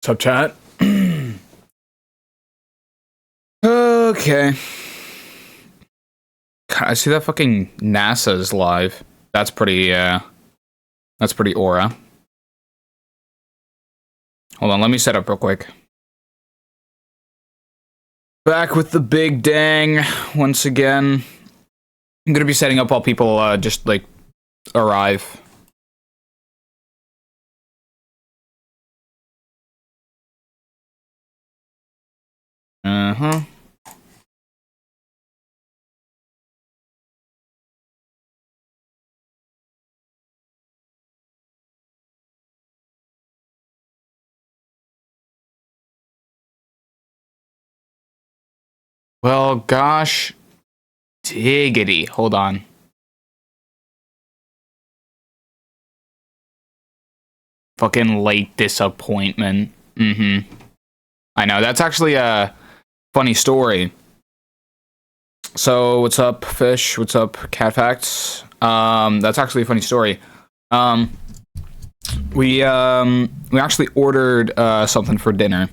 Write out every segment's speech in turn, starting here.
Sup, chat? Okay. God, I see that fucking NASA's live. That's pretty aura. Hold on, let me set up real quick. Back with the big dang once again. I'm gonna be setting up while people just like arrive. Uh-huh. Well, gosh. Diggity. Hold on. Fucking late disappointment. I know, that's actually a funny story. So, what's up, Fish? What's up, Cat Facts? That's actually a funny story. We actually ordered something for dinner.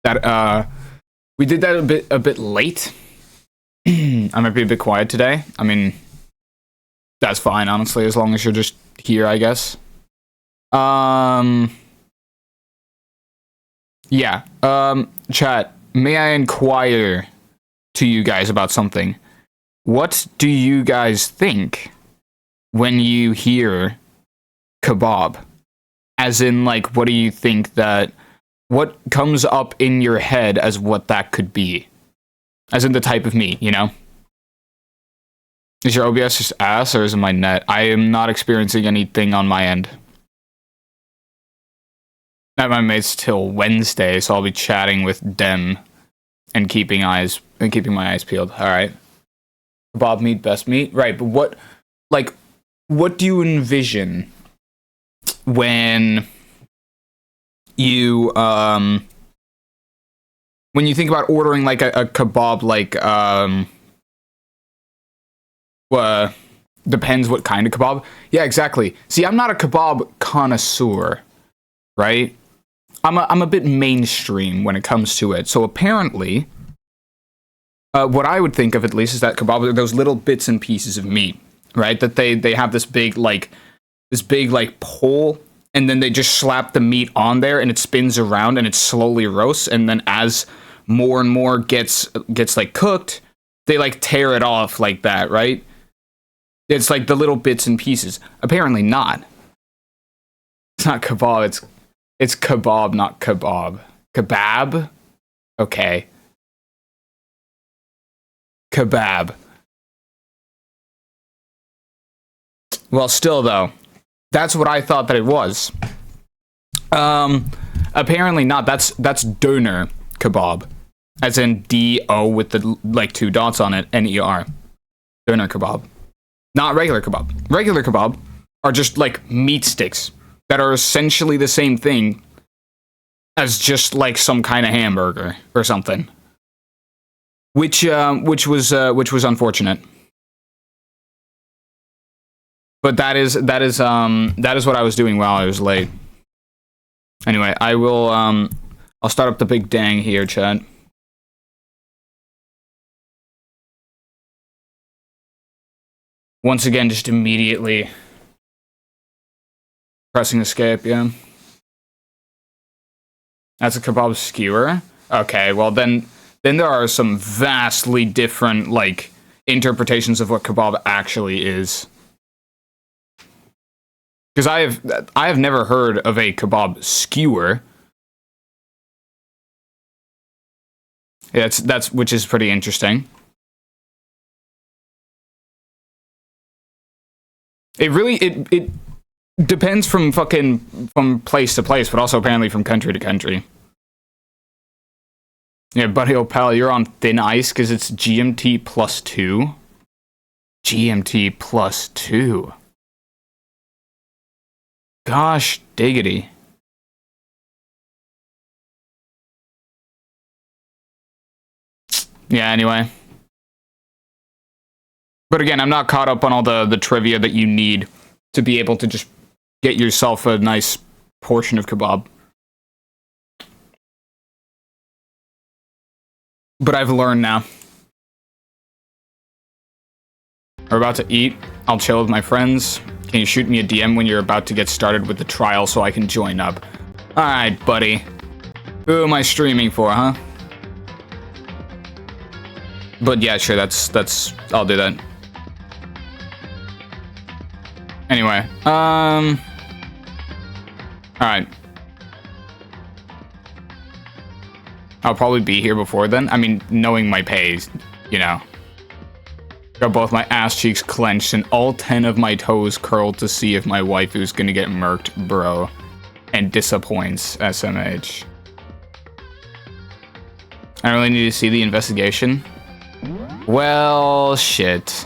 That we did that a bit late. I might be a bit quiet today. I mean, that's fine, honestly, as long as you're just here, I guess. Yeah. Chat, may I inquire to you guys about something? What do you guys think when you hear kebab? As in, like, what do you think that... What comes up in your head as what that could be? As in the type of meat, you know? Is your OBS just ass, or is it my net? I am not experiencing anything on my end. I have my mates till Wednesday, so I'll be chatting with them and keeping my eyes peeled. Alright. Kebab meat, best meat? Right, but what do you envision when you think about ordering like a kebab, like depends what kind of kebab? Yeah, exactly. See, I'm not a kebab connoisseur, right? I'm a bit mainstream when it comes to it. So apparently, what I would think of at least is that kebab are those little bits and pieces of meat, right? That they have this big pole, and then they just slap the meat on there, and it spins around, and it slowly roasts, and then as more and more gets like cooked, they like tear it off like that, right? It's like the little bits and pieces. Apparently not. It's not kebab, it's kebab, not kebab. Kebab? Okay. Kebab. Well, still though, that's what I thought that it was. Apparently not. That's doner kebab, as in D-O with the like 2 dots on it, N-E-R. Doner kebab, not regular kebab. Regular kebab are just like meat sticks that are essentially the same thing as just like some kind of hamburger or something. Which was unfortunate. But that is what I was doing while I was late. Anyway, I'll start up the big dang here, chat. Once again, just immediately pressing escape, yeah. That's a kebab skewer? Okay, well then there are some vastly different, like, interpretations of what kebab actually is. Because I have never heard of a kebab skewer. Yeah, that's which is pretty interesting. It depends from place to place, but also apparently from country to country. Yeah, buddy, oh pal, you're on thin ice because it's GMT +2. GMT +2. Gosh diggity. Yeah, anyway. But again, I'm not caught up on all the trivia that you need to be able to just get yourself a nice portion of kebab. But I've learned now. We're about to eat. I'll chill with my friends. Can you shoot me a DM when you're about to get started with the trial so I can join up? Alright, buddy. Who am I streaming for, huh? But yeah, sure, that's I'll do that. Anyway, alright. I'll probably be here before then. I mean, knowing my pays, you know. Got both my ass cheeks clenched and all 10 of my toes curled to see if my waifu's gonna get murked, bro. And disappoints, SMH. I really need to see the investigation. Well, shit.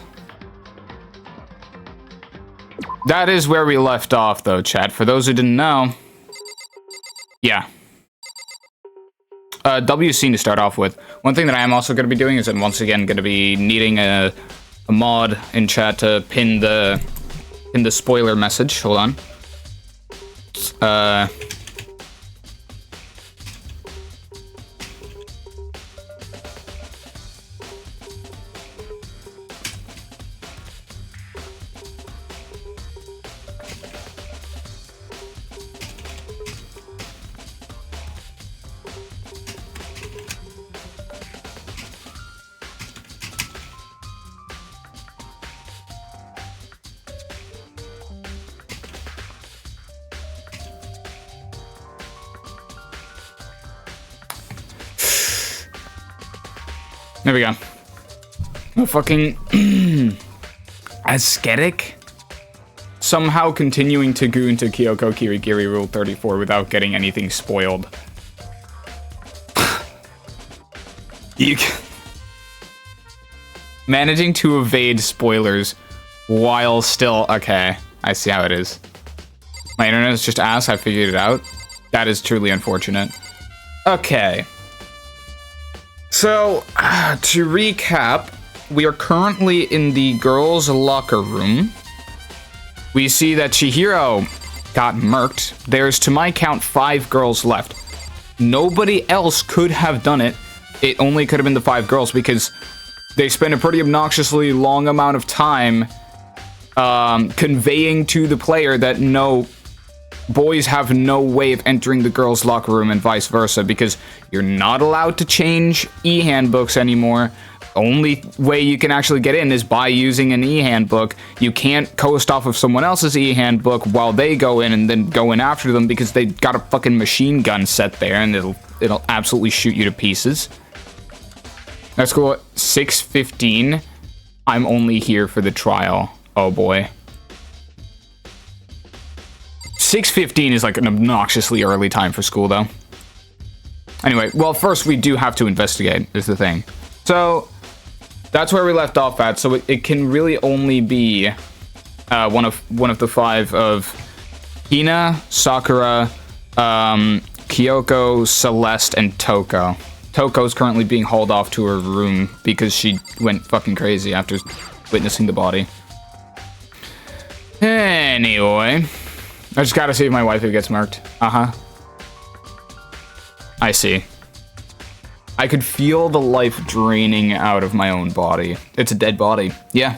That is where we left off, though, chat. For those who didn't know. Yeah. WC to start off with. One thing that I am also going to be doing is I'm once again going to be needing a mod in chat to pin the spoiler message. Hold on. There we go. A fucking aesthetic. Somehow continuing to go into Kyoko Kirigiri Rule 34 without getting anything spoiled. Managing to evade spoilers while still... Okay, I see how it is. My internet is just ass, I figured it out. That is truly unfortunate. Okay. So, to recap, we are currently in the girls' locker room. We see that Chihiro got murked. There's, to my count, 5 girls left. Nobody else could have done it. It only could have been the 5 girls because they spent a pretty obnoxiously long amount of time conveying to the player that no... boys have no way of entering the girls' locker room and vice versa because you're not allowed to change e-handbooks anymore. Only way you can actually get in is by using an e-handbook. You can't coast off of someone else's e-handbook while they go in and then go in after them because they got a fucking machine gun set there and it'll absolutely shoot you to pieces. That's cool. 6:15. I'm only here for the trial. Oh boy. 6:15 is like an obnoxiously early time for school, though. Anyway, well, first we do have to investigate, is the thing. So, that's where we left off at, so it can really only be one of the 5 of Hina, Sakura, Kyoko, Celeste, and Toko. Toko's currently being hauled off to her room because she went fucking crazy after witnessing the body. Anyway... I just gotta see if my waifu gets marked. Uh-huh. I see. I could feel the life draining out of my own body. It's a dead body. Yeah.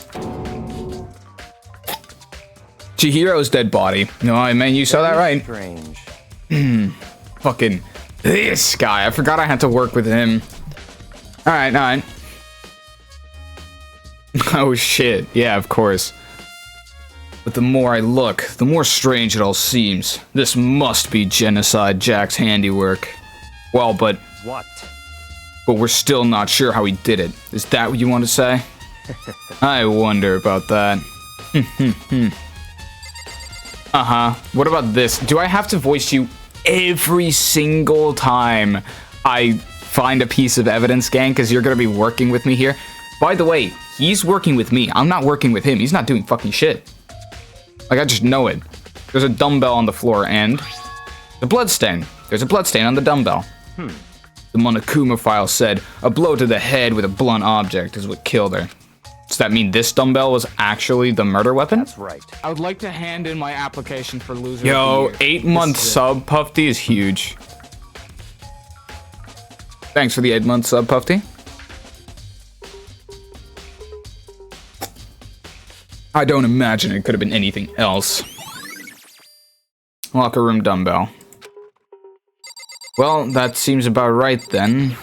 Chihiro's dead body. No, I mean, you saw that right. Strange. Fucking this guy. I forgot I had to work with him. Alright, alright. Oh shit. Yeah, of course. But the more I look, the more strange it all seems. This must be Genocide Jack's handiwork. Well, but... What? But we're still not sure how he did it. Is that what you want to say? I wonder about that. Uh-huh. What about this? Do I have to voice you every single time I find a piece of evidence, gang? Because you're going to be working with me here. By the way, he's working with me. I'm not working with him. He's not doing fucking shit. Like, I just know it. There's a dumbbell on the floor, and... the bloodstain. There's a bloodstain on the dumbbell. The Monokuma file said, a blow to the head with a blunt object is what killed her. Does that mean this dumbbell was actually the murder weapon? That's right. I would like to hand in my application for loser. Yo, 8-month sub, Puffy is huge. Thanks for the 8-month sub, Puffy. I don't imagine it could have been anything else. Locker room dumbbell. Well, that seems about right then.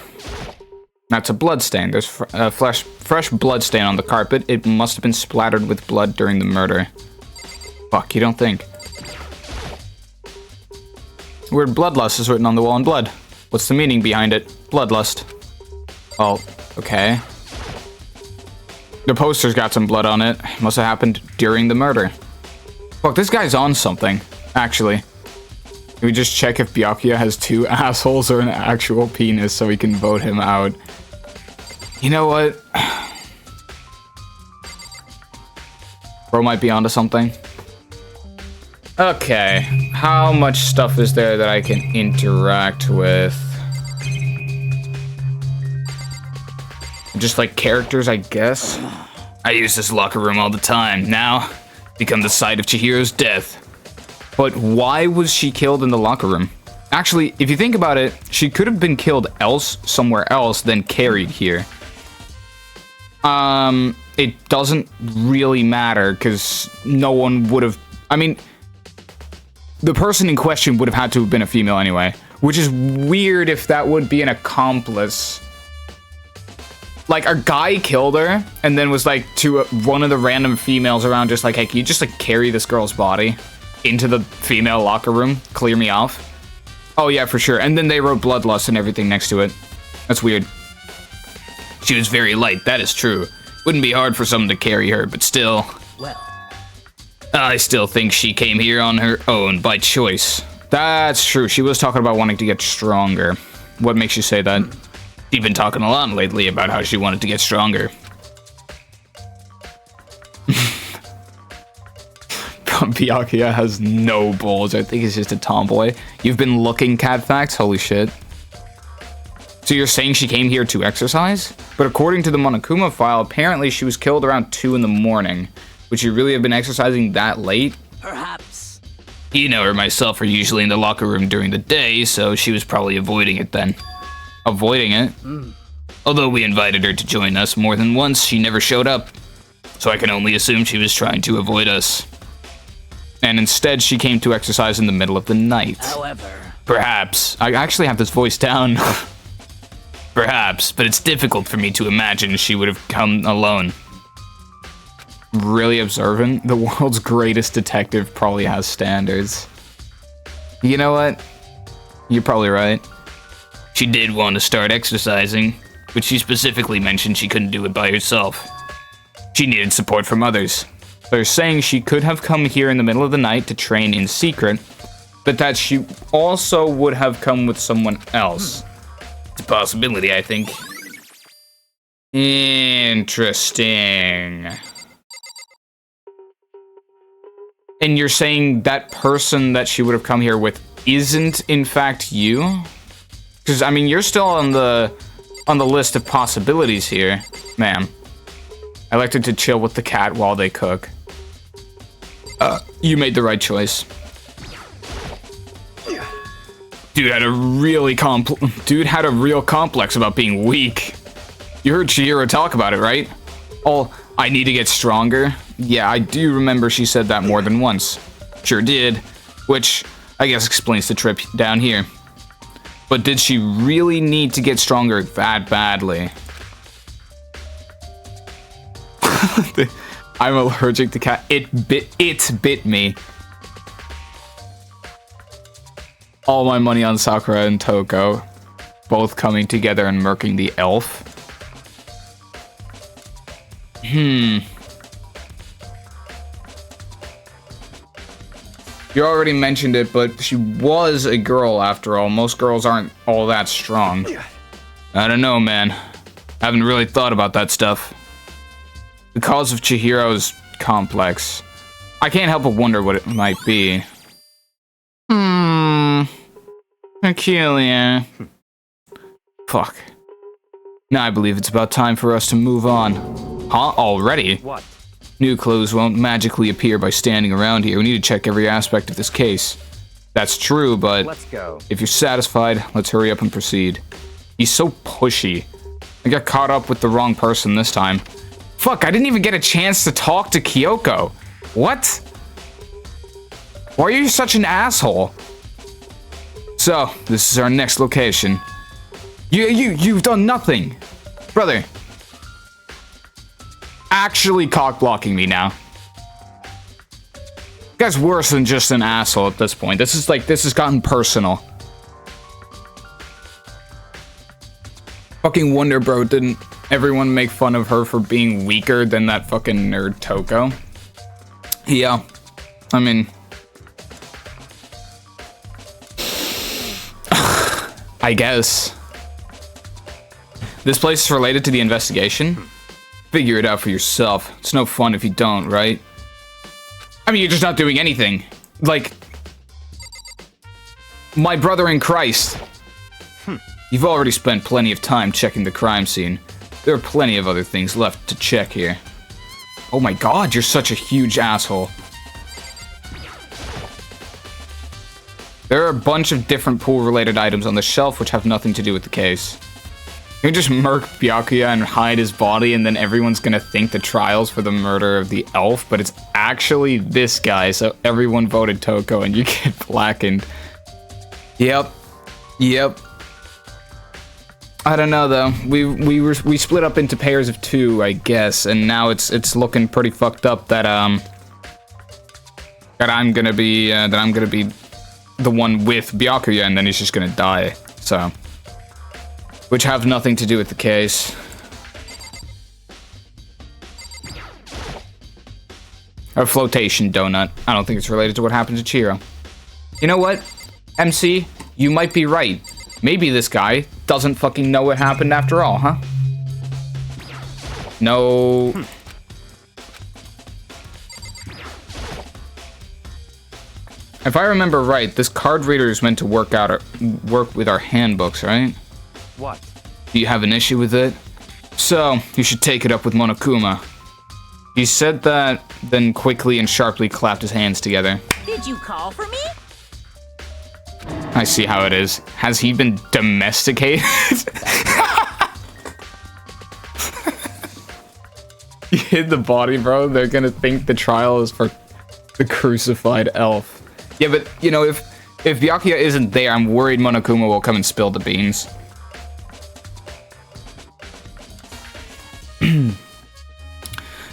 That's a blood stain. There's a fresh blood stain on the carpet. It must have been splattered with blood during the murder. Fuck, you don't think? The word bloodlust is written on the wall in blood. What's the meaning behind it? Bloodlust. Well, okay. The poster's got some blood on it. Must have happened during the murder. Fuck, this guy's on something, actually. Can we just check if Byakuya has 2 assholes or an actual penis so we can vote him out? You know what? Bro might be onto something. Okay, how much stuff is there that I can interact with? Just like characters, I guess? I use this locker room all the time. Now, become the site of Chihiro's death. But why was she killed in the locker room? Actually, if you think about it, she could have been killed somewhere else, then carried here. It doesn't really matter, because no one would have... I mean, the person in question would have had to have been a female anyway. Which is weird if that would be an accomplice. Like, a guy killed her, and then was like to one of the random females around just like, hey, can you just like carry this girl's body into the female locker room? Clear me off. Oh yeah, for sure. And then they wrote bloodlust and everything next to it. That's weird. She was very light, that is true. Wouldn't be hard for someone to carry her, but still. Well, I still think she came here on her own by choice. That's true. She was talking about wanting to get stronger. What makes you say that? She's been talking a lot lately about how she wanted to get stronger. Byakuya has no balls. I think he's just a tomboy. You've been looking, cat facts? Holy shit. So you're saying she came here to exercise? But according to the Monokuma file, apparently she was killed around 2 in the morning. Would she really have been exercising that late? Perhaps. You know her myself are usually in the locker room during the day, so she was probably avoiding it then. Avoiding it? Although we invited her to join us more than once, she never showed up. So I can only assume she was trying to avoid us. And instead, she came to exercise in the middle of the night. However... Perhaps. I actually have this voice down. Perhaps, but it's difficult for me to imagine she would have come alone. Really observant? The world's greatest detective probably has standards. You know what? You're probably right. She did want to start exercising, but she specifically mentioned she couldn't do it by herself. She needed support from others. They're saying she could have come here in the middle of the night to train in secret, but that she also would have come with someone else. It's a possibility, I think. Interesting. And you're saying that person that she would have come here with isn't, in fact, you? Because, I mean, you're still on the list of possibilities here, ma'am. I elected to chill with the cat while they cook. You made the right choice. Dude had a real complex about being weak. You heard Chihiro talk about it, right? Oh, I need to get stronger. Yeah, I do remember she said that more than once. Sure did. Which, I guess explains the trip down here. But did she really need to get stronger that badly? I'm allergic to cat. It bit me. All my money on Sakura and Toko. Both coming together and murking the elf. You already mentioned it, but she was a girl after all. Most girls aren't all that strong. I don't know, man. I haven't really thought about that stuff. The cause of Chihiro's complex. I can't help but wonder what it might be. Peculiar. Fuck. Now I believe it's about time for us to move on. Huh? Already? What? New clues won't magically appear by standing around here. We need to check every aspect of this case. That's true, but Let's go. If you're satisfied, let's hurry up and proceed. He's so pushy. I got caught up with the wrong person this time. Fuck, I didn't even get a chance to talk to Kyoko. What? Why are you such an asshole? So, this is our next location. You've done nothing. Brother. Actually cock-blocking me now. This guy's worse than just an asshole at this point. This has gotten personal. Fucking Wonder Bro, didn't everyone make fun of her for being weaker than that fucking nerd Toko? Yeah. I mean... I guess. This place is related to the investigation? Figure it out for yourself. It's no fun if you don't, right? I mean, you're just not doing anything. Like... My brother in Christ. You've already spent plenty of time checking the crime scene. There are plenty of other things left to check here. Oh my god, you're such a huge asshole. There are a bunch of different pool-related items on the shelf which have nothing to do with the case. You can just murk Byakuya and hide his body, and then everyone's gonna think the trial's for the murder of the elf, but it's actually this guy, so everyone voted Toko and you get blackened. Yep. I don't know though. We split up into pairs of 2, I guess, and now it's looking pretty fucked up that I'm gonna be the one with Byakuya, and then he's just gonna die. So, which have nothing to do with the case. A flotation donut. I don't think it's related to what happened to Chiro. You know what, MC? You might be right. Maybe this guy doesn't fucking know what happened after all, huh? No. If I remember right, this card reader is meant to work with our handbooks, right? What? Do you have an issue with it? So, you should take it up with Monokuma. He said that, then quickly and sharply clapped his hands together. Did you call for me? I see how it is. Has he been domesticated? You hid the body, bro. They're gonna think the trial is for the crucified elf. Yeah, but, you know, if Byakuya isn't there, I'm worried Monokuma will come and spill the beans.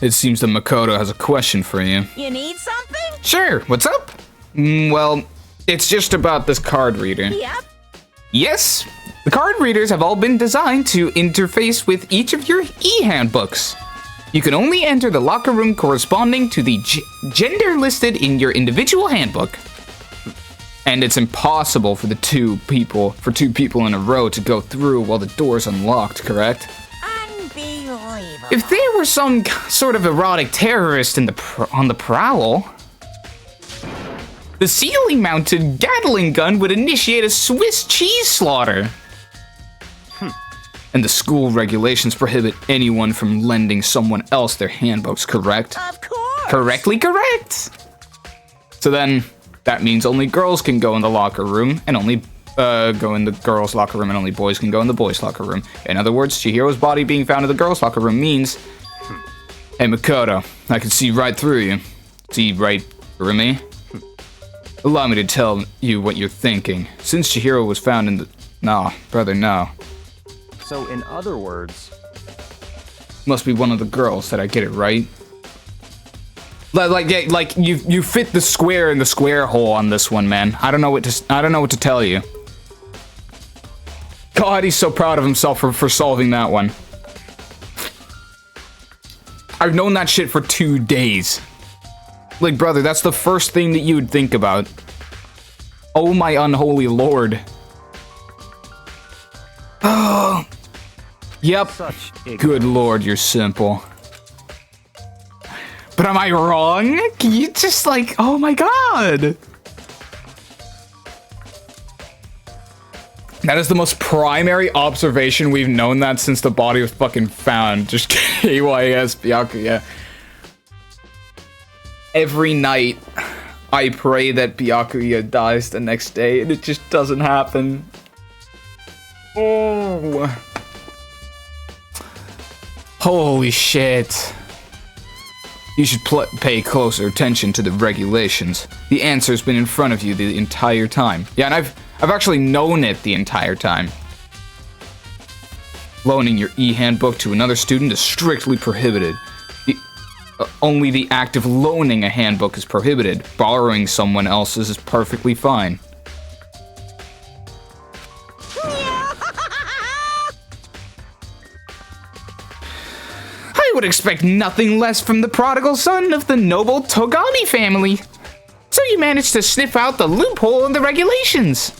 It seems that Makoto has a question for you. You need something? Sure, what's up? Well, it's just about this card reader. Yep. Yes, the card readers have all been designed to interface with each of your e-handbooks. You can only enter the locker room corresponding to the gender listed in your individual handbook. And it's impossible for two people in a row to go through while the door's unlocked, correct? Unbelievable. If there were some sort of erotic terrorist on the prowl, the ceiling-mounted Gatling gun would initiate a Swiss cheese slaughter. And the school regulations prohibit anyone from lending someone else their handbooks, correct? Of course. Correctly correct. So then, that means only girls can go in the locker room, and only go in the girls' locker room, and only boys can go in the boys' locker room. In other words, Chihiro's body being found in the girls' locker room means... Hey, Makoto, I can see right through you. See right through me? Allow me to tell you what you're thinking. Since Chihiro was found in the... Nah, brother, no. So, in other words... Must be one of the girls. Did I get it right? Like you fit the square in the square hole on this one, man. I don't know what to tell you. God, he's so proud of himself for solving that one. I've known that shit for 2 days. Like, brother, that's the first thing that you would think about. Oh my unholy lord. Oh. Yep. Good lord, you're simple. But am I wrong? Can you just like, oh my god. That is the most primary observation we've known that since the body was fucking found. Just KYS Byakuya. Every night, I pray that Byakuya dies the next day, and it just doesn't happen. Oh. Holy shit. You should pay closer attention to the regulations. The answer's been in front of you the entire time. Yeah, and I've actually known it the entire time. Loaning your e-handbook to another student is strictly prohibited. Only the act of loaning a handbook is prohibited. Borrowing someone else's is perfectly fine. I would expect nothing less from the prodigal son of the noble Togami family. So you managed to sniff out the loophole in the regulations.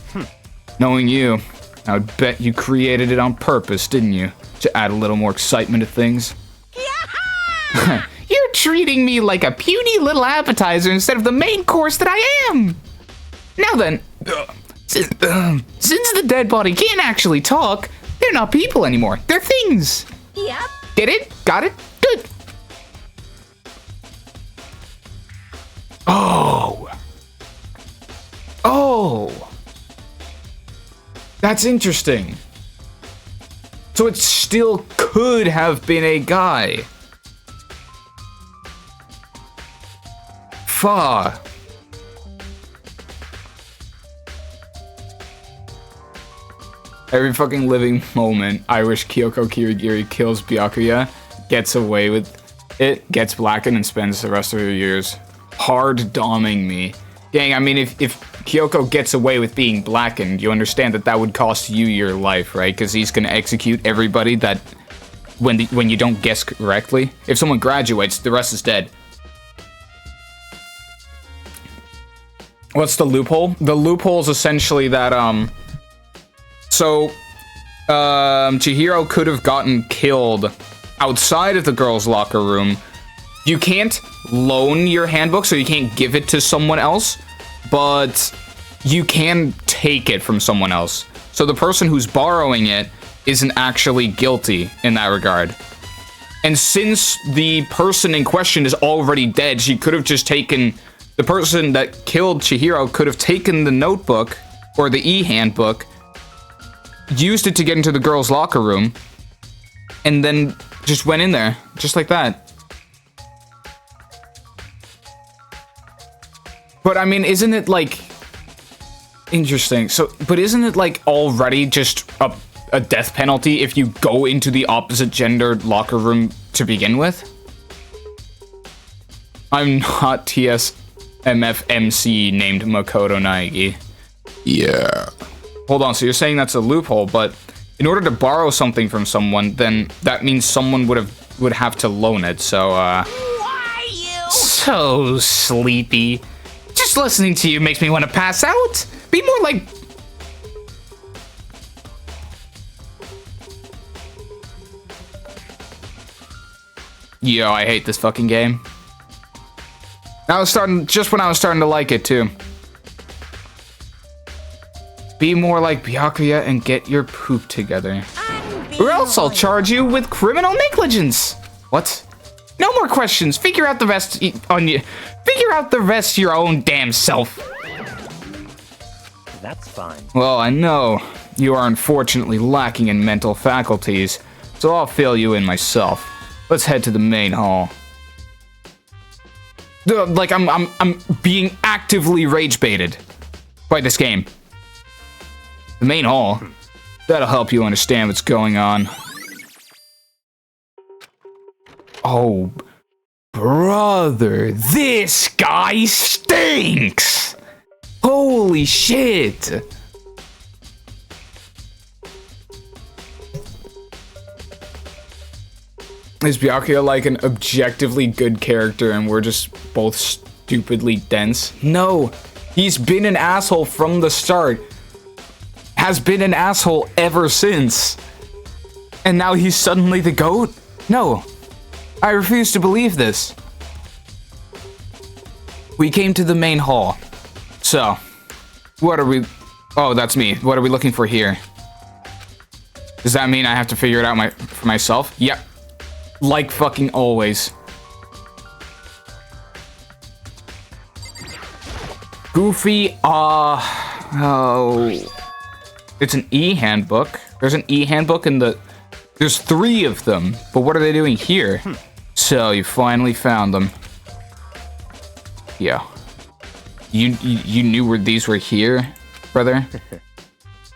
Knowing you, I would bet you created it on purpose, didn't you? To add a little more excitement to things. You're treating me like a puny little appetizer instead of the main course that I am. Now then, since the dead body can't actually talk, they're not people anymore. They're things. Yep. Get it? Got it? Good. Oh. Oh. That's interesting. So it still could have been a guy. Fa. Every fucking living moment, I wish Kyoko Kirigiri kills Byakuya, gets away with it, gets blackened, and spends the rest of her years hard doming me. Dang, I mean, if Kyoko gets away with being blackened, you understand that that would cost you your life, right? Because he's gonna execute everybody that when you don't guess correctly. If someone graduates, the rest is dead. What's the loophole? The loophole is essentially that Chihiro could have gotten killed outside of the girls' locker room. You can't loan your handbook, so you can't give it to someone else, but you can take it from someone else. So the person who's borrowing it isn't actually guilty in that regard. And since the person in question is already dead, she could have just taken... The person that killed Chihiro could have taken the notebook, or the e-handbook, used it to get into the girls' locker room, and then just went in there, just like that. But I mean, isn't it like... Interesting. So, but isn't it like already just a death penalty if you go into the opposite gendered locker room to begin with? I'm not TSMFMC named Makoto Naegi. Yeah. Hold on, so you're saying that's a loophole, but in order to borrow something from someone, then that means someone would have to loan it, so, Why you? So sleepy. Just listening to you makes me want to pass out. Be more like... Yo, I hate this fucking game. Just when I was starting to like it, too. Be more like Byakuya and get your poop together. Or else I'll charge you with criminal negligence. What? No more questions. Figure out the rest on you. Figure out the rest your own damn self. That's fine. Well, I know you are unfortunately lacking in mental faculties, so I'll fill you in myself. Let's head to the main hall. Like I'm being actively rage baited by this game. The main hall. That'll help you understand what's going on. Oh, brother, this guy stinks! Holy shit! Is Byakuya like an objectively good character and we're just both stupidly dense? No, he's been an asshole from the start. Has been an asshole ever since. And now he's suddenly the GOAT? No, I refuse to believe this. We came to the main hall. So, what are we... Oh, that's me. What are we looking for here? Does that mean I have to figure it out for myself? Yep. Like fucking always. Goofy, oh. It's an e-handbook. There's an e-handbook in the There's 3 of them, but what are they doing here? So, you finally found them. Yeah. You knew where these were here, brother?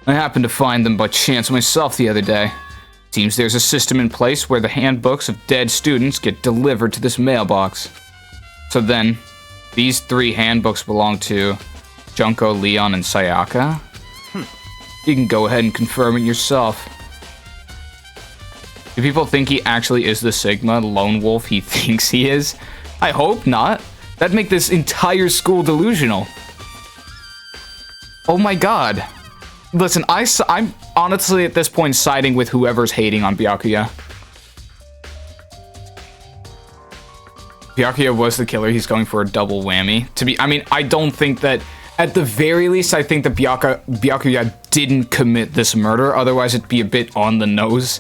I happened to find them by chance myself the other day. Seems there's a system in place where the handbooks of dead students get delivered to this mailbox. So then, these 3 handbooks belong to Junko, Leon, and Sayaka? You can go ahead and confirm it yourself. Do people think he actually is the Sigma lone wolf he thinks he is? I hope not. That'd make this entire school delusional. Oh my god. Listen, I'm honestly at this point siding with whoever's hating on Byakuya. Byakuya was the killer. He's going for a double whammy. I mean, I don't think that... At the very least, I think that Byakuya didn't commit this murder. Otherwise, it'd be a bit on the nose.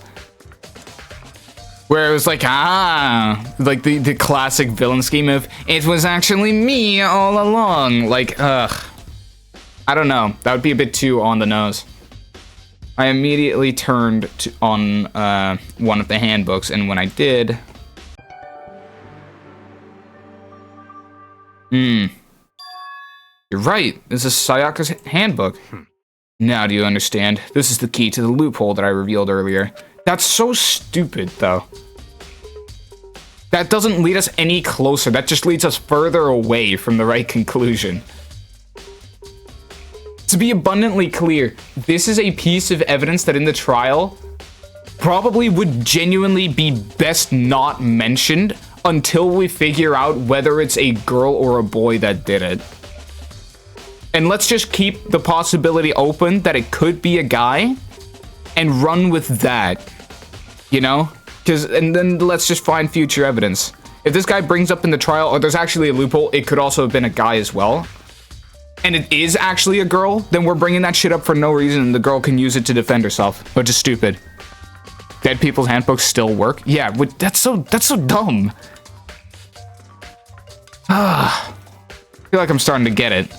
Where it was like, like the classic villain scheme of, it was actually me all along. Like, ugh. I don't know. That would be a bit too on the nose. I immediately turned on one of the handbooks, and when I did... You're right. This is Sayaka's handbook. Now do you understand? This is the key to the loophole that I revealed earlier. That's so stupid, though. That doesn't lead us any closer. That just leads us further away from the right conclusion. To be abundantly clear, this is a piece of evidence that in the trial probably would genuinely be best not mentioned until we figure out whether it's a girl or a boy that did it. And let's just keep the possibility open that it could be a guy and run with that, you know? And then let's just find future evidence. If this guy brings up in the trial, or there's actually a loophole, it could also have been a guy as well, and it is actually a girl, then we're bringing that shit up for no reason, and the girl can use it to defend herself, which is stupid. Dead people's handbooks still work? Yeah, that's so dumb. I feel like I'm starting to get it.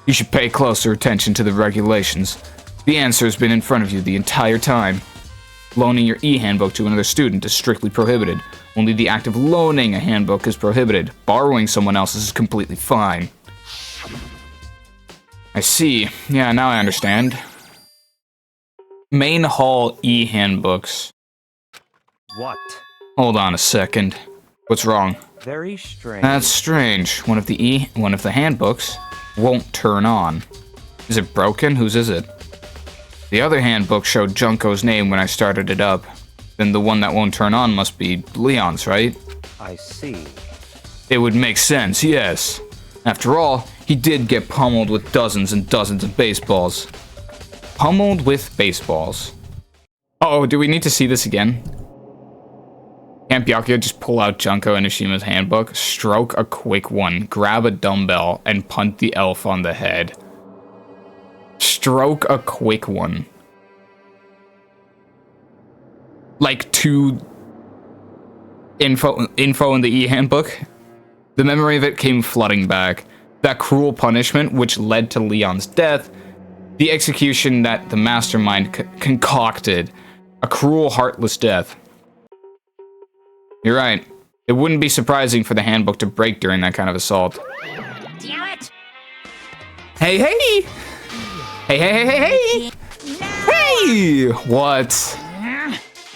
You should pay closer attention to the regulations. The answer has been in front of you the entire time. Loaning your e-handbook to another student is strictly prohibited. Only the act of loaning a handbook is prohibited. Borrowing someone else's is completely fine. I see. Yeah, now I understand. Main hall e-handbooks. What? Hold on a second. What's wrong? Very strange. That's strange. One of the handbooks won't turn on. Is it broken? Whose is it? The other handbook showed Junko's name when I started it up. Then the one that won't turn on must be Leon's, right? I see. It would make sense, yes. After all, he did get pummeled with dozens and dozens of baseballs. Pummeled with baseballs. Oh, do we need to see this again? Can't Byakuya just pull out Junko and Ishima's handbook, stroke a quick one, grab a dumbbell, and punt the elf on the head? Stroke a quick one. Like to info in the e-handbook. The memory of it came flooding back. That cruel punishment which led to Leon's death. The execution that the mastermind concocted. A cruel, heartless death. You're right. It wouldn't be surprising for the handbook to break during that kind of assault. Damn it! Hey, hey! Hey, hey, hey, hey, hey! Hey! What?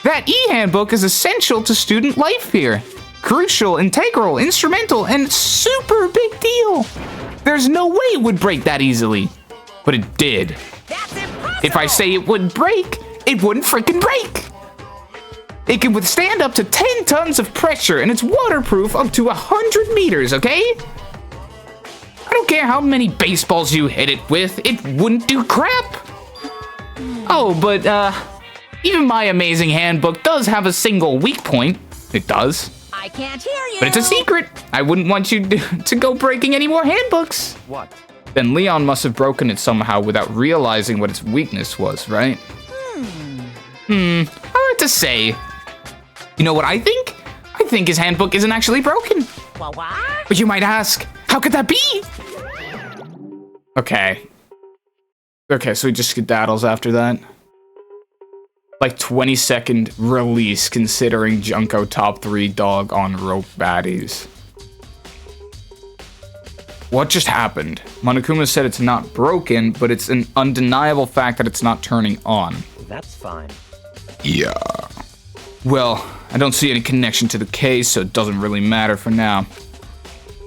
That e-handbook is essential to student life here. Crucial, integral, instrumental, and super big deal. There's no way it would break that easily. But it did. That's impossible! If I say it wouldn't break, it wouldn't freaking break. It can withstand up to 10 tons of pressure, and it's waterproof up to 100 meters, okay? I don't care how many baseballs you hit it with, it wouldn't do crap. Oh, but, even my amazing handbook does have a single weak point. It does. I can't hear you! But it's a secret. I wouldn't want you to go breaking any more handbooks. What? Then Leon must have broken it somehow without realizing what its weakness was, right? Hard to say. You know what I think? I think his handbook isn't actually broken. What? But you might ask, how could that be? Okay. Okay, so he just skedaddles after that. like 20-second release considering Junko top 3 dog on rope baddies. What just happened? Monokuma said it's not broken, but it's an undeniable fact that it's not turning on. That's fine. Yeah. Well, I don't see any connection to the case, so it doesn't really matter for now.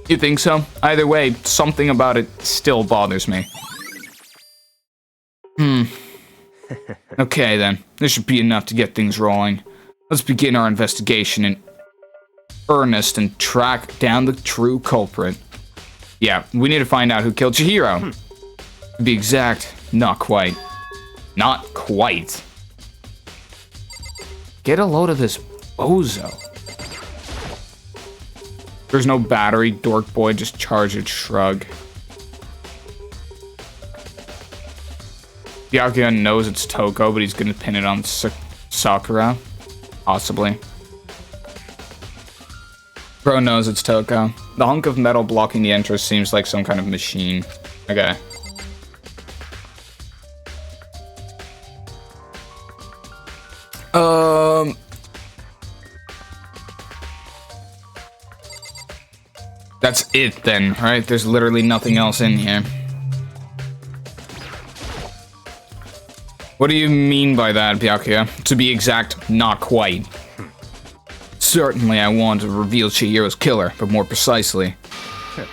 You think so? Either way, something about it still bothers me. Okay then, this should be enough to get things rolling. Let's begin our investigation in earnest and track down the true culprit. Yeah, we need to find out who killed Chihiro. To be exact, not quite. Not quite. Get a load of this bozo. There's no battery, dork boy, just charge it, shrug. Byakuya knows it's Toko, but he's gonna pin it on Sakura. Possibly. Bro knows it's Toko. The hunk of metal blocking the entrance seems like some kind of machine. Okay. That's it then, right? There's literally nothing else in here. What do you mean by that, Byakuya? To be exact, not quite. Certainly I want to reveal Chihiro's killer, but more precisely,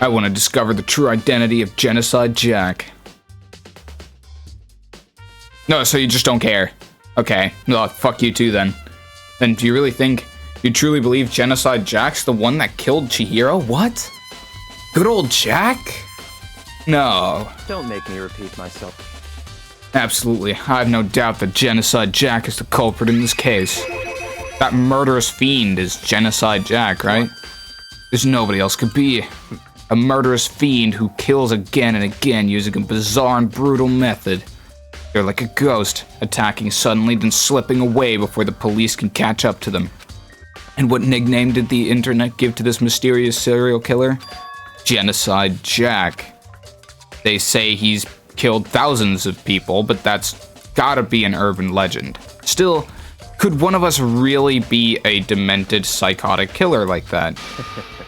I want to discover the true identity of Genocide Jack. No, so you just don't care. Okay, well, fuck you too then. Then do you really think, you truly believe Genocide Jack's the one that killed Chihiro? What? Good old Jack? No. Don't make me repeat myself. Absolutely, I have no doubt that Genocide Jack is the culprit in this case. That murderous fiend is Genocide Jack, right? There's nobody else could be. A murderous fiend who kills again and again using a bizarre and brutal method. They're like a ghost, attacking suddenly then slipping away before the police can catch up to them. And what nickname did the internet give to this mysterious serial killer? Genocide Jack. They say he's killed thousands of people, but that's gotta be an urban legend. Still, could one of us really be a demented, psychotic killer like that?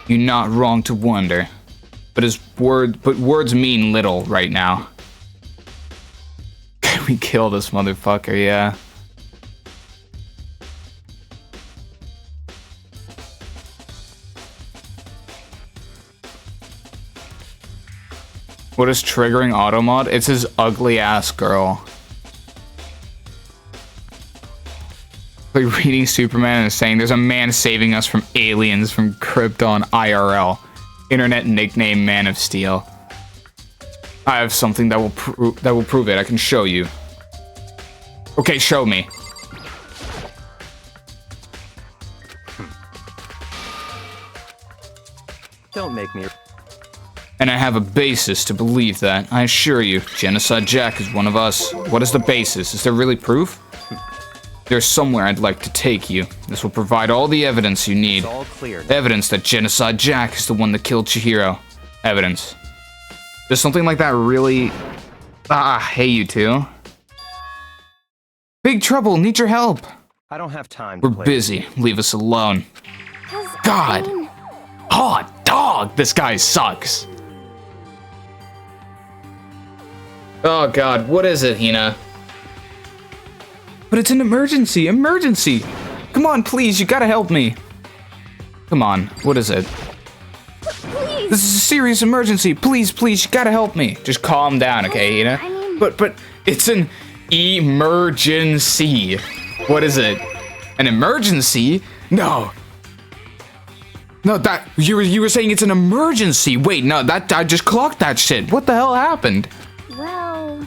You're not wrong to wonder. But words mean little right now. Can we kill this motherfucker? Yeah. What is triggering automod? It's his ugly ass girl. Like reading Superman and saying there's a man saving us from aliens from Krypton IRL. Internet nickname Man of Steel. I have something that will prove it. I can show you. Okay, show me. Don't make me. And I have a basis to believe that. I assure you, Genocide Jack is one of us. What is the basis? Is there really proof? There's somewhere I'd like to take you. This will provide all the evidence you need. It's all clear now. Evidence that Genocide Jack is the one that killed Chihiro. Evidence. Does something like that really... hey you two. Big trouble, need your help. I don't have time to We're play. busy, leave us alone. God. Oh, dog, this guy sucks. Oh god, what is it, Hina? But it's an emergency, emergency! Come on, please, you gotta help me. Come on, what is it? Please. This is a serious emergency, please, please, you gotta help me. Just calm down, okay, Hina? I mean- But, it's an emergency. What is it? An emergency? No. No, that, you were saying it's an emergency. Wait, no, that, I just clocked that shit. What the hell happened? Well,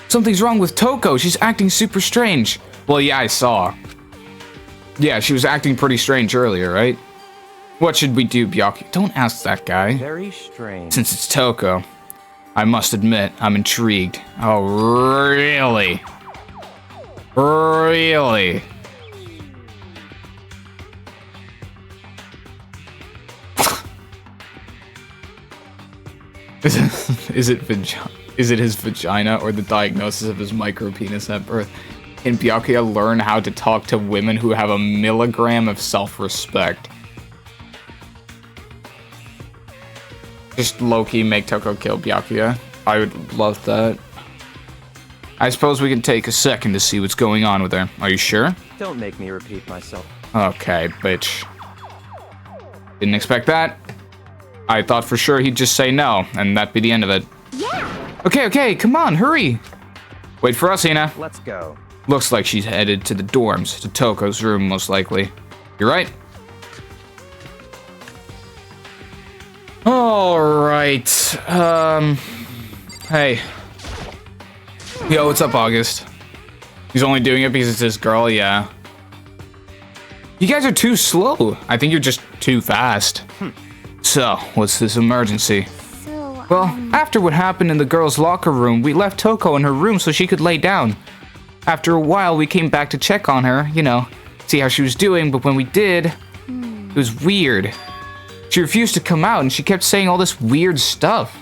Something's wrong with Toko. She's acting super strange. Well, yeah, I saw. Yeah, she was acting pretty strange earlier, right? What should we do, Byakuya? Don't ask that guy. Very strange. Since it's Toko, I must admit, I'm intrigued. Oh, really? Really? Is it his vagina or the diagnosis of his micro penis at birth? in Byakuya learn how to talk to women who have a milligram of self-respect. Just low-key make Toko kill Byakuya. I would love that. I suppose we can take a second to see what's going on with her. Are you sure? Don't make me repeat myself. Okay, bitch. Didn't expect that. I thought for sure he'd just say no, and that'd be the end of it. Yeah. Okay, come on, hurry. Wait for us, Ina. Let's go. Looks like she's headed to the dorms, to Toko's room, most likely. You're right. Alright, hey. Yo, what's up, August? He's only doing it because it's this girl, yeah. You guys are too slow. I think you're just too fast. So, what's this emergency? So, Well, after what happened in the girls' locker room, we left Toko in her room so she could lay down. After a while, we came back to check on her, you know, see how she was doing, but when we did, it was weird. She refused to come out and she kept saying all this weird stuff.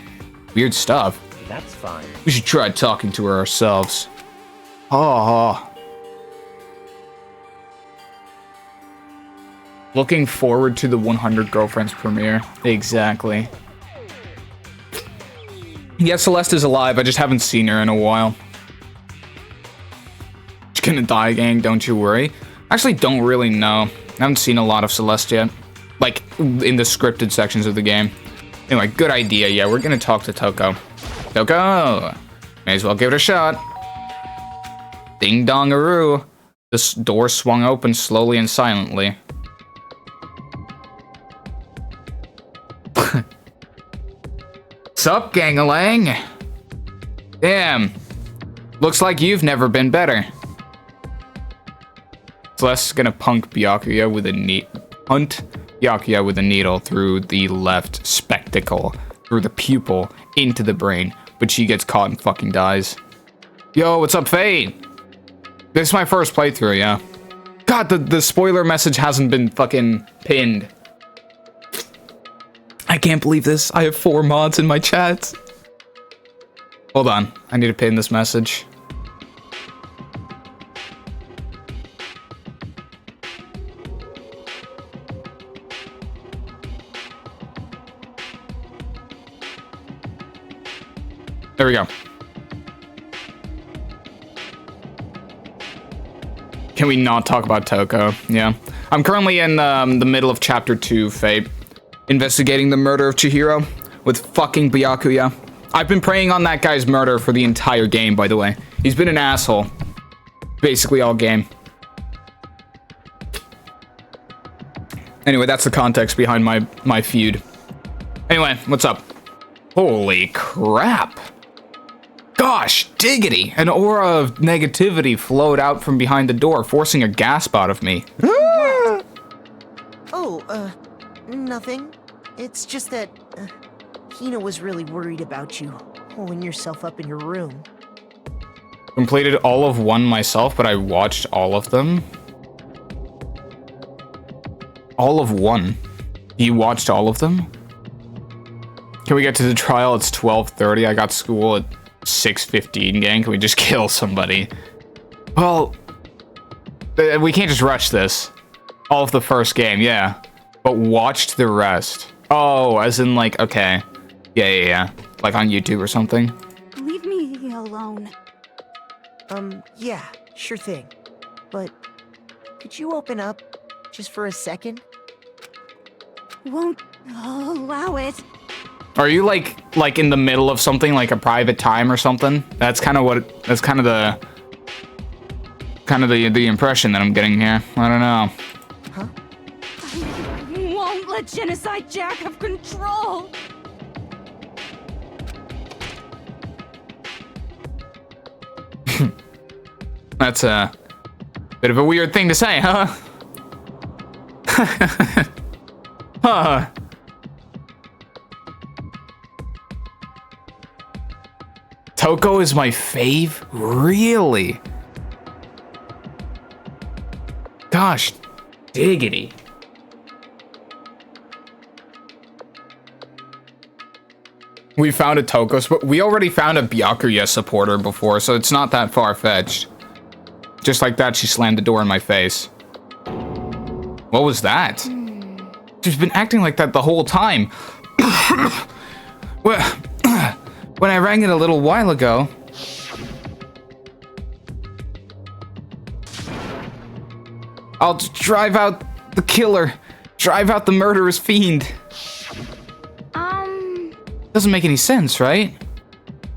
Weird stuff? That's fine. We should try talking to her ourselves. Oh. Looking forward to the 100 Girlfriends premiere. Exactly. Yeah, Celeste is alive. I just haven't seen her in a while. She's gonna die, gang. Don't you worry. Actually, don't really know. I haven't seen a lot of Celeste yet. Like, in the scripted sections of the game. Anyway, good idea. Yeah, we're gonna talk to Toko. Toko! May as well give it a shot. Ding-dong-aroo. This door swung open slowly and silently. Sup, gang-a-lang? Damn. Looks like you've never been better. Celeste's gonna punt Byakuya with a needle through the left spectacle, through the pupil, into the brain, but she gets caught and fucking dies. Yo, what's up, Faye? This is my first playthrough, yeah. God, the spoiler message hasn't been fucking pinned. I can't believe this. I have 4 mods in my chat. Hold on. I need to pin this message. There we go. Can we not talk about Toko? Yeah. I'm currently in the middle of Chapter 2, Fate. Investigating the murder of Chihiro with fucking Byakuya. I've been preying on that guy's murder for the entire game, by the way. He's been an asshole. Basically all game. Anyway, that's the context behind my feud. Anyway, what's up? Holy crap. Gosh, diggity! An aura of negativity flowed out from behind the door, forcing a gasp out of me. Nothing. It's just that Hina was really worried about you, holding yourself up in your room. Completed all of one myself, but I watched all of them. All of one? You watched all of them? Can we get to the trial? It's 12:30. I got school at 6:15, gang. Can we just kill somebody? Well, we can't just rush this. All of the first game, yeah. But watched the rest. Oh, as in like, okay. Yeah. Like on YouTube or something. leave me alone. Yeah, sure thing. But could you open up just for a second? Won't allow it. Are you like in the middle of something, like a private time or something? That's kind of the impression that I'm getting here. I don't know. Huh? I won't let Genocide Jack have control. That's a bit of a weird thing to say, huh? Huh. Toko is my fave? Really? Gosh, diggity. We found a Toko, but we already found a Byakuya supporter before, so it's not that far-fetched. Just like that, she slammed the door in my face. What was that? She's been acting like that the whole time. Well, when I rang it a little while ago... I'll drive out the killer. Drive out the murderous fiend. Doesn't make any sense, right?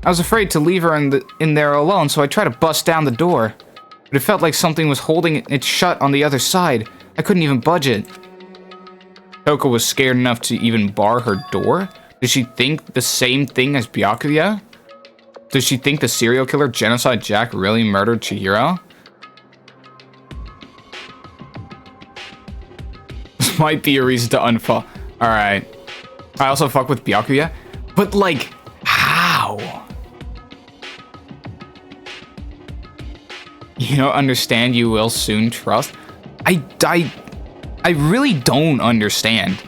I was afraid to leave her in there alone, so I tried to bust down the door. But it felt like something was holding it shut on the other side. I couldn't even budge it. Toko was scared enough to even bar her door? Does she think the same thing as Byakuya? Does she think the serial killer Genocide Jack really murdered Chihiro? This might be a reason to unfollow. Alright. I also fuck with Byakuya. But like, how? You don't understand, you will soon trust? I really don't understand.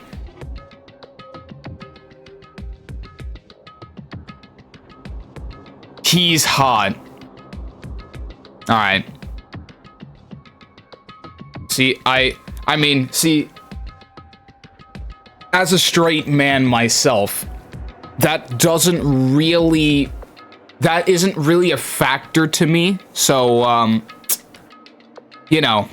He's hot. Alright. See, I mean, see, as a straight man myself, that isn't really a factor to me, so, you know.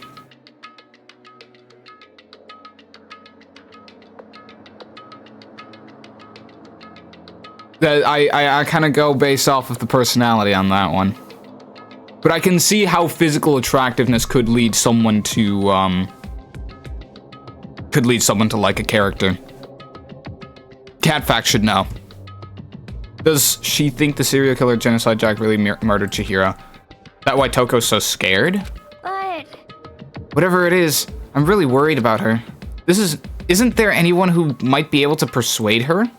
That I kind of go based off of the personality on that one. But I can see how physical attractiveness could lead someone to, like a character. Catfax should know. Does she think the serial killer Genocide Jack really murdered Chihiro? That why Toko's so scared? But... Whatever it is, I'm really worried about her. Isn't there anyone who might be able to persuade her?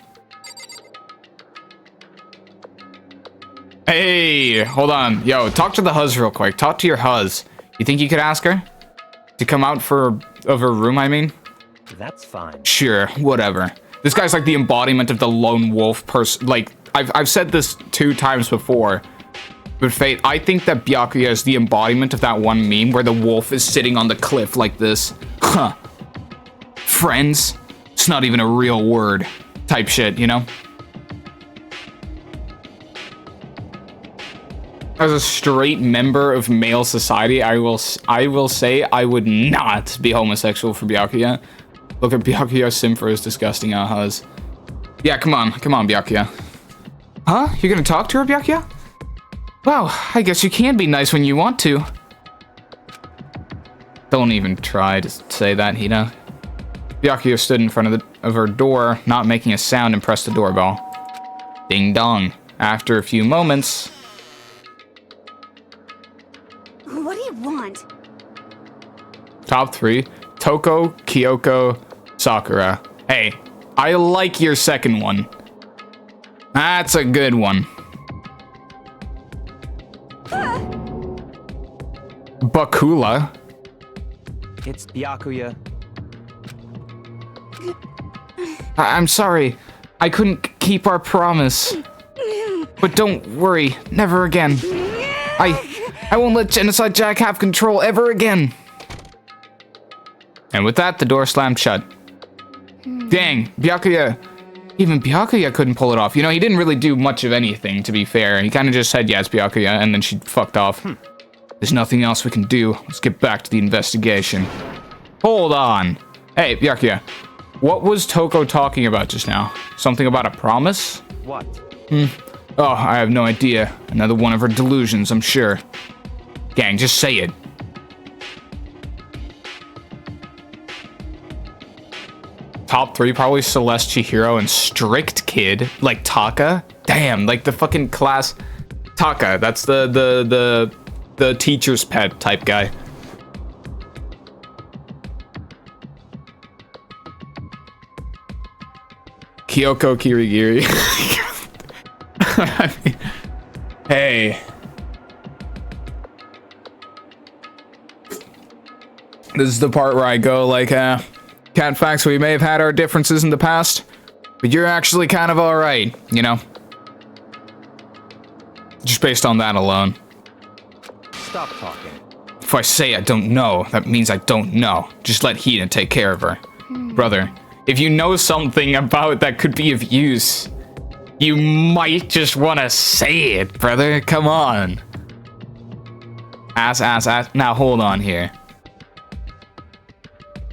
Hey, hold on. Yo, talk to the huzz real quick. Talk to your huzz. You think you could ask her? To come out of her room, I mean? That's fine. Sure, whatever. This guy's like the embodiment of the lone wolf person. Like, I've said this 2 times before. But Fate, I think that Byakuya is the embodiment of that one meme where the wolf is sitting on the cliff like this. Huh. Friends? It's not even a real word. Type shit, you know? As a straight member of male society, I will say I would not be homosexual for Byakuya. Look at Byakuya sim for his disgusting ahas. Yeah, come on, Byakuya. Huh? You're gonna talk to her, Byakuya? Wow, I guess you can be nice when you want to. Don't even try to say that, Hina. Byakuya stood in front of her door, not making a sound, and pressed the doorbell. Ding dong. After a few moments... What do you want? Top 3. Toko, Kyoko, Sakura. Hey, I like your second one. That's a good one. Bakula. It's Byakuya. I'm sorry. I couldn't keep our promise. But don't worry, never again. I won't let Genocide Jack have control ever again. And with that, the door slammed shut. Dang, Byakuya. Even Byakuya couldn't pull it off. You know, he didn't really do much of anything, to be fair. He kind of just said, yeah, it's Byakuya, and then she fucked off. There's nothing else we can do. Let's get back to the investigation. Hold on. Hey, Byakuya. What was Toko talking about just now? Something about a promise? What? Oh, I have no idea. Another one of her delusions, I'm sure. Gang, just say it. Top 3, probably Celeste, Chihiro, and Strict Kid. Like Taka. Damn, like the fucking class. Taka, that's the teacher's pet type guy. Kyoko Kirigiri. I mean, hey. This is the part where I go like, Catfax, we may have had our differences in the past, but you're actually kind of alright, you know? Just based on that alone. Stop talking. If I say I don't know, that means I don't know. Just let Hina take care of her. Brother, if you know something about that could be of use, you might just want to say it, brother. Come on. Ass. Now, hold on here.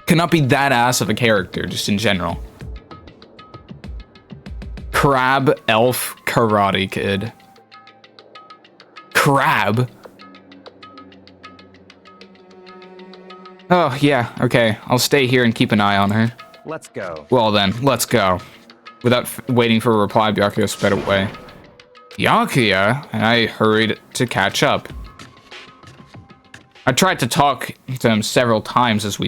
Cannot be that ass of a character, just in general. Crab Elf Karate Kid. Crab? Oh, yeah, okay. I'll stay here and keep an eye on her. Let's go. Well then, let's go. Without waiting for a reply, Byakuya sped away. Byakuya? And I hurried to catch up. I tried to talk to him several times as we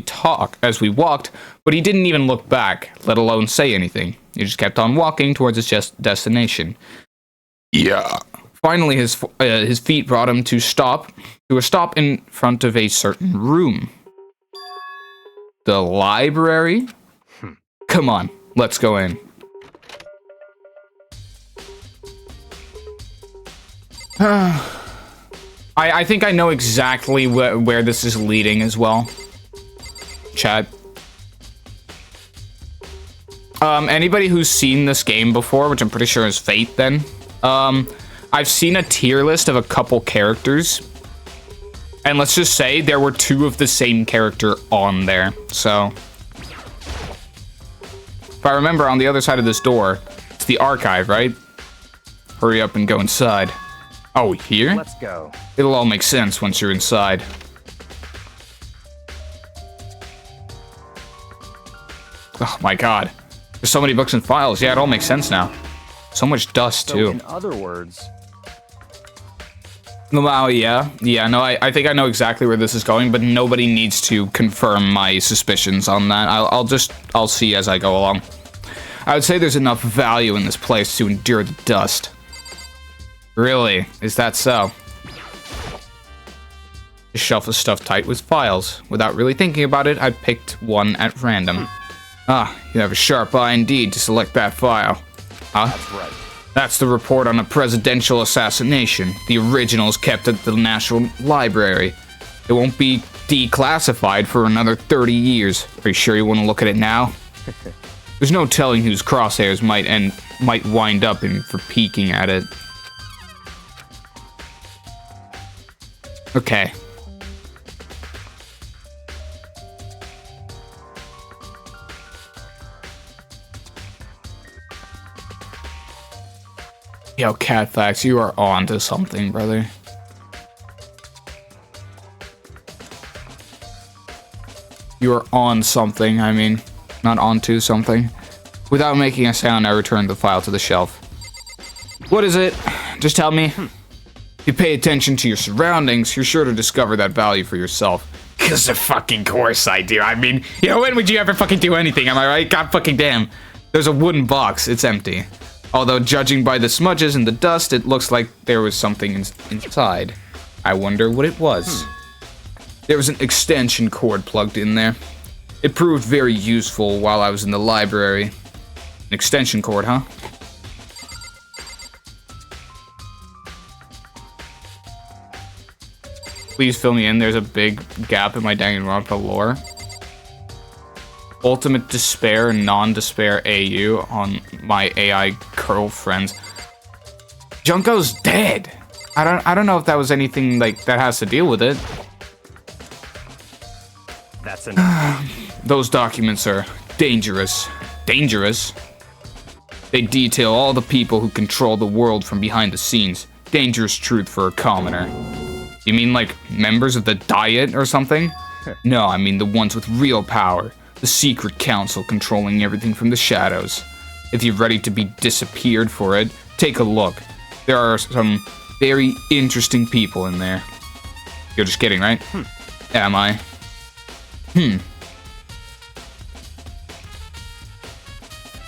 walked, but he didn't even look back, let alone say anything. He just kept on walking towards his destination. Yeah. Finally, his feet brought him to a stop in front of a certain room. The library? Come on, let's go in. I think I know exactly where this is leading as well. Chat. Anybody who's seen this game before, which I'm pretty sure is Fate then, I've seen a tier list of a couple characters. And let's just say there were 2 of the same character on there. So, if I remember, on the other side of this door, it's the archive, right? Hurry up and go inside. Oh, here? Let's go. It'll all make sense once you're inside. Oh my god. There's so many books and files. Yeah, it all makes sense now. So much dust, So too. in other words... Oh, yeah. Yeah, no, I think I know exactly where this is going, but nobody needs to confirm my suspicions on that. I'll see as I go along. I would say there's enough value in this place to endure the dust. Really? Is that so? The shelf is stuffed tight with files. Without really thinking about it, I picked one at random. Ah, you have a sharp eye indeed to select that file. Huh? That's right. That's the report on a presidential assassination. The original is kept at the National Library. It won't be declassified for another 30 years. Are you sure you want to look at it now? There's no telling whose crosshairs might wind up in for peeking at it. Okay. Yo, Catfax, you are on to something, brother. You are on something, I mean, not onto something. Without making a sound, I returned the file to the shelf. What is it? Just tell me. If you pay attention to your surroundings, you're sure to discover that value for yourself. 'Cause of fucking course I do. I mean, you know, when would you ever fucking do anything, am I right? God fucking damn. There's a wooden box, it's empty. Although, judging by the smudges and the dust, it looks like there was something inside. I wonder what it was. There was an extension cord plugged in there. It proved very useful while I was in the library. An extension cord, huh? Please fill me in, there's a big gap in my Danganronpa lore. Ultimate Despair and Non-Despair AU on my AI girlfriends. Junko's dead. I don't know if that was anything like that has to deal with it. That's enough. Those documents are dangerous. Dangerous? They detail all the people who control the world from behind the scenes. Dangerous truth for a commoner. You mean like members of the Diet or something? No, I mean the ones with real power. The secret council controlling everything from the shadows. If you're ready to be disappeared for it, take a look. There are some very interesting people in there. You're just kidding, right? Am I?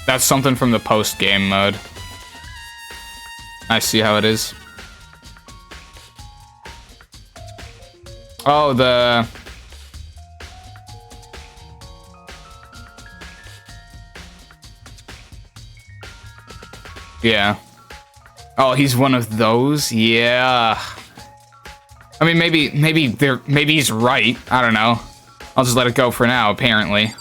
That's something from the post-game mode. I see how it is. Oh, the... Yeah. Oh, he's one of those? Yeah. I mean, maybe he's right. I don't know. I'll just let it go for now, apparently.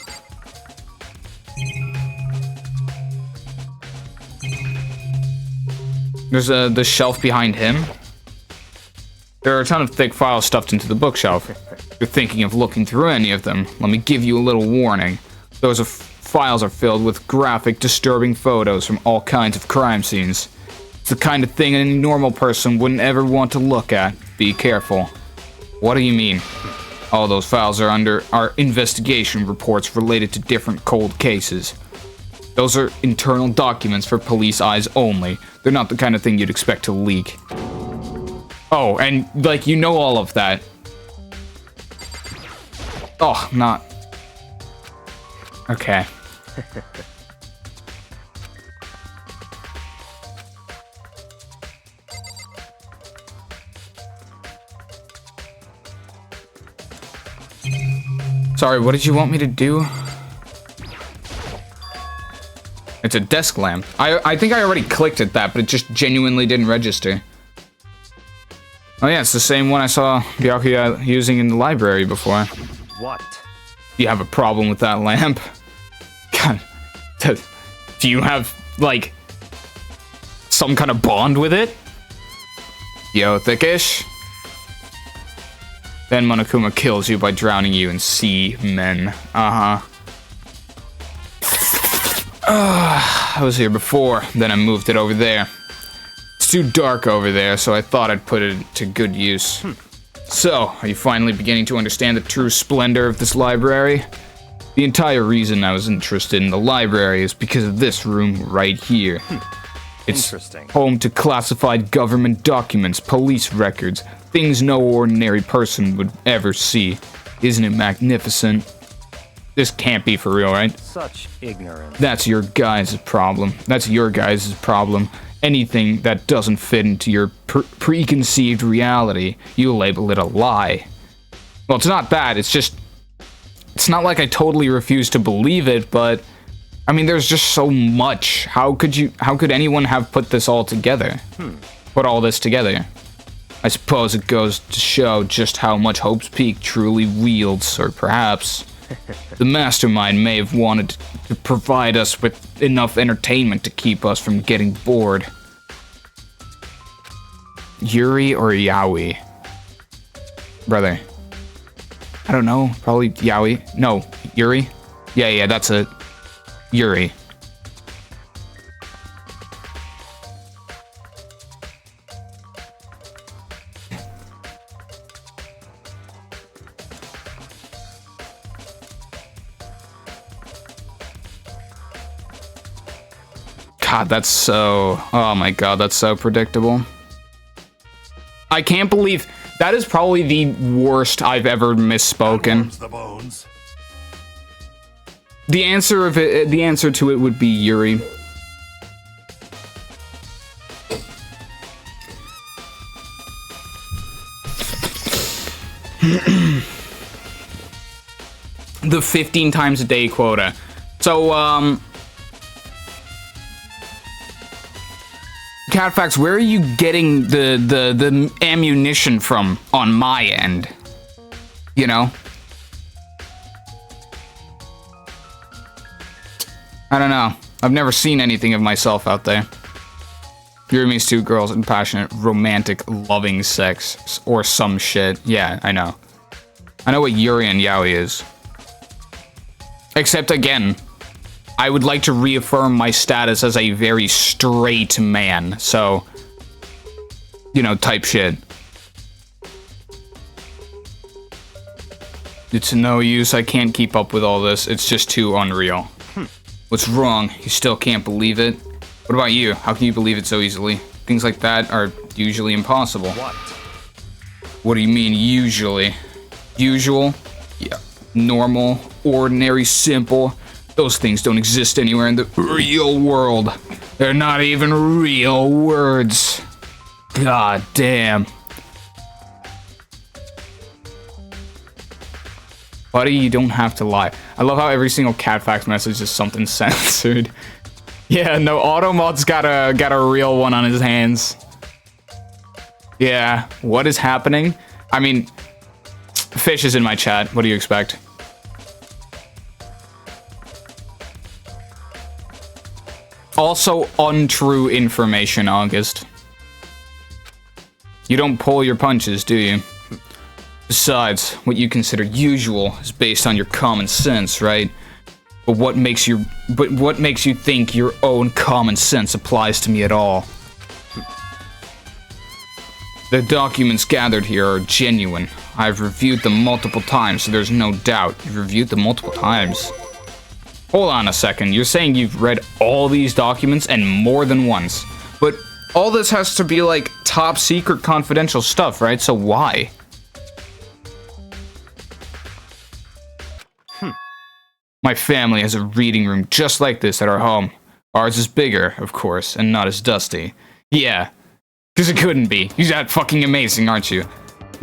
There's the shelf behind him. There are a ton of thick files stuffed into the bookshelf. If you're thinking of looking through any of them, let me give you a little warning. Those files are filled with graphic, disturbing photos from all kinds of crime scenes. It's the kind of thing any normal person wouldn't ever want to look at. Be careful. What do you mean? All those files are under our investigation reports related to different cold cases. Those are internal documents for police eyes only. They're not the kind of thing you'd expect to leak. Oh, and, like, you know all of that. Oh, not... Okay. Sorry, what did you want me to do? It's a desk lamp. I think I already clicked at that, but it just genuinely didn't register. Oh yeah, it's the same one I saw Byakuya using in the library before. What? Do you have a problem with that lamp? God, do you have, like, some kind of bond with it? Yo, thickish? Then Monokuma kills you by drowning you in semen. I was here before, then I moved it over there. It's too dark over there, so I thought I'd put it to good use. So, are you finally beginning to understand the true splendor of this library? The entire reason I was interested in the library is because of this room right here. It's Interesting. home to classified government documents, police records, things no ordinary person would ever see. Isn't it magnificent? This can't be for real, right? Such ignorance. That's your guys' problem. That's your guys' problem. Anything that doesn't fit into your preconceived reality, you label it a lie. Well, it's not that, it's just... It's not like I totally refuse to believe it, but... I mean, there's just so much. How could anyone have put this all together? Put all this together? I suppose it goes to show just how much Hope's Peak truly wields, or perhaps... The mastermind may have wanted to provide us with enough entertainment to keep us from getting bored. Yuri or Yaoi? Brother. I don't know. Probably Yaoi. No, Yuri? Yeah, that's it. Yuri. God, that's so... Oh my god, that's so predictable. I can't believe... That is probably the worst I've ever misspoken. The bones. The answer to it would be Yuri. The 15 times a day quota. So, Catfax, where are you getting the ammunition from on my end? You know? I don't know. I've never seen anything of myself out there. Yuri means two girls in passionate, romantic, loving sex. Or some shit. Yeah, I know. I know what Yuri and Yaoi is. Except, again, I would like to reaffirm my status as a very straight man, so, you know, type shit. It's no use, I can't keep up with all this, it's just too unreal. What's wrong? You still can't believe it? What about you? How can you believe it so easily? Things like that are usually impossible. What? What do you mean, usually? Usual? Yeah. Normal, ordinary, simple. Those things don't exist anywhere in the real world. They're not even real words. God damn. Buddy, you don't have to lie. I love how every single Catfax message is something censored. Yeah, no, Automod's got a real one on his hands. Yeah, what is happening? I mean, Fish is in my chat. What do you expect? Also untrue information, August. You don't pull your punches, do you? Besides, what you consider usual is based on your common sense, right? But what makes you think your own common sense applies to me at all? The documents gathered here are genuine. I've reviewed them multiple times, so there's no doubt. You've reviewed them multiple times. Hold on a second. You're saying you've read all these documents and more than once. But all this has to be like top secret confidential stuff, right? So why? My family has a reading room just like this at our home. Ours is bigger, of course, and not as dusty. Yeah, because it couldn't be. You're that fucking amazing, aren't you?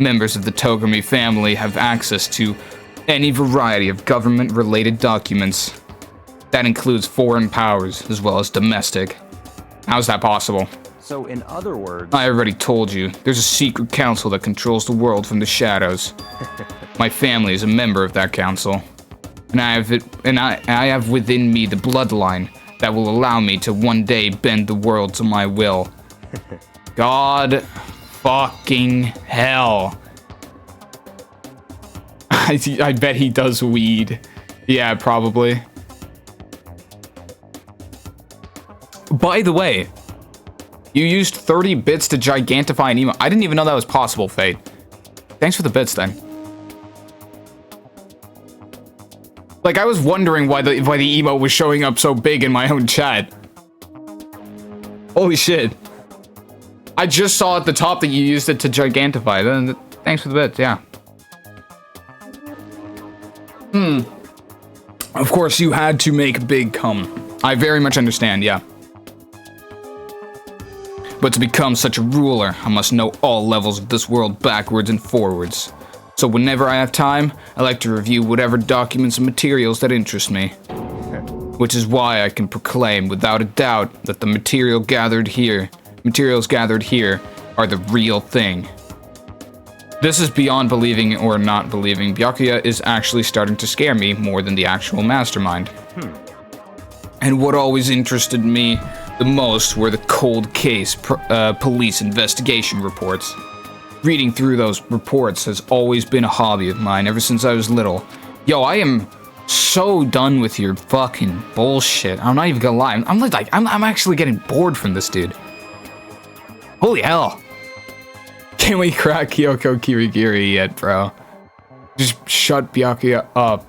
Members of the Togami family have access to any variety of government-related documents. That includes foreign powers, as well as domestic. How's that possible? So, in other words... I already told you, there's a secret council that controls the world from the shadows. My family is a member of that council. And I have within me the bloodline that will allow me to one day bend the world to my will. God fucking hell. I bet he does weed. Yeah, probably. By the way, you used 30 bits to gigantify an emo. I didn't even know that was possible, Fate. Thanks for the bits, then. Like, I was wondering why the emo was showing up so big in my own chat. Holy shit. I just saw at the top that you used it to gigantify. Then thanks for the bits, yeah. Of course, you had to make big come. I very much understand, yeah. But to become such a ruler, I must know all levels of this world backwards and forwards. So whenever I have time, I like to review whatever documents and materials that interest me. Which is why I can proclaim without a doubt that the materials gathered here are the real thing. This is beyond believing or not believing. Byakuya is actually starting to scare me more than the actual mastermind. And what always interested me the most were the cold case police investigation reports. Reading through those reports has always been a hobby of mine ever since I was little. Yo, I am so done with your fucking bullshit. I'm not even gonna lie. I'm actually getting bored from this dude. Holy hell. Can't we crack Kyoko Kirigiri yet, bro? Just shut Byakuya up.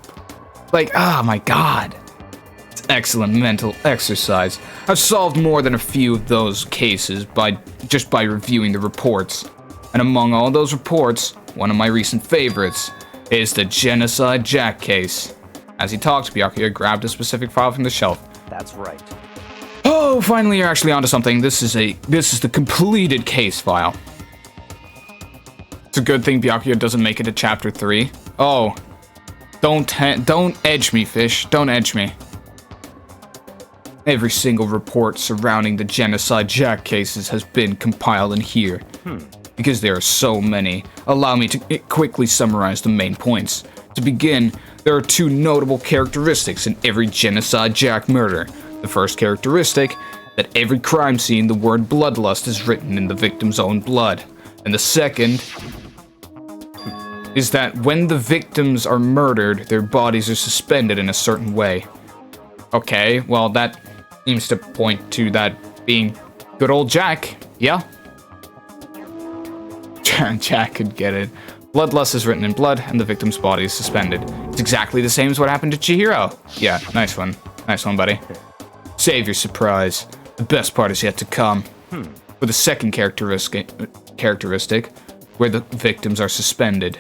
Like, oh my god. It's excellent mental exercise. I've solved more than a few of those cases just by reviewing the reports. And among all those reports, one of my recent favorites is the Genocide Jack case. As he talked, Byakuya grabbed a specific file from the shelf. That's right. Oh, finally you're actually onto something. This is the completed case file. It's a good thing Byakuya doesn't make it to chapter 3. Oh, don't edge me, Fish. Don't edge me. Every single report surrounding the Genocide Jack cases has been compiled in here. Because there are so many, allow me to quickly summarize the main points. To begin, there are two notable characteristics in every Genocide Jack murder. The first characteristic, that every crime scene the word bloodlust is written in the victim's own blood. And the second is that when the victims are murdered, their bodies are suspended in a certain way. Okay, well that seems to point to that being good old Jack, yeah? Jack could get it. Bloodlust is written in blood, and the victim's body is suspended. It's exactly the same as what happened to Chihiro. Yeah, nice one. Nice one, buddy. Save your surprise. The best part is yet to come. For the second characteristic, where the victims are suspended.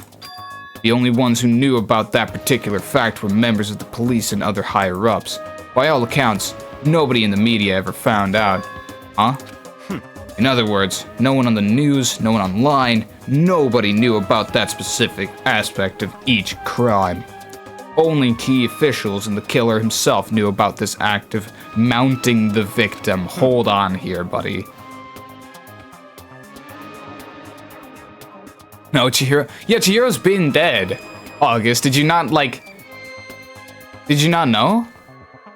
The only ones who knew about that particular fact were members of the police and other higher-ups. By all accounts, nobody in the media ever found out. Huh? In other words, no one on the news, no one online, nobody knew about that specific aspect of each crime. Only key officials and the killer himself knew about this act of mounting the victim. Hold on here, buddy. No, Chihiro. Yeah, Chihiro's been dead. August, did you not Did you not know?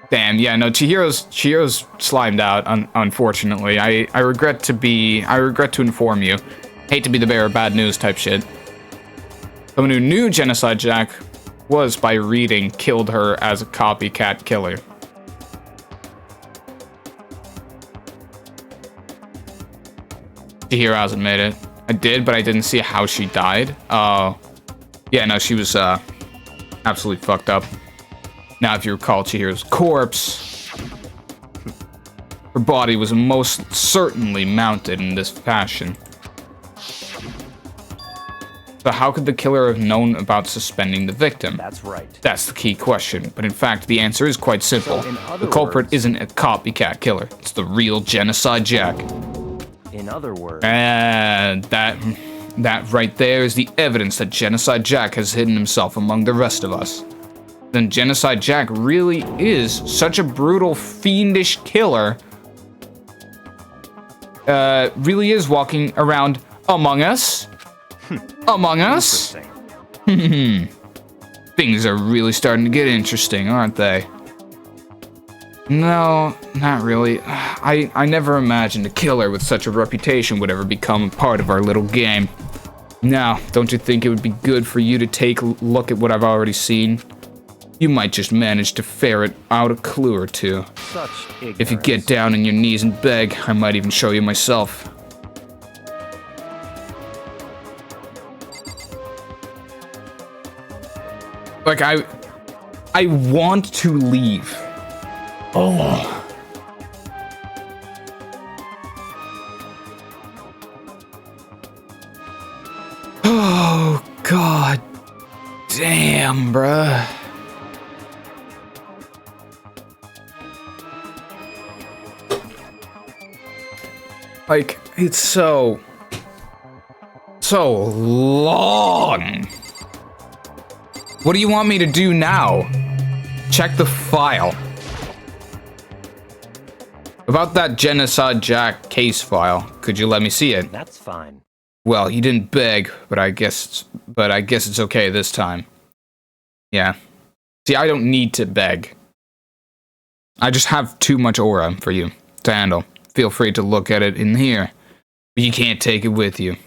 Damn, yeah, no, Chihiro's slimed out, unfortunately. I regret to inform you. Hate to be the bearer of bad news type shit. Someone who knew Genocide Jack was, by reading, killed her as a copycat killer. Chihiro hasn't made it. I did, but I didn't see how she died. Oh. Yeah, no, she was, absolutely fucked up. Now, if you recall Chihiro's corpse, her body was most certainly mounted in this fashion. So how could the killer have known about suspending the victim? That's right. That's the key question, but in fact, the answer is quite simple. The culprit isn't a copycat killer. It's the real Genocide Jack. In other words... And that right there is the evidence that Genocide Jack has hidden himself among the rest of us. Then Genocide Jack really is such a brutal, fiendish killer. Really is walking around among us. Among us? Things are really starting to get interesting, aren't they? No, not really. I never imagined a killer with such a reputation would ever become a part of our little game. Now, don't you think it would be good for you to take a look at what I've already seen? You might just manage to ferret out a clue or two. Such ignorance. If you get down on your knees and beg, I might even show you myself. Like, I want to leave. Oh. Oh, god damn, bruh. Like, it's so long. What do you want me to do now? Check the file. About that Genocide Jack case file, could you let me see it? That's fine. Well, he didn't beg, but I guess it's okay this time. Yeah. See, I don't need to beg. I just have too much aura for you to handle. Feel free to look at it in here, but you can't take it with you.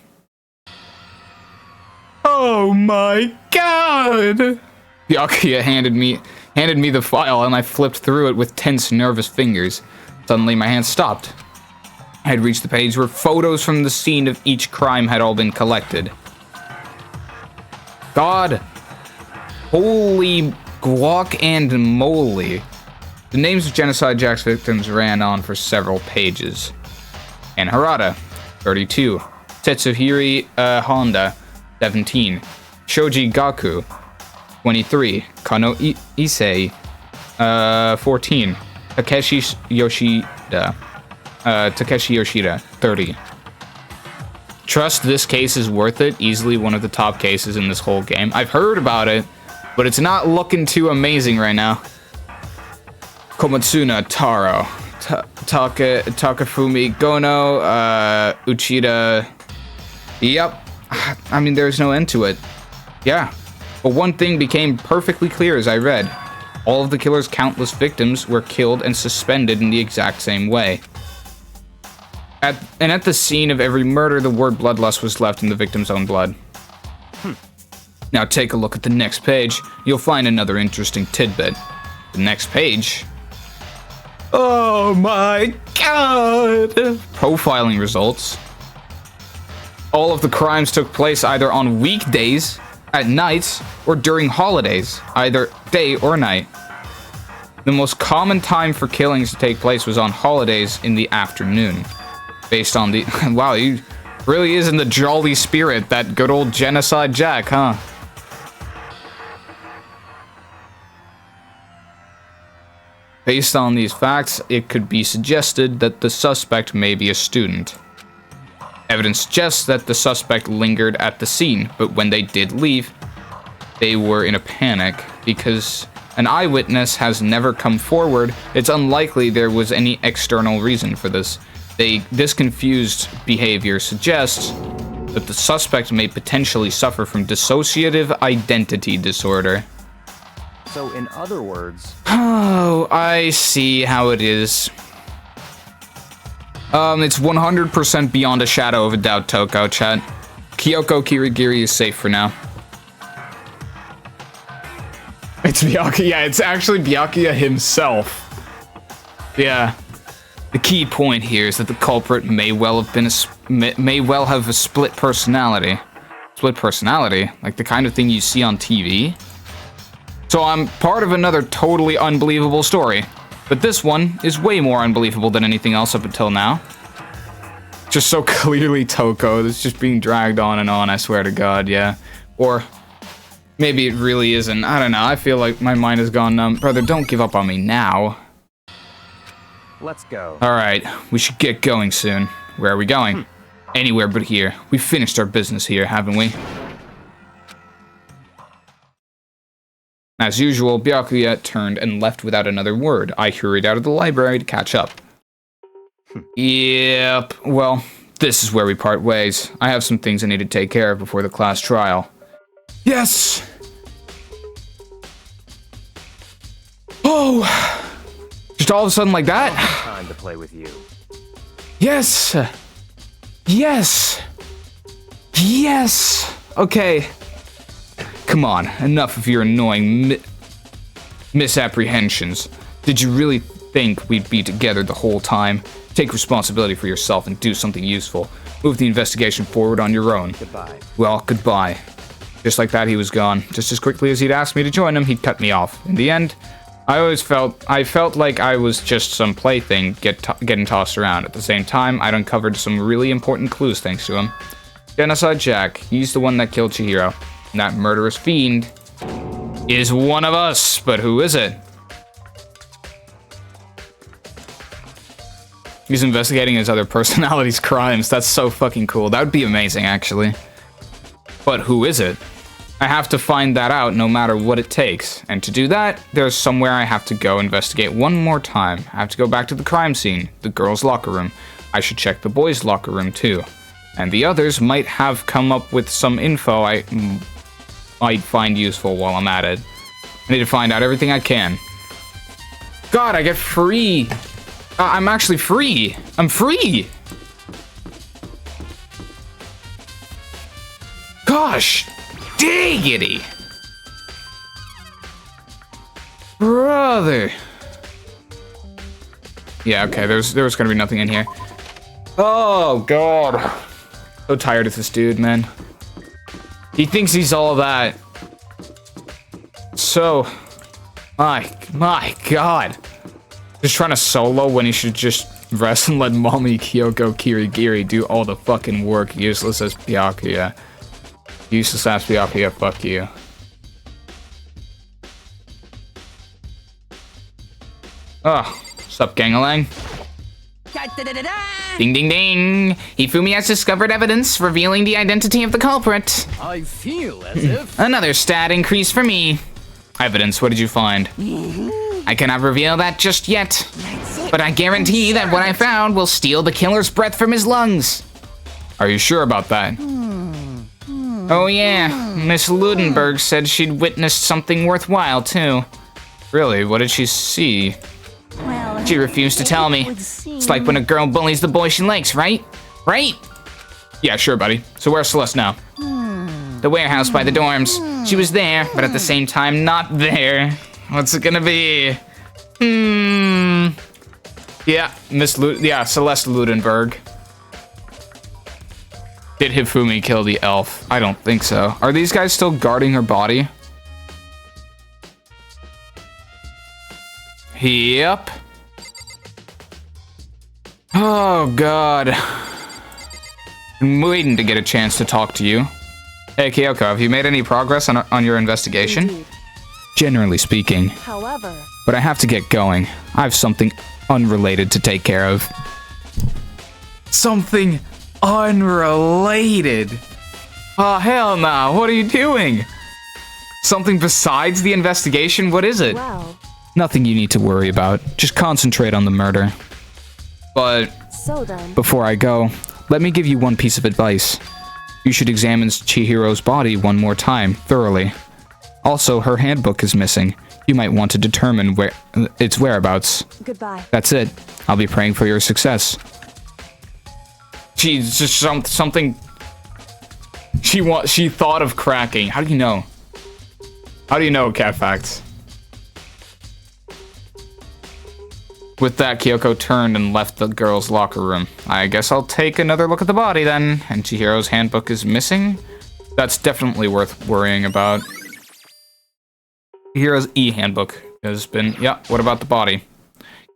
Oh my god! Byakuya handed me the file, and I flipped through it with tense, nervous fingers. Suddenly, my hand stopped. I had reached the page where photos from the scene of each crime had all been collected. God. Holy guac and moly. The names of Genocide Jack's victims ran on for several pages. And Harada, 32. Tetsuhiri Honda, 17. Shoji Gaku, 23. Kano Issei, 14. Takeshi Yoshida, 30. Trust this case is worth it. Easily one of the top cases in this whole game. I've heard about it, but it's not looking too amazing right now. Komatsuna Taro, Takafumi Gono, Uchida. Yep. I mean, there's no end to it. Yeah. But one thing became perfectly clear as I read. All of the killer's countless victims were killed and suspended in the exact same way. At the scene of every murder, the word bloodlust was left in the victim's own blood. Now take a look at the next page. You'll find another interesting tidbit. The next page... Oh my god! Profiling results. All of the crimes took place either on weekdays, at nights, or during holidays, either day or night. The most common time for killings to take place was on holidays in the afternoon. Based on the... Wow, he really is in the jolly spirit, that good old Genocide Jack, huh? Based on these facts, it could be suggested that the suspect may be a student. Evidence suggests that the suspect lingered at the scene, but when they did leave, they were in a panic. Because an eyewitness has never come forward, it's unlikely there was any external reason for this. This confused behavior suggests that the suspect may potentially suffer from dissociative identity disorder. So, in other words, Oh, I see how it is. It's 100% beyond a shadow of a doubt, Toko, chat. Kyoko Kirigiri is safe for now. It's Byakuya. Yeah, it's actually Byakuya himself. Yeah. The key point here is that the culprit may well have a split personality. Split personality? Like the kind of thing you see on TV? So I'm part of another totally unbelievable story. But this one is way more unbelievable than anything else up until now. Just so clearly Toko. It's just being dragged on and on, I swear to God, yeah. Or maybe it really isn't. I don't know. I feel like my mind has gone numb. Brother, don't give up on me now. let's go. Alright, we should get going soon. Where are we going? Anywhere but here. We've finished our business here, haven't we? As usual, Byakuya turned and left without another word. I hurried out of the library to catch up. Yep, well, this is where we part ways. I have some things I need to take care of before the class trial. Yes! Oh! Just all of a sudden like that? Time to play with you. Yes! Yes! Yes! Okay. Come on, enough of your annoying misapprehensions. Did you really think we'd be together the whole time? Take responsibility for yourself and do something useful. Move the investigation forward on your own. Goodbye. Well, goodbye. Just like that, he was gone. Just as quickly as he'd asked me to join him, he'd cut me off. In the end, I felt like I was just some plaything getting tossed around. At the same time, I'd uncovered some really important clues thanks to him. Genocide Jack, he's the one that killed Chihiro. And that murderous fiend is one of us, but who is it? He's investigating his other personality's crimes. That's so fucking cool. That would be amazing, actually. But who is it? I have to find that out no matter what it takes. And to do that, there's somewhere I have to go investigate one more time. I have to go back to the crime scene, the girls' locker room. I should check the boys' locker room too. And the others might have come up with some info I might find useful while I'm at it. I need to find out everything I can. God, I get free. I'm actually free. I'm free. Gosh, diggity. Brother. Yeah, okay, there was gonna be nothing in here. Oh, God. So tired of this dude, man. He thinks he's all that. So, my God. Just trying to solo when he should just rest and let mommy Kyoko Kirigiri do all the fucking work. Useless as Byakuya. Useless as Byakuya, fuck you. Oh, sup, gang-a-lang? Ding ding ding! Hifumi has discovered evidence revealing the identity of the culprit. I feel as if... Another stat increase for me. Evidence, what did you find? I cannot reveal that just yet, but I guarantee that what I found will steal the killer's breath from his lungs. Are you sure about that? Oh yeah, Miss Ludenberg said she'd witnessed something worthwhile too. Really, what did she see? Well, She refused to tell me. It's like when a girl bullies the boy she likes, right? Right? Yeah, sure, buddy. So where's Celeste now? The warehouse by the dorms. She was there, but at the same time not there. What's it gonna be? Yeah, Celeste Ludenberg. Did Hifumi kill the elf? I don't think so. Are these guys still guarding her body? Yep. Oh, God. I'm waiting to get a chance to talk to you. Hey, Kyoko, have you made any progress on your investigation? Indeed. Generally speaking. However, But I have to get going. I have something unrelated to take care of. Something unrelated? Oh, hell no. What are you doing? Something besides the investigation? What is it? well, Nothing you need to worry about. Just concentrate on the murder. But so then, before I go, let me give you one piece of advice. You should examine Chihiro's body one more time, thoroughly. Also, her handbook is missing. You might want to determine its whereabouts. Goodbye. That's it. I'll be praying for your success. She's just something... She thought of cracking. How do you know? How do you know, cat facts? With that, Kyoko turned and left the girls' locker room. I guess I'll take another look at the body then. And Chihiro's handbook is missing? That's definitely worth worrying about. Chihiro's e-handbook has been... Yeah, what about the body?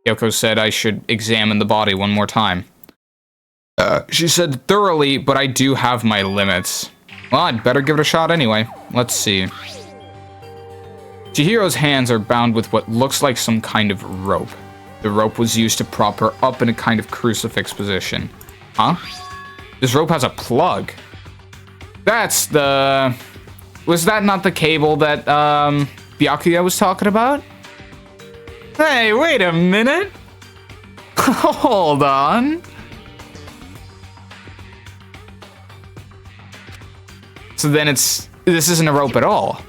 Kyoko said I should examine the body one more time. She said thoroughly, but I do have my limits. Well, I'd better give it a shot anyway. Let's see. Chihiro's hands are bound with what looks like some kind of rope. The rope was used to prop her up in a kind of crucifix position. Huh? This rope has a plug. That's the... Was that not the cable that, Byakuya was talking about? Hey, wait a minute. Hold on. So then this isn't a rope at all.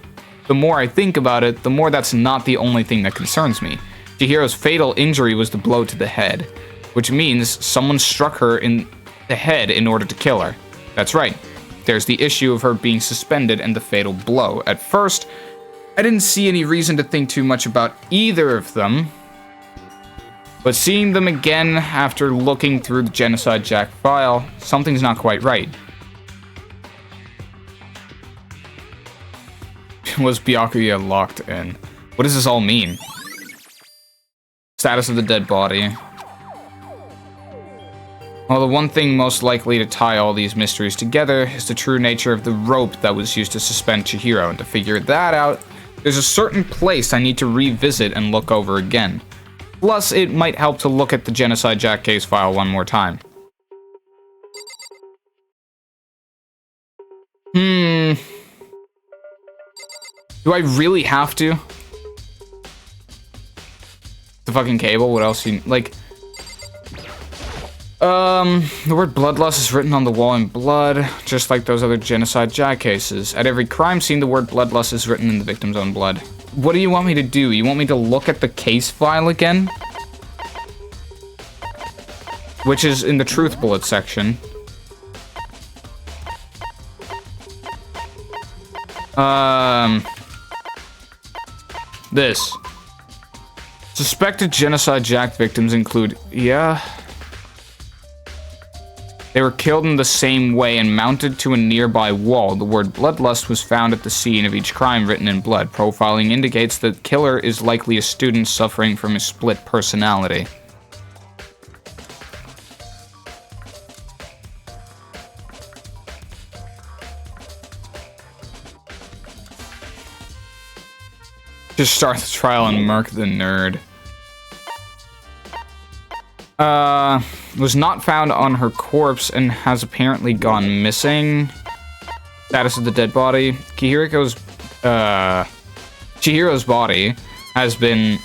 The more I think about it, the more that's not the only thing that concerns me. Chihiro's fatal injury was the blow to the head, which means someone struck her in the head in order to kill her. That's right. There's the issue of her being suspended and the fatal blow. At first, I didn't see any reason to think too much about either of them, but seeing them again after looking through the Genocide Jack file, something's not quite right. Was Byakuya locked in? What does this all mean? Status of the dead body. Well, the one thing most likely to tie all these mysteries together is the true nature of the rope that was used to suspend Chihiro, and to figure that out, there's a certain place I need to revisit and look over again. Plus, it might help to look at the Genocide Jack case file one more time. Do I really have to? The fucking cable, what else you... Like... The word bloodlust is written on the wall in blood, just like those other Genocide Jack cases. At every crime scene, the word bloodlust is written in the victim's own blood. What do you want me to do? You want me to look at the case file again? Which is in the truth bullet section. This. Suspected Genocide Jack victims include... Yeah... They were killed in the same way and mounted to a nearby wall. The word bloodlust was found at the scene of each crime written in blood. Profiling indicates that the killer is likely a student suffering from a split personality. Just start the trial and murk the nerd. Was not found on her corpse and has apparently gone missing. Status of the dead body. Chihiro's body has been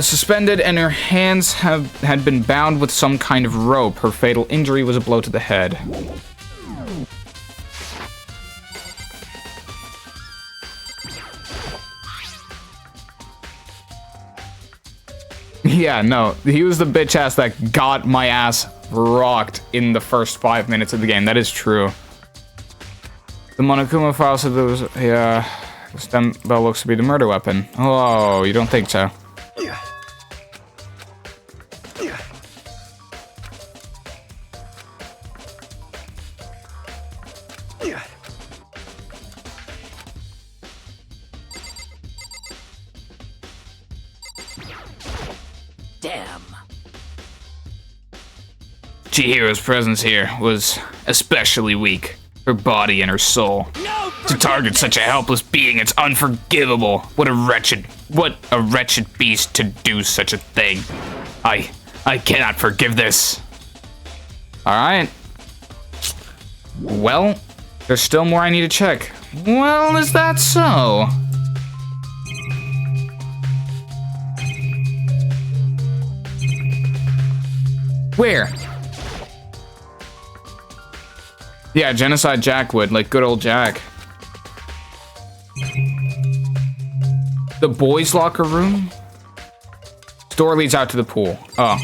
suspended and her hands had been bound with some kind of rope. Her fatal injury was a blow to the head. Yeah, no, he was the bitch ass that got my ass rocked in the first 5 minutes of the game. That is true. The Monokuma file said there was, yeah, the stem bell looks to be the murder weapon. Oh, you don't think so? Damn. Chihiro's presence here was especially weak. Her body and her soul. No, To target such a helpless being, it's unforgivable. What a wretched beast to do such a thing. I cannot forgive this. Alright. Well, there's still more I need to check. Well, is that so? Where? Yeah, Genocide Jack would, like good old Jack. The boys' locker room? Door leads out to the pool. Oh.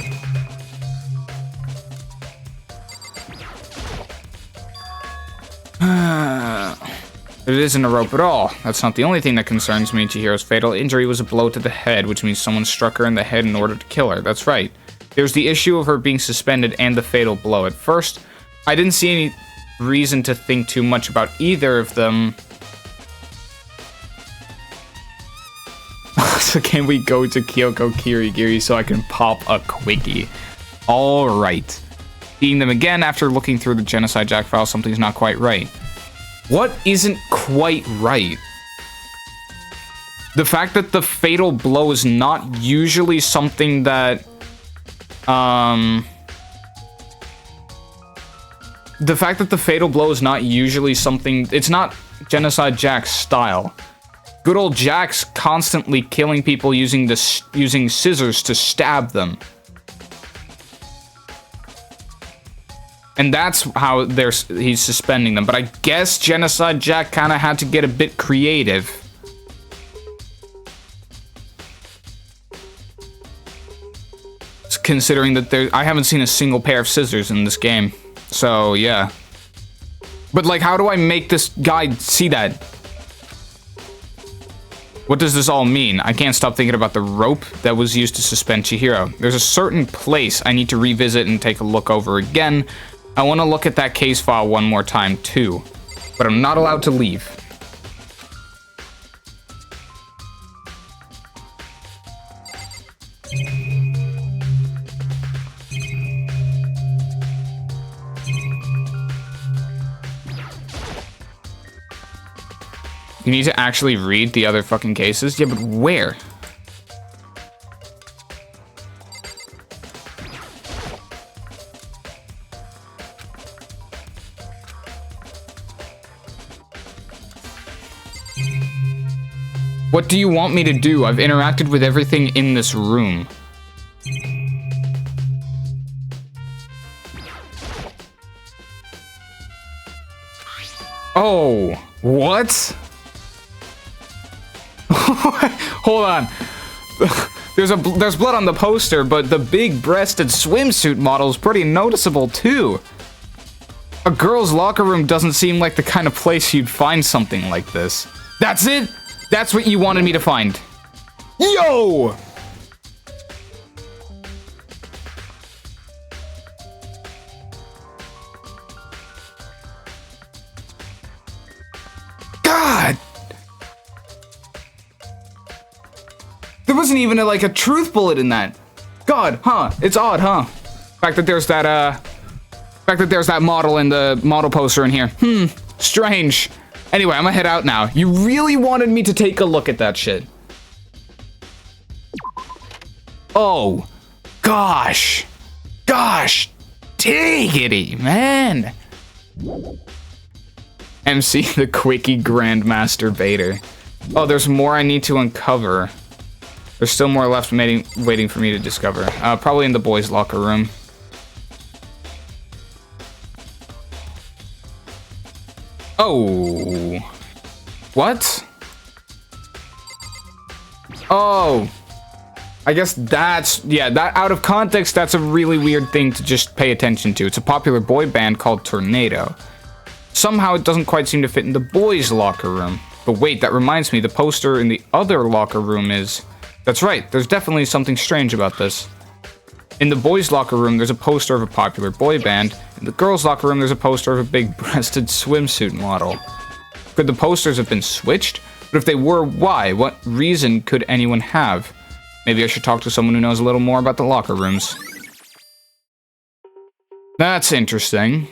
It isn't a rope at all. That's not the only thing that concerns me. Chihiro's fatal injury was a blow to the head, which means someone struck her in the head in order to kill her. That's right. There's the issue of her being suspended and the fatal blow. At first, I didn't see any reason to think too much about either of them. So can we go to Kyoko Kirigiri so I can pop a quickie? Alright. Seeing them again after looking through the Genocide Jack file, something's not quite right. What isn't quite right? The fact that the fatal blow is not usually something that... The fact that the fatal blow is not usually something... It's not Genocide Jack's style. Good old Jack's constantly killing people using scissors to stab them. And that's how he's suspending them. But I guess Genocide Jack kind of had to get a bit creative. Considering that I haven't seen a single pair of scissors in this game. So, yeah. But, like, how do I make this guy see that? What does this all mean? I can't stop thinking about the rope that was used to suspend Chihiro. There's a certain place I need to revisit and take a look over again. I want to look at that case file one more time, too. But I'm not allowed to leave. You need to actually read the other fucking cases? Yeah, but where? What do you want me to do? I've interacted with everything in this room. Oh, what? Hold on. There's blood on the poster, but the big-breasted swimsuit model is pretty noticeable too. A girl's locker room doesn't seem like the kind of place you'd find something like this. That's it? That's what you wanted me to find. Yo! God! There wasn't even like a truth bullet in that. God, huh? It's odd, huh? Fact that there's that model in the model poster in here. Strange. Anyway, I'm gonna head out now. You really wanted me to take a look at that shit. Oh, gosh. Gosh, diggity, man. MC the Quickie Grandmaster Vader. Oh, there's more I need to uncover. There's still more left waiting for me to discover. Probably in the boys' locker room. Oh. What? Oh. I guess that's... Yeah, that out of context, that's a really weird thing to just pay attention to. It's a popular boy band called Tornado. Somehow it doesn't quite seem to fit in the boys' locker room. But wait, that reminds me, the poster in the other locker room is... That's right, there's definitely something strange about this. In the boys' locker room, there's a poster of a popular boy band. In the girls' locker room, there's a poster of a big-breasted swimsuit model. Could the posters have been switched? But if they were, why? What reason could anyone have? Maybe I should talk to someone who knows a little more about the locker rooms. That's interesting.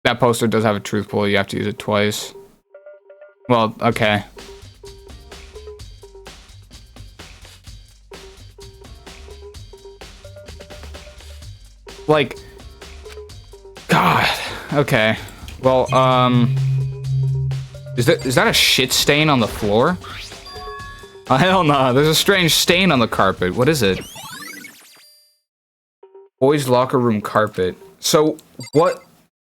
That poster does have a truth pull, you have to use it twice. Well, okay. Like, God, okay. Well, is that a shit stain on the floor? Oh, hell no, there's a strange stain on the carpet. What is it? Boys' locker room carpet. So, what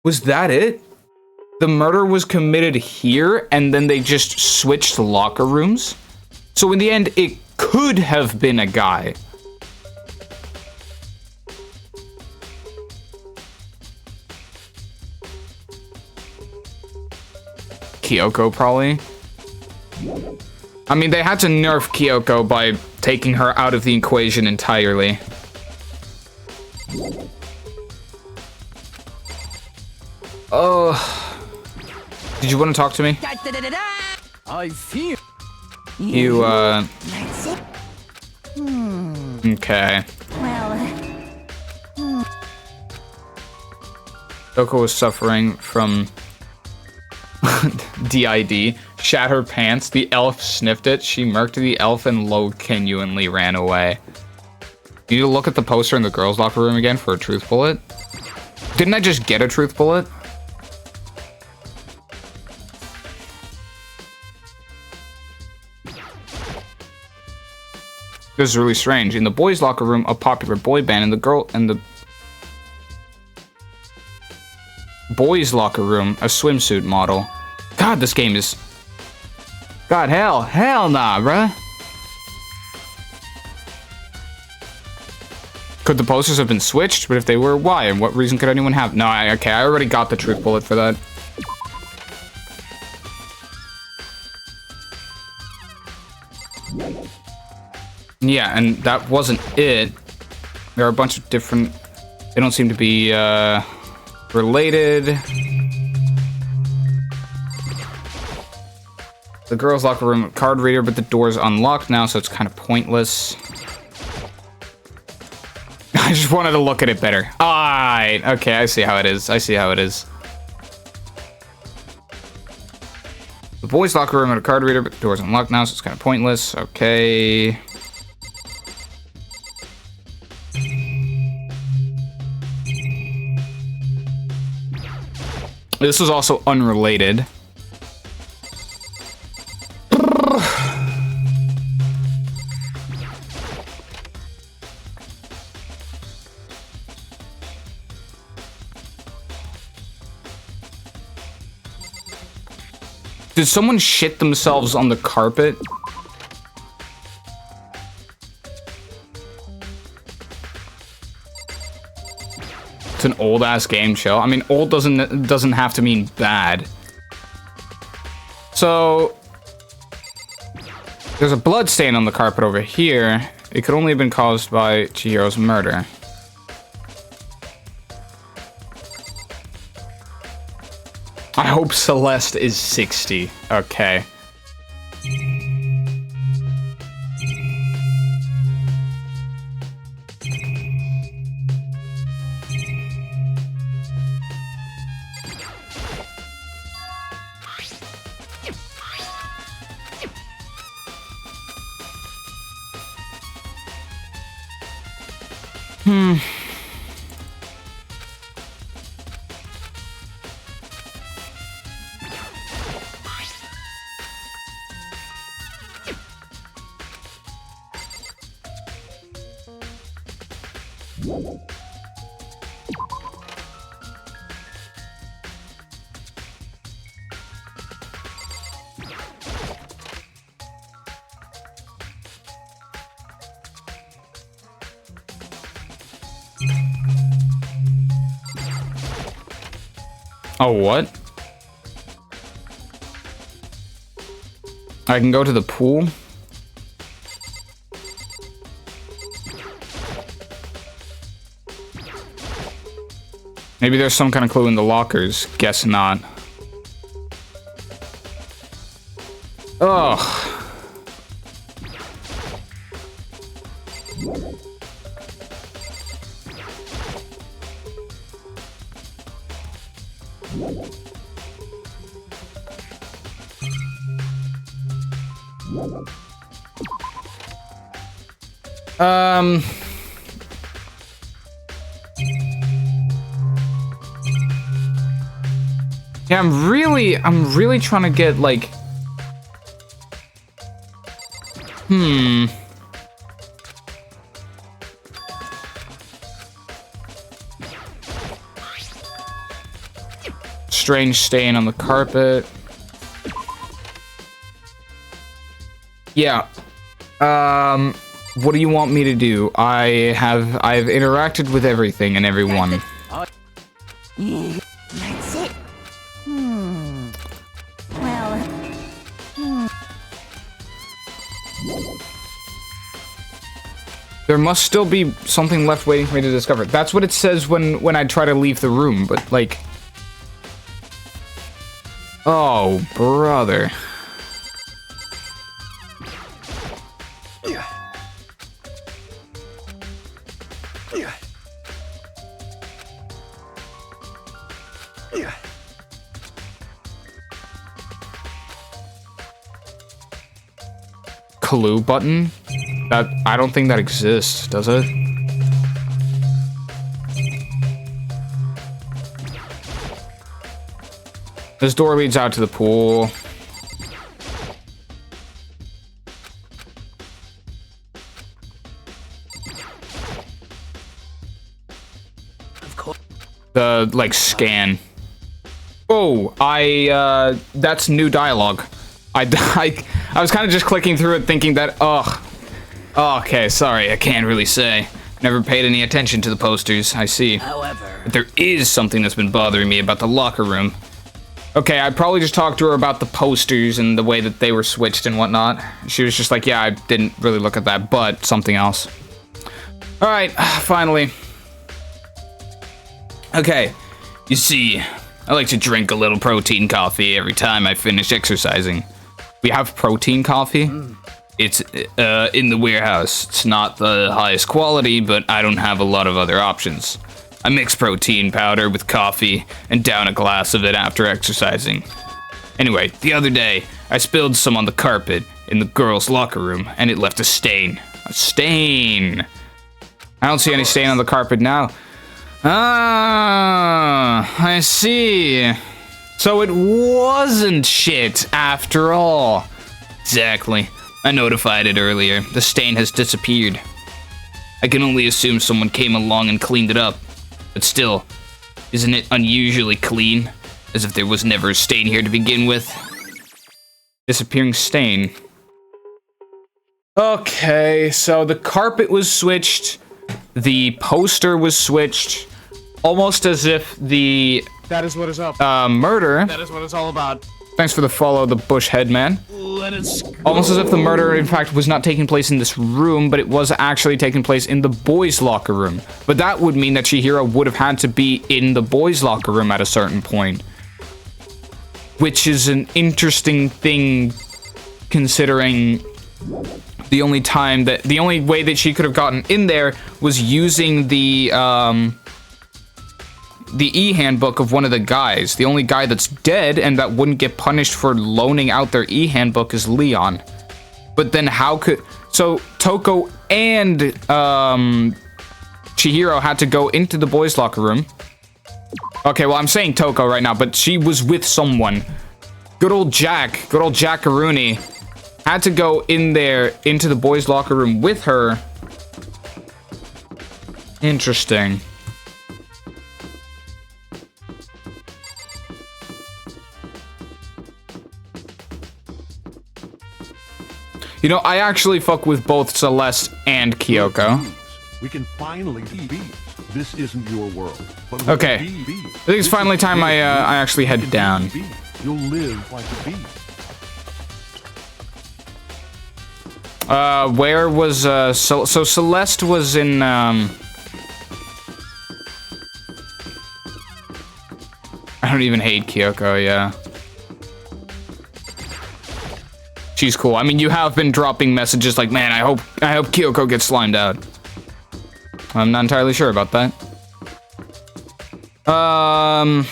Was that it? The murder was committed here, and then they just switched locker rooms? So in the end, it could have been a guy. Kyoko, probably. I mean, they had to nerf Kyoko by taking her out of the equation entirely. Oh. Did you want to talk to me? I feel. You, That's it. okay. Well, Kyoko was suffering from DID. Shat her pants. The elf sniffed it. She murked the elf and Lo genuinely ran away. You need to look at the poster in the girls' locker room again for a truth bullet. Didn't I just get a truth bullet? This is really strange. In the boys' locker room, a popular boy band, and the boys' locker room, a swimsuit model. God, this game is... God, hell nah, bruh. Could the posters have been switched? But if they were, why? And what reason could anyone have? No, okay, I already got the truth bullet for that. Yeah, and that wasn't it. There are a bunch of different... They don't seem to be, related. The girls' locker room card reader, but the door's unlocked now, so it's kind of pointless. I just wanted to look at it better. Alright, okay, I see how it is. I see how it is. The boys' locker room had a card reader, but the door's unlocked now, so it's kind of pointless. Okay. This was also unrelated. Did someone shit themselves on the carpet? It's an old ass game show. I mean, old doesn't have to mean bad. So there's a blood stain on the carpet over here. It could only have been caused by Chihiro's murder. I hope Celeste is 60. Okay. Oh, what? I can go to the pool? Maybe there's some kind of clue in the lockers. Guess not. Ugh. Yeah, I'm really trying to get, like... strange stain on the carpet. Yeah. What do you want me to do? I've interacted with everything and everyone. That's it. Well. There must still be something left waiting for me to discover. That's what it says when I try to leave the room, but like... Oh, brother. Clue button? That I don't think that exists, does it? This door leads out to the pool. The like scan. Oh, that's new dialogue. I was kind of just clicking through it thinking that, oh, okay, sorry, I can't really say. Never paid any attention to the posters, I see. However, But there is something that's been bothering me about the locker room. Okay, I probably just talked to her about the posters and the way that they were switched and whatnot. She was just like, yeah, I didn't really look at that, but something else. Alright, finally. Okay, you see, I like to drink a little protein coffee every time I finish exercising. We have protein coffee. It's in the warehouse. It's not the highest quality, but I don't have a lot of other options. I mix protein powder with coffee and down a glass of it after exercising. Anyway, the other day, I spilled some on the carpet in the girls' locker room, and it left a stain. A stain! I don't see any stain on the carpet now. Ah, I see. So it wasn't shit after all. Exactly. I notified it earlier. The stain has disappeared. I can only assume someone came along and cleaned it up. But still, isn't it unusually clean? As if there was never a stain here to begin with. Disappearing stain. Okay, so the carpet was switched. The poster was switched. Almost as if the That is what is up. murder... That is what it's all about. Thanks for the follow, the bush head man. Let us. Almost as if the murder, in fact, was not taking place in this room, but it was actually taking place in the boys' locker room. But that would mean that Chihiro would have had to be in the boys' locker room at a certain point. Which is an interesting thing, considering the only way that she could have gotten in there was using the e-handbook of one of the guys. The only guy that's dead and that wouldn't get punished for loaning out their e-handbook is Leon. But then how could... So, Toko and Chihiro had to go into the boys' locker room. Okay, well, I'm saying Toko right now, but she was with someone. Good old Jackaroonie, had to go in there, into the boys' locker room with her. Interesting. You know, I actually fuck with both Celeste and Kyoko. We can finally be. This isn't your world. But Okay. I think it's finally time I actually head down. You'll live like a bee. Where was, so Celeste was in, I don't even hate Kyoko, yeah. She's cool. I mean, you have been dropping messages like, man, I hope Kyoko gets slimed out. I'm not entirely sure about that. Well,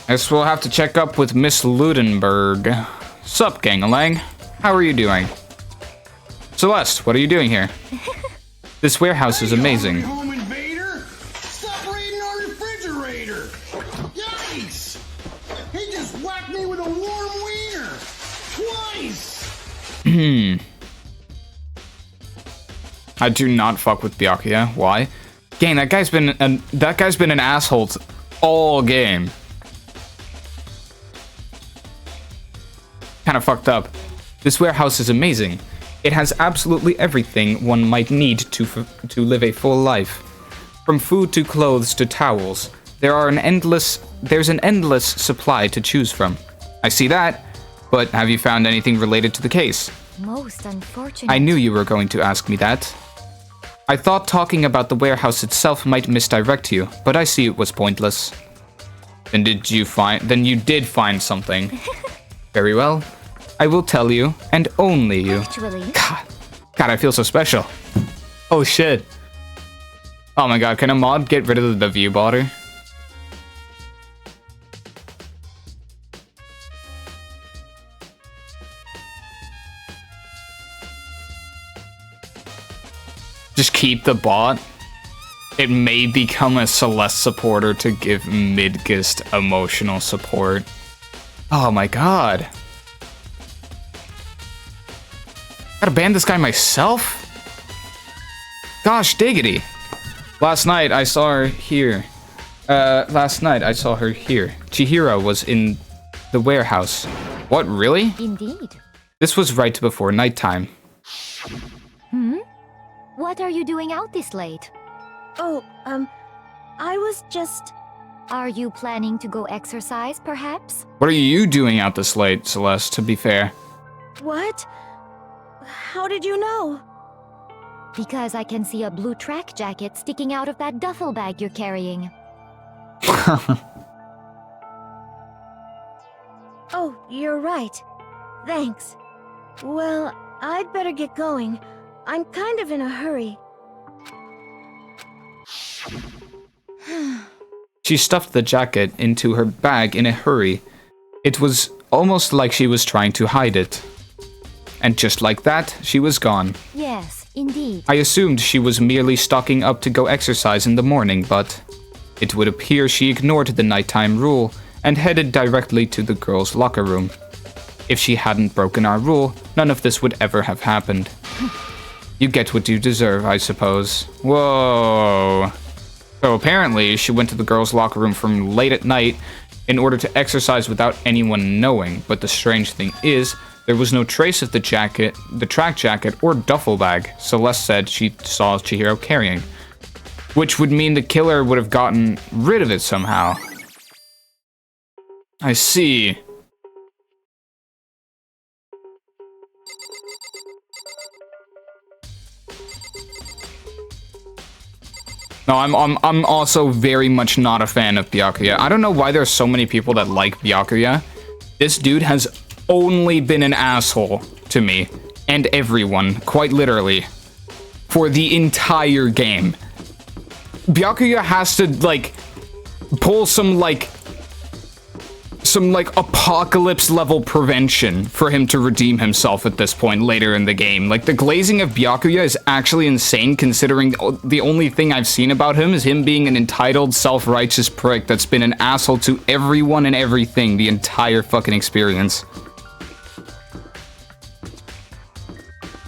guess we'll have to check up with Miss Ludenberg. Sup, gang-a-lang? How are you doing? Celeste, what are you doing here? This warehouse is amazing. Home invader! Stop reading our refrigerator! Yikes! He just whacked me with a warm wiener! Twice! I do not fuck with Byakuya. Why? Gang, that guy's been an asshole all game. Kind of fucked up. This warehouse is amazing. It has absolutely everything one might need to live a full life. From food to clothes to towels, there's an endless supply to choose from. I see that, but have you found anything related to the case? Most unfortunate. I knew you were going to ask me that. I thought talking about the warehouse itself might misdirect you, but I see it was pointless. Then you did find something. Very well. I will tell you, and only you. Actually. God, I feel so special. Oh shit. Oh my god, can a mod get rid of the view botter? Just keep the bot. It may become a Celeste supporter to give Midgist emotional support. Oh my god. Gotta ban this guy myself? Gosh diggity. Last night I saw her here. Chihiro was in the warehouse. What, really? Indeed. This was right before nighttime. What are you doing out this late? Oh, I was just... Are you planning to go exercise, perhaps? What are you doing out this late, Celeste, to be fair? What? How did you know? Because I can see a blue track jacket sticking out of that duffel bag you're carrying. Oh, you're right. Thanks. Well, I'd better get going. I'm kind of in a hurry. She stuffed the jacket into her bag in a hurry. It was almost like she was trying to hide it. And just like that, she was gone. Yes, indeed. I assumed she was merely stocking up to go exercise in the morning, but it would appear she ignored the nighttime rule and headed directly to the girls' locker room. If she hadn't broken our rule, none of this would ever have happened. You get what you deserve, I suppose. Whoa. So apparently, she went to the girls' locker room from late at night in order to exercise without anyone knowing. But the strange thing is, there was no trace of the track jacket, or duffel bag Celeste said she saw Chihiro carrying. Which would mean the killer would have gotten rid of it somehow. I see. No, I'm also very much not a fan of Byakuya. I don't know why there's so many people that like Byakuya. This dude has only been an asshole to me and everyone, quite literally, for the entire game. Byakuya has to like pull some apocalypse level prevention for him to redeem himself at this point later in the game. Like, the glazing of Byakuya is actually insane, considering the only thing I've seen about him is him being an entitled, self-righteous prick that's been an asshole to everyone and everything the entire fucking experience.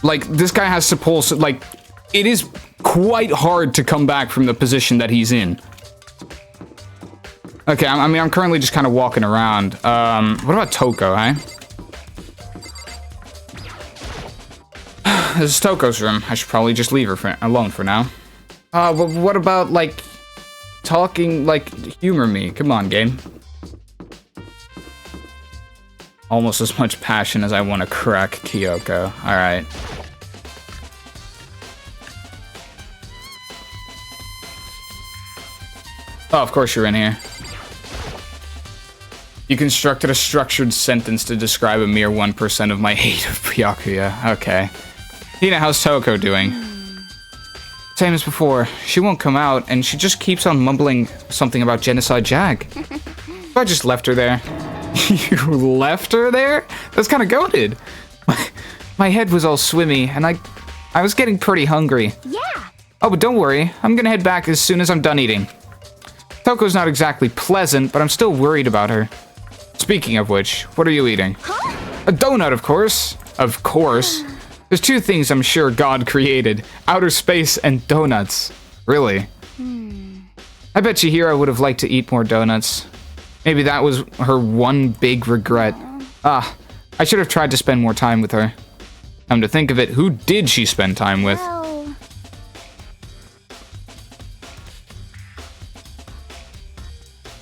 Like, this guy has to pull, like, it is quite hard to come back from the position that he's in. Okay, I'm currently just kind of walking around. What about Toko, eh? This is Toko's room. I should probably just leave her alone for now. But what about, like, talking, like, humor me? Come on, game. Almost as much passion as I want to crack Kyoko. Alright. Oh, of course you're in here. You constructed a structured sentence to describe a mere 1% of my hate of Byakuya. Okay. Hina, how's Toko doing? Same as before. She won't come out, and she just keeps on mumbling something about Genocide Jack. So I just left her there. You left her there? That's kind of goated. My head was all swimmy, and I was getting pretty hungry. Yeah. Oh, but don't worry. I'm gonna head back as soon as I'm done eating. Toko's not exactly pleasant, but I'm still worried about her. Speaking of which, what are you eating? Huh? A donut, of course. Of course. There's two things I'm sure God created. Outer space and donuts. Really? I bet Chihiro would have liked to eat more donuts. Maybe that was her one big regret. Ah, I should have tried to spend more time with her. Come to think of it, who did she spend time with? Well,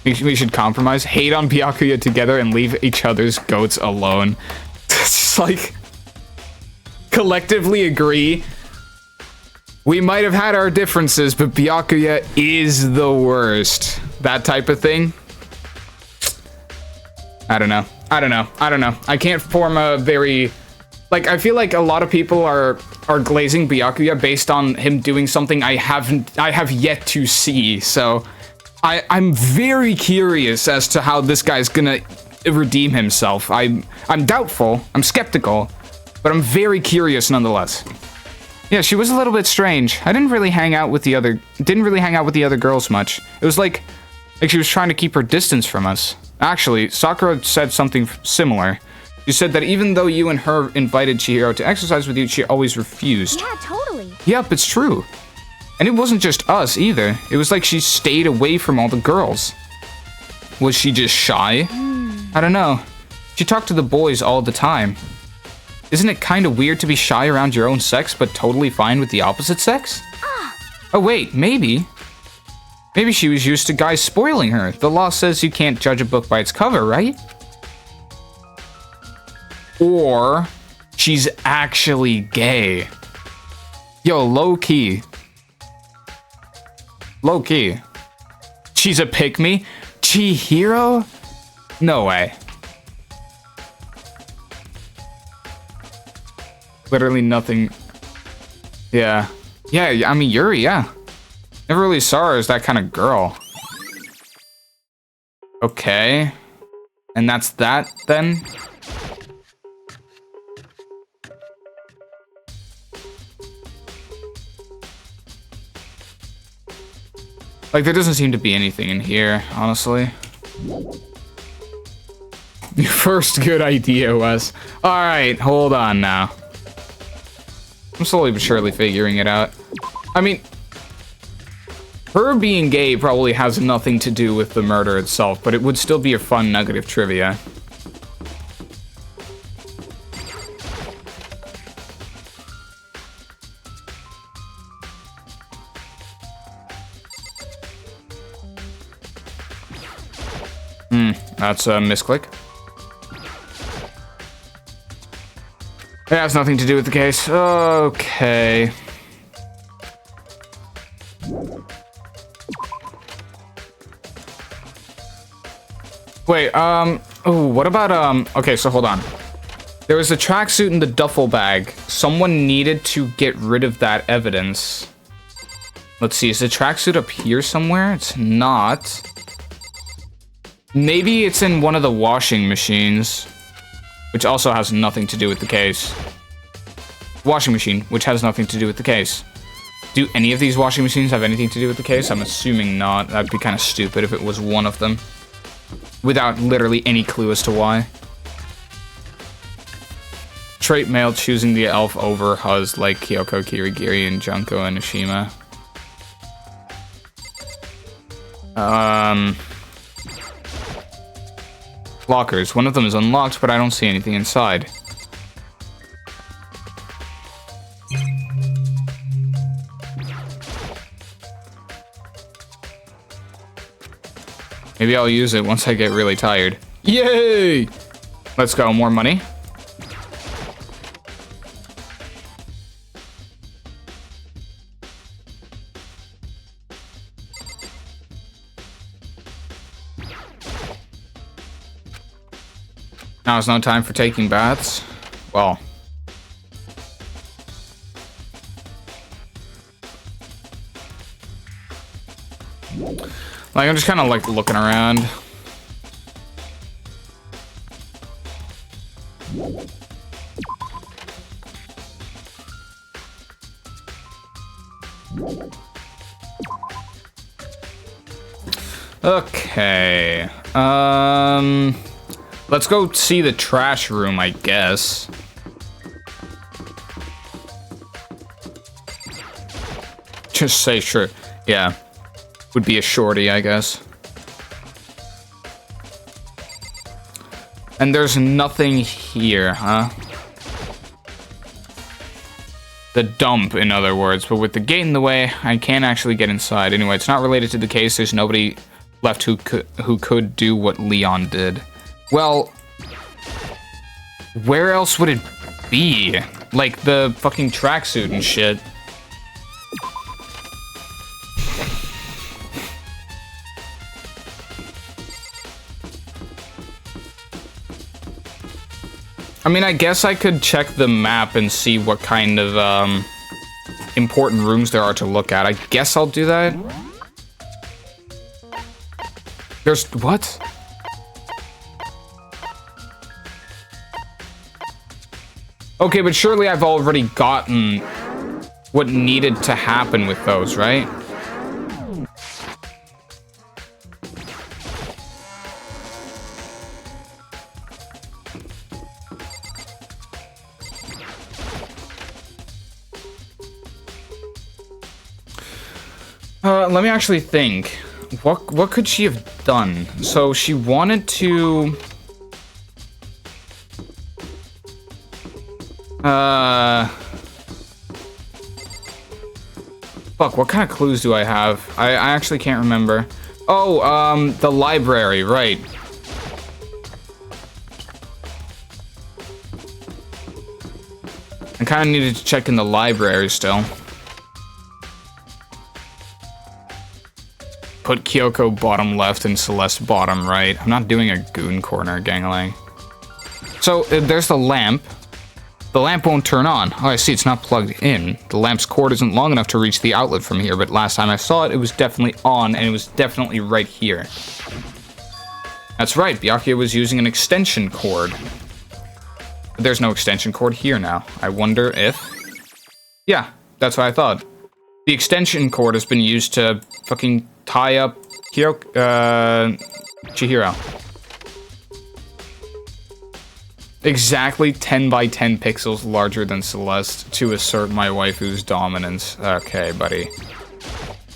We should compromise, hate on Byakuya together, and leave each other's goats alone. It's just like, collectively agree. We might have had our differences, but Byakuya is the worst. That type of thing. I don't know. I can't form a very... Like, I feel like a lot of people are glazing Byakuya based on him doing something I have yet to see, so... I'm very curious as to how this guy's gonna redeem himself. I'm doubtful, I'm skeptical, but I'm very curious nonetheless. Yeah, she was a little bit strange. I didn't really hang out with the other girls much. It was like she was trying to keep her distance from us. Actually, Sakura said something similar. She said that even though you and her invited Chihiro to exercise with you, she always refused. yeah, totally. Yep, it's true. And it wasn't just us either. It was like she stayed away from all the girls. Was she just shy? I don't know. She talked to the boys all the time. Isn't it kind of weird to be shy around your own sex, but totally fine with the opposite sex? Oh wait, maybe. Maybe she was used to guys spoiling her. The law says you can't judge a book by its cover, right? Or she's actually gay. Yo, low key. Low key. She's a pick-me? Chihiro? No way. Literally nothing. Yeah. Yeah, I mean, Yuri, yeah. Never really saw her as that kind of girl. Okay. And that's that, then? Like, there doesn't seem to be anything in here, honestly. Your first good idea, Wes. Alright, hold on now. I'm slowly but surely figuring it out. I mean, her being gay probably has nothing to do with the murder itself, but it would still be a fun nugget of trivia. That's a misclick. It has nothing to do with the case. Okay. Wait, oh, what about, okay, so hold on. There was a tracksuit in the duffel bag. Someone needed to get rid of that evidence. Let's see, is the tracksuit up here somewhere? It's not. Maybe it's in one of the washing machines, which also has nothing to do with the case. Washing machine, which has nothing to do with the case. Do any of these washing machines have anything to do with the case? I'm assuming not. That'd be kind of stupid if it was one of them. Without literally any clue as to why. Trait male choosing the elf over Huz like Kyoko, Kirigiri, and Junko and Nishima. Lockers. One of them is unlocked, but I don't see anything inside. Maybe I'll use it once I get really tired. Yay! Let's go, more money. Now is no time for taking baths. Well. Like, I'm just kind of like looking around. Okay. Let's go see the trash room, I guess. Just say sure. Yeah. would be a shorty, I guess. And there's nothing here, huh? The dump, in other words. But with the gate in the way, I can't actually get inside. Anyway, it's not related to the case. There's nobody left who could do what Leon did. Well, where else would it be? Like the fucking tracksuit and shit. I mean, I guess I could check the map and see what kind of important rooms there are to look at. I guess I'll do that. There's what? Okay, but surely I've already gotten what needed to happen with those, right? Let me actually think. What could she have done? So she wanted to... Fuck, what kind of clues do I have? I actually can't remember. Oh, the library, right. I kind of needed to check in the library still. Put Kyoko bottom left and Celeste bottom right. I'm not doing a goon corner, gangling. So, there's the lamp. The lamp won't turn on. Oh, I see, it's not plugged in. The lamp's cord isn't long enough to reach the outlet from here, but last time I saw it, it was definitely on, and it was definitely right here. That's right, Byakuya was using an extension cord. But there's no extension cord here now. I wonder if... Yeah, that's what I thought. The extension cord has been used to fucking tie up Chihiro. Exactly 10 by 10 pixels larger than Celeste to assert my waifu's dominance. Okay, buddy.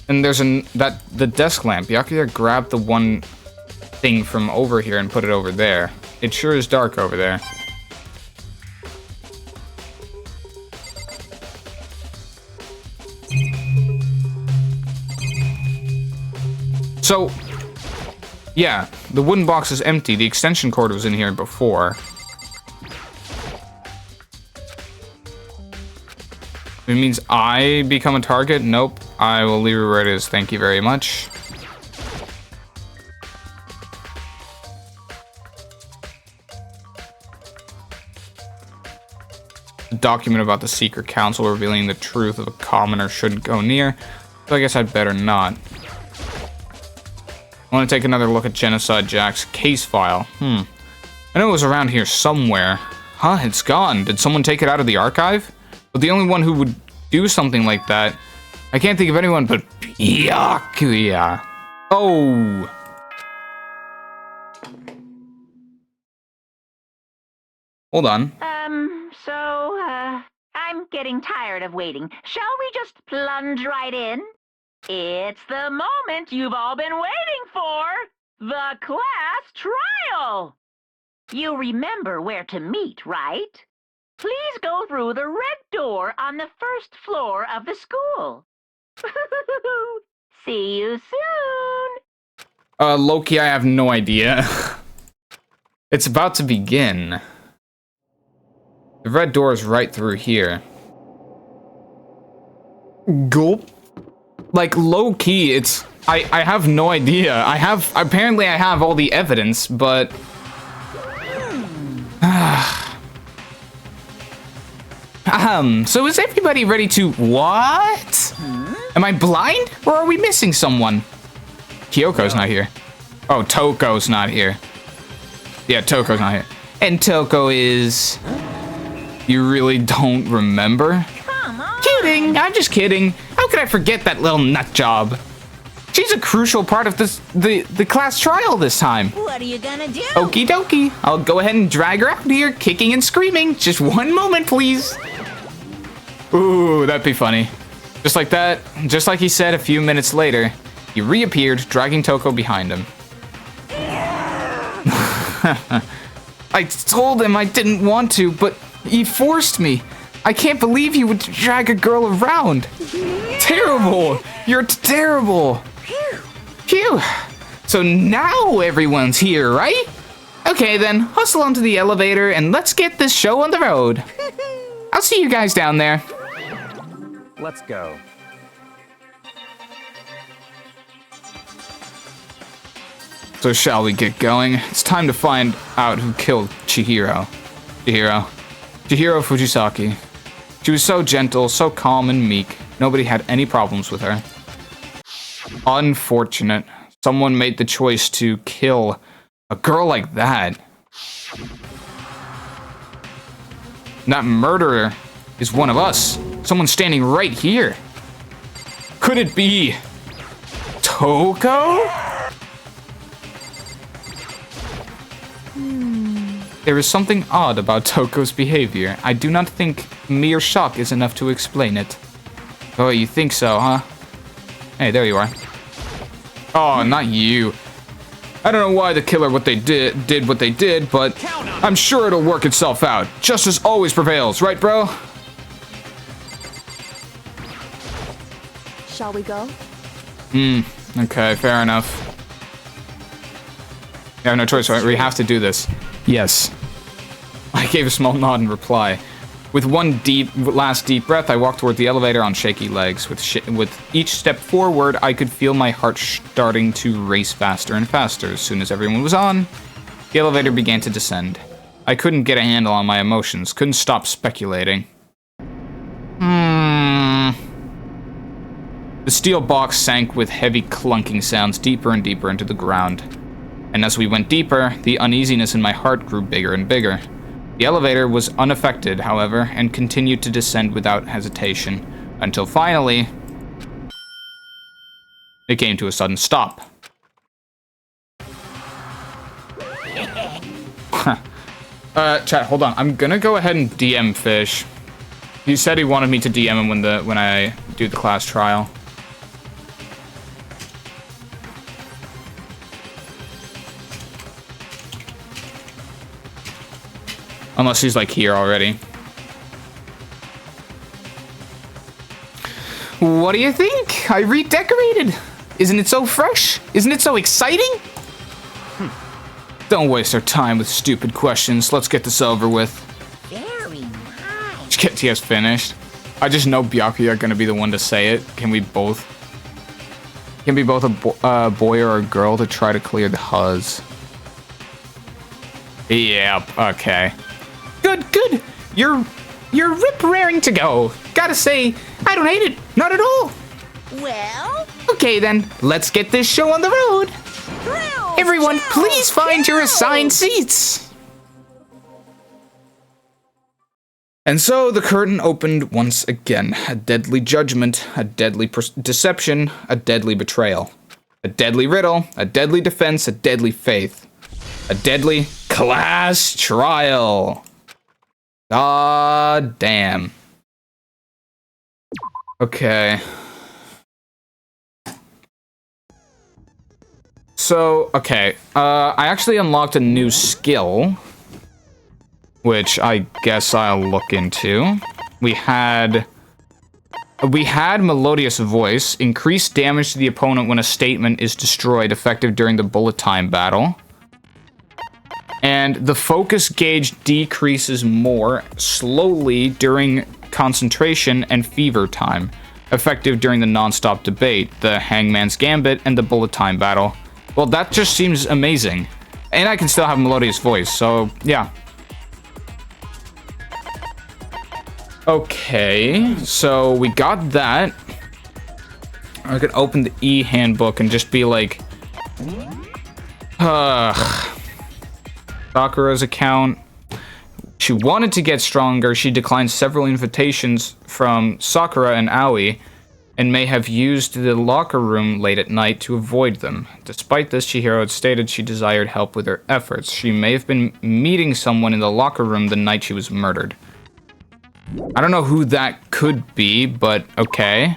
And there's the desk lamp. Byakuya grabbed the one thing from over here and put it over there. It sure is dark over there. So, yeah, the wooden box is empty. The extension cord was in here before. It means I become a target? Nope. I will leave it where it is. Thank you very much. A document about the secret council revealing the truth of a commoner shouldn't go near. So I guess I'd better not. I want to take another look at Genocide Jack's case file. I know it was around here somewhere. Huh, it's gone. Did someone take it out of the archive? But the only one who would do something like that, I can't think of anyone but Byakuya. Oh. Hold on. I'm getting tired of waiting. Shall we just plunge right in? It's the moment you've all been waiting for! The class trial! You remember where to meet, right? Please go through the red door on the first floor of the school. See you soon! Loki, I have no idea. It's about to begin. The red door is right through here. Gulp. Like, low-key, it's... I have no idea. Apparently I have all the evidence, but... So is everybody ready to... What? Am I blind? Or are we missing someone? Kyoko's not here. Oh, Toko's not here. Yeah, Toko's not here. And Toko is... You really don't remember? Come on! Kidding! I'm just kidding. How could I forget that little nut job? She's a crucial part of the class trial this time. What are you gonna do? Okie dokie. I'll go ahead and drag her out here, kicking and screaming. Just one moment, please. Ooh, that'd be funny. Just like that, just like he said a few minutes later, He reappeared, dragging Toko behind him. I told him I didn't want to, but he forced me. I can't believe he would drag a girl around. Terrible. You're terrible. Phew. So now everyone's here, right? Okay then, hustle onto the elevator and let's get this show on the road. I'll see you guys down there. Let's go. So shall we get going? It's time to find out who killed Chihiro. Chihiro Fujisaki. She was so gentle, so calm and meek. Nobody had any problems with her. Unfortunate. Someone made the choice to kill a girl like that. That murderer is one of us. Someone standing right here. Could it be Toko? There is something odd about Toko's behavior. I do not think mere shock is enough to explain it. Oh, you think so, huh? Hey, there you are. Oh, not you. I don't know why the killer did what they did, but I'm sure it'll work itself out. Justice always prevails, right, bro? Shall we go? Okay, fair enough. We have no choice, right? We have to do this. Yes. I gave a small nod in reply. With one last deep breath, I walked toward the elevator on shaky legs. With each step forward, I could feel my heart starting to race faster and faster. As soon as everyone was on, the elevator began to descend. I couldn't get a handle on my emotions, couldn't stop speculating. The steel box sank with heavy clunking sounds deeper and deeper into the ground. And as we went deeper, the uneasiness in my heart grew bigger and bigger. The elevator was unaffected, however, and continued to descend without hesitation, until finally, it came to a sudden stop. Chat, hold on. I'm gonna go ahead and DM Fish. He said he wanted me to DM him when I do the class trial. Unless he's like here already. What do you think? I redecorated. Isn't it so fresh? Isn't it so exciting? Don't waste our time with stupid questions. Let's get this over with. Very nice. Just get TS finished. I just know Byakuya are gonna be the one to say it. Can we both a boy or a girl to try to clear the Huz? Yep. Okay. Good. You're rip-raring to go. Gotta say, I don't hate it. Not at all. Well, Okay then, let's get this show on the road. thrills, Everyone, chills, please find your assigned chills. seats. And so the curtain opened once again. A deadly judgment, a deadly deception, a deadly betrayal. A deadly riddle, a deadly defense, a deadly faith. A deadly class trial. God damn. Okay. So, okay. I actually unlocked a new skill, which I guess I'll look into. We had Melodious Voice, increased damage to the opponent when a statement is destroyed, effective during the bullet time battle. And the focus gauge decreases more slowly during concentration and fever time, effective during the non-stop debate, the Hangman's Gambit, and the bullet time battle. Well, that just seems amazing. And I can still have Melodious Voice, so yeah. Okay, so we got that. I could open the e-handbook and just be like, Sakura's account. She wanted to get stronger. She declined several invitations from Sakura and Aoi, and may have used the locker room late at night to avoid them. Despite this, Chihiro had stated she desired help with her efforts. She may have been meeting someone in the locker room the night she was murdered. I don't know who that could be, but okay.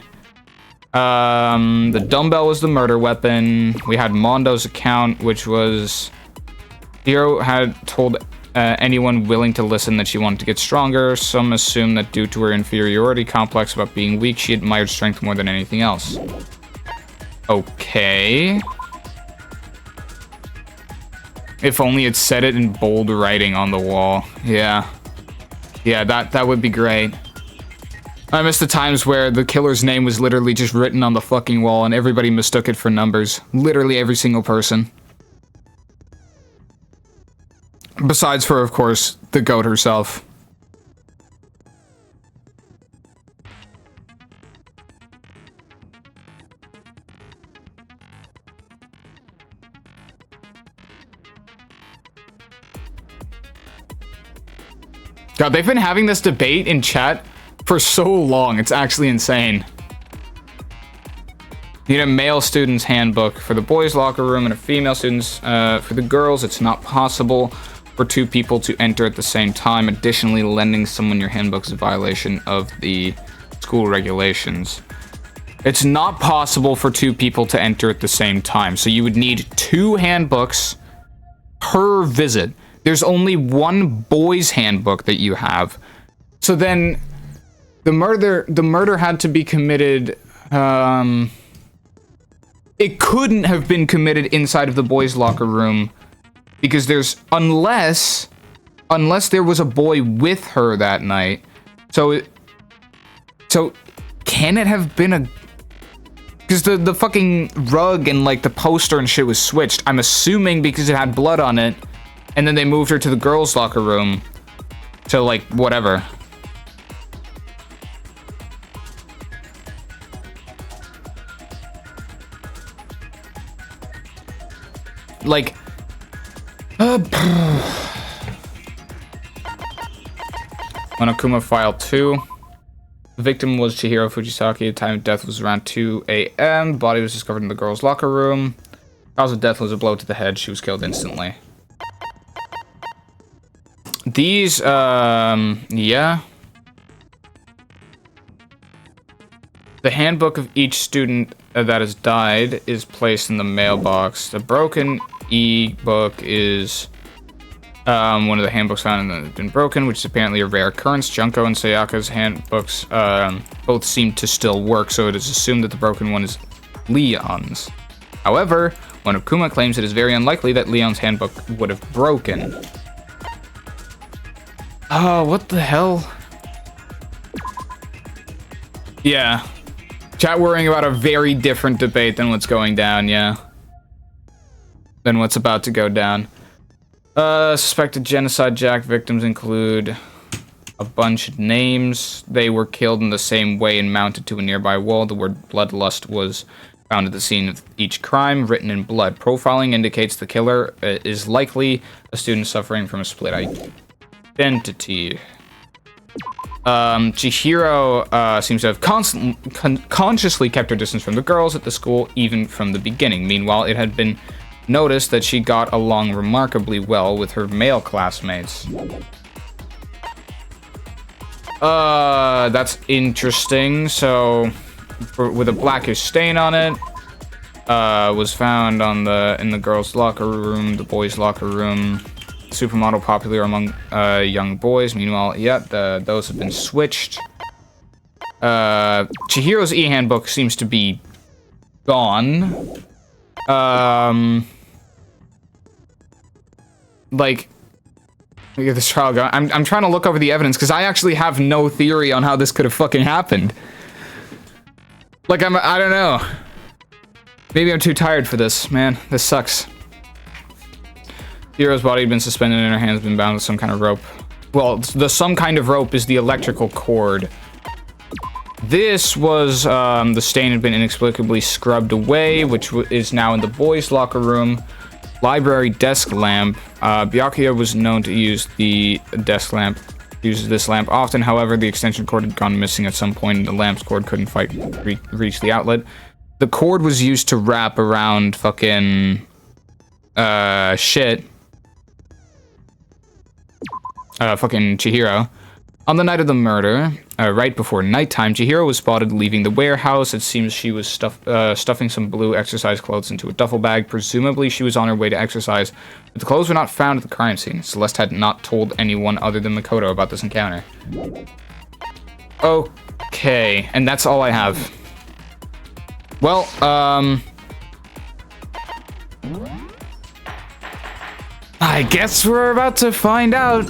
The dumbbell was the murder weapon. We had Mondo's account, which was... Hero had told anyone willing to listen that she wanted to get stronger. Some assumed that due to her inferiority complex about being weak, she admired strength more than anything else. Okay. If only it said it in bold writing on the wall. Yeah. Yeah, that would be great. I miss the times where the killer's name was literally just written on the fucking wall and everybody mistook it for numbers. Literally every single person. Besides for, of course, the goat herself. God, they've been having this debate in chat for so long. It's actually insane. You need a male student's handbook for the boys' locker room and a female student's for the girls. It's not possible for two people to enter at the same time. Additionally, lending someone your handbook is a violation of the school regulations. It's not possible for two people to enter at the same time. So you would need 2 handbooks per visit. There's only 1 boys' handbook that you have. So then the murder had to be committed, it couldn't have been committed inside of the boys' locker room because there's, unless there was a boy with her that night. So can it have been a, because the fucking rug and like the poster and shit was switched. I'm assuming because it had blood on it, and then they moved her to the girls' locker room to like whatever. Like, Monokuma File 2. The victim was Chihiro Fujisaki. The time of death was around 2 a.m. Body was discovered in the girls' locker room. Cause of death was a blow to the head. She was killed instantly. These, yeah. The handbook of each student that has died is placed in the mailbox. The broken e-book is one of the handbooks found that have been broken, which is apparently a rare occurrence. Junko and Sayaka's handbooks both seem to still work, so it is assumed that the broken one is Leon's. However, Monokuma claims it is very unlikely that Leon's handbook would have broken. Oh, what the hell? Yeah. Chat worrying about a very different debate than what's going down, yeah. Than what's about to go down. Suspected genocide Jack victims include a bunch of names. They were killed in the same way and mounted to a nearby wall. The word bloodlust was found at the scene of each crime, written in blood. Profiling indicates the killer is likely a student suffering from a split identity. Chihiro seems to have consciously kept her distance from the girls at the school, even from the beginning. Meanwhile, it had been noticed that she got along remarkably well with her male classmates. That's interesting. So, with a blackish stain on it, was found on in the girls' locker room, the boys' locker room. Supermodel popular among young boys. Meanwhile, yeah, those have been switched. Chihiro's e-handbook seems to be gone. Like, look at this trial going. I'm trying to look over the evidence because I actually have no theory on how this could have fucking happened. Like, I don't know. Maybe I'm too tired for this, man. This sucks. Chihiro's body had been suspended and her hands been bound with some kind of rope. Well, the some kind of rope is the electrical cord. This was, the stain had been inexplicably scrubbed away, which is now in the boys' locker room. Library desk lamp. Byakuya was known to use the desk lamp, uses this lamp often. However, the extension cord had gone missing at some point and the lamp's cord couldn't reach the outlet. The cord was used to wrap around fucking, shit. Fucking Chihiro. On the night of the murder, right before nighttime, Chihiro was spotted leaving the warehouse. It seems she was stuffing some blue exercise clothes into a duffel bag. Presumably, she was on her way to exercise, but the clothes were not found at the crime scene. Celeste had not told anyone other than Makoto about this encounter. Okay, and that's all I have. Well, I guess we're about to find out.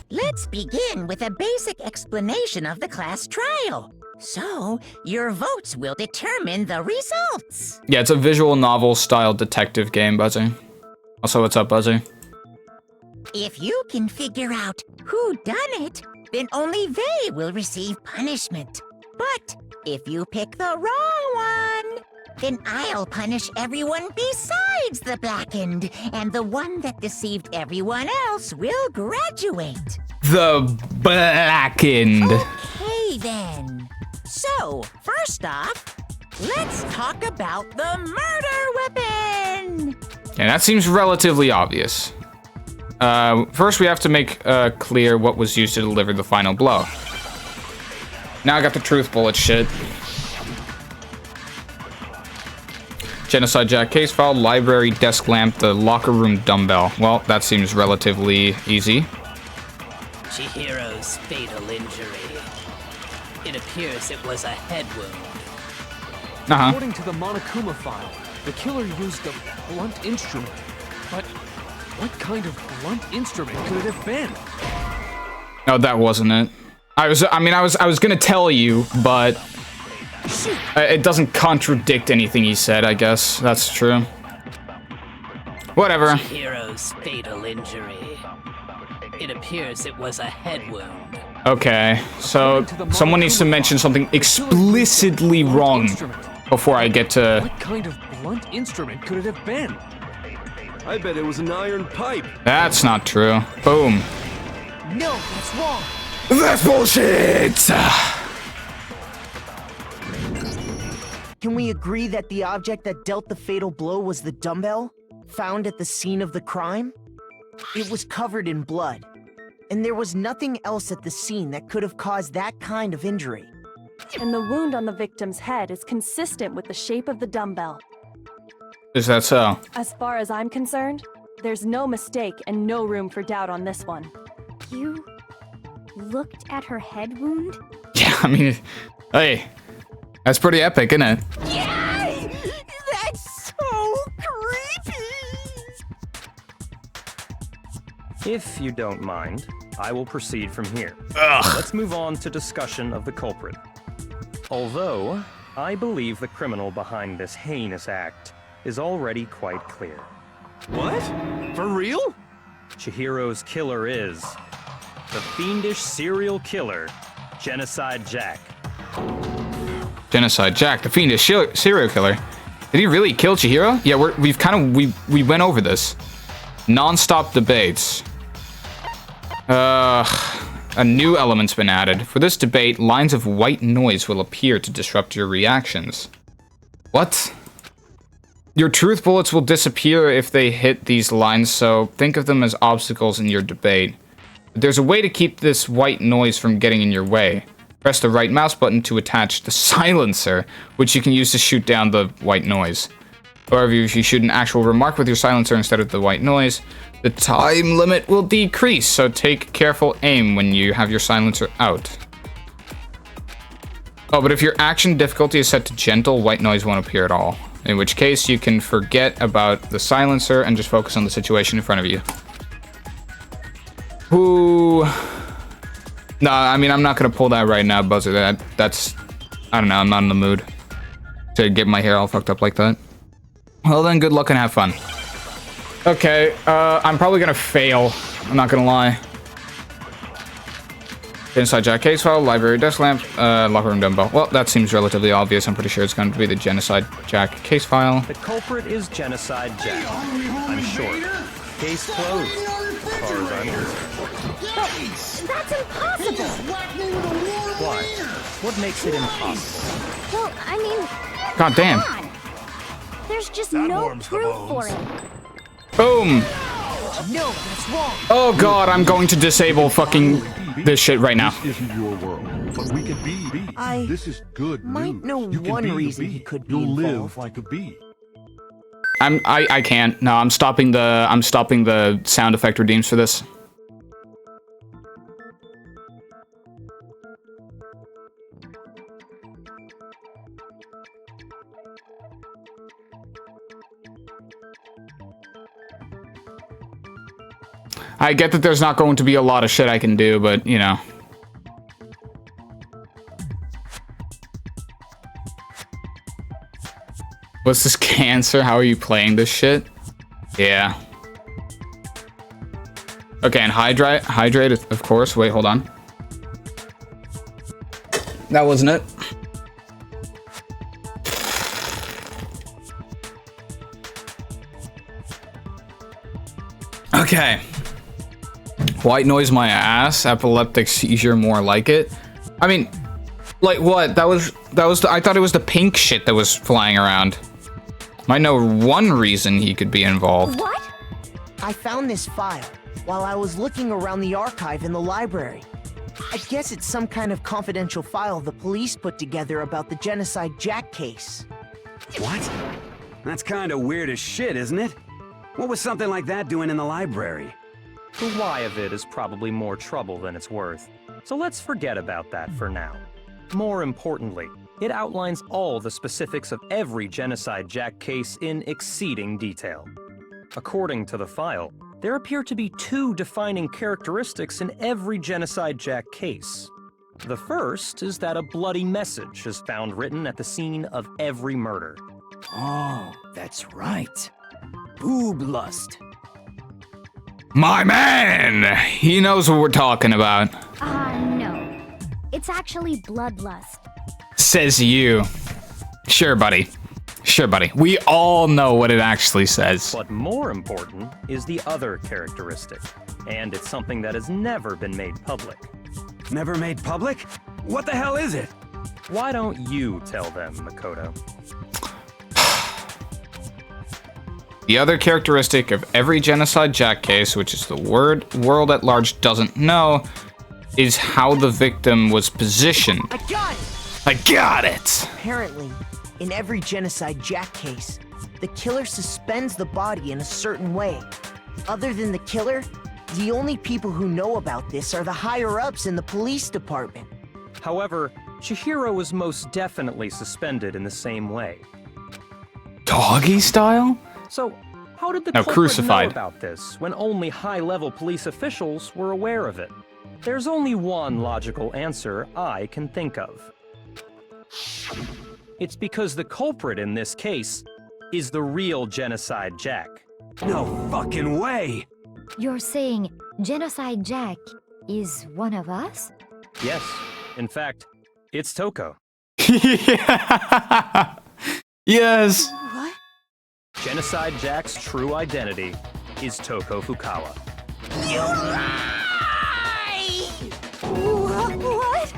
Let's begin with a basic explanation of the class trial. So, your votes will determine the results. Yeah, it's a visual novel style detective game, Buzzy. Also, what's up, Buzzy? If you can figure out who done it, then only they will receive punishment. But if you pick the wrong one, then I'll punish everyone besides the blackened, and the one that deceived everyone else will graduate. The blackened. Okay, then. So, first off, let's talk about the murder weapon! Yeah, that seems relatively obvious. First, we have to make clear what was used to deliver the final blow. Now I got the truth bullet shit. Genocide Jack case file, library desk lamp, the locker room dumbbell. Well, that seems relatively easy. Chihiro's fatal injury. It appears it was a head wound. According to the Monokuma file, the killer used a blunt instrument. But what kind of blunt instrument could it have been? No, that wasn't it. I was gonna tell you, but it doesn't contradict anything he said, I guess. That's true. Whatever. Chihiro's fatal injury. It appears it was a head wound. Okay, so someone needs to mention something explicitly wrong before I get to... What kind of blunt instrument could it have been? I bet it was an iron pipe. That's not true. Boom. No, that's wrong. That's bullshit! Can we agree that the object that dealt the fatal blow was the dumbbell, found at the scene of the crime? It was covered in blood, and there was nothing else at the scene that could have caused that kind of injury. And the wound on the victim's head is consistent with the shape of the dumbbell. Is that so? As far as I'm concerned, there's no mistake and no room for doubt on this one. You looked at her head wound? Yeah, I mean, hey, that's pretty epic, isn't it? Yay! That's so creepy! If you don't mind, I will proceed from here. Let's move on to discussion of the culprit. Although, I believe the criminal behind this heinous act is already quite clear. What? For real? Chihiro's killer is the fiendish serial killer, Genocide Jack. Genocide Jack, the fiendish serial killer. Did he really kill Chihiro? Yeah, we went over this. Non-stop debates. A new element's been added. For this debate, lines of white noise will appear to disrupt your reactions. What? Your truth bullets will disappear if they hit these lines, so think of them as obstacles in your debate. But there's a way to keep this white noise from getting in your way. Press the right mouse button to attach the silencer, which you can use to shoot down the white noise. However, if you shoot an actual remark with your silencer instead of the white noise, the time limit will decrease, so take careful aim when you have your silencer out. Oh, but if your action difficulty is set to gentle, white noise won't appear at all. In which case, you can forget about the silencer and just focus on the situation in front of you. Ooh. No, I mean, I'm not gonna pull that right now, Buzzer. That's... I don't know, I'm not in the mood to get my hair all fucked up like that. Well then, good luck and have fun. Okay, I'm probably gonna fail. I'm not gonna lie. Genocide Jack case file, library desk lamp, locker room dumbbell. Well, that seems relatively obvious. I'm pretty sure it's going to be the Genocide Jack case file. The culprit is Genocide Jack. I'm sure. Case closed, as far as I'm concerned. That's impossible! Why? What makes it impossible? Well, I mean... God damn. Come on. There's just no proof for it. Boom! No, that's wrong. Oh god, I'm going to disable fucking this shit right now. This isn't your world, but we can be bees. This is good might news. know You can one be a reason bee. he could be You'll live involved. like a bee. I can't. No, I'm stopping the sound effect redeems for this. I get that there's not going to be a lot of shit I can do, but, you know. What's this cancer? How are you playing this shit? Yeah. Okay, and hydrate, of course. Wait, hold on. That wasn't it. Okay. White noise my ass, epileptic seizure more like it. I mean, like what? That was I thought it was the pink shit that was flying around. Might know one reason he could be involved. What? I found this file while I was looking around the archive in the library. I guess it's some kind of confidential file the police put together about the Genocide Jack case. What? That's kind of weird as shit, isn't it? What was something like that doing in the library? The why of it is probably more trouble than it's worth, so let's forget about that for now. More importantly, it outlines all the specifics of every Genocide Jack case in exceeding detail. According to the file, there appear to be two defining characteristics in every Genocide Jack case. The first is that a bloody message is found written at the scene of every murder. Oh, that's right. Boob lust. My man! He knows what we're talking about. No. It's actually bloodlust. Says you. Sure, buddy. Sure, buddy. We all know what it actually says. But more important is the other characteristic, and it's something that has never been made public. Never made public? What the hell is it? Why don't you tell them, Makoto? The other characteristic of every Genocide Jack case, which is the world at large doesn't know, is how the victim was positioned. I got it! I got it! Apparently, in every Genocide Jack case, the killer suspends the body in a certain way. Other than the killer, the only people who know about this are the higher-ups in the police department. However, Chihiro was most definitely suspended in the same way. Doggy style? So, how did the No, culprit crucified. know about this when only high-level police officials were aware of it? There's only one logical answer I can think of. It's because the culprit in this case is the real Genocide Jack. No fucking way! You're saying Genocide Jack is one of us? Yes, in fact, it's Toko. Yes! What? Genocide Jack's true identity is Toko Fukawa. You lie! What?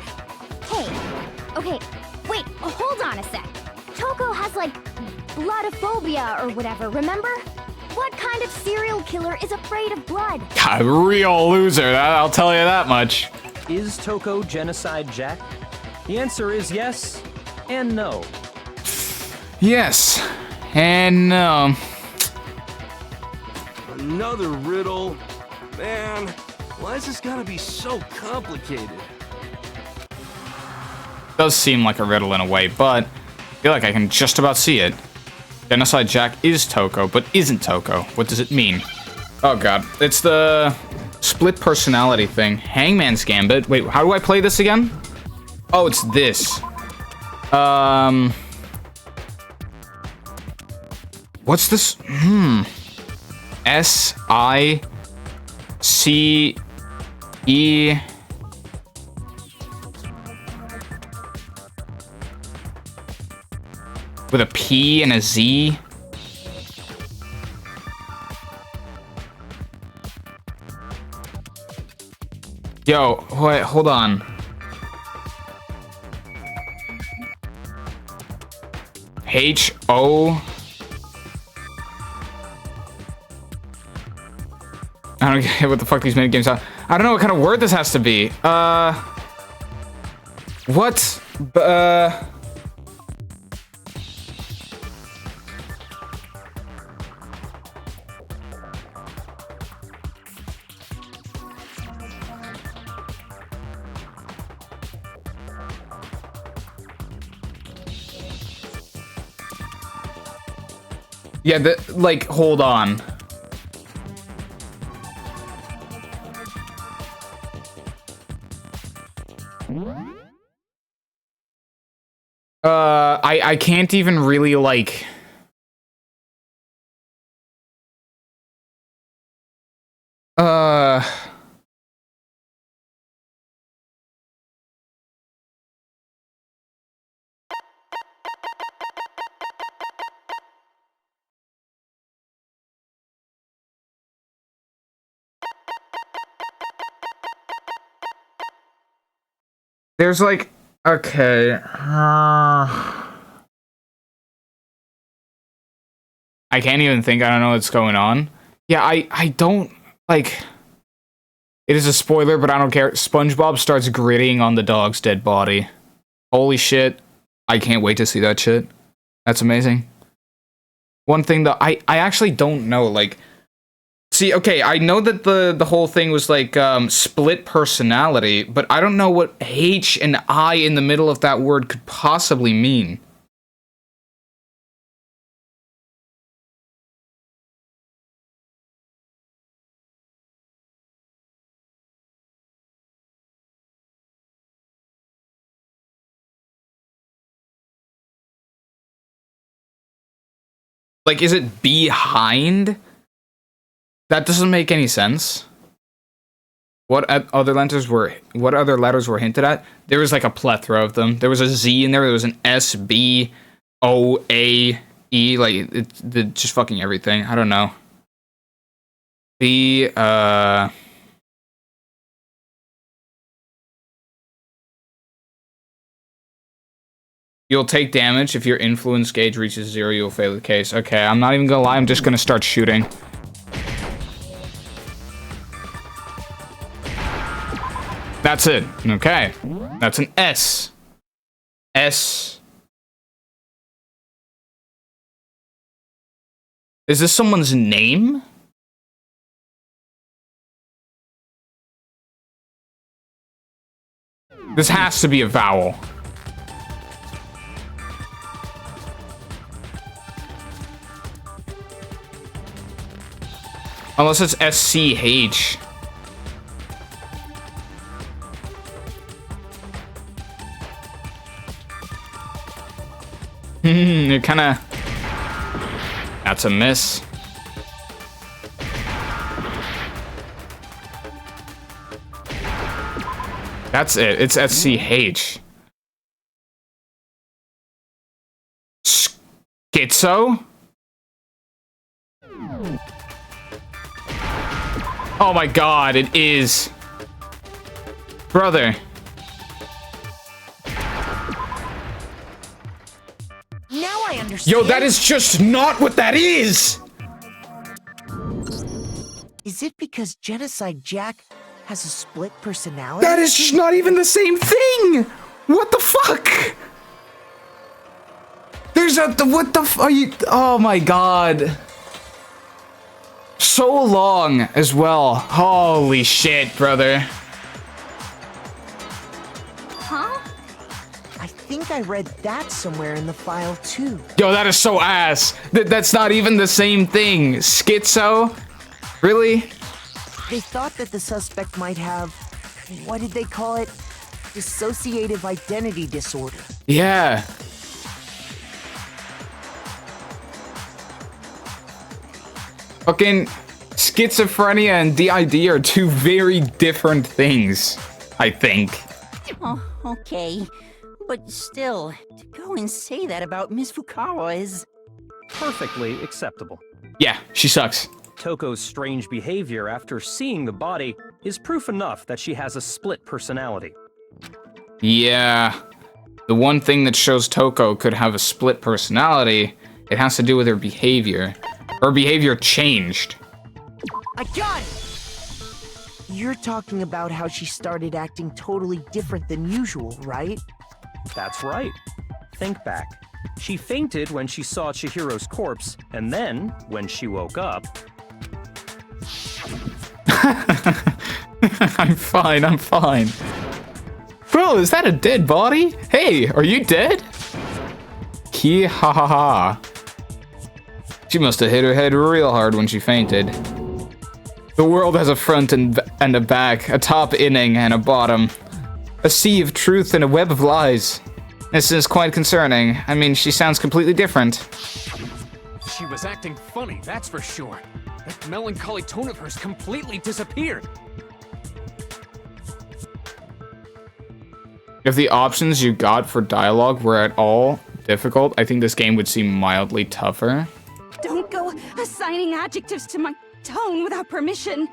Hey, okay, wait, hold on a sec. Toko has, like, bloodophobia or whatever, remember? What kind of serial killer is afraid of blood? A real loser, I'll tell you that much. Is Toko Genocide Jack? The answer is yes and no. Yes, and no. Another riddle? Man, why is this gotta be so complicated? Does seem like a riddle in a way, but I feel like I can just about see it. Genocide Jack is Toko, but isn't Toko. What does it mean? Oh god, it's the split personality thing. Hangman's Gambit. Wait, how do I play this again? Oh, it's this. What's this? S-I-C-E... with a P and a Z? Yo, wait, hold on. H-O... I don't get what the fuck these minigames are. I don't know what kind of word this has to be. What? Yeah, like, hold on. I can't even really, like... There's like, okay, I can't even think. I don't know what's going on. Yeah, I don't, like, it is a spoiler, but I don't care. SpongeBob starts gritting on the dog's dead body. Holy shit. I can't wait to see that shit. That's amazing. One thing that I actually don't know, like, see, okay, I know that the whole thing was like split personality, but I don't know what H and I in the middle of that word could possibly mean. Like, is it behind? That doesn't make any sense. What other letters were hinted at? There was like a plethora of them. There was a Z in there. There was an S, B, O, A, E. Like, it's just fucking everything. I don't know. You'll take damage if your influence gauge reaches 0. You'll fail the case. Okay, I'm not even gonna lie. I'm just gonna start shooting. That's it. Okay. That's an S. S. Is this someone's name? This has to be a vowel. Unless it's SCH. It kinda... That's a miss. That's it. It's SCH. Schizo? Oh my god, it is. Brother. Now I understand. Yo, that is just not what that is! Is it because Genocide Jack has a split personality? That is just not even the same thing! What the fuck? There's a... What the fuck? Oh my god. So long as well. Holy shit, brother. Huh? I think I read that somewhere in the file too. Yo, that is so ass. That's not even the same thing. Schizo? Really? They thought that the suspect might have, what did they call it? Dissociative identity disorder. Yeah. Fucking schizophrenia and DID are two very different things, I think. Oh, okay. But still, to go and say that about Miss Fukawa is... perfectly acceptable. Yeah, she sucks. Toko's strange behavior after seeing the body is proof enough that she has a split personality. Yeah. The one thing that shows Toko could have a split personality, it has to do with her behavior. Her behavior changed. I got it! You're talking about how she started acting totally different than usual, right? That's right. Think back. She fainted when she saw Chihiro's corpse, and then, when she woke up... I'm fine. Bro, is that a dead body? Hey, are you dead? Ki ha ha ha. She must have hit her head real hard when she fainted. The world has a front and a back, a top inning and a bottom. A sea of truth and a web of lies. This is quite concerning. I mean, she sounds completely different. She was acting funny, that's for sure. That melancholy tone of hers completely disappeared. If the options you got for dialogue were at all difficult, I think this game would seem mildly tougher. Don't go assigning adjectives to my tone without permission.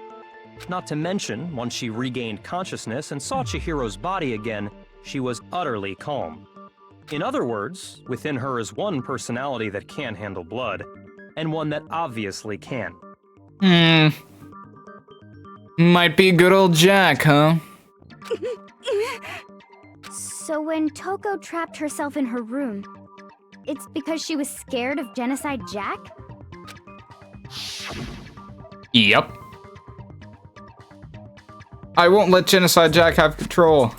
Not to mention, once she regained consciousness and saw Chihiro's body again, she was utterly calm. In other words, within her is one personality that can handle blood, and one that obviously can. Might be good old Jack, huh? So when Toko trapped herself in her room, it's because she was scared of Genocide Jack? Yep. I won't let Genocide Jack have control.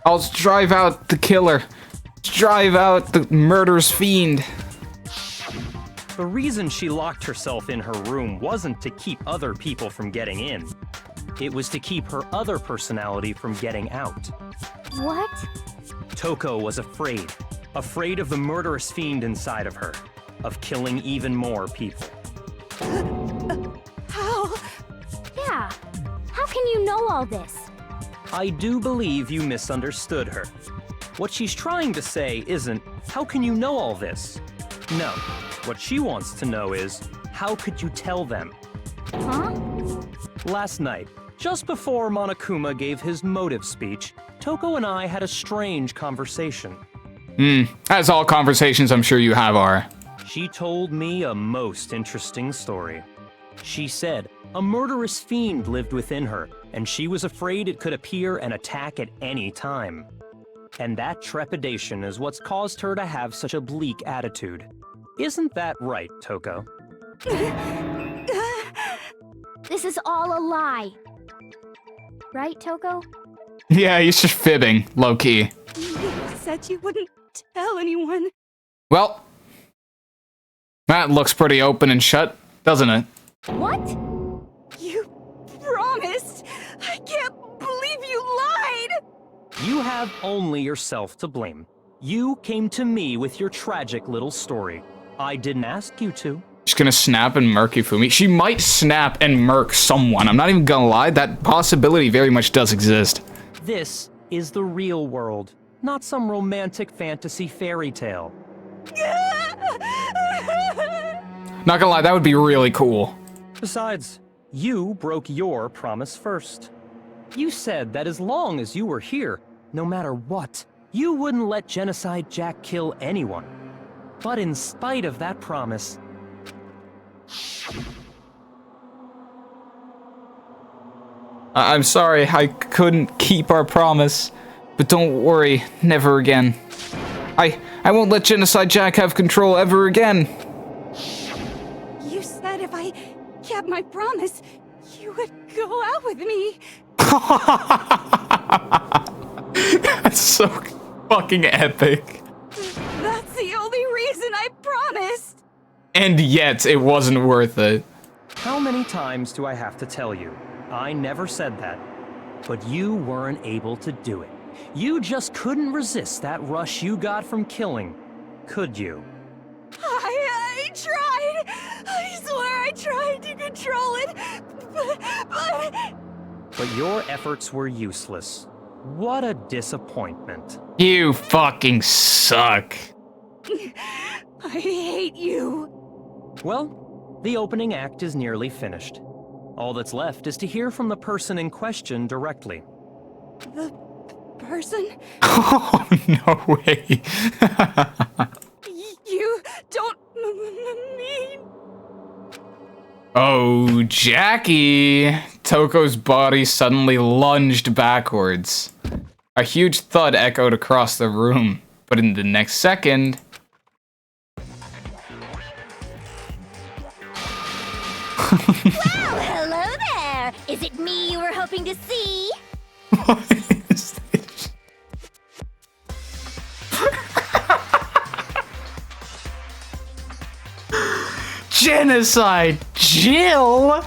I'll drive out the killer. Drive out the murderous fiend. The reason she locked herself in her room wasn't to keep other people from getting in. It was to keep her other personality from getting out. What? Toko was afraid. Afraid of the murderous fiend inside of her. Of killing even more people. How? Yeah. How can you know all this? I do believe you misunderstood her. What she's trying to say isn't, how can you know all this? No. What she wants to know is, how could you tell them? Huh? Last night, just before Monokuma gave his motive speech, Toko and I had a strange conversation. As all conversations I'm sure you have are. She told me a most interesting story. She said a murderous fiend lived within her, and she was afraid it could appear and attack at any time. And that trepidation is what's caused her to have such a bleak attitude. Isn't that right, Toko? This is all a lie. Right, Toko? Yeah, he's just fibbing, low-key. You said you wouldn't tell anyone. Well, that looks pretty open and shut, doesn't it? What? You promised. I can't believe you lied. You have only yourself to blame. You came to me with your tragic little story. I didn't ask you to. She's gonna snap and murk Ifumi. She might snap and murk someone. I'm not even gonna lie, that possibility very much does exist. This is the real world, not some romantic fantasy fairy tale. Not gonna lie, that would be really cool. Besides, you broke your promise first. You said that as long as you were here, no matter what, you wouldn't let Genocide Jack kill anyone. But in spite of that promise... I'm sorry, I couldn't keep our promise. But don't worry, never again. I won't let Genocide Jack have control ever again. You said if I kept my promise, you would go out with me. That's so fucking epic. That's the only reason I promised. And yet, it wasn't worth it. How many times do I have to tell you? I never said that. But you weren't able to do it. You just couldn't resist that rush you got from killing, could you? I tried. I swear I tried to control it, But your efforts were useless. What a disappointment. You fucking suck. I hate you. Well, the opening act is nearly finished. All that's left is to hear from the person in question directly. The person? Oh, no way. You don't mean... Oh, Jackie! Toko's body suddenly lunged backwards. A huge thud echoed across the room, but in the next second... Well, hello there! Is it me you were hoping to see? What is this? Genocide Jill?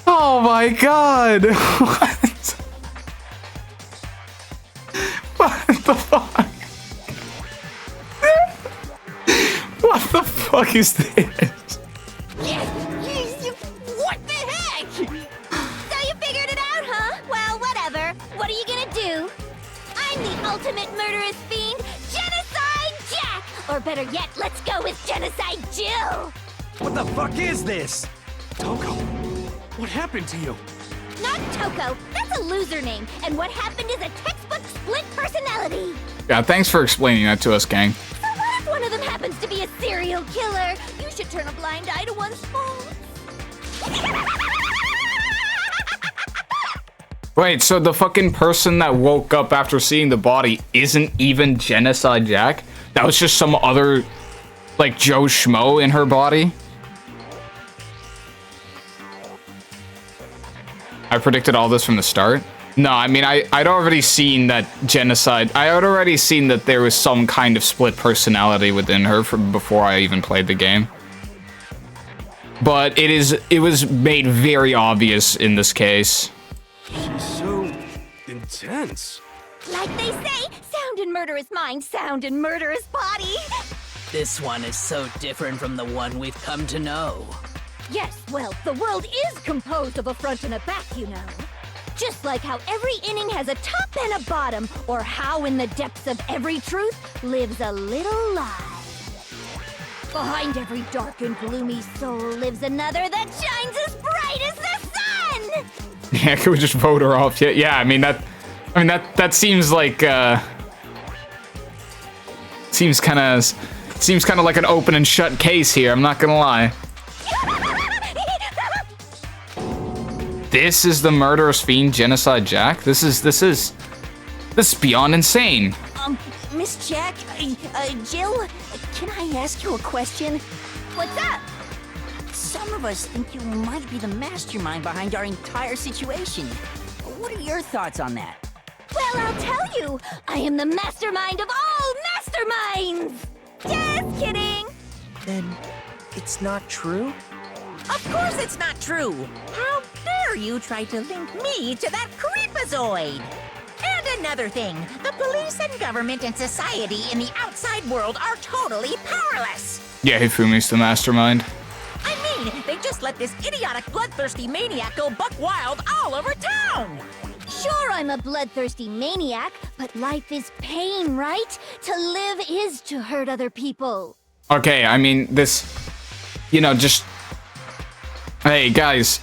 Oh my god! What? What the fuck? What the fuck is this? What the heck? So you figured it out, huh? Well, whatever. What are you gonna do? I'm the ultimate murderous fiend, Genocide Jack! Or better yet, let's go with Genocide Jill! What the fuck is this? Toko, what happened to you? Not Toko, that's a loser name, and what happened is a textbook split personality! Yeah, thanks for explaining that to us, gang. So what if one of them happens to be a serial killer? You should turn a blind eye to one's faults. Wait, so the fucking person that woke up after seeing the body isn't even Genocide Jack? That was just some other, like, Joe Schmo in her body? I predicted all this from the start? No, I mean, I'd already seen that Genocide... I had already seen that there was some kind of split personality within her from before I even played the game. But it was made very obvious in this case. She's so intense. Like they say, sound in murderous mind, sound in murderous body. This one is so different from the one we've come to know. Yes, well, the world is composed of a front and a back, you know. Just like how every inning has a top and a bottom, or how in the depths of every truth lives a little lie. Behind every dark and gloomy soul lives another that shines as bright as the sun! Yeah, can we just vote her off? Yeah, I mean that seems like seems kind of like an open and shut case here. I'm not gonna lie. This is the murderous fiend, Genocide Jack. This is beyond insane. Miss Jack, Jill, can I ask you a question? What's up? Some of us think you might be the mastermind behind our entire situation. What are your thoughts on that? Well, I'll tell you. I am the mastermind of all masterminds! Just kidding! Then it's not true? Of course it's not true! How dare you try to link me to that creepazoid? And another thing, the police and government and society in the outside world are totally powerless! Yeah, Hifumi's the mastermind. I mean, they just let this idiotic, bloodthirsty maniac go buck wild all over town! Sure, I'm a bloodthirsty maniac, but life is pain, right? To live is to hurt other people. Okay, I mean, this... You know, just... Hey, guys.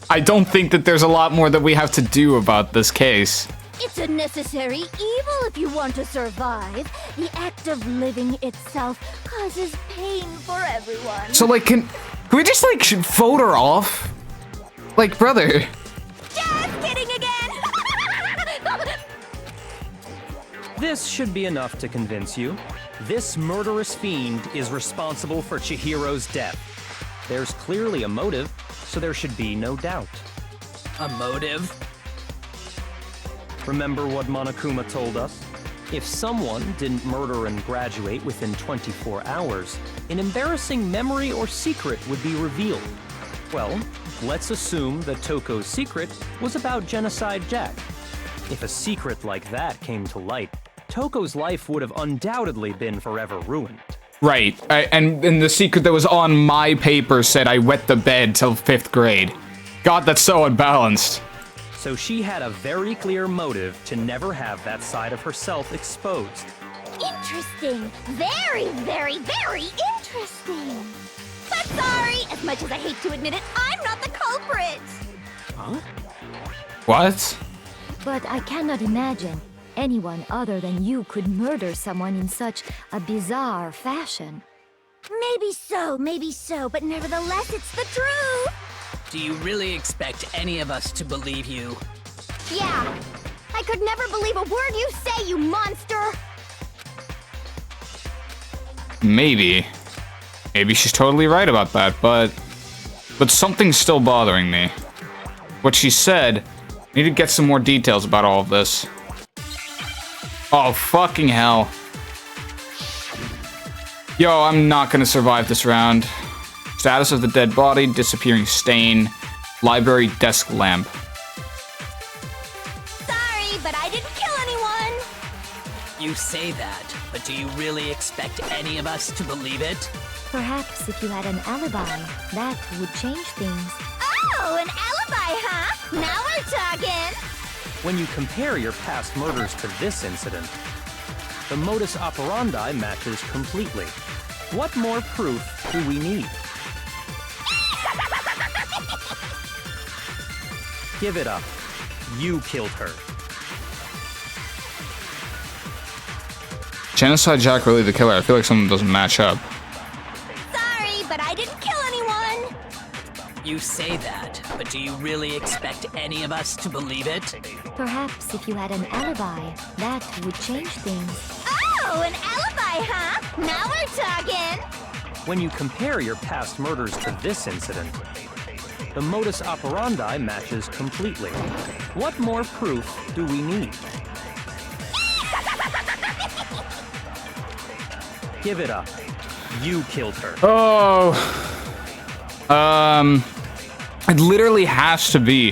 I don't think that there's a lot more that we have to do about this case. It's a necessary evil if you want to survive. The act of living itself causes pain for everyone. So, like, can we just, like, vote her off? Like, brother. Just kidding again! This should be enough to convince you. This murderous fiend is responsible for Chihiro's death. There's clearly a motive, so there should be no doubt. A motive? Remember what Monokuma told us? If someone didn't murder and graduate within 24 hours, an embarrassing memory or secret would be revealed. Well, let's assume that Toko's secret was about Genocide Jack. If a secret like that came to light, Toko's life would have undoubtedly been forever ruined. Right, and the secret that was on my paper said I wet the bed till 5th grade. God, that's so unbalanced. So she had a very clear motive to never have that side of herself exposed. Interesting. Very, very, very interesting. But sorry, as much as I hate to admit it, I'm not the culprit. Huh? What? But I cannot imagine anyone other than you could murder someone in such a bizarre fashion. Maybe so, but nevertheless, it's the truth. Do you really expect any of us to believe you? Yeah. I could never believe a word you say, you monster! Maybe. Maybe she's totally right about that, but something's still bothering me. What she said, I need to get some more details about all of this. Oh, fucking hell. Yo, I'm not gonna survive this round. Status of the dead body, disappearing stain, library desk lamp. Sorry, but I didn't kill anyone! You say that, but do you really expect any of us to believe it? Perhaps if you had an alibi, that would change things. Oh, an alibi, huh? Now we're talking! When you compare your past murders to this incident, the modus operandi matches completely. What more proof do we need? Give it up. You killed her. Genocide Jack really the killer? I feel like something doesn't match up. Sorry, but I didn't kill anyone! You say that, but do you really expect any of us to believe it? Perhaps if you had an alibi, that would change things. Oh, an alibi, huh? Now we're talking! When you compare your past murders to this incident, the modus operandi matches completely. What more proof do we need? Give it up. You killed her. Oh. It literally has to be.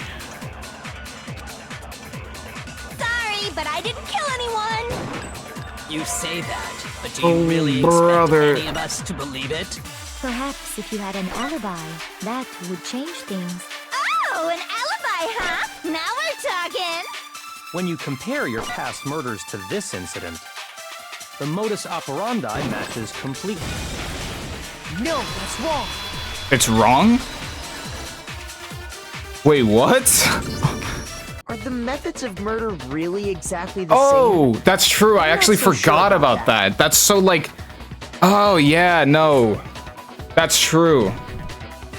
Sorry, but I didn't kill anyone! You say that, but do you really expect any of us to believe it? Perhaps if you had an alibi, that would change things. Oh, an alibi, huh? Now we're talking! When you compare your past murders to this incident, the modus operandi matches completely. No, that's wrong. It's wrong? Wait, what? Are the methods of murder really exactly the same? Oh, that's true. I actually forgot about that. That's so like... Oh, yeah, no. That's true.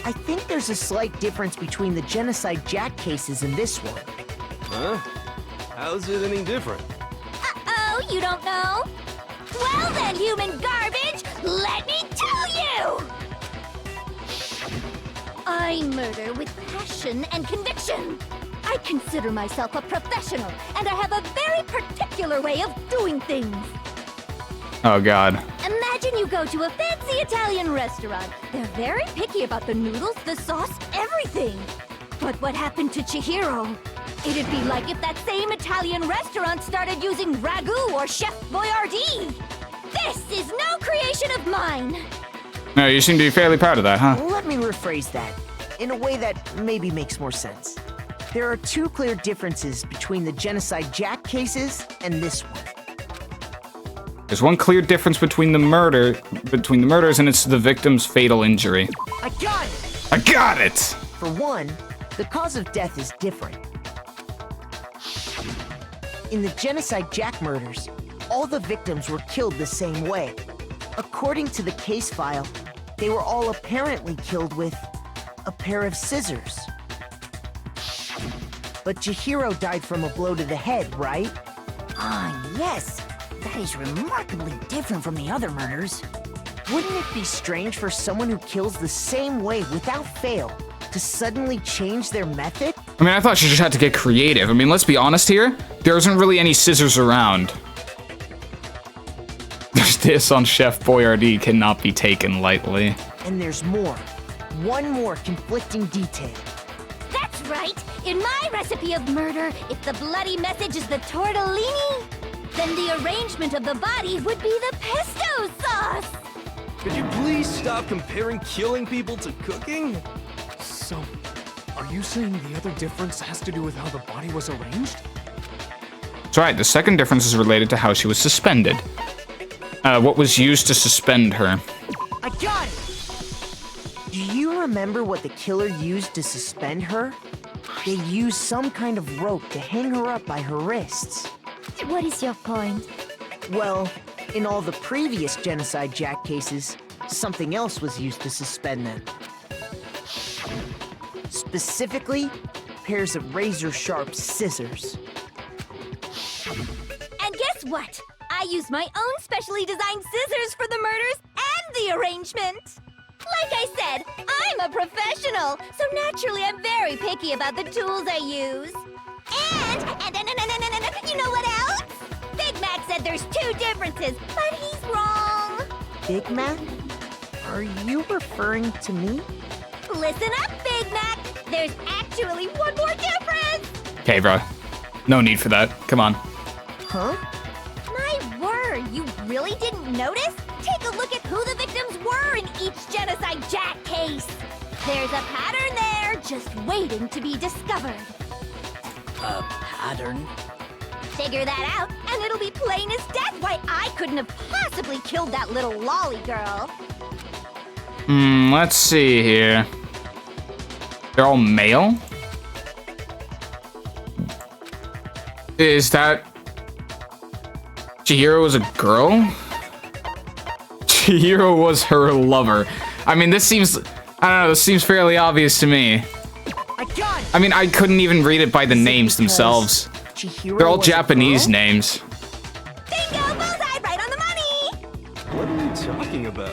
I think there's a slight difference between the Genocide Jack cases and this one. Huh? How's it any different? Uh-oh, you don't know? Well then, human garbage, let me tell you! I murder with passion and conviction. I consider myself a professional, and I have a very particular way of doing things. Oh, God. Imagine you go to a fancy Italian restaurant. They're very picky about the noodles, the sauce, everything. But what happened to Chihiro? It'd be like if that same Italian restaurant started using ragu or Chef Boyardee. This is no creation of mine. No, you seem to be fairly proud of that, huh? Let me rephrase that in a way that maybe makes more sense. There are two clear differences between the Genocide Jack cases and this one. There's one clear difference between the murders, and it's the victim's fatal injury. I got it! I got it! For one, the cause of death is different. In the Genocide Jack murders, all the victims were killed the same way. According to the case file, they were all apparently killed with a pair of scissors. But Chihiro died from a blow to the head, right? Ah, yes. That is remarkably different from the other murders. Wouldn't it be strange for someone who kills the same way without fail to suddenly change their method? I mean, I thought she just had to get creative. I mean, let's be honest here. There isn't really any scissors around. This on Chef Boyardee cannot be taken lightly. And there's more. One more conflicting detail. That's right. In my recipe of murder, if the bloody message is the tortellini, then the arrangement of the body would be the pesto sauce. Could you please stop comparing killing people to cooking? So, are you saying the other difference has to do with how the body was arranged? That's right, the second difference is related to how she was suspended. What was used to suspend her? I got it! Do you remember what the killer used to suspend her? They used some kind of rope to hang her up by her wrists. What is your point? Well, in all the previous Genocide Jack cases, something else was used to suspend them. Specifically, pairs of razor-sharp scissors. And guess what? I used my own specially designed scissors for the murders and the arrangement. Like I said, I'm a professional, so naturally I'm very picky about the tools I use. And you know what else? Big Mac said there's 2 differences, but he's wrong. Big Mac? Are you referring to me? Listen up, Big Mac. There's actually one more difference. Okay, bro. No need for that. Come on. Huh? My word, you really didn't notice? Take a look at who the victims were in each Genocide Jack case. There's a pattern there, just waiting to be discovered. A pattern? Figure that out, and it'll be plain as death why I couldn't have possibly killed that little lolly girl. Let's see here. They're all male? Is that... Chihiro was a girl? Chihiro was her lover. I mean, this seems... I don't know, this seems fairly obvious to me. I mean, I couldn't even read it by the names themselves. They're all Japanese names. Bingo! Bullseye! Right on the money! What are you talking about?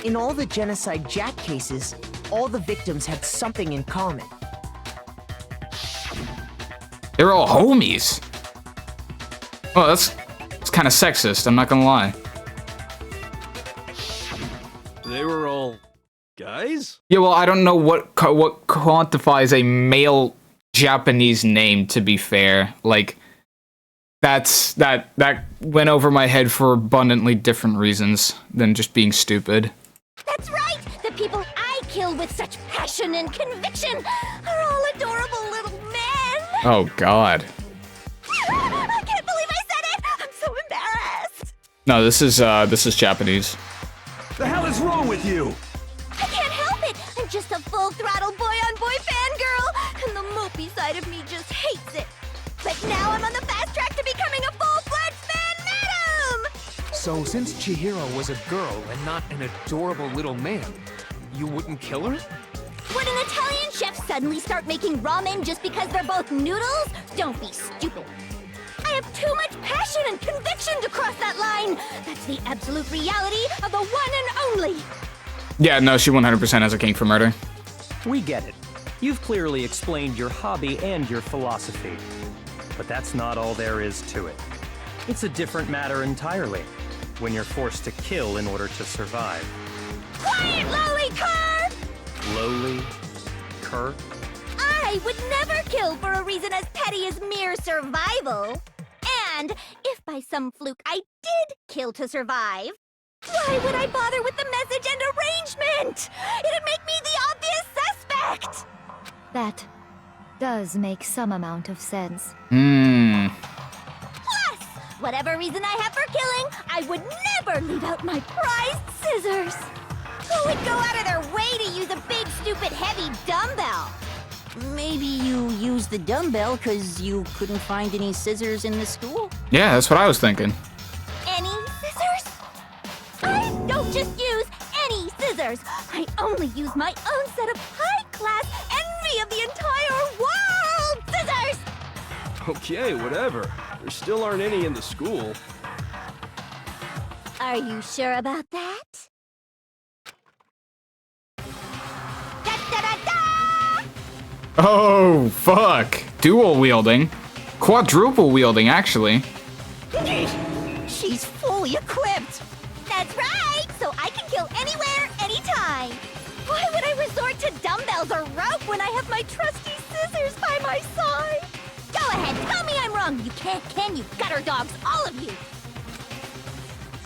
In all the Genocide Jack cases, all the victims had something in common. They were all homies. Well, that's kind of sexist, I'm not gonna lie. They were all guys? Yeah, well, I don't know what quantifies a male Japanese name, to be fair. Like, that went over my head for abundantly different reasons than just being stupid. That's right! The people I kill with such passion and conviction are all adorable little men! Oh, God. I can't believe I said it! I'm so embarrassed! No, this is Japanese. The hell is wrong with you? I can't help it! I'm just a full-throttle boy-on-boy fangirl, and the mopey side of me just hates it. But now I'm on the fast track to becoming a full-fledged fan madam! So, since Chihiro was a girl and not an adorable little man, you wouldn't kill her? Would an Italian chef suddenly start making ramen just because they're both noodles? Don't be stupid. I have too much passion and conviction to cross that line. That's the absolute reality of the one and only. Yeah, no, she 100% has a kink for murder. We get it. You've clearly explained your hobby and your philosophy. But that's not all there is to it. It's a different matter entirely, when you're forced to kill in order to survive. Quiet, lowly cur! Lowly? Cur? I would never kill for a reason as petty as mere survival. And if by some fluke I did kill to survive, why would I bother with the message and arrangement? It'd make me the obvious suspect! That does make some amount of sense. Plus, whatever reason I have for killing, I would never leave out my prized scissors. Who would go out of their way to use a big, stupid, heavy dumbbell? Maybe you used the dumbbell because you couldn't find any scissors in the school? Yeah, that's what I was thinking. Any scissors? I don't just use any scissors. I only use my own set of high-class envy of the entire world scissors! Okay, whatever. There still aren't any in the school. Are you sure about that? Oh, fuck. Dual wielding. Quadruple wielding, actually. She's fully equipped! That's right! So I can kill anywhere, anytime! Why would I resort to dumbbells or rope when I have my trusty scissors by my side? Go ahead, tell me I'm wrong! You can't, can you, gutter dogs, all of you!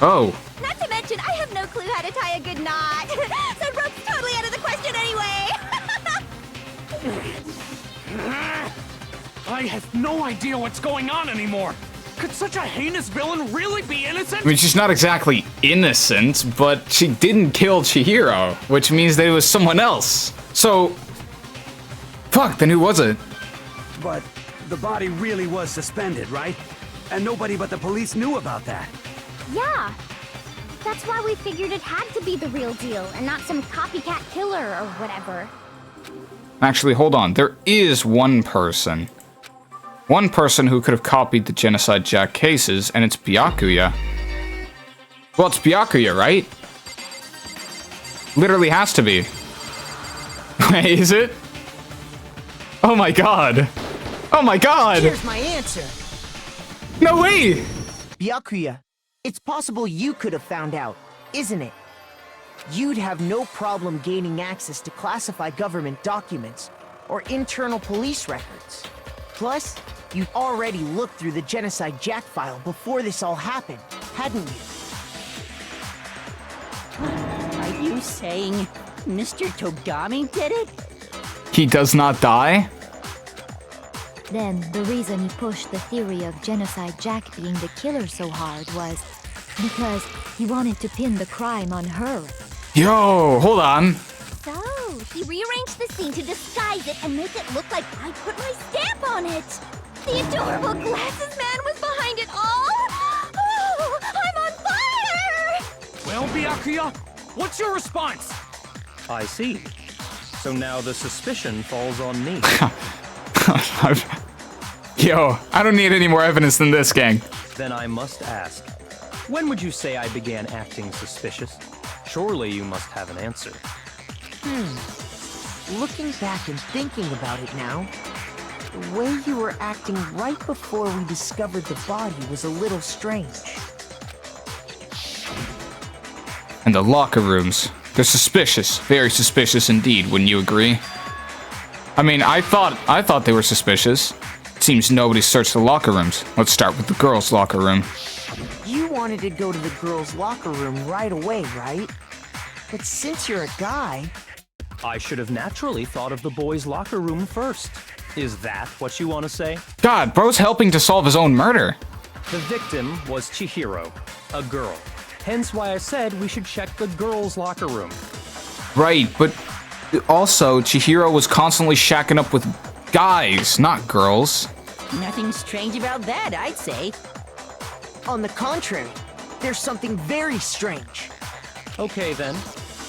Oh. Not to mention, I have no clue how to tie a good knot! So rope's totally out of the question anyway! I have no idea what's going on anymore. Could such a heinous villain really be innocent? I mean, she's not exactly innocent, but she didn't kill Chihiro, which means that it was someone else. So, fuck, then who was it? But the body really was suspended, right? And nobody but the police knew about that. Yeah. That's why we figured it had to be the real deal and not some copycat killer or whatever. Actually, hold on. There is one person. One person who could have copied the Genocide Jack cases, and it's Byakuya. Well, it's Byakuya, right? Literally has to be. Wait, is it? Oh my god. Oh my god! Here's my answer. No way! Byakuya, it's possible you could have found out, isn't it? You'd have no problem gaining access to classified government documents or internal police records. Plus, you'd already looked through the Genocide Jack file before this all happened, hadn't you? Are you saying Mr. Togami did it? He does not die? Then the reason he pushed the theory of Genocide Jack being the killer so hard was because he wanted to pin the crime on her. Yo, hold on. So, he rearranged the scene to disguise it and make it look like I put my stamp on it. The adorable glasses man was behind it all. Oh, I'm on fire! Well, Byakuya, what's your response? I see. So now the suspicion falls on me. Yo, I don't need any more evidence than this, gang. Then I must ask, when would you say I began acting suspicious? Surely you must have an answer. Looking back and thinking about it now, the way you were acting right before we discovered the body was a little strange. And the locker rooms. They're suspicious. Very suspicious indeed, wouldn't you agree? I mean, I thought they were suspicious. It seems nobody searched the locker rooms. Let's start with the girls' locker room. You wanted to go to the girls' locker room right away, right? But since you're a guy... I should have naturally thought of the boys' locker room first. Is that what you want to say? God, bro's helping to solve his own murder. The victim was Chihiro, a girl. Hence why I said we should check the girls' locker room. Right, but also Chihiro was constantly shacking up with guys, not girls. Nothing strange about that, I'd say. On the contrary, there's something very strange. Okay then,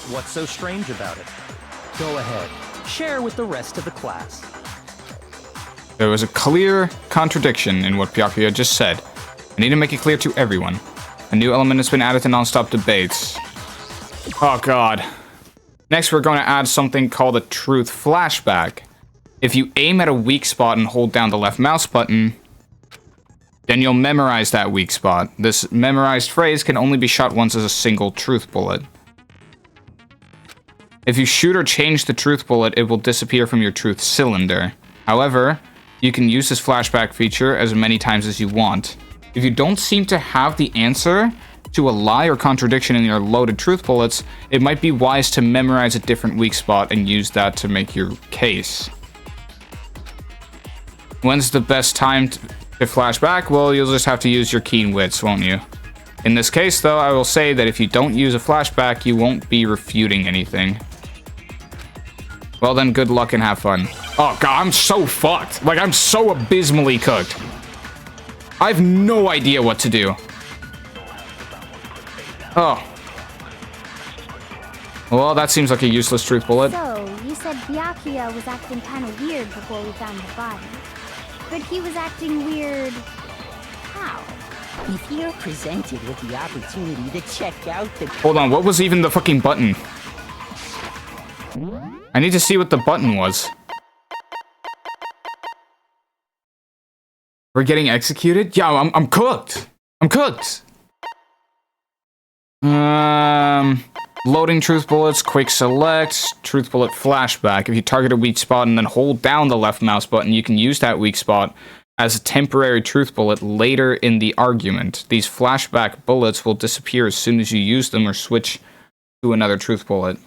what's so strange about it? Go ahead, share with the rest of the class. There was a clear contradiction in what Byakuya just said. I need to make it clear to everyone. A new element has been added to non-stop debates. Oh god. Next we're going to add something called a truth flashback. If you aim at a weak spot and hold down the left mouse button, then you'll memorize that weak spot. This memorized phrase can only be shot once as a single truth bullet. If you shoot or change the truth bullet, it will disappear from your truth cylinder. However, you can use this flashback feature as many times as you want. If you don't seem to have the answer to a lie or contradiction in your loaded truth bullets, it might be wise to memorize a different weak spot and use that to make your case. When's the best time to flash back? Well, you'll just have to use your keen wits, won't you? In this case, though, I will say that if you don't use a flashback, you won't be refuting anything. Well then, good luck and have fun. Oh god, I'm so fucked. Like, I'm so abysmally cooked. I have no idea what to do. Oh. Well, that seems like a useless truth bullet. So, you said Byakuya was acting kind of weird before we found the body. But he was acting weird... how? If you're presented with the opportunity to check out the... Hold on, what was even the fucking button? I need to see what the button was. We're getting executed? Yeah, I'm cooked. I'm cooked. Loading truth bullets, quick select, truth bullet flashback. If you target a weak spot and then hold down the left mouse button, you can use that weak spot as a temporary truth bullet later in the argument. These flashback bullets will disappear as soon as you use them or switch to another truth bullet.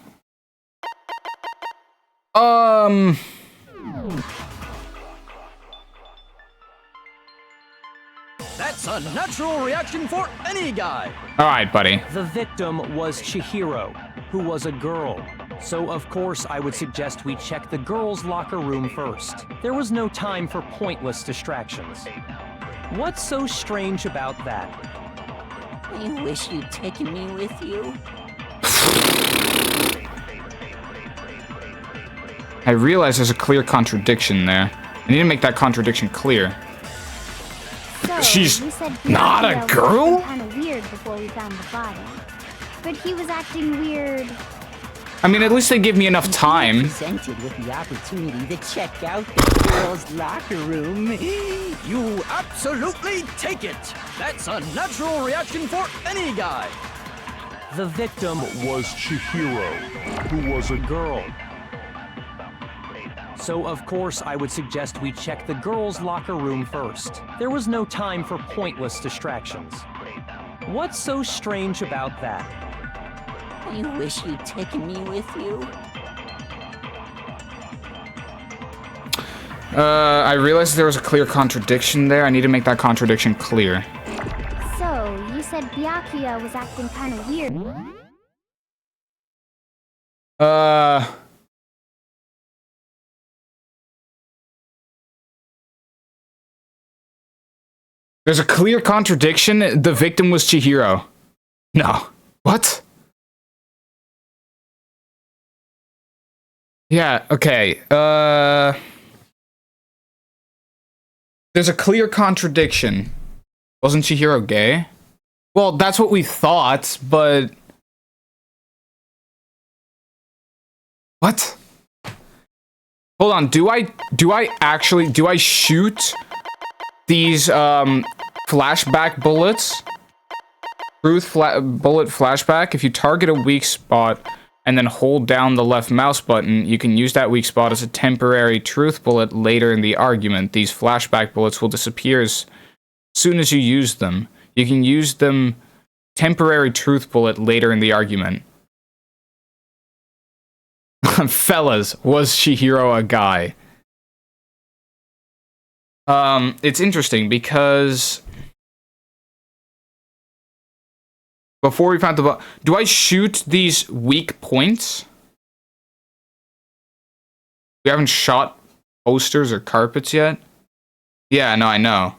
That's a natural reaction for any guy. Alright, buddy. The victim was Chihiro, who was a girl. So of course I would suggest we check the girls' locker room first. There was no time for pointless distractions. What's so strange about that? I wish you'd taken me with you. I realize there's a clear contradiction there. I need to make that contradiction clear. So, She's you said not a Pinocchio girl? was kind of weird before we found the body. But he was acting weird. I mean, at least they give me enough time. Presented with the opportunity to check out the girls' locker room. You absolutely take it! That's a natural reaction for any guy! The victim Was Chihiro, who was a girl. So of course I would suggest we check the girls' locker room first. There was no time for pointless distractions. What's so strange about that? I wish you'd taken me with you. I realized there was a clear contradiction there. I need to make that contradiction clear. So, you said Byakuya was acting kind of weird. There's a clear contradiction. The victim was Chihiro. No. What? Yeah, okay. There's a clear contradiction. Wasn't Chihiro gay? Well, that's what we thought, but... What? Hold on, do I shoot these, flashback bullets? Truth bullet flashback? If you target a weak spot and then hold down the left mouse button, you can use that weak spot as a temporary truth bullet later in the argument. These flashback bullets will disappear as soon as you use them. You can use them temporary truth bullet later in the argument. Fellas, was Chihiro a guy? It's interesting because before we found the do I shoot these weak points? We haven't shot posters or carpets yet. Yeah, no, I know.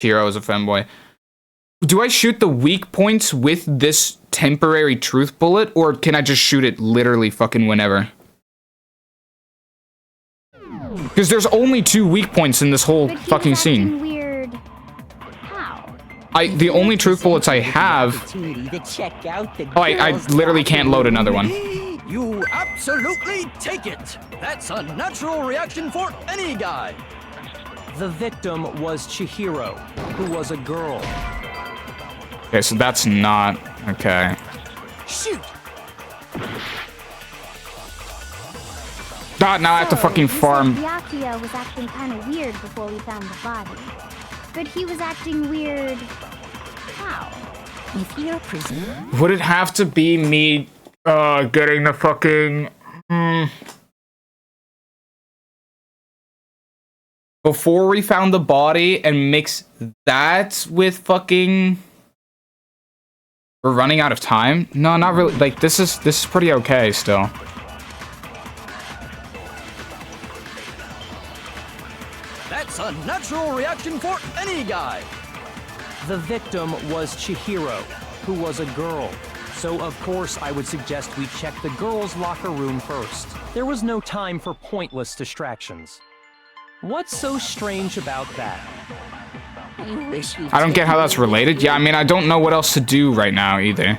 Chihiro is a femboy. Do I shoot the weak points with this temporary truth bullet, or can I just shoot it literally fucking whenever? Because there's only 2 weak points in this whole fucking scene. Weird. How? The only truth bullets I have... Oh, I literally can't load another one. You absolutely take it! That's a natural reaction for any guy! The victim was Chihiro, who was a girl. Okay, so that's not... Okay. Shoot! God, now I have to fucking farm. Byakuya was acting kind of weird before we found the body. But he was acting weird... How? If you're a prisoner... Would it have to be me, getting the fucking... Before we found the body and mix that with fucking... We're running out of time? No, not really. Like, this is pretty okay still. That's a natural reaction for any guy! The victim was Chihiro, who was a girl. So of course I would suggest we check the girls' locker room first. There was no time for pointless distractions. What's so strange about that? I don't get how that's related. Yeah, I mean, I don't know what else to do right now either.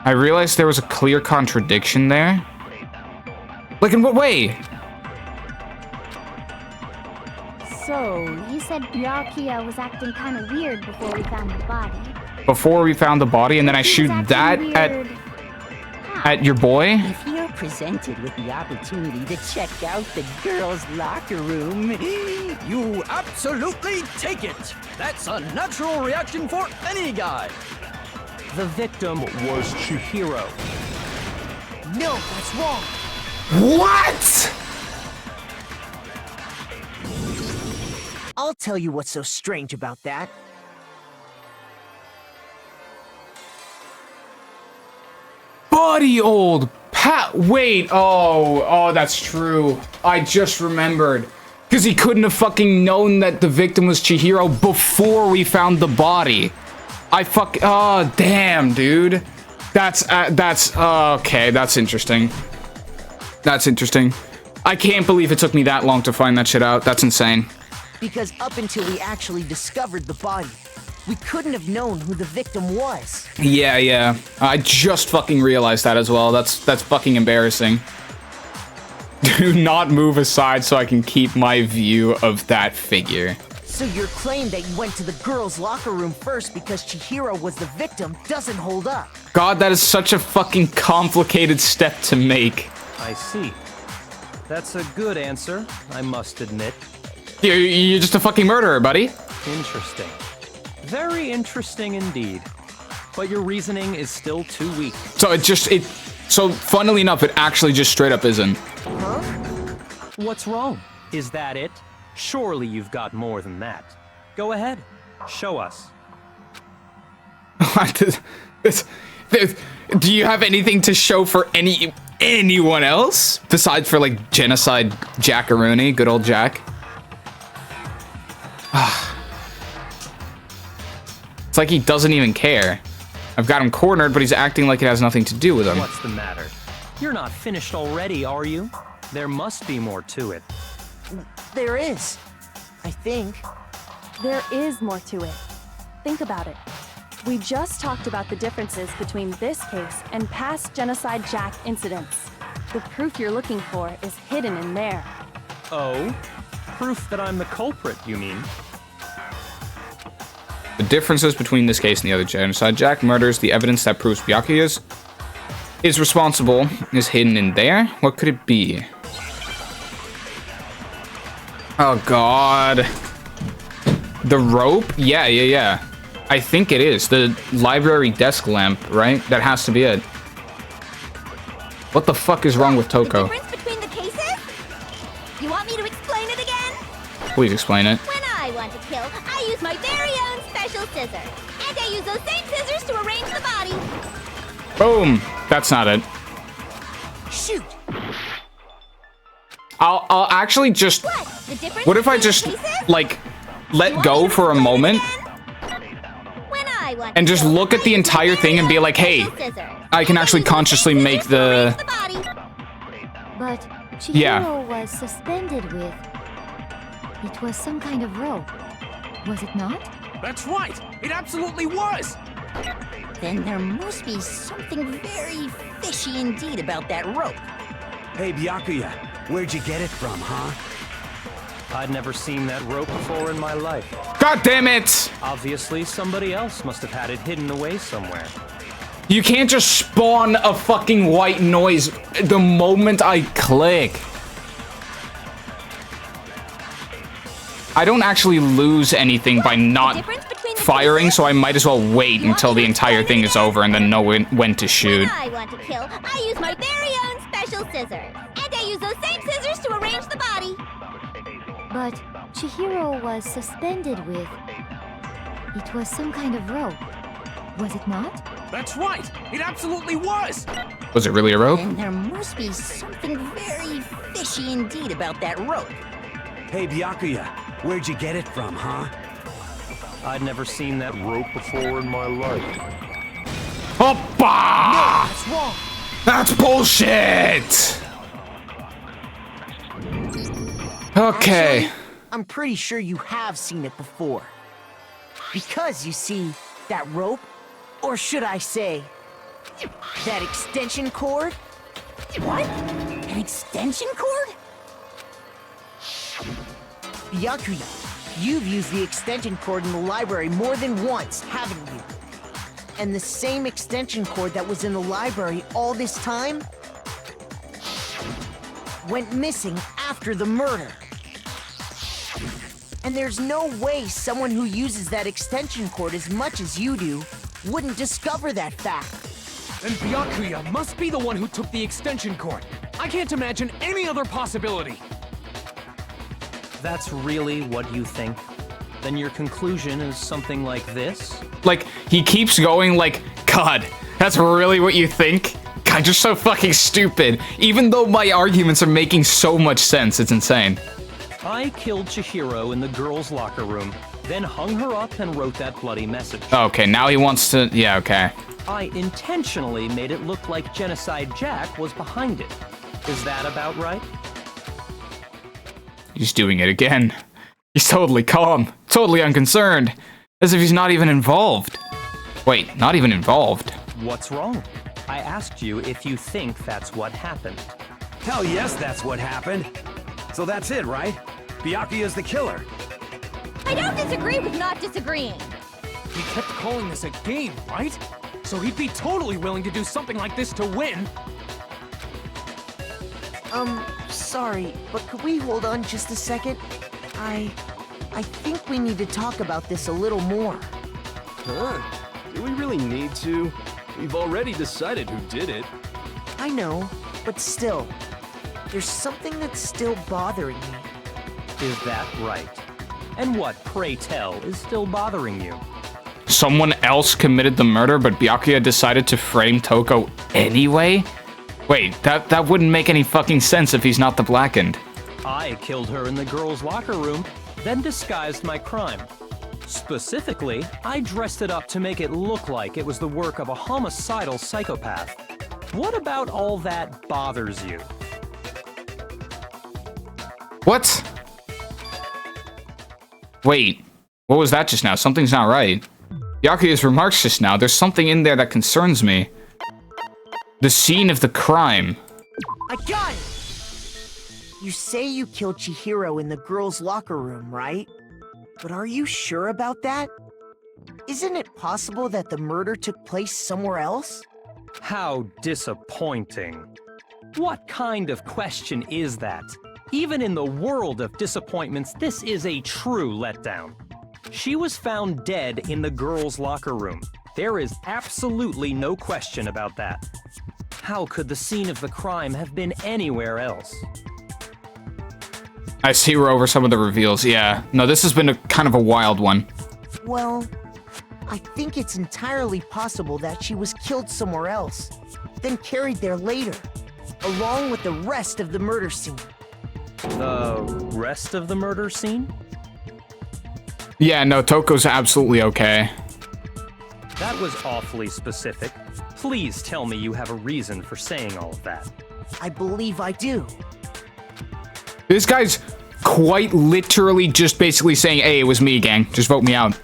I realized there was a clear contradiction there. Like, in what way? So, you said Byakuya was acting kind of weird before we found the body. Before we found the body, and then I shoot that at your boy? If you're presented with the opportunity to check out the girls' locker room, you absolutely take it! That's a natural reaction for any guy! The victim was Chihiro. No, that's wrong! What?! I'll tell you what's so strange about that. Buddy, old Pat. Wait. Oh, that's true. I just remembered. Because he couldn't have fucking known that the victim was Chihiro before we found the body. Oh, damn, dude. That's okay. That's interesting. That's interesting. I can't believe it took me that long to find that shit out. That's insane. Because up until we actually discovered the body, we couldn't have known who the victim was. Yeah. I just fucking realized that as well. That's fucking embarrassing. Do not move aside so I can keep my view of that figure. So your claim that you went to the girls' locker room first because Chihiro was the victim doesn't hold up. God, that is such a fucking complicated step to make. I see. That's a good answer, I must admit. You're just a fucking murderer, buddy. Interesting. Very interesting indeed. But your reasoning is still too weak. So funnily enough, it actually just straight up isn't. Huh? What's wrong? Is that it? Surely you've got more than that. Go ahead. Show us. Do you have anything to show for anyone else? Besides for, like, Genocide Jackaroonie, good old Jack. It's like he doesn't even care. I've got him cornered, but he's acting like it has nothing to do with him. What's the matter? You're not finished already, are you? There must be more to it. There is. I think. There is more to it. Think about it. We just talked about the differences between this case and past Genocide Jack incidents. The proof you're looking for is hidden in there. Oh? Proof that I'm the culprit, you mean? The differences between this case and the other Genocide Jack murders, the evidence that proves Byakuya is responsible is hidden in there. What could it be? Oh god. The rope? Yeah. I think it is. The library desk lamp, right? That has to be it. What the fuck is wrong with Toko? The difference between the cases? You want me to explain it again? Please explain it. When I want to kill, I use my very own special scissors. And I use those same scissors to arrange the body. Boom. That's not it. Shoot. I'll actually just... What if I just, like, let go for a moment? And just look at the entire thing and be like, hey, I can actually consciously make the... But Chihiro was suspended with... It was some kind of rope. Was it not? That's right! It absolutely was! Then there must be something very fishy indeed about that rope. Hey, Byakuya, where'd you get it from, huh? I'd never seen that rope before in my life. God damn it! Obviously, somebody else must have had it hidden away somewhere. You can't just spawn a fucking white noise the moment I click. I don't actually lose anything by not firing, so I might as well wait until the entire thing is over and then know when to shoot. When I want to kill, I use my very own special scissors. And I use those same scissors to arrange the body. But Chihiro was suspended with... It was some kind of rope. Was it not? That's right! It absolutely was! Was it really a rope? Then there must be something very fishy indeed about that rope. Hey, Byakuya, where'd you get it from, huh? I'd never seen that rope before in my life. Hoppa! No, that's wrong. That's bullshit! Okay. Actually, I'm pretty sure you have seen it before. Because, you see, that rope, or should I say, that extension cord? What? An extension cord? Byakuya, you've used the extension cord in the library more than once, haven't you? And the same extension cord that was in the library all this time went missing after the murder. And there's no way someone who uses that extension cord as much as you do wouldn't discover that fact. Then Byakuya must be the one who took the extension cord. I can't imagine any other possibility. That's really what you think? Then your conclusion is something like this? Like, he keeps going like, God, that's really what you think? God, you're so fucking stupid. Even though my arguments are making so much sense, it's insane. I killed Chihiro in the girls' locker room. then hung her up and wrote that bloody message. Okay, now he wants to... Yeah, okay. I intentionally made it look like Genocide Jack was behind it. Is that about right? He's doing it again. He's totally calm, totally unconcerned, as if he's not even involved. Wait, not even involved? What's wrong? I asked you if you think that's what happened. Hell yes, that's what happened. So that's it, right? Byakuya's the killer. I don't disagree with not disagreeing. He kept calling this a game, right? So he'd be totally willing to do something like this to win. Sorry, but could we hold on just a second? I think we need to talk about this a little more. Huh? Do we really need to? We've already decided who did it. I know, but still, there's something that's still bothering me. Is that right? And what, pray tell, is still bothering you? Someone else committed the murder, but Byakuya decided to frame Toko anyway? Wait, that wouldn't make any fucking sense if he's not the Blackened. I killed her in the girls' locker room, then disguised my crime. Specifically, I dressed it up to make it look like it was the work of a homicidal psychopath. What about all that bothers you? What? Wait, what was that just now? Something's not right. Byakuya's remarks just now, there's something in there that concerns me. The scene of the crime. I got it! You say you killed Chihiro in the girls' locker room, right? But are you sure about that? Isn't it possible that the murder took place somewhere else? How disappointing. What kind of question is that? Even in the world of disappointments, this is a true letdown. She was found dead in the girls' locker room. There is absolutely no question about that. How could the scene of the crime have been anywhere else? I see we're over some of the reveals, yeah. No, this has been a kind of a wild one. Well, I think it's entirely possible that she was killed somewhere else, then carried there later, along with the rest of the murder scene. The rest of the murder scene? Yeah, no, Toko's absolutely okay. That was awfully specific. Please tell me you have a reason for saying all of that. I believe I do. This guy's quite literally just basically saying, hey, it was me, gang. Just vote me out.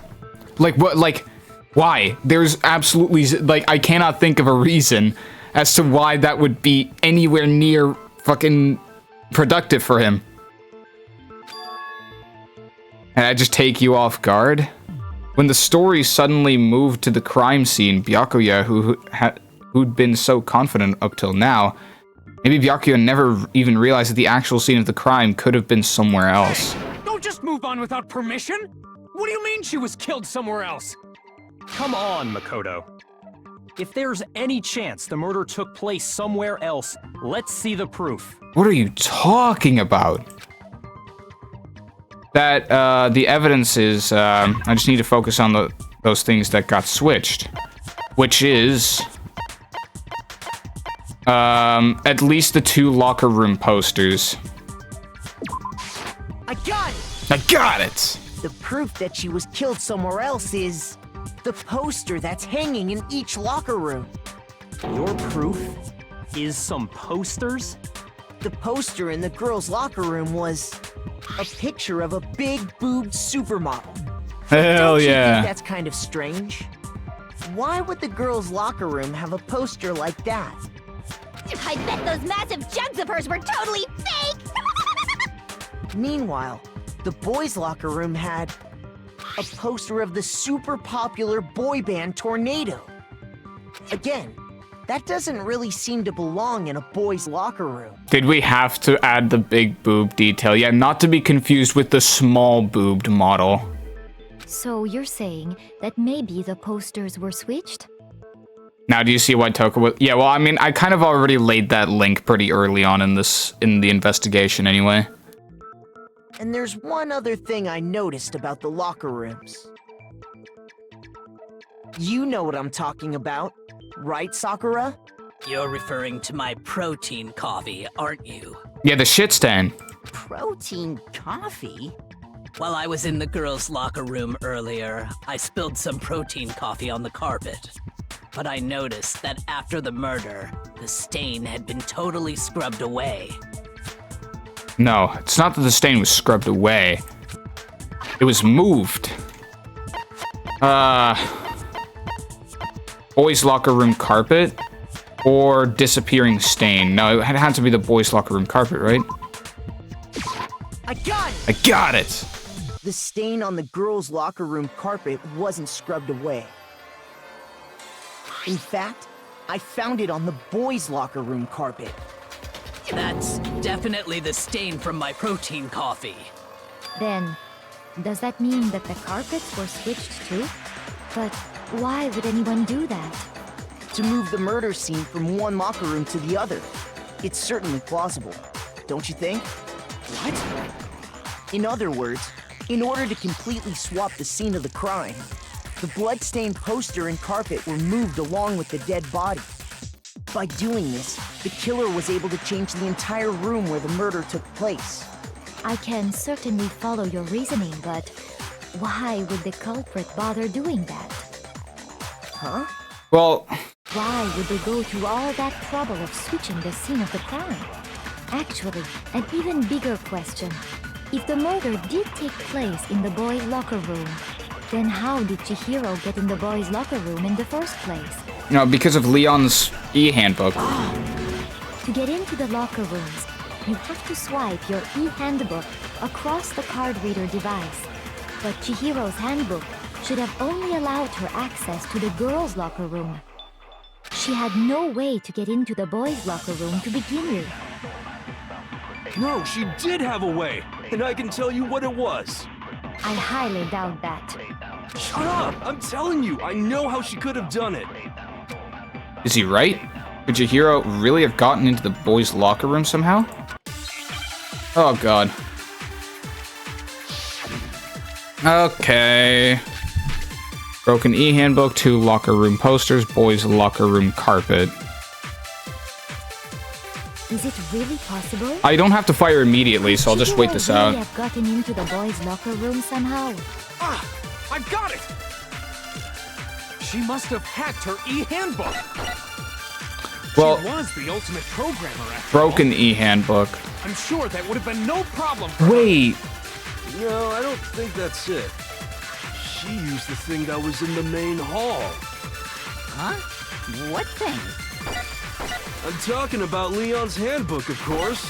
Like, what, like, why? There's absolutely, like, I cannot think of a reason as to why that would be anywhere near fucking productive for him. And I just take you off guard? When the story suddenly moved to the crime scene, Byakuya, who'd been so confident up till now, maybe Byakuya never even realized that the actual scene of the crime could have been somewhere else. Hey, don't just move on without permission! What do you mean she was killed somewhere else? Come on, Makoto. If there's any chance the murder took place somewhere else, let's see the proof. What are you talking about? That, the evidence is, I just need to focus on those things that got switched. Which is... at least the 2 locker room posters. I got it! I got it! The proof that she was killed somewhere else is the poster that's hanging in each locker room. Your proof is some posters? The poster in the girls' locker room was a picture of a big-boobed supermodel. Hell Don't you yeah. think that's kind of strange? Why would the girls' locker room have a poster like that? I bet those massive jugs of hers were totally fake! Meanwhile, the boys' locker room had a poster of the super popular boy band Tornado. Again, that doesn't really seem to belong in a boys' locker room. Did we have to add the big boob detail? Yeah, not to be confused with the small boobed model. So you're saying that maybe the posters were switched? Now, do you see why Toko was... Yeah, well, I mean, I kind of already laid that link pretty early on in the investigation anyway. And there's one other thing I noticed about the locker rooms. You know what I'm talking about, right, Sakura? You're referring to my protein coffee, aren't you? Yeah, the shit stand. Protein coffee? While I was in the girls' locker room earlier, I spilled some protein coffee on the carpet. But I noticed that after the murder, the stain had been totally scrubbed away. No, it's not that the stain was scrubbed away. It was moved. Boys' locker room carpet or disappearing stain? No, it had to be the boys' locker room carpet, right? I got it! I got it! The stain on the girls' locker room carpet wasn't scrubbed away. In fact, I found it on the boys' locker room carpet. That's definitely the stain from my protein coffee. Then, does that mean that the carpets were switched too? But why would anyone do that? To move the murder scene from one locker room to the other. It's certainly plausible, don't you think? What? In other words, in order to completely swap the scene of the crime, the bloodstained poster and carpet were moved along with the dead body. By doing this, the killer was able to change the entire room where the murder took place. I can certainly follow your reasoning, but why would the culprit bother doing that? Huh? Well... Why would they go through all that trouble of switching the scene of the crime? Actually, an even bigger question. If the murder did take place in the boys' locker room, then how did Chihiro get in the boys' locker room in the first place? No, because of Leon's e-handbook. To get into the locker rooms, you have to swipe your e-handbook across the card reader device. But Chihiro's handbook should have only allowed her access to the girls' locker room. She had no way to get into the boys' locker room to begin with. No, she did have a way, and I can tell you what it was. I highly doubt that. Shut up! I'm telling you, I know how she could have done it. Is he right? Could Chihiro really have gotten into the boys' locker room somehow? Oh god. Okay. Broken e-handbook, 2 locker room posters, boys' locker room carpet. Is it really possible? I don't have to fire immediately, so I'll just wait this out. Really have gotten into the boys' locker room somehow. Ah! I've got it! She must have hacked her e-handbook. Well, she was the ultimate programmer after broken all. e-handbook. I'm sure that would have been no problem for Wait. No, I don't think that's it. She used the thing that was in the main hall. Huh? What thing? I'm talking about Leon's handbook, of course.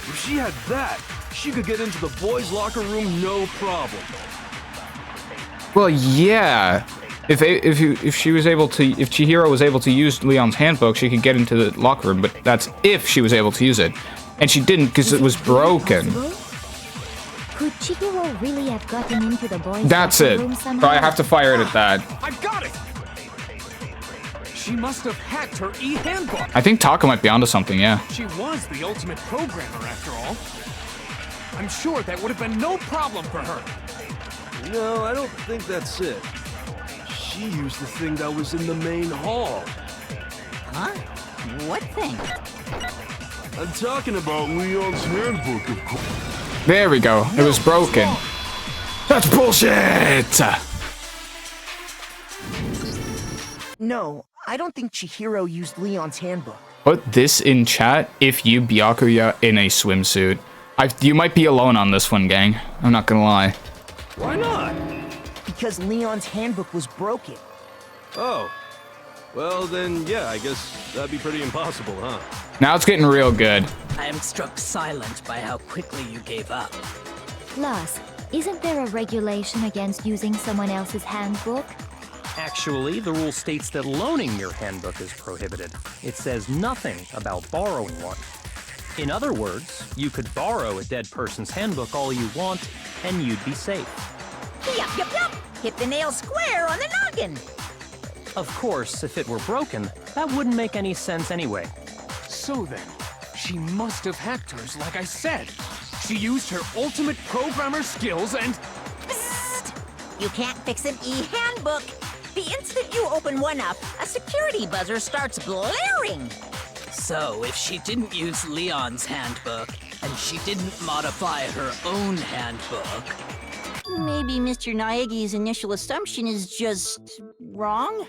If she had that, she could get into the boys' locker room no problem. Well, yeah. If Chihiro was able to use Leon's handbook, she could get into the locker room, but that's if she was able to use it. And she didn't because it was broken. Could Chihiro really have gotten into the boys' That's locker it. room somehow? So I have to fire it at that. I've got it! She must have hacked her e-handbook. I think Taka might be onto something, yeah. She was the ultimate programmer after all. I'm sure that would have been no problem for her. No, I don't think that's it. She used the thing that was in the main hall. Huh? What thing? I'm talking about Leon's handbook, of course. There we go. It was broken. That's bullshit! No, I don't think Chihiro used Leon's handbook. Put this in chat if you Byakuya in a swimsuit. You might be alone on this one, gang. I'm not gonna lie. Why not? Because Leon's handbook was broken. Oh. Well, then, yeah, I guess that'd be pretty impossible, huh? Now it's getting real good. I am struck silent by how quickly you gave up. Plus, isn't there a regulation against using someone else's handbook? Actually, the rule states that loaning your handbook is prohibited. It says nothing about borrowing one. In other words, you could borrow a dead person's handbook all you want, and you'd be safe. Yup, yup, yup! Hit the nail square on the noggin! Of course, if it were broken, that wouldn't make any sense anyway. So then, she must have hacked hers like I said. She used her ultimate programmer skills and... Psst! You can't fix an e-handbook! The instant you open one up, a security buzzer starts blaring! So, if she didn't use Leon's handbook, And she didn't modify her own handbook. Maybe Mr. Naegi's initial assumption is just wrong?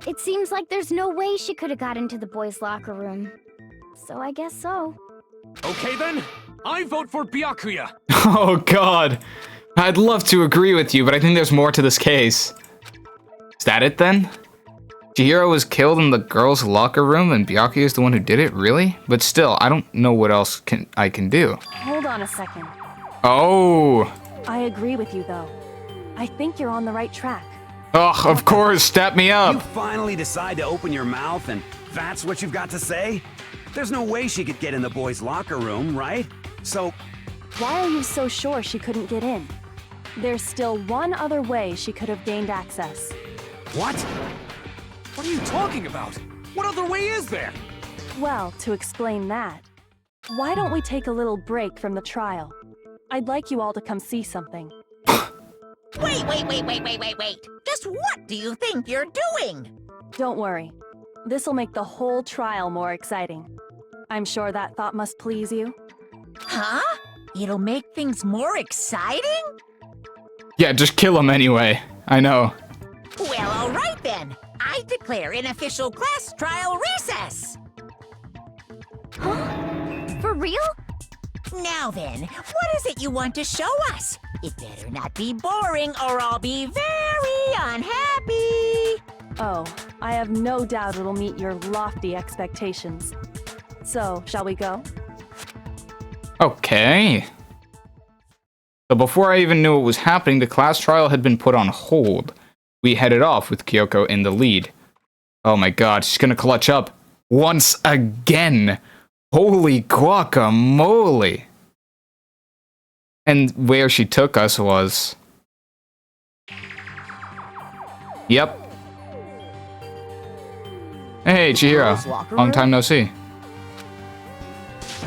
It seems like there's no way she could have got into the boys' locker room. So I guess so. Okay then, I vote for Byakuya. Oh god. I'd love to agree with you, but I think there's more to this case. Is that it then? Chihiro was killed in the girls' locker room and Byakuya is the one who did it? Really? But still, I don't know what else I can do. Hold on a second. Oh. I agree with you, though. I think you're on the right track. Ugh, of course, step me up. You finally decide to open your mouth and that's what you've got to say? There's no way she could get in the boys' locker room, right? So... Why are you so sure she couldn't get in? There's still one other way she could have gained access. What? What are you talking about? What other way is there? Well, to explain that, why don't we take a little break from the trial? I'd like you all to come see something. Wait. Just what do you think you're doing? Don't worry. This'll make the whole trial more exciting. I'm sure that thought must please you. Huh? It'll make things more exciting? Yeah, just kill him anyway. I know. Well, all right then. I declare an official class trial recess. Huh? For real? Now then, what is it you want to show us? It better not be boring or I'll be very unhappy. Oh, I have no doubt it'll meet your lofty expectations. So, shall we go? Okay. So before I even knew what was happening, the class trial had been put on hold. We headed off with Kyoko in the lead. Oh my god, she's gonna clutch up once again. Holy guacamole. And where she took us was... Yep. Hey, Chihiro. Long time no see.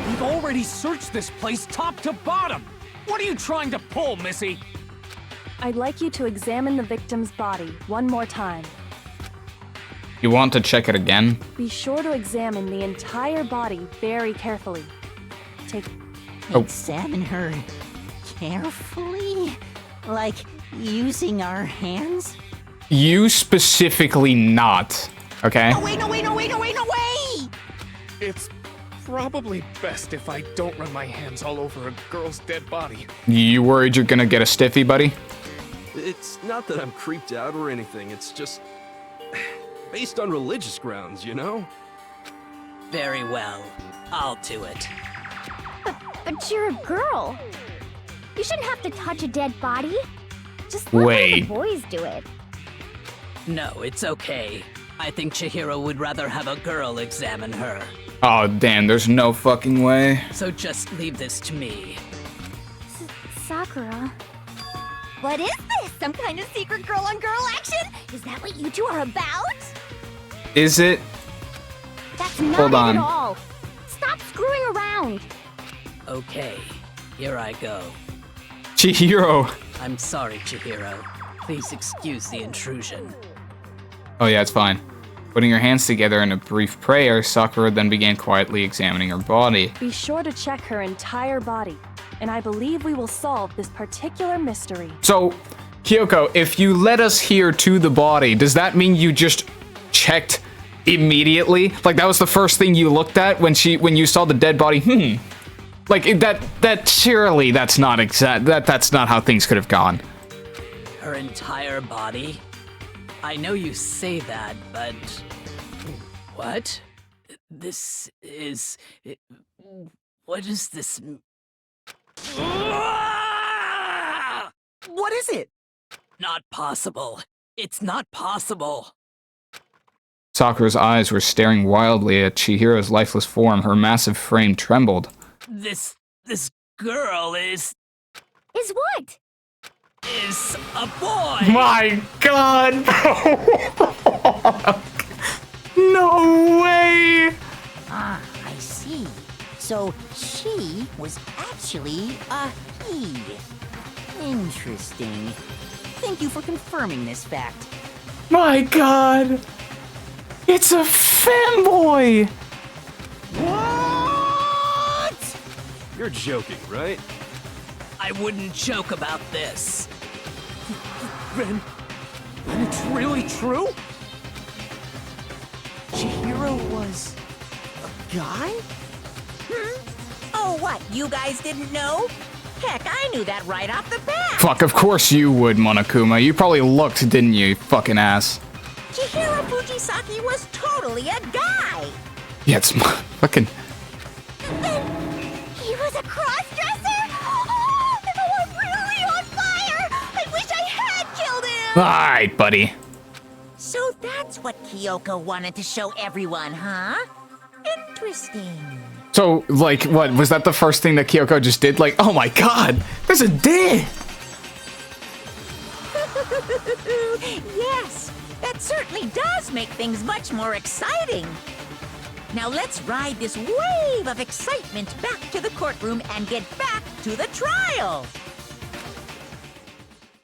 We've already searched this place top to bottom. What are you trying to pull, Missy? I'd like you to examine the victim's body one more time. You want to check it again? Be sure to examine the entire body very carefully. Examine her carefully? Like using our hands? You specifically not, okay? No way! It's probably best if I don't run my hands all over a girl's dead body. You worried you're gonna get a stiffy, buddy? It's not that I'm creeped out or anything, it's just... based on religious grounds, you know? Very well. I'll do it. But you're a girl. You shouldn't have to touch a dead body. Just let the boys do it. No, it's okay. I think Chihiro would rather have a girl examine her. Oh, damn, there's no fucking way. So just leave this to me. Sakura. What is this? Some kind of secret girl-on-girl action? Is that what you two are about? Is it? That's not Hold on. it at all. Stop screwing around. Okay, here I go. Chihiro. I'm sorry, Chihiro. Please excuse the intrusion. Oh yeah, it's fine. Putting her hands together in a brief prayer, Sakura then began quietly examining her body. Be sure to check her entire body, and I believe we will solve this particular mystery. So, Kyoko, if you led us here to the body, does that mean you just checked immediately? Like that was the first thing you looked at when you saw the dead body? Like that surely that's not that's not how things could have gone. Her entire body? I know you say that, but... What? This is... What is this... What is it? Not possible. It's not possible. Sakura's eyes were staring wildly at Chihiro's lifeless form. Her massive frame trembled. This girl is... Is what? Is a boy! My god, bro! No way! Ah, I see. So she was actually a he. Interesting. Thank you for confirming this fact. My god! It's a femboy! What? You're joking, right? I wouldn't joke about this. Then it's really true? Chihiro was a guy? Oh, what? You guys didn't know? Heck, I knew that right off the bat. Fuck, of course you would, Monokuma. You probably looked, didn't you fucking ass? Chihiro Fujisaki was totally a guy. Yeah, it's fucking... He was a cross-dresser? Oh, I'm really on fire! I wish I had killed him! Alright, buddy. So that's what Kyoko wanted to show everyone, huh? Interesting. So, like, what? Was that the first thing that Kyoko just did? Like, oh my god, there's a dick! Yes, that certainly does make things much more exciting. Now let's ride this wave of excitement back to the courtroom and get back to the trial.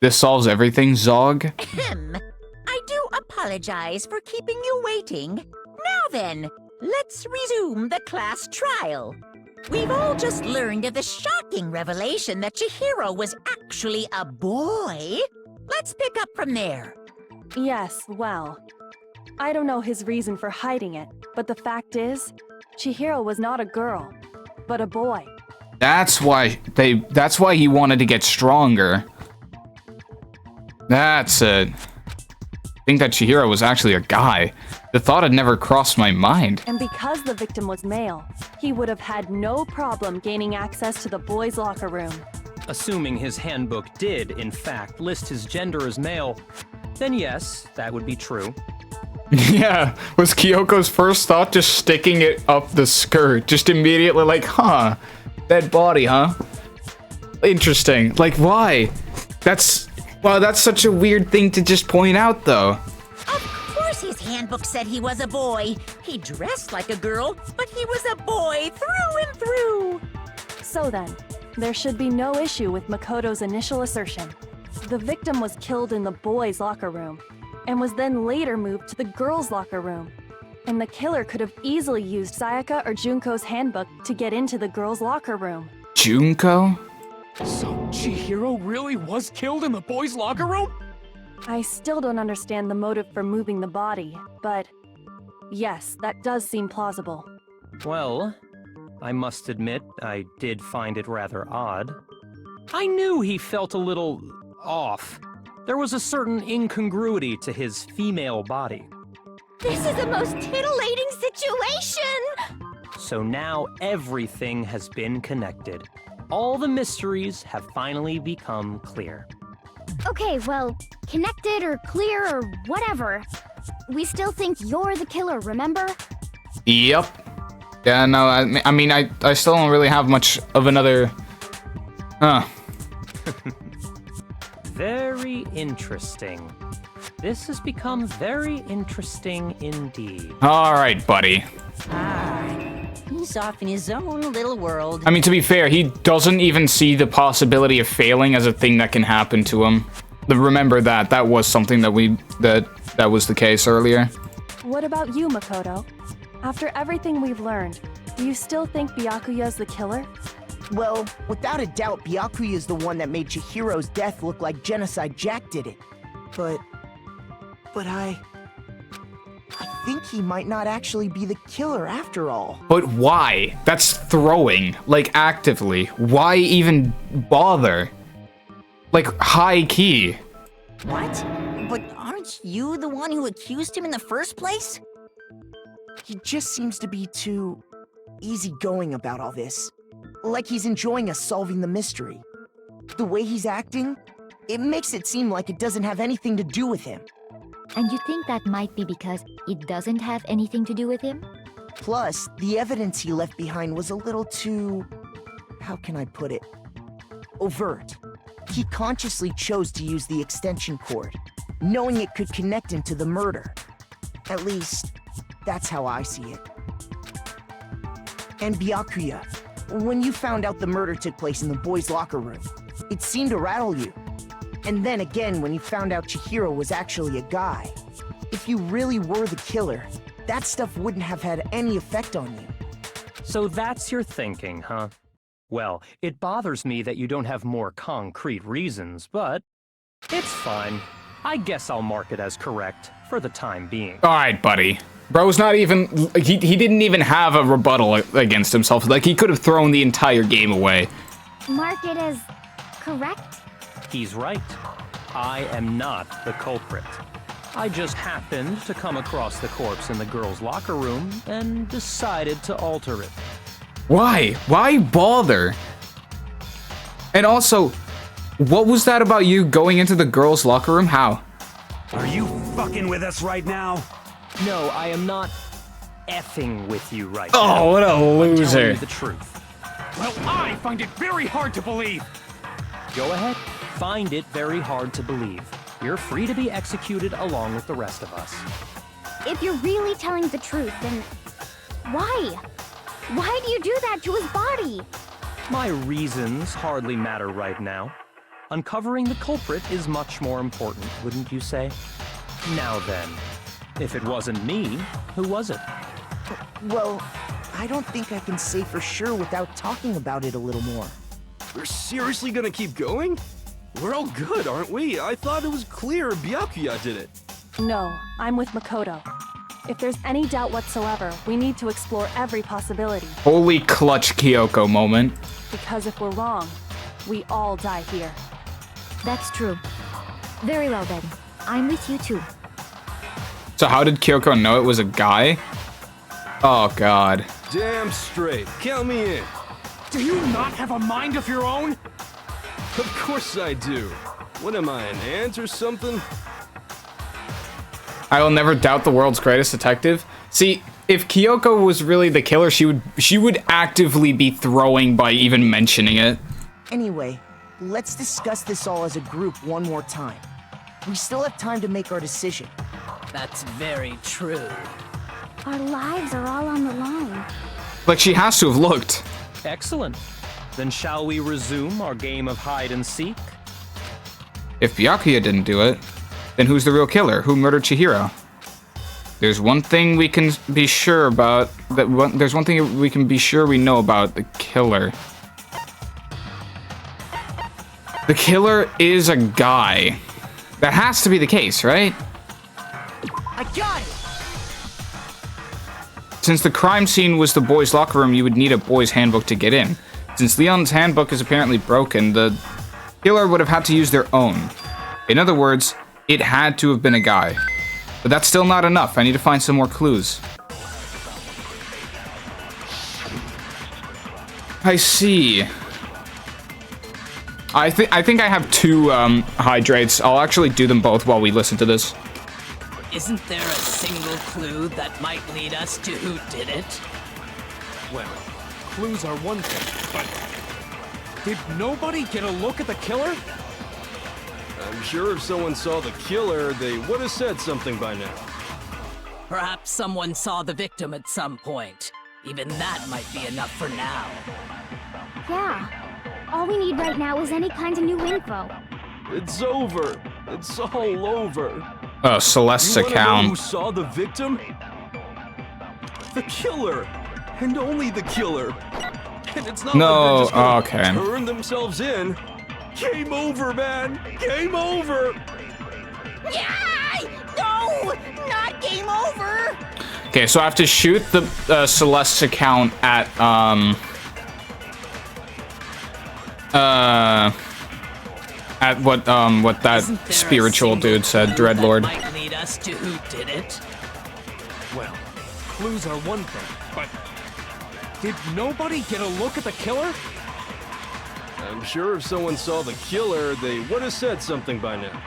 This solves everything, Zog? I do apologize for keeping you waiting. Now then, let's resume the class trial. We've all just learned of the shocking revelation that Chihiro was actually a boy. Let's pick up from there. Yes, well, I don't know his reason for hiding it, but the fact is, Chihiro was not a girl, but a boy. That's why he wanted to get stronger. That's it. I think that Chihiro was actually a guy. The thought had never crossed my mind. And because the victim was male, he would have had no problem gaining access to the boys' locker room. Assuming his handbook did, in fact, list his gender as male, then yes, that would be true. Yeah, was Kyoko's first thought just sticking it up the skirt? Just immediately like, huh, dead body, huh? Interesting. Like, why? Wow, that's such a weird thing to just point out, though. Of course his handbook said he was a boy. He dressed like a girl, but he was a boy through and through. So then, there should be no issue with Makoto's initial assertion. The victim was killed in the boys' locker room, and was then later moved to the girls' locker room. And the killer could have easily used Sayaka or Junko's handbook to get into the girls' locker room. Junko? So Chihiro really was killed in the boys' locker room? I still don't understand the motive for moving the body, but yes, that does seem plausible. Well, I must admit, I did find it rather odd. I knew he felt a little off. There was a certain incongruity to his female body. This is a most titillating situation! So now everything has been connected. All the mysteries have finally become clear. Okay, well, connected or clear or whatever, we still think you're the killer, remember? Yep. Yeah, no, I mean, I still don't really have much of another... Very interesting. This has become very interesting indeed. Alright, buddy. He's off in his own little world. I mean, to be fair, he doesn't even see the possibility of failing as a thing that can happen to him. Remember that was something that was the case earlier. What about you, Makoto? After everything we've learned, do you still think Byakuya's the killer? Well, without a doubt, Byakuya is the one that made Chihiro's death look like Genocide Jack did it. But I think he might not actually be the killer after all. But why? That's throwing, like, actively. Why even bother? Like, high key. What? But aren't you the one who accused him in the first place? He just seems to be too easygoing about all this. Like he's enjoying us solving the mystery. The way he's acting, it makes it seem like it doesn't have anything to do with him. And you think that might be because it doesn't have anything to do with him? Plus, the evidence he left behind was a little too... how can I put it? Overt. He consciously chose to use the extension cord, knowing it could connect him to the murder. At least, that's how I see it. And Byakuya, when you found out the murder took place in the boys' locker room, it seemed to rattle you. And then again, when you found out Chihiro was actually a guy, if you really were the killer, that stuff wouldn't have had any effect on you. So that's your thinking, huh? Well, it bothers me that you don't have more concrete reasons, but it's fine. I guess I'll mark it as correct for the time being. All right, buddy. Bro's not even... He didn't even have a rebuttal against himself. Like, he could have thrown the entire game away. Mark it as correct? He's right. I am not the culprit. I just happened to come across the corpse in the girls' locker room and decided to alter it. Why? Why bother? And also, what was that about you going into the girls' locker room? How? Are you fucking with us right now? No, I am not effing with you right now. Oh, what a loser. I'm telling you the truth. Well, I find it very hard to believe. Go ahead. Find it very hard to believe. You're free to be executed along with the rest of us. If you're really telling the truth, then why? Why do you do that to his body? My reasons hardly matter right now. Uncovering the culprit is much more important, wouldn't you say? Now then, if it wasn't me, who was it? Well, I don't think I can say for sure without talking about it a little more. We're seriously gonna keep going? We're all good, aren't we? I thought it was clear Byakuya did it. No, I'm with Makoto. If there's any doubt whatsoever, we need to explore every possibility. Holy clutch Kyoko moment. Because if we're wrong, we all die here. That's true. Very well then. I'm with you too. So how did Kyoko know it was a guy? Oh god. Damn straight. Count me in. Do you not have a mind of your own? Of course I do. What am I, an ant or something? I will never doubt the world's greatest detective. See, if Kyoko was really the killer, she would actively be throwing by even mentioning it. Anyway, let's discuss this all as a group one more time. We still have time to make our decision. That's very true. Our lives are all on the line. Like, she has to have looked. Excellent. Then shall we resume our game of hide and seek? If Byakuya didn't do it, then who's the real killer? Who murdered Chihiro? There's one thing we can be sure about. There's one thing we can be sure we know about the killer. The killer is a guy. That has to be the case, right? I got it! Since the crime scene was the boys' locker room, you would need a boys' handbook to get in. Since Leon's handbook is apparently broken, the killer would have had to use their own. In other words, it had to have been a guy. But that's still not enough. I need to find some more clues. I see. I think I have two hydrates. I'll actually do them both while we listen to this. Isn't there a single clue that might lead us to who did it? Well, clues are one thing, but did nobody get a look at the killer? I'm sure if someone saw the killer, they would have said something by now. Perhaps someone saw the victim at some point. Even that might be enough for now. Yeah. All we need right now is any kind of new info. It's over. It's all over. Oh, Celeste's You wanna know account. who saw the victim? The killer. And only the killer. And it's not No, like they're just gonna okay. turn themselves in. Game over, man. Game over. Yeah! No! Not game over! Okay, so I have to shoot the Celeste's account at what that spiritual dude said, Dreadlord. Might lead us to who did it. Well, clues are one thing, but did nobody get a look at the killer? I'm sure if someone saw the killer, they would have said something by now.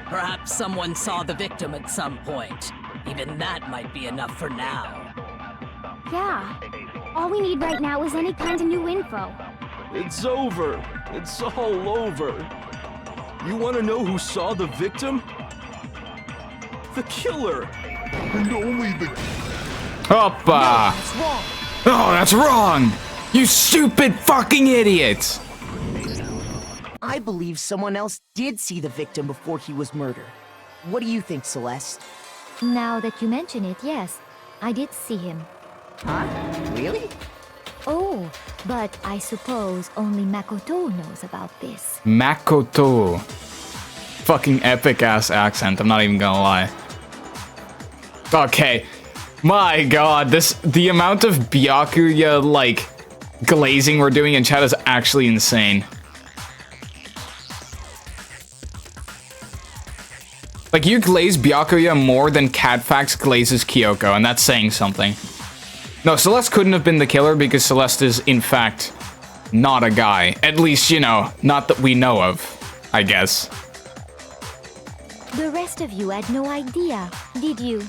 Perhaps someone saw the victim at some point. Even that might be enough for now. Yeah. All we need right now is any kind of new info. It's over. It's all over. You want to know who saw the victim? The killer. And only the... Hoppa! No, that's wrong. Oh, that's wrong! You stupid fucking idiots! I believe someone else did see the victim before he was murdered. What do you think, Celeste? Now that you mention it, yes. I did see him. Huh? Really? Oh, but I suppose only Makoto knows about this. Makoto. Fucking epic ass accent, I'm not even gonna lie. Okay. My god, the amount of Byakuya, like, glazing we're doing in chat is actually insane. Like, you glaze Byakuya more than Catfax glazes Kyoko, and that's saying something. No, Celeste couldn't have been the killer because Celeste is, in fact, not a guy. At least, you know, not that we know of, I guess. The rest of you had no idea, did you?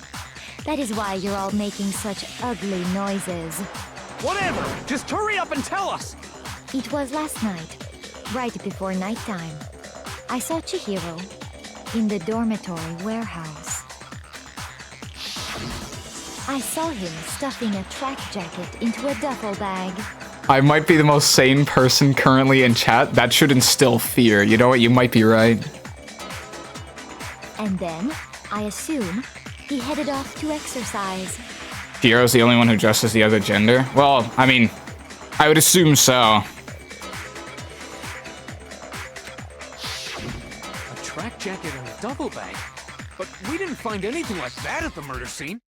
That is why you're all making such ugly noises. Whatever! Just hurry up and tell us! It was last night, right before nighttime. I saw Chihiro in the dormitory warehouse. I saw him stuffing a track jacket into a duffel bag. I might be the most sane person currently in chat. That should instill fear. You know what? You might be right. And then, I assume, he headed off to exercise. Chihiro's the only one who dresses the other gender? Well, I mean, I would assume so. A track jacket and a duffel bag? But we didn't find anything like that at the murder scene.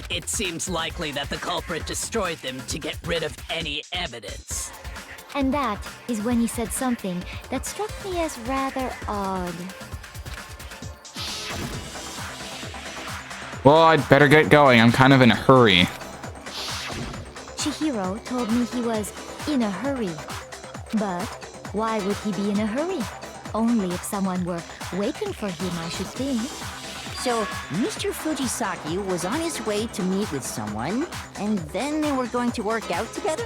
It seems likely that the culprit destroyed them to get rid of any evidence. And that is when he said something that struck me as rather odd. Well, I'd better get going. I'm kind of in a hurry. Chihiro told me he was in a hurry. But why would he be in a hurry? Only if someone were waiting for him, I should think. So, Mr. Fujisaki was on his way to meet with someone, and then they were going to work out together?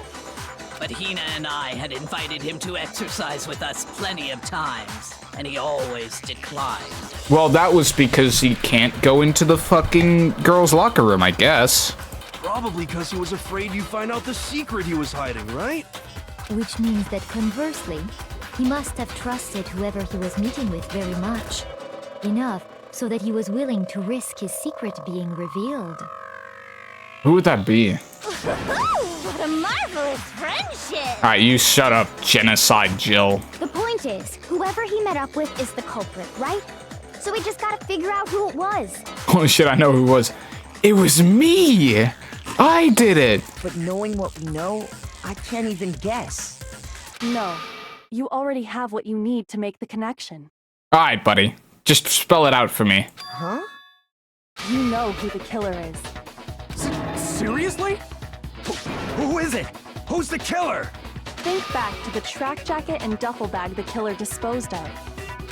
But Hina and I had invited him to exercise with us plenty of times, and he always declined. Well, that was because he can't go into the fucking girls' locker room, I guess. Probably because he was afraid you'd find out the secret he was hiding, right? Which means that conversely, he must have trusted whoever he was meeting with very much. Enough so that he was willing to risk his secret being revealed. Who would that be? What a marvelous friendship! Alright, you shut up, Genocide Jill. The point is, whoever he met up with is the culprit, right? So we just gotta figure out who it was. Holy shit, I know who it was. It was me! I did it! But knowing what we know, I can't even guess. No, you already have what you need to make the connection. Alright, buddy. Just spell it out for me. Huh? You know who the killer is. Seriously? Who is it? Who's the killer? Think back to the track jacket and duffel bag the killer disposed of.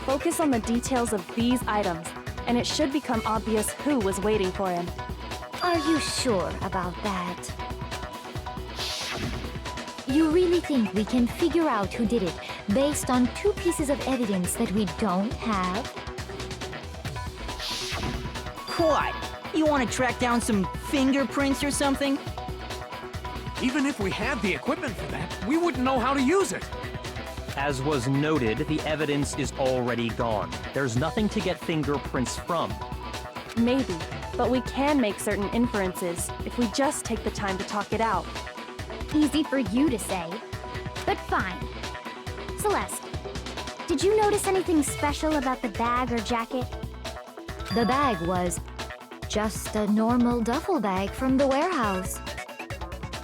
Focus on the details of these items, and it should become obvious who was waiting for him. Are you sure about that? You really think we can figure out who did it based on 2 pieces of evidence that we don't have? What? You want to track down some fingerprints or something? Even if we had the equipment for that, we wouldn't know how to use it. As was noted, the evidence is already gone. There's nothing to get fingerprints from. Maybe, but we can make certain inferences if we just take the time to talk it out. Easy for you to say, but fine. Celeste, did you notice anything special about the bag or jacket? The bag was just a normal duffel bag from the warehouse.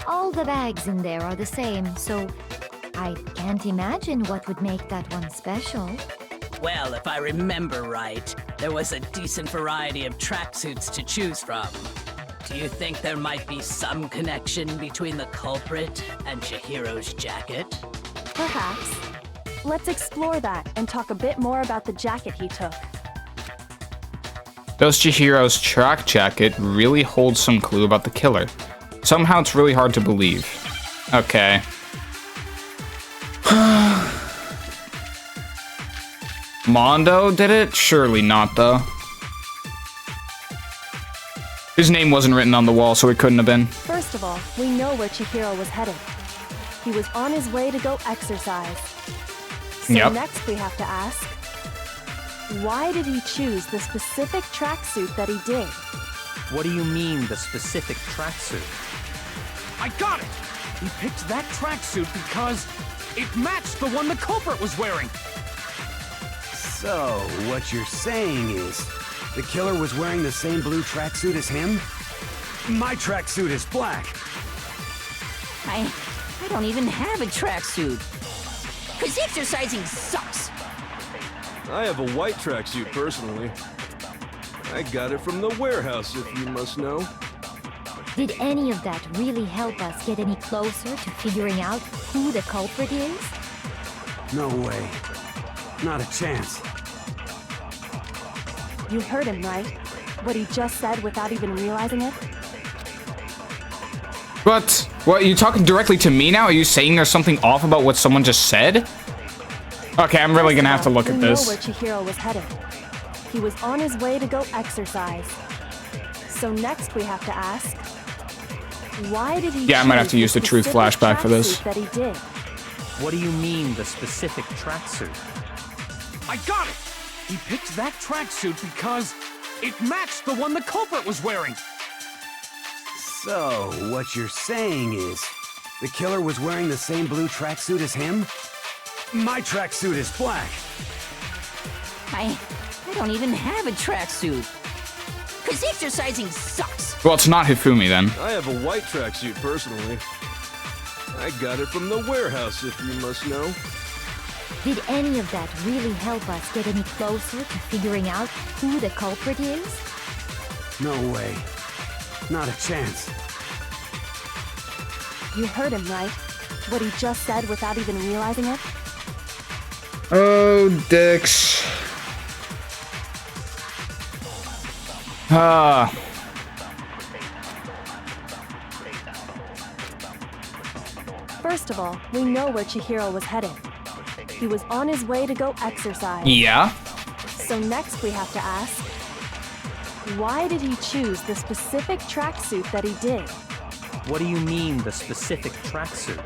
All the bags in there are the same, so I can't imagine what would make that one special. Well, if I remember right, there was a decent variety of tracksuits to choose from. Do you think there might be some connection between the culprit and Chihiro's jacket? Perhaps. Let's explore that and talk a bit more about the jacket he took. Does Chihiro's track jacket really hold some clue about the killer? Somehow it's really hard to believe. Okay. Mondo did it? Surely not, though. His name wasn't written on the wall, so it couldn't have been. First of all, we know where Chihiro was headed. He was on his way to go exercise. So next we have to ask, why did he choose the specific tracksuit that he did? What do you mean, the specific tracksuit? I got it! He picked that tracksuit because it matched the one the culprit was wearing. So, what you're saying is, the killer was wearing the same blue tracksuit as him? My tracksuit is black. I don't even have a tracksuit. Cause exercising sucks. I have a white tracksuit personally. I got it from the warehouse, if you must know. Did any of that really help us get any closer to figuring out who the culprit is? No way. Not a chance. You heard him, right? What he just said without even realizing it? But, what, are you talking directly to me now? Are you saying there's something off about what someone just said? Okay, I'm really gonna have to look at this. We know where Chihiro was headed. He was on his way to go exercise. So next we have to ask, why did he Yeah, I might have to use the truth flashback for this. That he did? What do you mean, the specific tracksuit? I got it! He picked that tracksuit because it matched the one the culprit was wearing. So, what you're saying is, the killer was wearing the same blue tracksuit as him? My tracksuit is black. I don't even have a tracksuit. Cause exercising sucks. Well, it's not Hifumi then. I have a white tracksuit personally. I got it from the warehouse, if you must know. Did any of that really help us get any closer to figuring out who the culprit is? No way. Not a chance. You heard him, right? What he just said without even realizing it? Oh, dicks. First of all, we know where Chihiro was headed. He was on his way to go exercise. Yeah? So next we have to ask, why did he choose the specific tracksuit that he did? What do you mean, the specific tracksuit?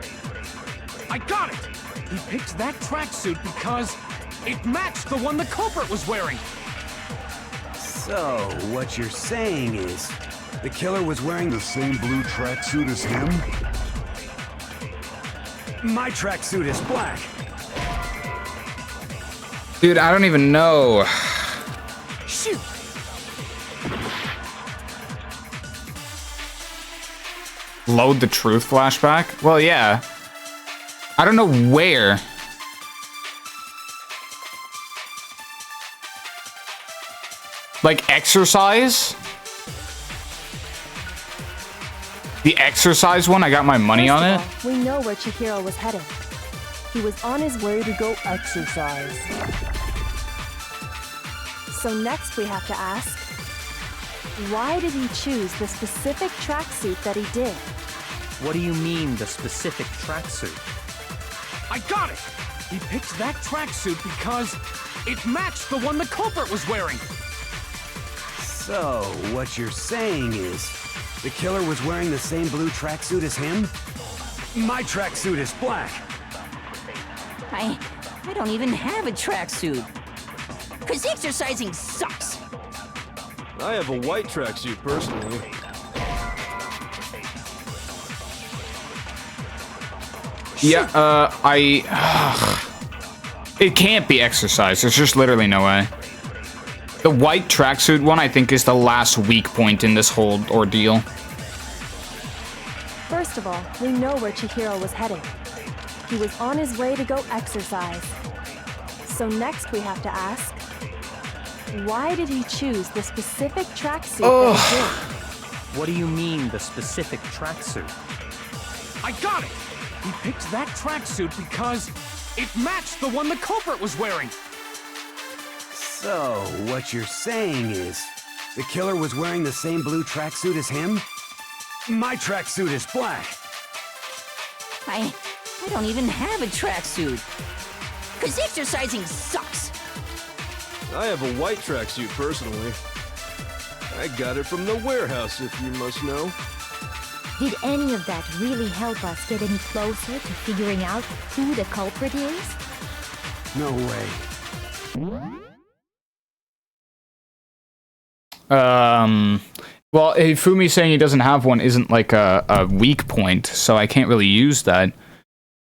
I got it! He picked that tracksuit because it matched the one the culprit was wearing. So, what you're saying is, the killer was wearing the same blue tracksuit as him? My tracksuit is black. Dude, I don't even know. Shoot. Load the truth flashback? Well, yeah. I don't know where. Like, exercise? The exercise one, I got my money on it. First of all, we know where Chihiro was headed. He was on his way to go exercise. So next we have to ask, why did he choose the specific tracksuit that he did? What do you mean, the specific tracksuit? I got it! He picked that tracksuit because it matched the one the culprit was wearing. So, what you're saying is, the killer was wearing the same blue tracksuit as him? My tracksuit is black. I don't even have a tracksuit. Cause exercising sucks. I have a white tracksuit personally. Yeah, it can't be exercise. There's just literally no way. The white tracksuit one, I think, is the last weak point in this whole ordeal. First of all, we know where Chihiro was headed. He was on his way to go exercise. So next we have to ask, why did he choose the specific tracksuit that he did? What do you mean, the specific tracksuit? I got it! He picked that tracksuit because it matched the one the culprit was wearing. So, what you're saying is, the killer was wearing the same blue tracksuit as him? My tracksuit is black. I don't even have a tracksuit. Cause exercising sucks. I have a white tracksuit personally. I got it from the warehouse, if you must know. Did any of that really help us get any closer to figuring out who the culprit is? No way. Well, Fumi saying he doesn't have one isn't like a weak point, so I can't really use that.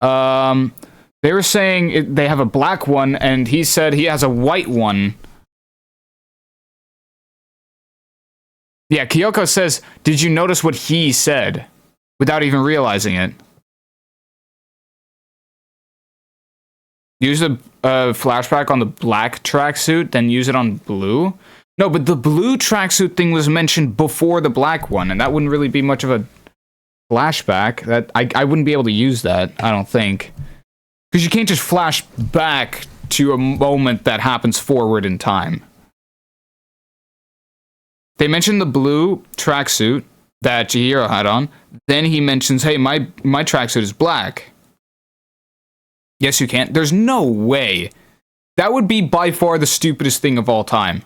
They were saying they have a black one, and he said he has a white one. Yeah, Kyoko says, did you notice what he said? Without even realizing it. Use a flashback on the black tracksuit, then use it on blue? No, but the blue tracksuit thing was mentioned before the black one, and that wouldn't really be much of a flashback. That I wouldn't be able to use that, I don't think. Because you can't just flash back to a moment that happens forward in time. They mentioned the blue tracksuit that Chihiro had on. Then he mentions, hey, my tracksuit is black. Yes, you can. There's no way. That would be by far the stupidest thing of all time.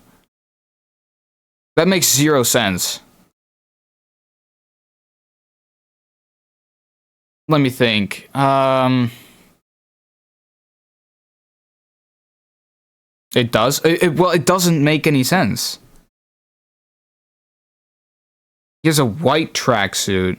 That makes zero sense. Let me think. It does? Well, it doesn't make any sense. He has a white tracksuit.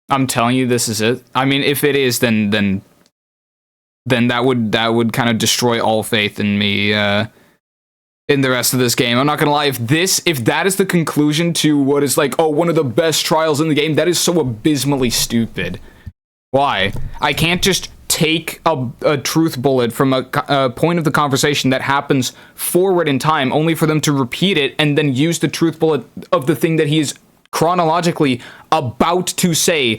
I'm telling you, this is it. I mean, if it is, then that would kind of destroy all faith in me in the rest of this game. I'm not gonna lie. If that is the conclusion to what is like, oh, one of the best trials in the game, that is so abysmally stupid. Why? I can't just take a truth bullet from a point of the conversation that happens forward in time, only for them to repeat it and then use the truth bullet of the thing that he is chronologically about to say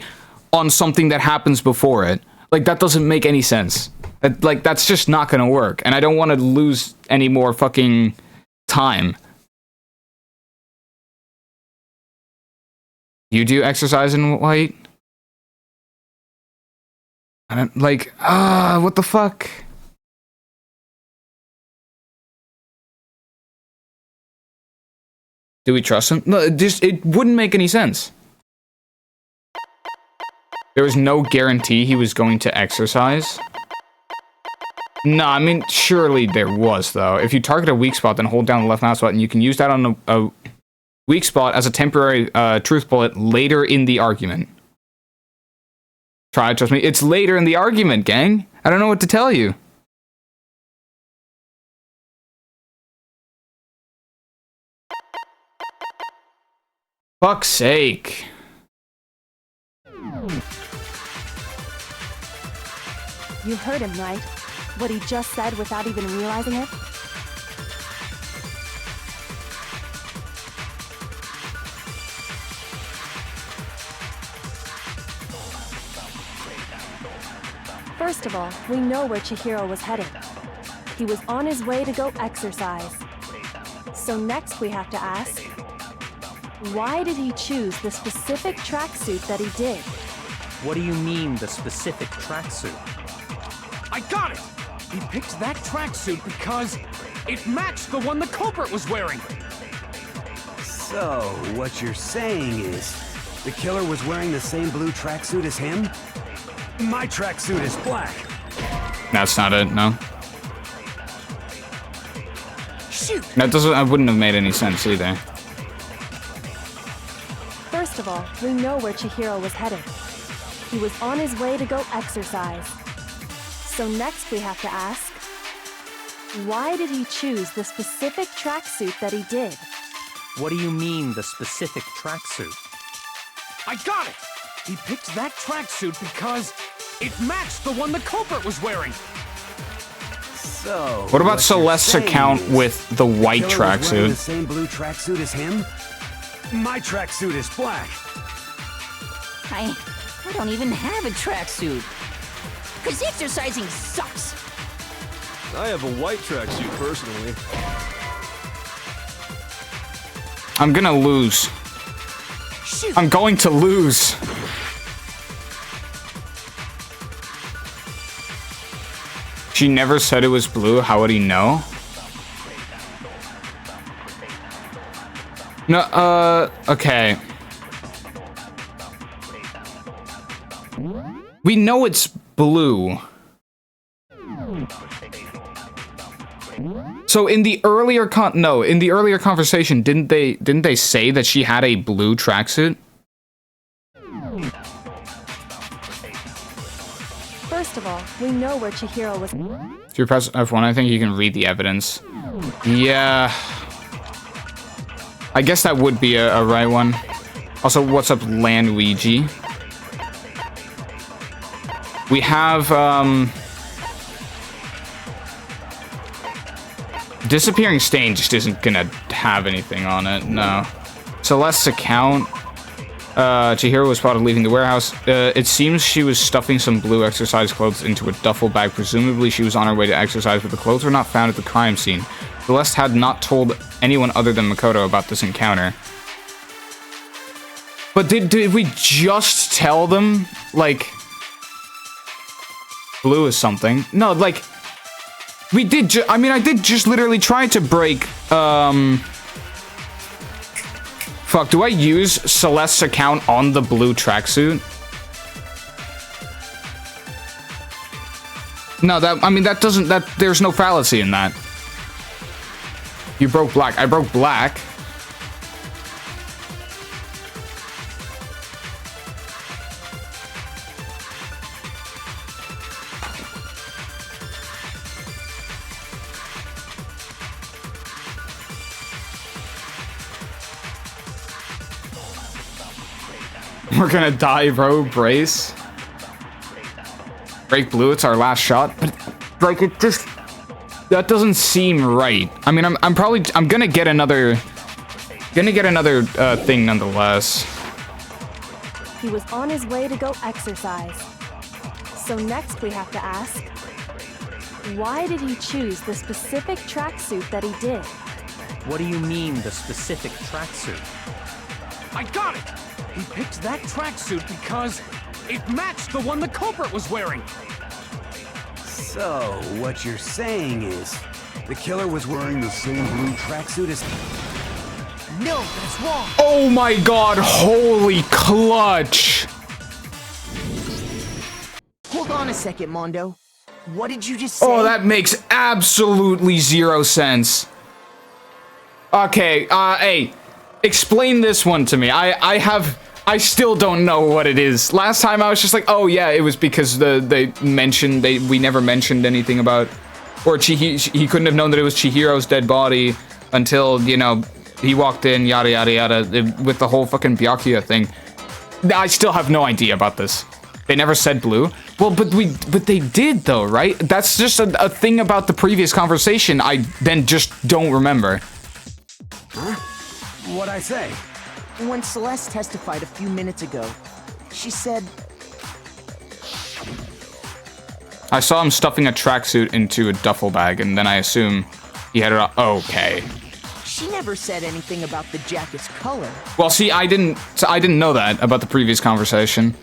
on something that happens before it. Like, that doesn't make any sense. That's just not gonna work, and I don't want to lose any more fucking time. You do exercise in white? I don't, like, what the fuck? Do we trust him? No, it wouldn't make any sense. There was no guarantee he was going to exercise. No, I mean, surely there was, though. If you target a weak spot, then hold down the left mouse button, you can use that on a weak spot as a temporary truth bullet later in the argument. Trust me. It's later in the argument, gang. I don't know what to tell you. Fuck's sake. You heard him, right? What he just said without even realizing it? First of all, we know where Chihiro was headed. He was on his way to go exercise. So next we have to ask, why did he choose the specific tracksuit that he did? What do you mean, the specific tracksuit? I got it! He picked that tracksuit because it matched the one the culprit was wearing. So, what you're saying is, the killer was wearing the same blue tracksuit as him? My tracksuit is black. That's not it, no. Shoot! That wouldn't have made any sense either. First of all, we know where Chihiro was headed. He was on his way to go exercise. So next we have to ask, why did he choose the specific tracksuit that he did? What do you mean, the specific tracksuit? I got it! He picked that tracksuit because it matched the one the culprit was wearing. So, what about Celeste's account with the white tracksuit? The same blue tracksuit as him? My tracksuit is black. I don't even have a tracksuit. Because exercising sucks. I have a white tracksuit, personally. I'm gonna lose. Shoot. I'm going to lose. She never said it was blue. How would he know? No, okay. We know it's blue. So in the earlier conversation, didn't they say that she had a blue tracksuit? First of all, we know where Chihiro was. If you press F1, I think you can read the evidence. Yeah. I guess that would be a right one. Also, what's up, Landluigi? We have, Disappearing Stain just isn't gonna have anything on it, no. Celeste's account. Chihiro was spotted leaving the warehouse. It seems she was stuffing some blue exercise clothes into a duffel bag. Presumably she was on her way to exercise, but the clothes were not found at the crime scene. Celeste had not told anyone other than Makoto about this encounter. But did we just tell them, like, blue is something? No, like, we did I mean, I did just literally try to break, Fuck, do I use Celeste's account on the blue tracksuit? No, I mean, that doesn't, there's no fallacy in that. You broke black. I broke black. We're gonna die, bro. Brace. Break blue, it's our last shot. But, like, it just... That doesn't seem right. I mean, I'm gonna get another... thing nonetheless. He was on his way to go exercise. So next we have to ask, why did he choose the specific tracksuit that he did? What do you mean, the specific tracksuit? I got it! He picked that tracksuit because it matched the one the culprit was wearing. So, what you're saying is, the killer was wearing the same blue tracksuit as... No, that's wrong! Oh my god, holy clutch! Hold on a second, Mondo. What did you just say? Oh, that makes absolutely zero sense. Okay, hey, explain this one to me. I still don't know what it is. Last time I was just like, oh yeah, it was because we never mentioned anything about, or he couldn't have known that it was Chihiro's dead body until, you know, he walked in, yada yada yada, with the whole fucking Byakuya thing. I still have no idea about this. They never said blue. Well, but they did though, right? That's just a thing about the previous conversation I then just don't remember. Huh? What'd I say? When Celeste testified a few minutes ago, she said... I saw him stuffing a tracksuit into a duffel bag, and then I assume he had it on. Okay. She never said anything about the jacket's color. Well, see, I didn't know that about the previous conversation.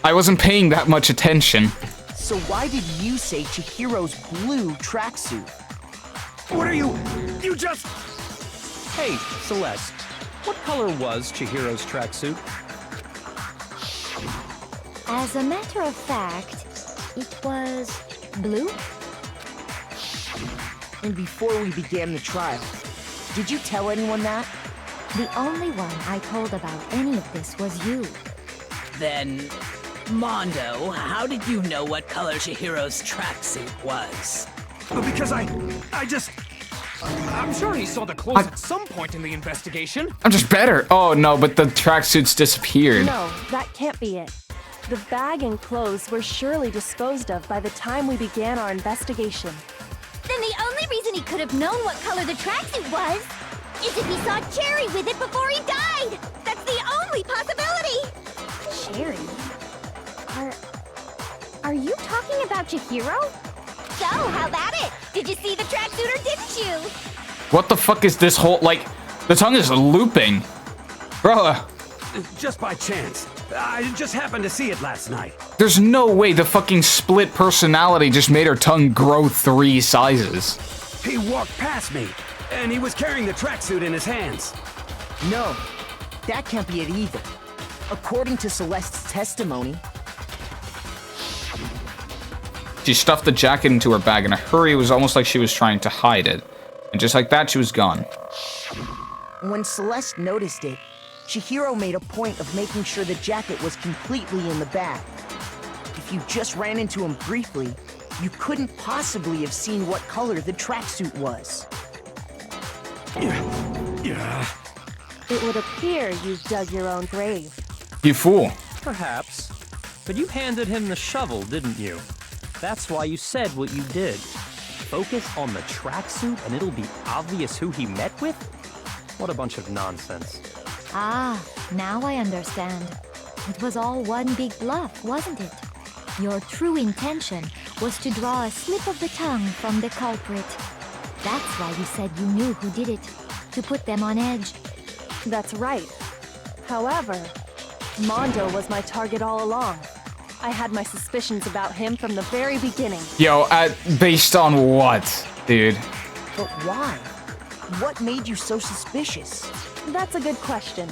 I wasn't paying that much attention. So why did you say Chihiro's blue tracksuit? What are you just... Hey, Celeste. What color was Chihiro's tracksuit? As a matter of fact, it was blue. And before we began the trial, did you tell anyone that? The only one I told about any of this was you. Then, Mondo, how did you know what color Chihiro's tracksuit was? Because I just... I'm sure he saw the clothes at some point in the investigation. I'm just better. Oh no, but the tracksuits disappeared. No, that can't be it. The bag and clothes were surely disposed of by the time we began our investigation. Then the only reason he could have known what color the tracksuit was is if he saw Cherry with it before he died. That's the only possibility. Cherry? Are you talking about Chihiro? So, how about it? Did you see the tracksuit or didn't you? What the fuck is this whole, like, the tongue is looping. Bro. Just by chance. I just happened to see it last night. There's no way the fucking split personality just made her tongue grow 3 sizes. He walked past me, and he was carrying the tracksuit in his hands. No, that can't be it either. According to Celeste's testimony, she stuffed the jacket into her bag in a hurry. It was almost like she was trying to hide it. And just like that, she was gone. when Celeste noticed it, Chihiro made a point of making sure the jacket was completely in the bag. If you just ran into him briefly, you couldn't possibly have seen what color the tracksuit was. It would appear you've dug your own grave. You fool. Perhaps. But you handed him the shovel, didn't you? That's why you said what you did. Focus on the tracksuit and it'll be obvious who he met with? What a bunch of nonsense. Ah, now I understand. It was all one big bluff, wasn't it? Your true intention was to draw a slip of the tongue from the culprit. That's why you said you knew who did it, to put them on edge. That's right. However, Mondo was my target all along. I had my suspicions about him from the very beginning. Yo, based on what, dude? But why? What made you so suspicious? That's a good question.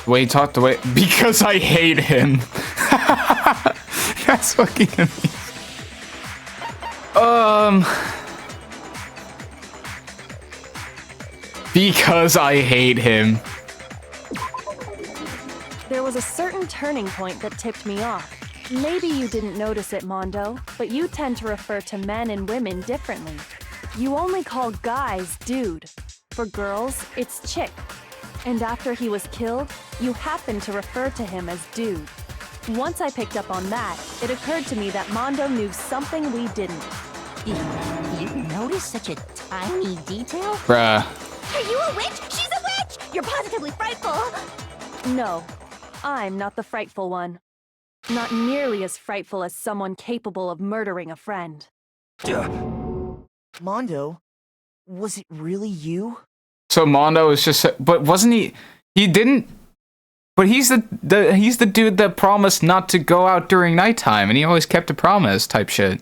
The way he talked, the way... Because I hate him. That's fucking amazing. Because I hate him. There was a certain turning point that tipped me off. Maybe you didn't notice it, Mondo, but you tend to refer to men and women differently. You only call guys dude. For girls, it's chick. And after he was killed, you happened to refer to him as dude. Once I picked up on that, it occurred to me that Mondo knew something we didn't. You noticed such a tiny detail? Bruh. Are you a witch? She's a witch! You're positively frightful! No, I'm not the frightful one. Not nearly as frightful as someone capable of murdering a friend. Mondo, was it really you? So Mondo is just... But wasn't he... He didn't... But he's the dude that promised not to go out during nighttime, and he always kept a promise type shit.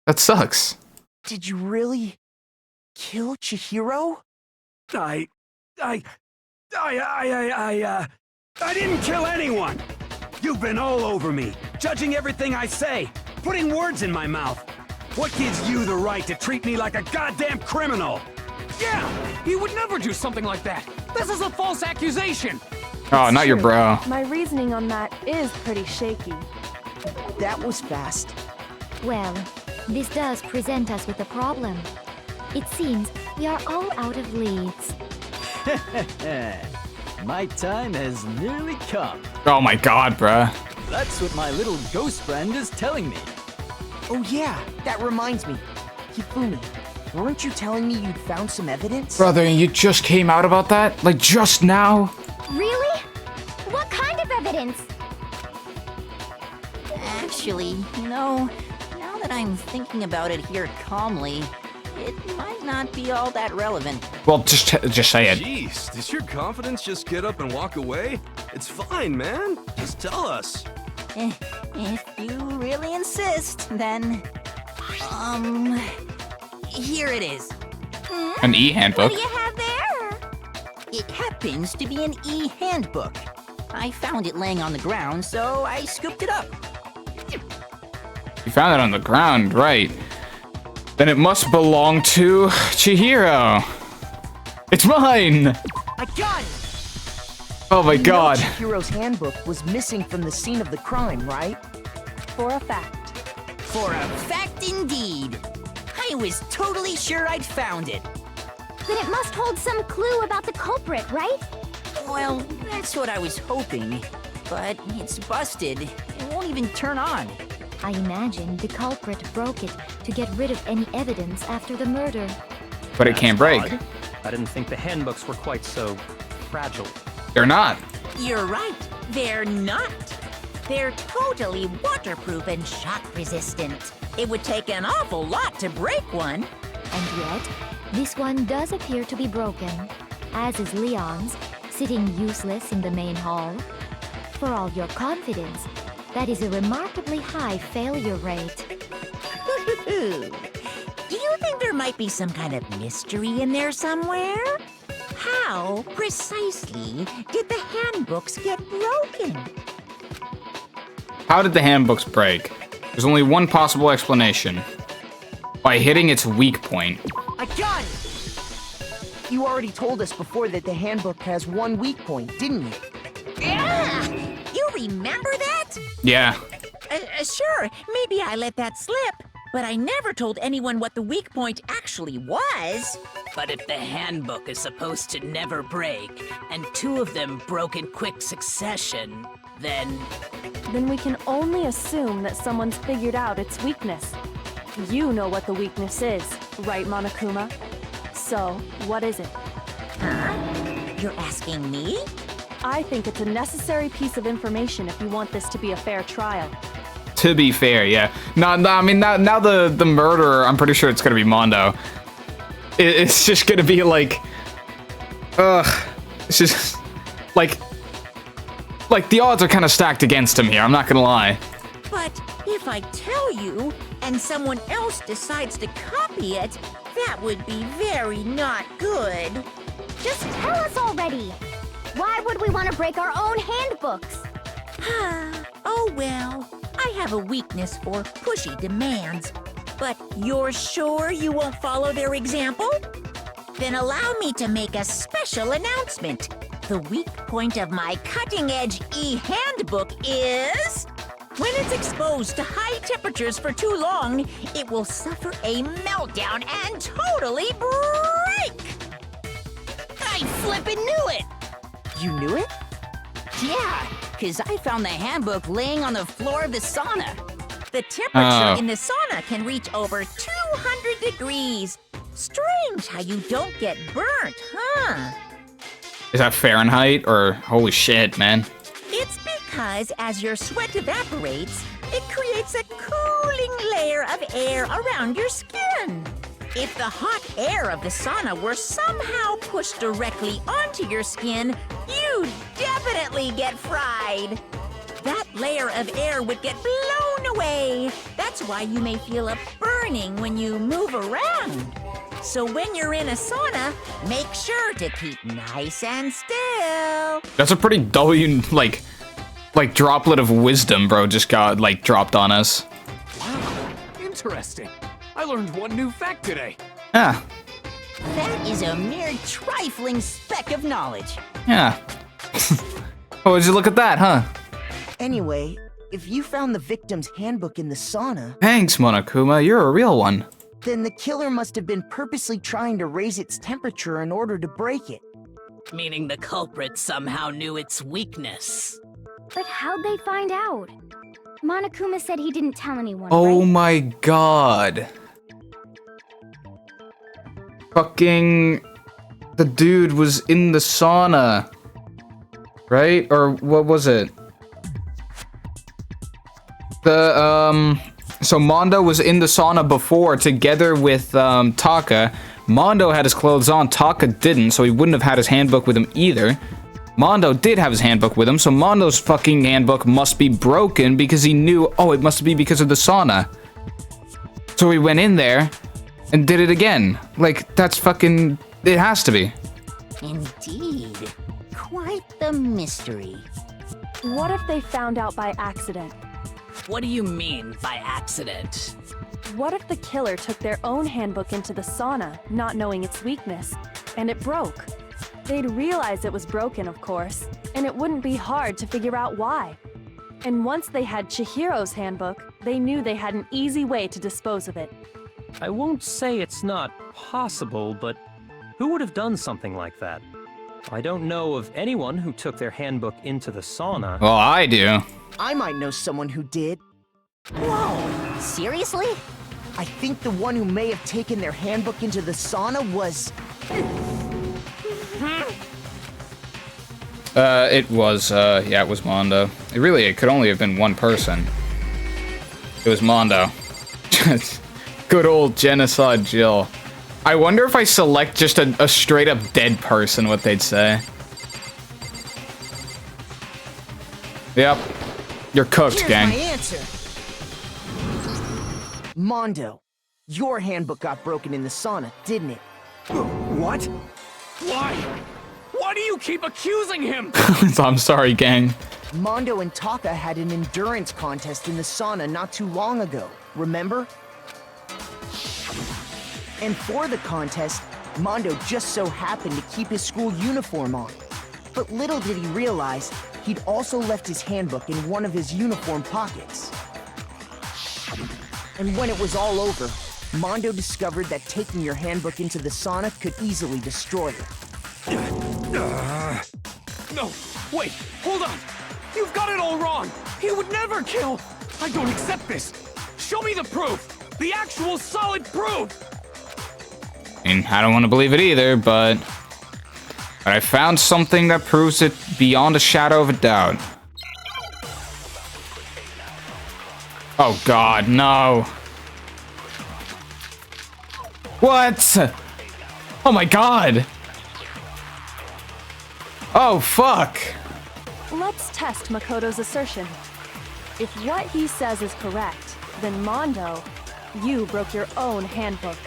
That sucks. Did you really kill Chihiro? I didn't kill anyone! You've been all over me, judging everything I say, putting words in my mouth. What gives you the right to treat me like a goddamn criminal? Yeah, he would never do something like that. This is a false accusation. Oh, not your bro. My reasoning on that is pretty shaky. That was fast. Well, this does present us with a problem. It seems we are all out of leads. My time has nearly come. Oh my god, bruh. That's what my little ghost friend is telling me. Oh yeah, that reminds me. Hifumi, weren't you telling me you'd found some evidence? Brother, you just came out about that? Like, just now? Really? What kind of evidence? Actually, now that I'm thinking about it here calmly, it might not be all that relevant. Well, just say it. Jeez, does your confidence just get up and walk away? It's fine, man. Just tell us. If you really insist, then... here it is. An e-handbook. What do you have there? It happens to be an e-handbook. I found it laying on the ground, so I scooped it up. You found it on the ground, right? Then it must belong to Chihiro. It's mine! I got it! Oh my god. Chihiro's handbook was missing from the scene of the crime, right? For a fact. For a fact indeed. I was totally sure I'd found it. Then it must hold some clue about the culprit, right? Well, that's what I was hoping. But it's busted. It won't even turn on. I imagine the culprit broke it to get rid of any evidence after the murder. But it can't break. Odd. I didn't think the handbooks were quite so fragile. They're not. You're right. They're not. They're totally waterproof and shock resistant. It would take an awful lot to break one. And yet, this one does appear to be broken, as is Leon's, sitting useless in the main hall. For all your confidence, That is a remarkably high failure rate. Do you think there might be some kind of mystery in there somewhere? How precisely did the handbooks get broken? How did the handbooks break? There's only one possible explanation. By hitting its weak point. I got it! You already told us before that the handbook has one weak point, didn't you? Yeah! You remember that? Yeah. Sure, maybe I let that slip, but I never told anyone what the weak point actually was. But if the handbook is supposed to never break, and two of them broke in quick succession, then we can only assume that someone's figured out its weakness. You know what the weakness is, right, Monokuma? So, what is it? Huh? You're asking me? I think it's a necessary piece of information if you want this to be a fair trial. To be fair, yeah. No, I mean, now the murderer, I'm pretty sure it's gonna be Mondo. It's just gonna be like... It's just... Like the odds are kind of stacked against him here, I'm not gonna lie. But if I tell you, and someone else decides to copy it, that would be very not good. Just tell us already! Why would we want to break our own handbooks? Oh well, I have a weakness for pushy demands. But you're sure you won't follow their example? Then allow me to make a special announcement. The weak point of my cutting-edge e-handbook is... When it's exposed to high temperatures for too long, it will suffer a meltdown and totally break! I flippin' knew it! You knew it? Yeah, because I found the handbook laying on the floor of the sauna. The temperature in the sauna can reach over 200 degrees. Strange how you don't get burnt, huh? Is that Fahrenheit or holy shit, man? It's because as your sweat evaporates, it creates a cooling layer of air around your skin. If the hot air of the sauna were somehow pushed directly onto your skin, you'd definitely get fried. That layer of air would get blown away. That's why you may feel a burning when you move around. So when you're in a sauna, make sure to keep nice and still. That's a pretty like droplet of wisdom, bro, just got, like, dropped on us. Wow, interesting. I learned one new fact today. Yeah. That is a mere trifling speck of knowledge. Yeah. Oh, would you look at that, huh? Anyway, if you found the victim's handbook in the sauna... Thanks, Monokuma, you're a real one. Then the killer must have been purposely trying to raise its temperature in order to break it. Meaning the culprit somehow knew its weakness. But how'd they find out? Monokuma said he didn't tell anyone, Oh right? my god. Fucking... The dude was in the sauna. Right? Or what was it? So Mondo was in the sauna before together with Taka. Mondo had his clothes on, Taka didn't, so he wouldn't have had his handbook with him either. Mondo did have his handbook with him, so Mondo's fucking handbook must be broken because he knew, oh, it must be because of the sauna. So he went in there and did it again. Like, that's fucking... It has to be. Indeed. Quite the mystery. What if they found out by accident? What do you mean by accident? What if the killer took their own handbook into the sauna, not knowing its weakness, and it broke? They'd realize it was broken, of course, and it wouldn't be hard to figure out why. And once they had Chihiro's handbook, they knew they had an easy way to dispose of it. I won't say it's not possible, but who would have done something like that? I don't know of anyone who took their handbook into the sauna. Well, I do. I might know someone who did. Whoa, seriously? I think the one who may have taken their handbook into the sauna was... it was Mondo. It could only have been one person. It was Mondo. Good old Genocide Jill. I wonder if I select just a straight up dead person, what they'd say. Yep. You're cooked, Here's gang. my answer. Mondo, your handbook got broken in the sauna, didn't it? What? Why? Why do you keep accusing him? I'm sorry, gang. Mondo and Taka had an endurance contest in the sauna not too long ago, remember? And for the contest, Mondo just so happened to keep his school uniform on. But little did he realize, he'd also left his handbook in one of his uniform pockets. And when it was all over, Mondo discovered that taking your handbook into the sauna could easily destroy it. No, wait, hold on. You've got it all wrong. He would never kill. I don't accept this. Show me the proof. The actual solid proof. And I don't want to believe it either, but I found something that proves it beyond a shadow of a doubt. Oh God, no. What? Oh my God. Oh, fuck. Let's test Makoto's assertion. If what he says is correct, then Mondo, you broke your own handbook.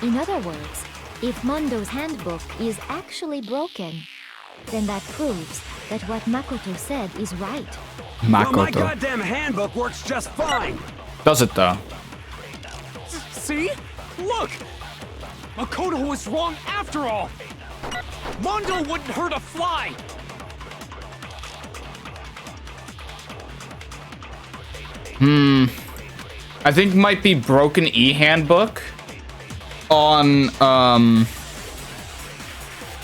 In other words, if Mondo's handbook is actually broken, then that proves that what Makoto said is right. Well, my Makoto. goddamn handbook works just fine. Does it though? See? Look! Makoto was wrong after all! Mondo wouldn't hurt a fly! I think might be broken e-handbook on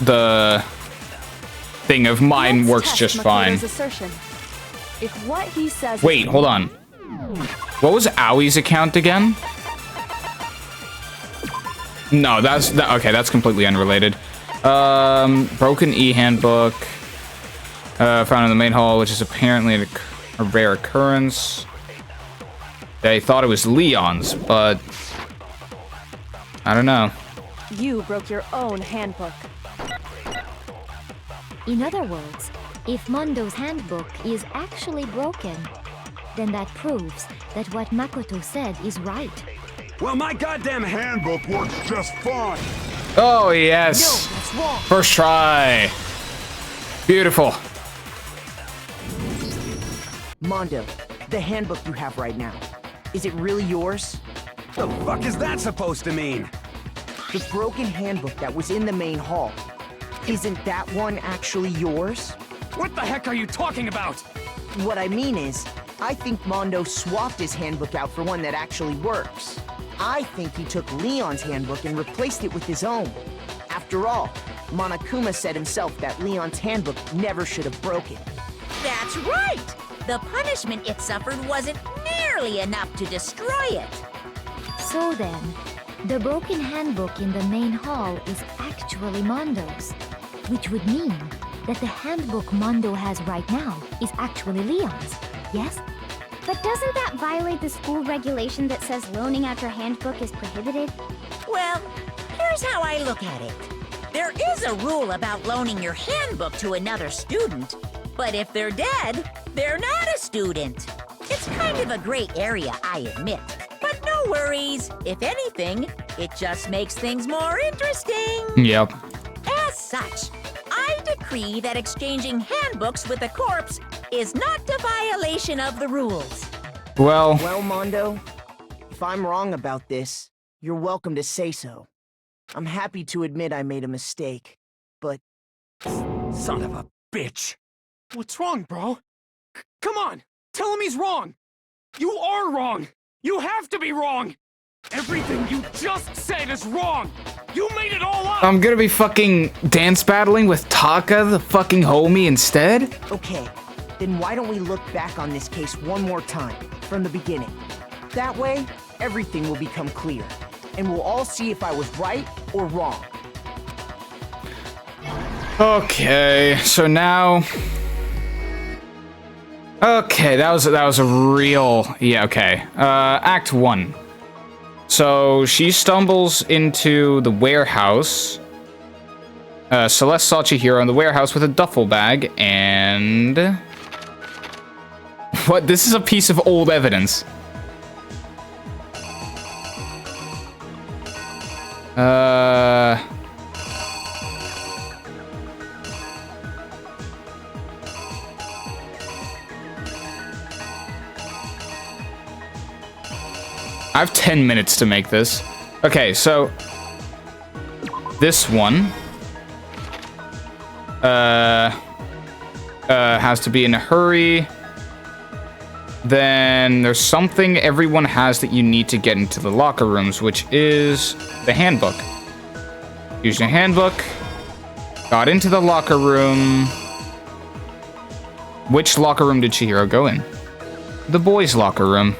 the thing of mine works Test just fine. Makoto's assertion. If what he says Wait, hold on. What was Awie's account again? No, okay, that's completely unrelated. Broken e-handbook found in the main hall, which is apparently a rare occurrence. They thought it was Leon's, but I don't know. You broke your own handbook. In other words, if Mondo's handbook is actually broken, then that proves that what Makoto said is right. Well, my goddamn handbook works just fine. Oh, yes. No, that's wrong. First try. Beautiful. Mondo, the handbook you have right now, is it really yours? The fuck is that supposed to mean? The broken handbook that was in the main hall, isn't that one actually yours? What the heck are you talking about? What I mean is, I think Mondo swapped his handbook out for one that actually works. I think he took Leon's handbook and replaced it with his own. After all, Monokuma said himself that Leon's handbook never should have broken. That's right! The punishment it suffered wasn't nearly enough to destroy it. So then, the broken handbook in the main hall is actually Mondo's, which would mean that the handbook Mondo has right now is actually Leon's, yes? But doesn't that violate the school regulation that says loaning out your handbook is prohibited? Well, here's how I look at it. There is a rule about loaning your handbook to another student, but if they're dead, they're not a student. It's kind of a gray area, I admit. But no worries. If anything, it just makes things more interesting. Yep. As such, I decree that exchanging handbooks with a corpse is not a violation of the rules. Well, Mondo, if I'm wrong about this, you're welcome to say so. I'm happy to admit I made a mistake, but... Son of a bitch. What's wrong, bro? Come on, tell him he's wrong. You are wrong. You have to be wrong. Everything you just said is wrong. You made it all up. I'm gonna be fucking dance battling with Taka, the fucking homie, instead? Okay, then why don't we look back on this case one more time, from the beginning? That way, everything will become clear, and we'll all see if I was right or wrong. Okay, so now... Okay, that was a real... Yeah, okay. Act 1. So, she stumbles into the warehouse. Celeste saw Chihiro in the warehouse with a duffel bag, and... What? This is a piece of old evidence. I have 10 minutes to make this. Okay, so this one has to be in a hurry. Then there's something everyone has that you need to get into the locker rooms, which is the handbook. Use your handbook. Got into the locker room. Which locker room did Chihiro go in? The boys' locker room.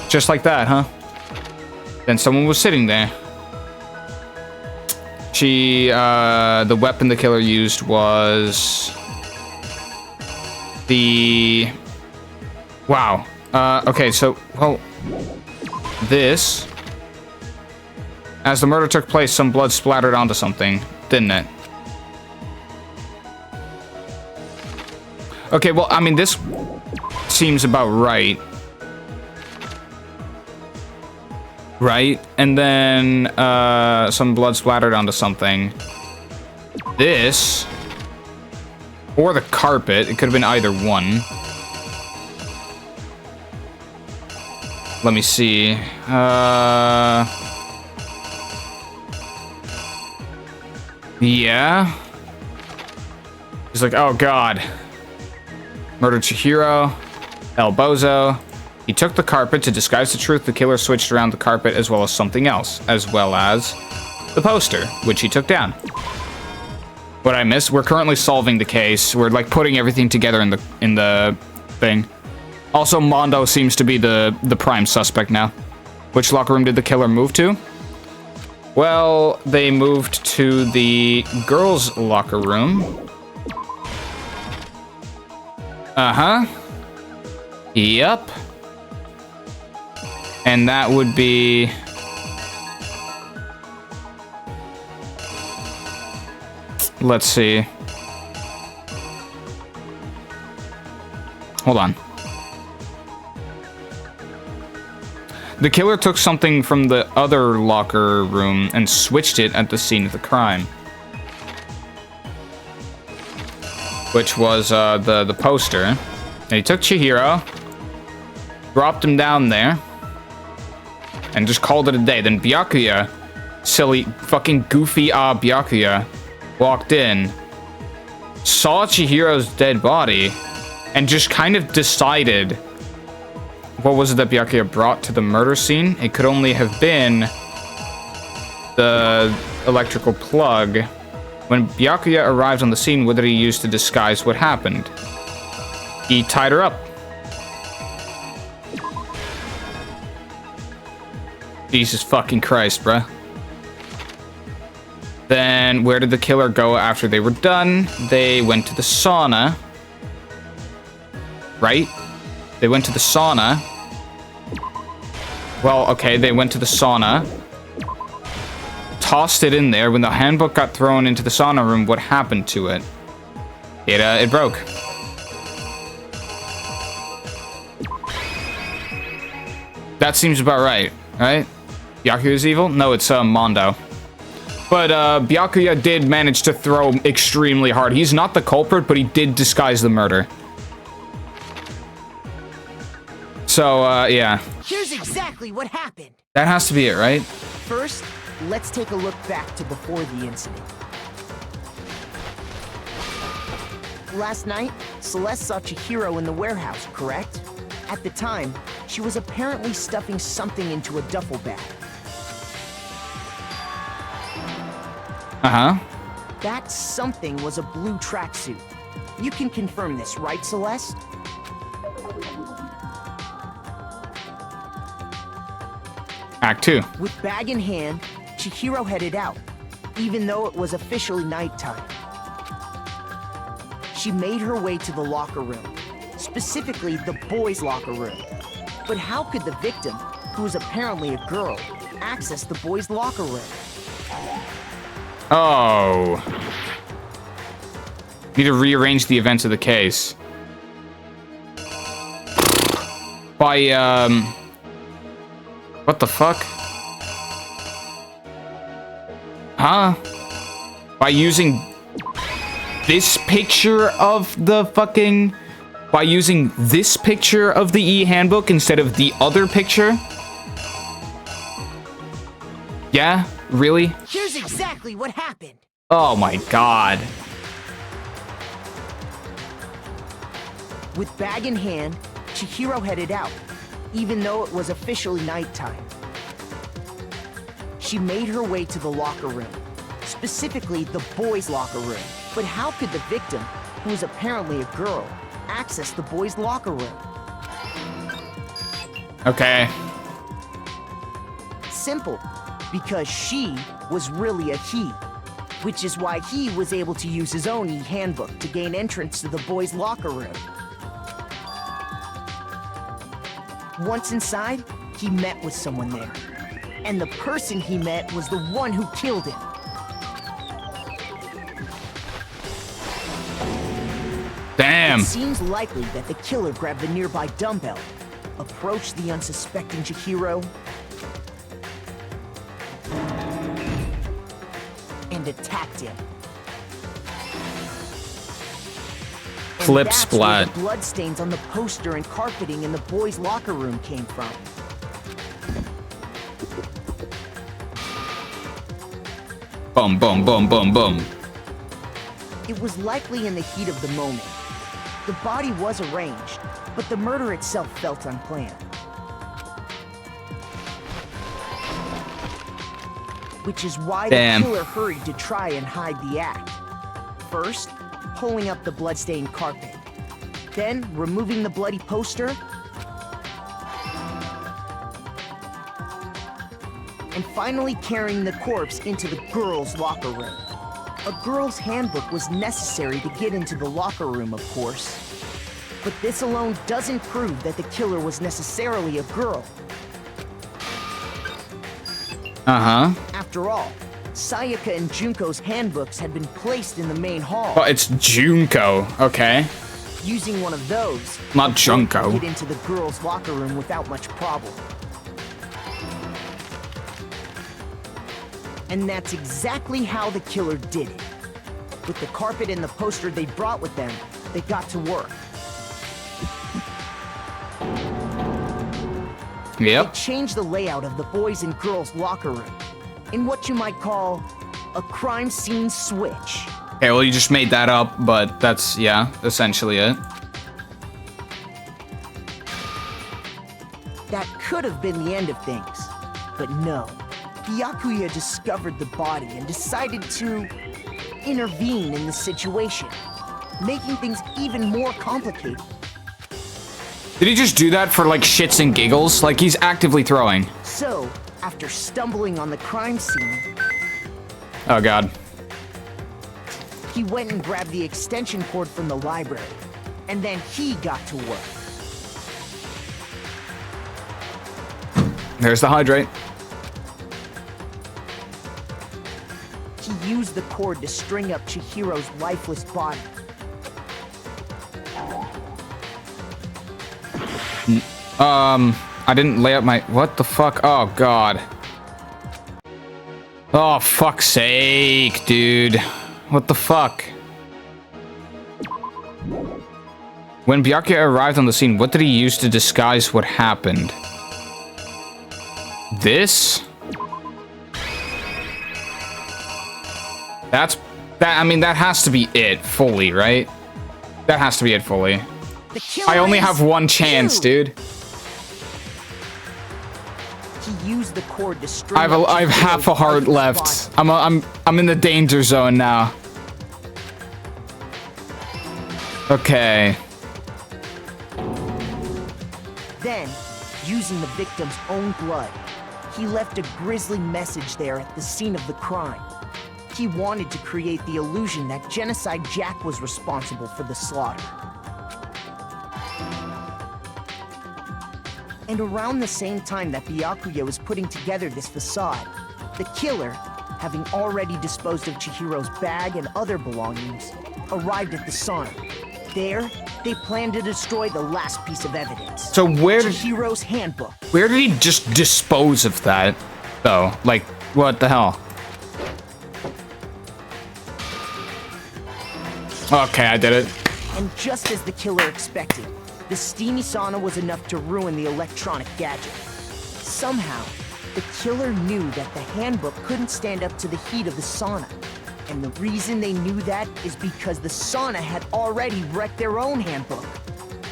Just like that, huh? Then someone was sitting there. The weapon the killer used was the... Wow. Okay, so, well, this... As the murder took place, some blood splattered onto something, didn't it? Okay, well, I mean, this seems about right. Right? And then, some blood splattered onto something. This... Or the carpet. It could have been either one. Let me see. Yeah. He's like, oh god. Murdered Chihiro. El Bozo. He took the carpet. To disguise the truth, the killer switched around the carpet as well as something else. As well as the poster, which he took down. What I missed? We're currently solving the case. We're like putting everything together in the thing. Also, Mondo seems to be the prime suspect now. Which locker room did the killer move to? Well, they moved to the girls' locker room. Uh-huh. Yep. And that would be... Let's see. Hold on. The killer took something from the other locker room and switched it at the scene of the crime. Which was the poster. And he took Chihiro, dropped him down there, and just called it a day. Then Byakuya, silly, fucking goofy Byakuya, walked in, saw Chihiro's dead body, and just kind of decided... What was it that Byakuya brought to the murder scene? It could only have been the electrical plug. When Byakuya arrived on the scene, what did he use to disguise what happened? He tied her up. Jesus fucking Christ, bruh. Then, where did the killer go after they were done? They went to the sauna. Right? They went to the sauna. Well, okay, they went to the sauna. Tossed it in there. When the handbook got thrown into the sauna room, what happened to it? It broke. That seems about right, right? Byakuya's evil? No, it's Mondo. But Byakuya did manage to throw extremely hard. He's not the culprit, but he did disguise the murder. So, yeah. Here's exactly what happened. That has to be it, right? First, let's take a look back to before the incident. Last night, Celeste saw Chihiro in the warehouse, correct? At the time, she was apparently stuffing something into a duffel bag. Uh-huh. That something was a blue tracksuit. You can confirm this, right, Celeste? Act 2. With bag in hand, Chihiro headed out, even though it was officially nighttime. She made her way to the locker room, specifically the boys' locker room. But how could the victim, who was apparently a girl, access the boys' locker room? Oh. Need to rearrange the events of the case. by, what the fuck? Huh? By using this picture of the fucking... By using this picture of the e-handbook instead of the other picture? Yeah? Really? Here's exactly what happened. Oh my god. With bag in hand, Chihiro headed out, even though it was officially nighttime. She made her way to the locker room, specifically the boys' locker room. But how could the victim, who was apparently a girl, access the boys' locker room? Okay. Simple, because she was really a he, which is why he was able to use his own e-handbook to gain entrance to the boys' locker room. Once inside, he met with someone there. And the person he met was the one who killed him. Damn. It seems likely that the killer grabbed the nearby dumbbell, approached the unsuspecting Chihiro, and attacked him. Flip That's splat. where the bloodstains on the poster and carpeting in the boys' locker room came from. Boom, boom, boom, boom, boom. It was likely in the heat of the moment. The body was arranged, but the murder itself felt unplanned. Which is why Damn. the killer hurried to try and hide the act. First, pulling up the bloodstained carpet. Then, removing the bloody poster. And finally carrying the corpse into the girls' locker room. A girl's handbook was necessary to get into the locker room, of course. But this alone doesn't prove that the killer was necessarily a girl. Uh-huh. After all, Sayaka and Junko's handbooks had been placed in the main hall. Oh, it's Junko. Okay. Using one of those, Not they Junko. could get into the girls' locker room without much problem. And that's exactly how the killer did it. With the carpet and the poster they brought with them, they got to work. Yep. They changed the layout of the boys' and girls' locker room in what you might call a crime scene switch. Okay, well, you just made that up, but that's, yeah, essentially it. That could have been the end of things, but no. Byakuya discovered the body and decided to intervene in the situation, making things even more complicated. Did he just do that for, like, shits and giggles? Like, he's actively throwing. So, after stumbling on the crime scene... Oh, God. He went and grabbed the extension cord from the library, and then he got to work. There's the hydrate. He used the cord to string up Chihiro's lifeless body. I didn't lay out my... What the fuck? Oh, God. Oh, fuck's sake, dude. What the fuck? When Byakuya arrived on the scene, what did he use to disguise what happened? This? I mean, that has to be it fully, right? That has to be it fully. I only have one chance, dude. He used the cord to string I have half a heart left. I'm in the danger zone now. Okay. Then, using the victim's own blood, he left a grisly message there at the scene of the crime. He wanted to create the illusion that Genocide Jack was responsible for the slaughter. And around the same time that Byakuya was putting together this facade, the killer, having already disposed of Chihiro's bag and other belongings, arrived at the sauna. There, they plan to destroy the last piece of evidence. So where did Chihiro's handbook. Where did he just dispose of that, though? Like, what the hell? Okay, I did it. And just as the killer expected, the steamy sauna was enough to ruin the electronic gadget. Somehow, the killer knew that the handbook couldn't stand up to the heat of the sauna. And the reason they knew that is because the sauna had already wrecked their own handbook.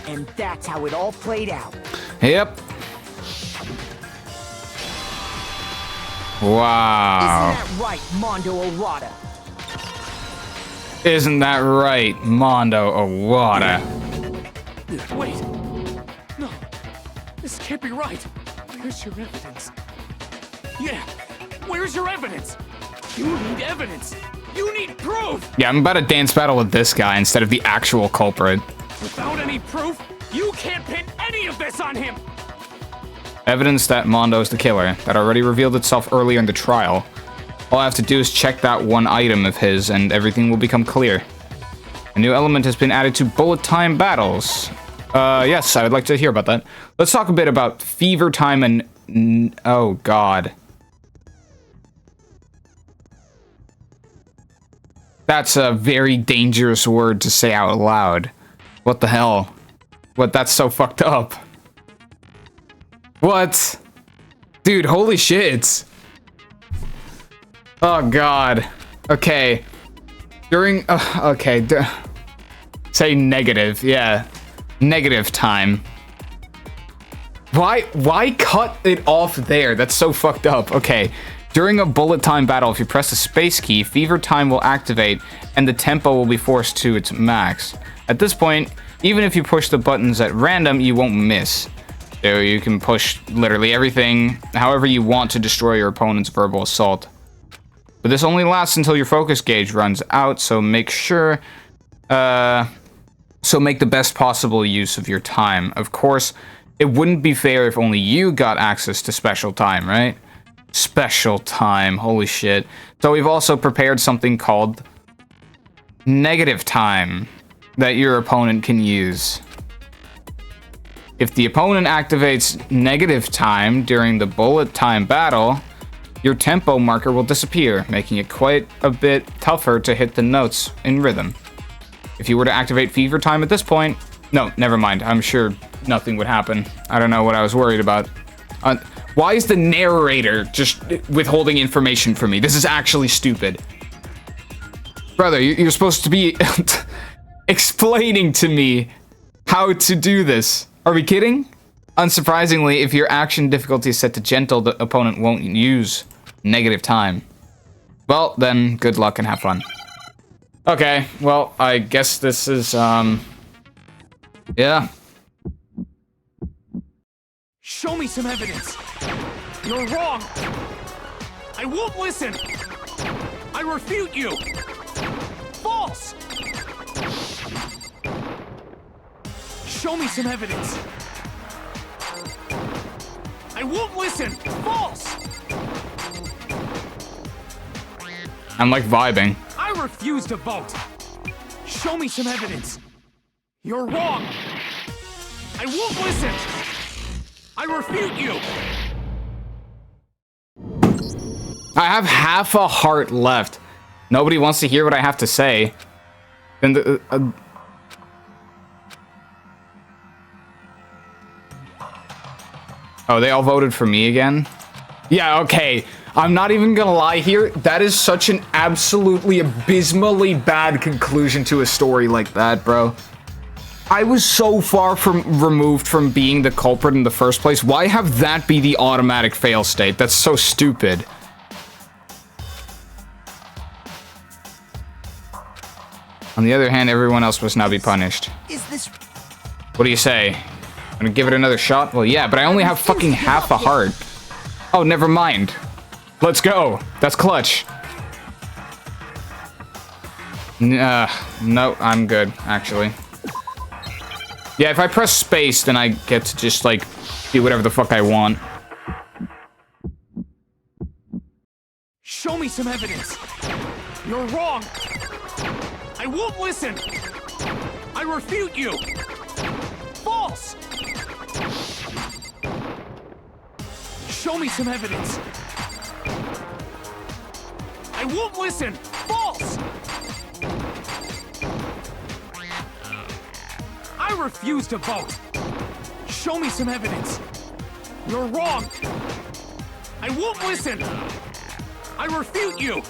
And that's how it all played out. Yep. Wow. Isn't that right, Mondo Owada? Isn't that right, Mondo Owada? Wait. No. This can't be right. Where's your evidence? Yeah. Where's your evidence? You need evidence. You need proof. Yeah, I'm about to dance battle with this guy instead of the actual culprit. Without any proof, you can't pin any of this on him. Evidence that Mondo's the killer that already revealed itself earlier in the trial. All I have to do is check that one item of his and everything will become clear. A new element has been added to bullet time battles. Yes, I would like to hear about that. Let's talk a bit about fever time and... oh, God. That's a very dangerous word to say out loud. What the hell? What, that's so fucked up. What? Dude, holy shit. Oh, God. Okay. During... okay. Say negative, yeah. Negative time. Why cut it off there? That's so fucked up. Okay. During a bullet time battle, if you press the space key, fever time will activate and the tempo will be forced to its max. At this point, even if you push the buttons at random, you won't miss. So you can push literally everything however you want to destroy your opponent's verbal assault. But this only lasts until your focus gauge runs out, so make sure... so make the best possible use of your time. Of course, it wouldn't be fair if only you got access to special time, right? Special time, holy shit. So we've also prepared something called negative time that your opponent can use. If the opponent activates negative time during the bullet time battle, your tempo marker will disappear, making it quite a bit tougher to hit the notes in rhythm. If you were to activate fever time at this point... no, never mind. I'm sure nothing would happen. I don't know what I was worried about. Why is the narrator just withholding information from me? This is actually stupid. Brother, you're supposed to be explaining to me how to do this. Are we kidding? Unsurprisingly, if your action difficulty is set to gentle, the opponent won't use negative time. Well, then, good luck and have fun. Okay, well, I guess this is, yeah. Show me some evidence. You're wrong. I won't listen. I refute you. False. Show me some evidence. I won't listen. False. I'm like vibing. I refuse to vote. Show me some evidence. You're wrong. I won't listen. I refute you. I have half a heart left. Nobody wants to hear what I have to say. Then the... oh, they all voted for me again? Yeah, okay. I'm not even gonna lie here. That is such an absolutely abysmally bad conclusion to a story like that, bro. I was so far removed from being the culprit in the first place. Why have that be the automatic fail state? That's so stupid. On the other hand, everyone else must now be punished. Is this... what do you say? Gonna give it another shot? Well, yeah, but I only have fucking half a heart. Oh, never mind. Let's go. That's clutch. No, I'm good, actually. Yeah, if I press space, then I get to just, like, do whatever the fuck I want. Show me some evidence. You're wrong. I won't listen. I refute you. False! Show me some evidence. I won't listen! False! I refuse to vote! Show me some evidence. You're wrong! I won't listen! I refute you!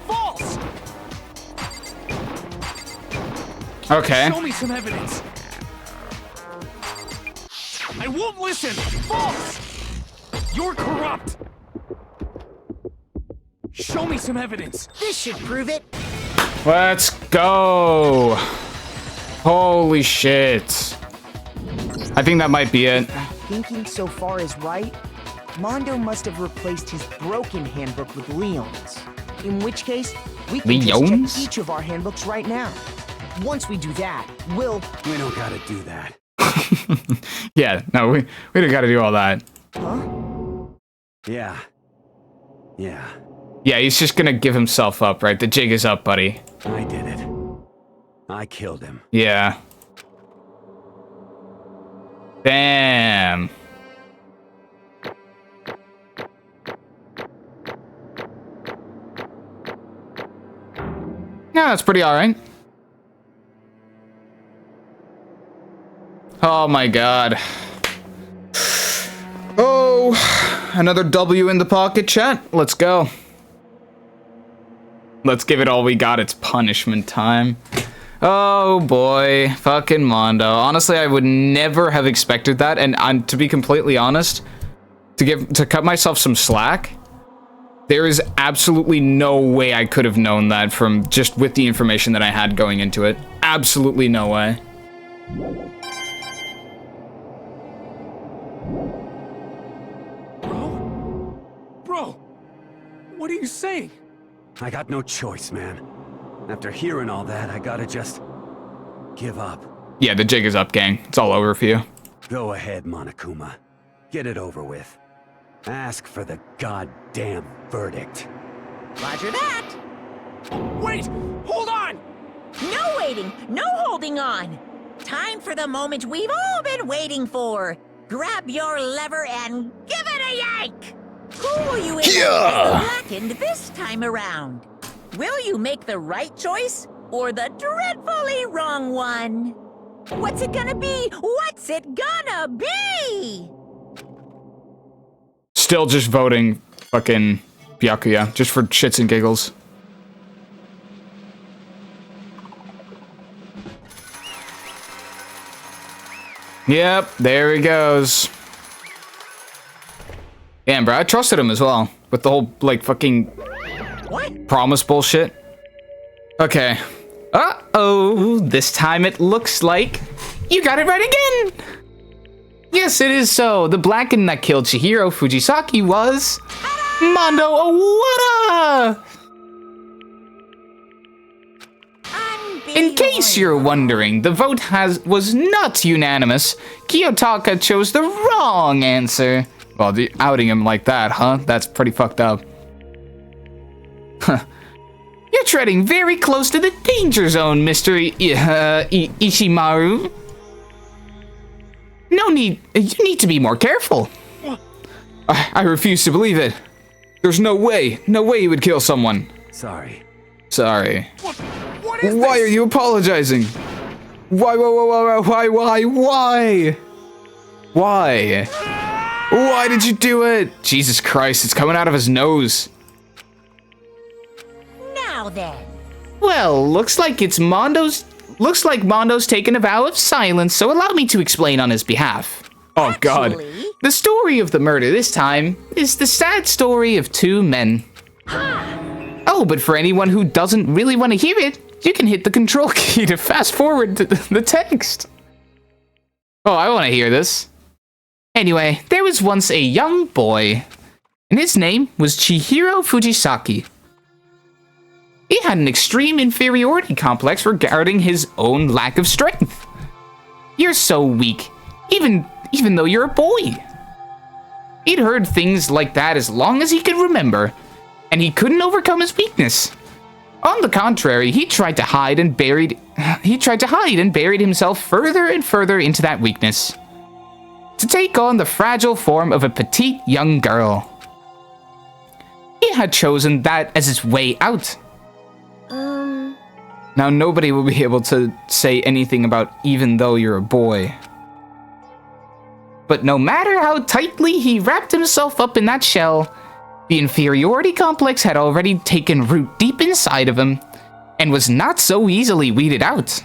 False! Okay. Show me some evidence. I won't listen! False! You're corrupt! Show me some evidence. This should prove it. Let's go. Holy shit. I think that might be it. Thinking so far is right, Mondo must have replaced his broken handbook with Leon's. In which case, we can just Leon's? check each of our handbooks right now. Once we do that, we'll... We don't gotta do that. Yeah, no, we don't gotta do all that. Huh? Yeah. Yeah. Yeah, he's just gonna give himself up, right? The jig is up, buddy. I did it. I killed him. Yeah. Damn. Yeah, that's pretty alright. Oh my god. Oh, another W in the pocket, chat. Let's go. Let's give it all we got. It's punishment time. Oh boy, fucking Mondo. Honestly, I would never have expected that, and to be completely honest, to cut myself some slack, there is absolutely no way I could have known that from just with the information that I had going into it. Absolutely no way. Bro, what are you saying? I got no choice, man. After hearing all that, I gotta just give up. Yeah, the jig is up, gang. It's all over for you. Go ahead, Monokuma. Get it over with. Ask for the goddamn verdict. Roger that. Wait! Hold on! No waiting, no holding on. Time for the moment we've all been waiting for. Grab your lever and give it a yank! Who will you blackened this time around? Will you make the right choice or the dreadfully wrong one? What's it gonna be? What's it gonna be? Still just voting fucking Byakuya, just for shits and giggles. Yep, there he goes. Damn, bro, I trusted him as well. With the whole, like, fucking promise bullshit. Okay. Uh-oh, this time it looks like you got it right again! Yes, it is so. The Blackened that killed Chihiro Fujisaki was Mondo Owada! In case you're wondering, the vote was not unanimous. Kiyotaka chose the wrong answer. Well, outing him like that, huh? That's pretty fucked up. Huh. You're treading very close to the danger zone, Mr. Ishimaru. No need. You need to be more careful. I refuse to believe it. There's no way you would kill someone. Sorry. Sorry. What is Why are you apologizing? Why? Why did you do it? Jesus Christ, it's coming out of his nose. Now then. Well, looks like Mondo's taken a vow of silence, so allow me to explain on his behalf. Oh god. The story of the murder this time is the sad story of two men. Oh, but for anyone who doesn't really want to hear it, you can hit the control key to fast forward to the text. Oh, I want to hear this. Anyway, there was once a young boy, and his name was Chihiro Fujisaki. He had an extreme inferiority complex regarding his own lack of strength. You're so weak, even though you're a boy. He'd heard things like that as long as he could remember, and he couldn't overcome his weakness. On the contrary, he tried to hide and buried he tried to hide and buried himself further and further into that weakness, to take on the fragile form of a petite young girl. He had chosen that as his way out. Now nobody will be able to say anything about even though you're a boy. But no matter how tightly he wrapped himself up in that shell, the inferiority complex had already taken root deep inside of him and was not so easily weeded out.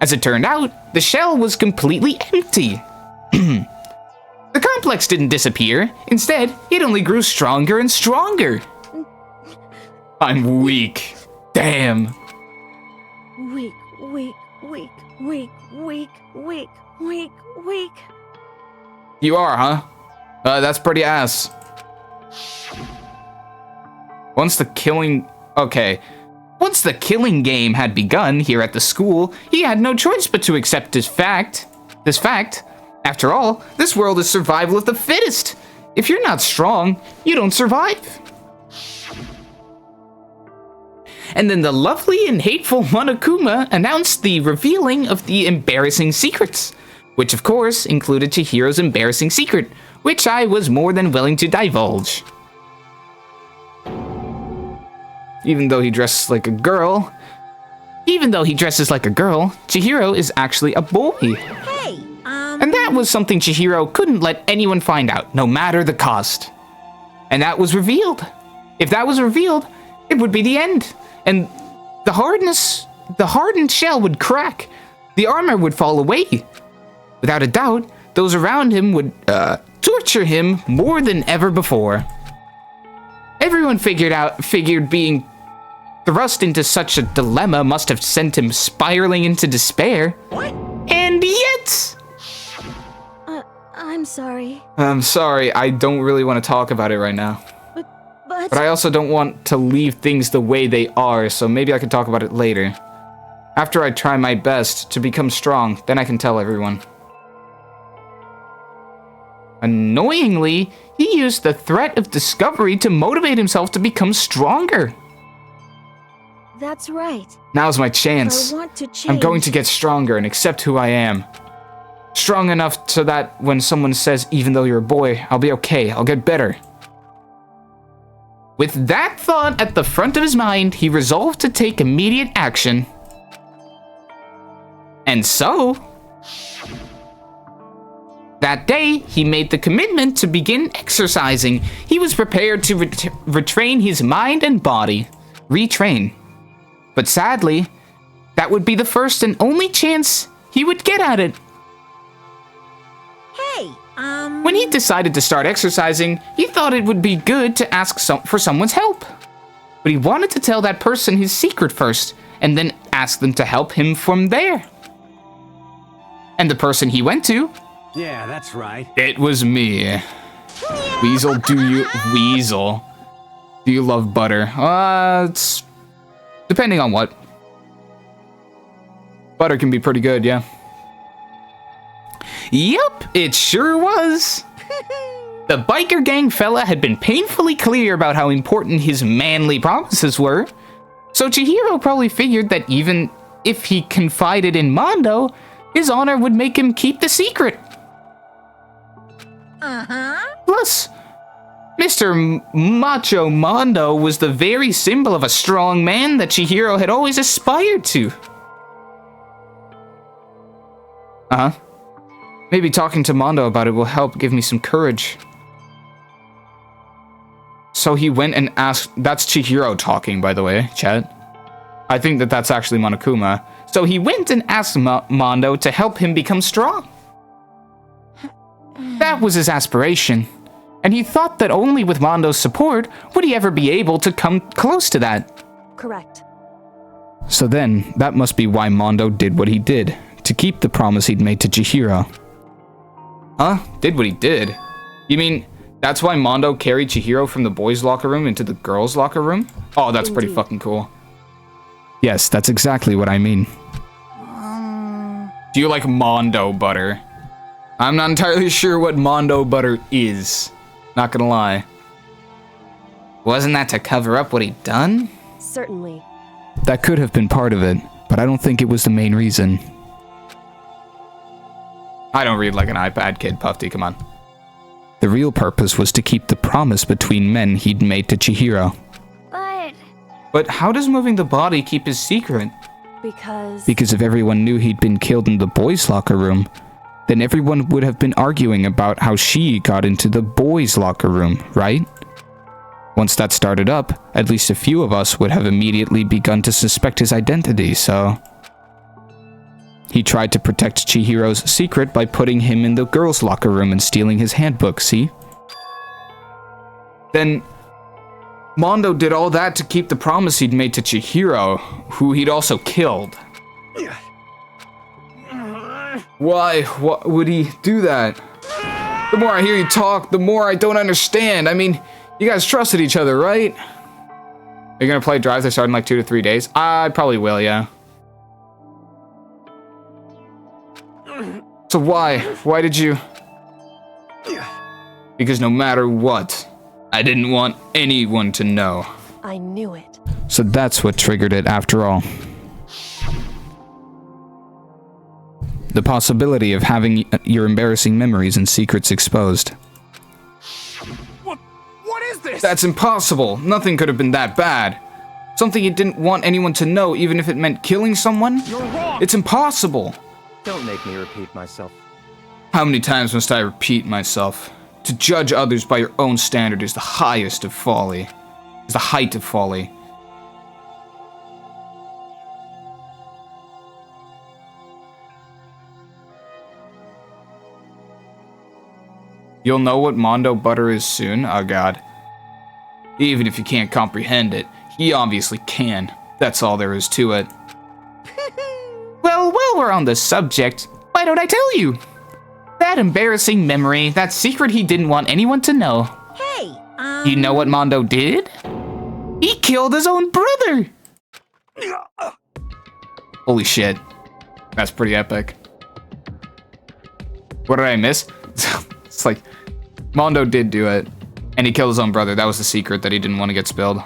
As it turned out, the shell was completely empty. The complex didn't disappear. Instead, it only grew stronger and stronger. I'm weak. Damn. Weak, weak, weak, weak, weak, weak, weak, weak. You are, huh? That's pretty ass. Once the killing game had begun here at the school, he had no choice but to accept this fact. After all, this world is survival of the fittest. If you're not strong, you don't survive. And then the lovely and hateful Monokuma announced the revealing of the embarrassing secrets, which of course included Chihiro's embarrassing secret, which I was more than willing to divulge. Even though he dresses like a girl, Chihiro is actually a boy. Hey, And that was something Chihiro couldn't let anyone find out, no matter the cost. And that was revealed. If that was revealed, it would be the end. And the hardened shell would crack. The armor would fall away. Without a doubt, those around him would torture him more than ever before. Everyone figured being thrust into such a dilemma must have sent him spiraling into despair. What? And yet... I'm sorry. I'm sorry, I don't really want to talk about it right now. But I also don't want to leave things the way they are, so maybe I can talk about it later. After I try my best to become strong, then I can tell everyone. Annoyingly, he used the threat of discovery to motivate himself to become stronger. That's right. Now's my chance. I want to change. I'm going to get stronger and accept who I am. Strong enough so that when someone says, even though you're a boy, I'll be okay, I'll get better. With that thought at the front of his mind, he resolved to take immediate action. And so, that day, he made the commitment to begin exercising. He was prepared to retrain his mind and body. Retrain. But sadly, that would be the first and only chance he would get at it. Hey, When he decided to start exercising, he thought it would be good to ask for someone's help. But he wanted to tell that person his secret first, and then ask them to help him from there. And the person he went to... Yeah, that's right. It was me. Weasel, Weasel. Do you love butter? It's... depending on what. Butter can be pretty good, yeah. Yup, it sure was. The biker gang fella had been painfully clear about how important his manly promises were. So Chihiro probably figured that even if he confided in Mondo, his honor would make him keep the secret. Plus, Mr. Macho Mondo was the very symbol of a strong man that Chihiro had always aspired to. Maybe talking to Mondo about it will help give me some courage. So he went and asked... That's Chihiro talking, by the way, chat. I think that that's actually Monokuma. So he went and asked Mondo to help him become strong. That was his aspiration. And he thought that only with Mondo's support would he ever be able to come close to that. Correct. So then, that must be why Mondo did what he did, to keep the promise he'd made to Chihiro. Huh? Did what he did? You mean, that's why Mondo carried Chihiro from the boys' locker room into the girls' locker room? Oh, that's pretty fucking cool. Yes, that's exactly what I mean. Do you like Mondo butter? I'm not entirely sure what Mondo butter is. Not gonna lie. Wasn't that to cover up what he'd done? Certainly. That could have been part of it, but I don't think it was the main reason. I don't read like an iPad kid, Puffy, come on. The real purpose was to keep the promise between men he'd made to Chihiro. But how does moving the body keep his secret? Because if everyone knew he'd been killed in the boys' locker room, then everyone would have been arguing about how she got into the boys' locker room, right? Once that started up, at least a few of us would have immediately begun to suspect his identity, so... He tried to protect Chihiro's secret by putting him in the girls' locker room and stealing his handbook, see? Then... Mondo did all that to keep the promise he'd made to Chihiro, who he'd also killed. Why? What would he do that? The more I hear you talk, the more I don't understand. I mean, you guys trusted each other, right? Are you gonna play Drive that start in like 2 to 3 days? I probably will, yeah. So why? Why did you? Because no matter what, I didn't want anyone to know. I knew it. So that's what triggered it after all. The possibility of having your embarrassing memories and secrets exposed. What is this? That's impossible. Nothing could have been that bad. Something you didn't want anyone to know, even if it meant killing someone? You're wrong. It's impossible. Don't make me repeat myself. How many times must I repeat myself? To judge others by your own standard is the highest of folly. Is the height of folly. You'll know what Mondo butter is soon? Oh god. Even if you can't comprehend it, he obviously can. That's all there is to it. Well, while we're on the subject, why don't I tell you? That embarrassing memory, that secret he didn't want anyone to know. Hey, You know what Mondo did? He killed his own brother! Holy shit. That's pretty epic. What did I miss? It's like, Mondo did do it, and he killed his own brother. That was the secret that he didn't want to get spilled.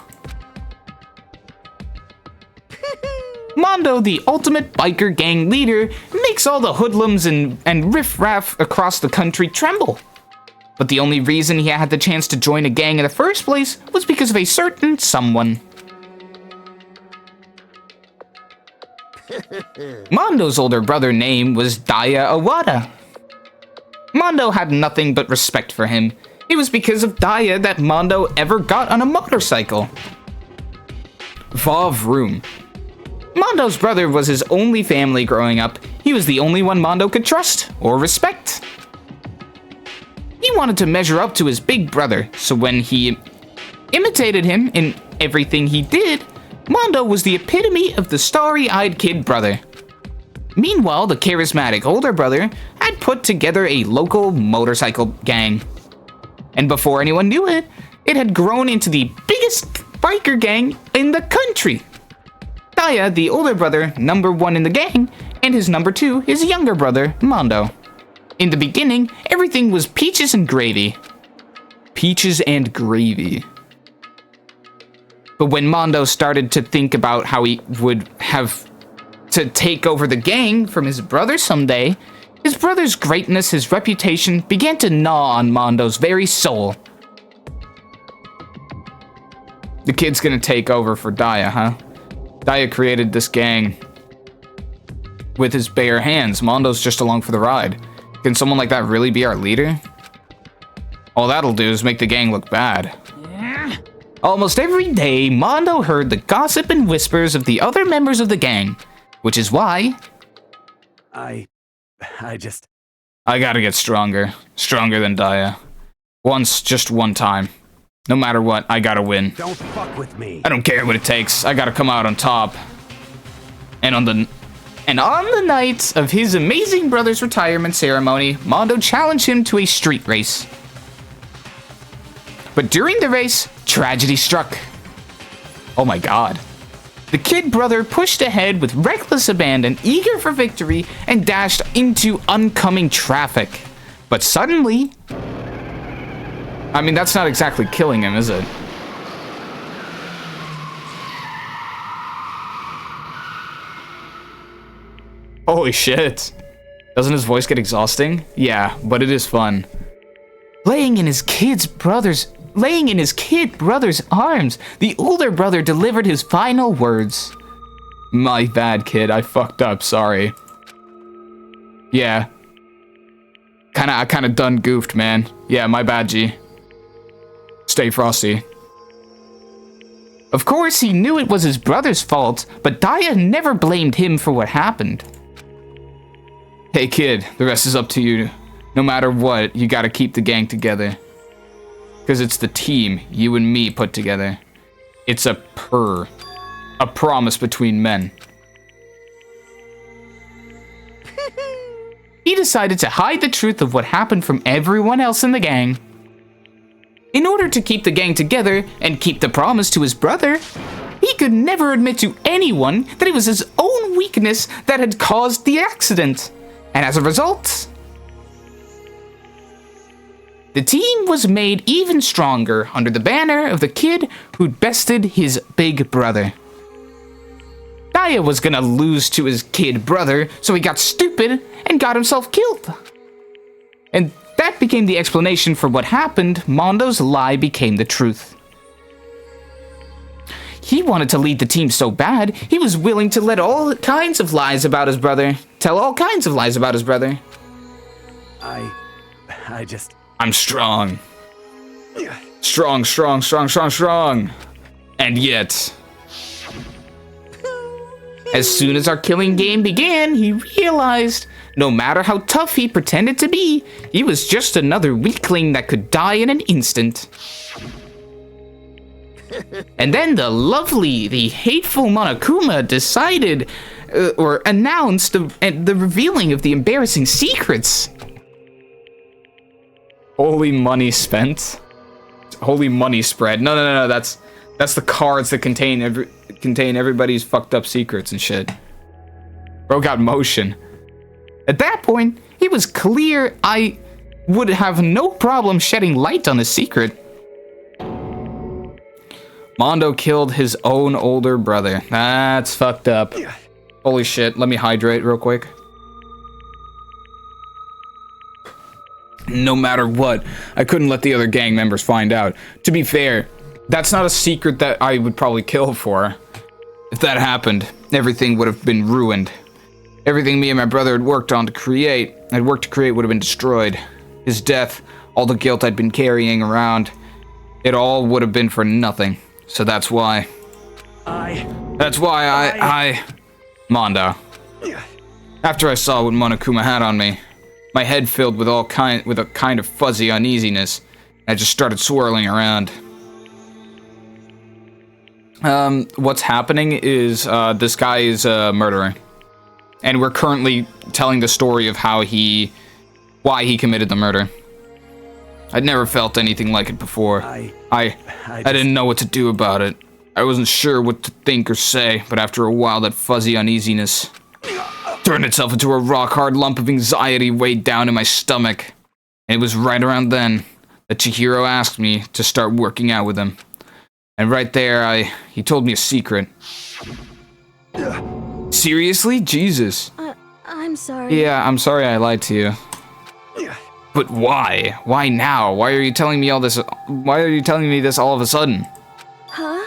Mondo, the ultimate biker gang leader, makes all the hoodlums and riffraff across the country tremble. But the only reason he had the chance to join a gang in the first place was because of a certain someone. Mondo's older brother name was Daya Awada. Mondo had nothing but respect for him. It was because of Daya that Mondo ever got on a motorcycle. Vav Room. Mondo's brother was his only family growing up. He was the only one Mondo could trust or respect. He wanted to measure up to his big brother, so when he imitated him in everything he did, Mondo was the epitome of the starry-eyed kid brother. Meanwhile, the charismatic older brother had put together a local motorcycle gang. And before anyone knew it, it had grown into the biggest biker gang in the country. Daya, the older brother, number 1 in the gang, and his number 2, his younger brother, Mondo. In the beginning, everything was peaches and gravy. Peaches and gravy. But when Mondo started to think about how he would have to take over the gang from his brother someday, his brother's greatness, his reputation, began to gnaw on Mondo's very soul. The kid's gonna take over for Daya, huh? Daya created this gang with his bare hands. Mondo's just along for the ride. Can someone like that really be our leader? All that'll do is make the gang look bad. Yeah. Almost every day, Mondo heard the gossip and whispers of the other members of the gang, which is why... I gotta get stronger. Stronger than Daya. Once, just one time. No matter what, I gotta win. Don't fuck with me. I don't care what it takes. I gotta come out on top. And on the night of his amazing brother's retirement ceremony, Mondo challenged him to a street race. But during the race, tragedy struck. Oh my god. The kid brother pushed ahead with reckless abandon, eager for victory, and dashed into oncoming traffic. But suddenly... I mean, that's not exactly killing him, is it? Holy shit. Doesn't his voice get exhausting? Yeah, but it is fun. Laying in his kid brother's arms, the older brother delivered his final words. My bad, kid. I fucked up. Sorry. Yeah. I kinda done goofed, man. Yeah, my bad, G. Stay frosty. Of course, he knew it was his brother's fault, but Daya never blamed him for what happened. Hey, kid, the rest is up to you. No matter what, you gotta keep the gang together. Because it's the team you and me put together. It's a promise between men. He decided to hide the truth of what happened from everyone else in the gang. In order to keep the gang together and keep the promise to his brother, he could never admit to anyone that it was his own weakness that had caused the accident. And as a result, the team was made even stronger under the banner of the kid who'd bested his big brother. Daya was gonna lose to his kid brother, so he got stupid and got himself killed. And that became the explanation for what happened. Mondo's lie became the truth. He wanted to lead the team so bad, he was willing to let all kinds of lies about his brother. Tell all kinds of lies about his brother. I'm strong. Strong. And yet, as soon as our killing game began, he realized no matter how tough he pretended to be, he was just another weakling that could die in an instant. And then the hateful Monokuma decided or announced the revealing of the embarrassing secrets. Holy money spent. Holy money spread. No. That's the cards that contain everybody's fucked up secrets and shit. Bro got motion. At that point, it was clear I would have no problem shedding light on his secret. Mondo killed his own older brother. That's fucked up. Holy shit, let me hydrate real quick. No matter what, I couldn't let the other gang members find out. To be fair, that's not a secret that I would probably kill for. If that happened, everything would have been ruined. Everything me and my brother had worked to create would have been destroyed. His death, all the guilt I'd been carrying around, it all would have been for nothing. So that's why. Mondo. After I saw what Monokuma had on me, my head filled with a kind of fuzzy uneasiness. I just started swirling around. What's happening is this guy is a murderer. And we're currently telling the story of why he committed the murder. I'd never felt anything like it before. I didn't know what to do about it. I wasn't sure what to think or say, but after a while that fuzzy uneasiness turned itself into a rock-hard lump of anxiety weighed down in my stomach. And it was right around then that Chihiro asked me to start working out with him. And right there, he told me a secret. Seriously? Jesus. I'm sorry. Yeah, I'm sorry I lied to you. But why? Why now? Why are you telling me all this? Why are you telling me this all of a sudden? Huh?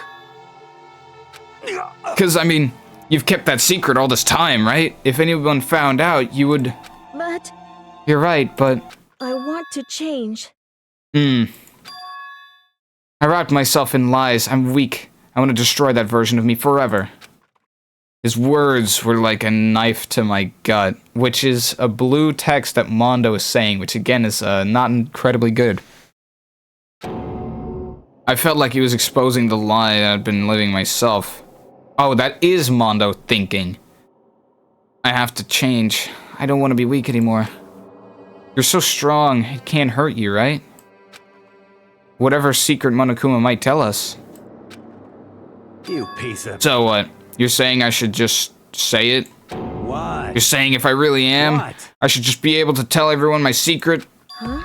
Because, I mean, you've kept that secret all this time, right? If anyone found out, you would... But... You're right, but... I want to change. I wrapped myself in lies. I'm weak. I want to destroy that version of me forever. His words were like a knife to my gut, which is a blue text that Mondo is saying, which again is not incredibly good. I felt like he was exposing the lie I'd been living myself. Oh, that is Mondo thinking. I have to change. I don't want to be weak anymore. You're so strong, it can't hurt you, right? Whatever secret Monokuma might tell us. You piece of... So what? You're saying I should just say it? What? You're saying if I really am, What? I should just be able to tell everyone my secret? Huh?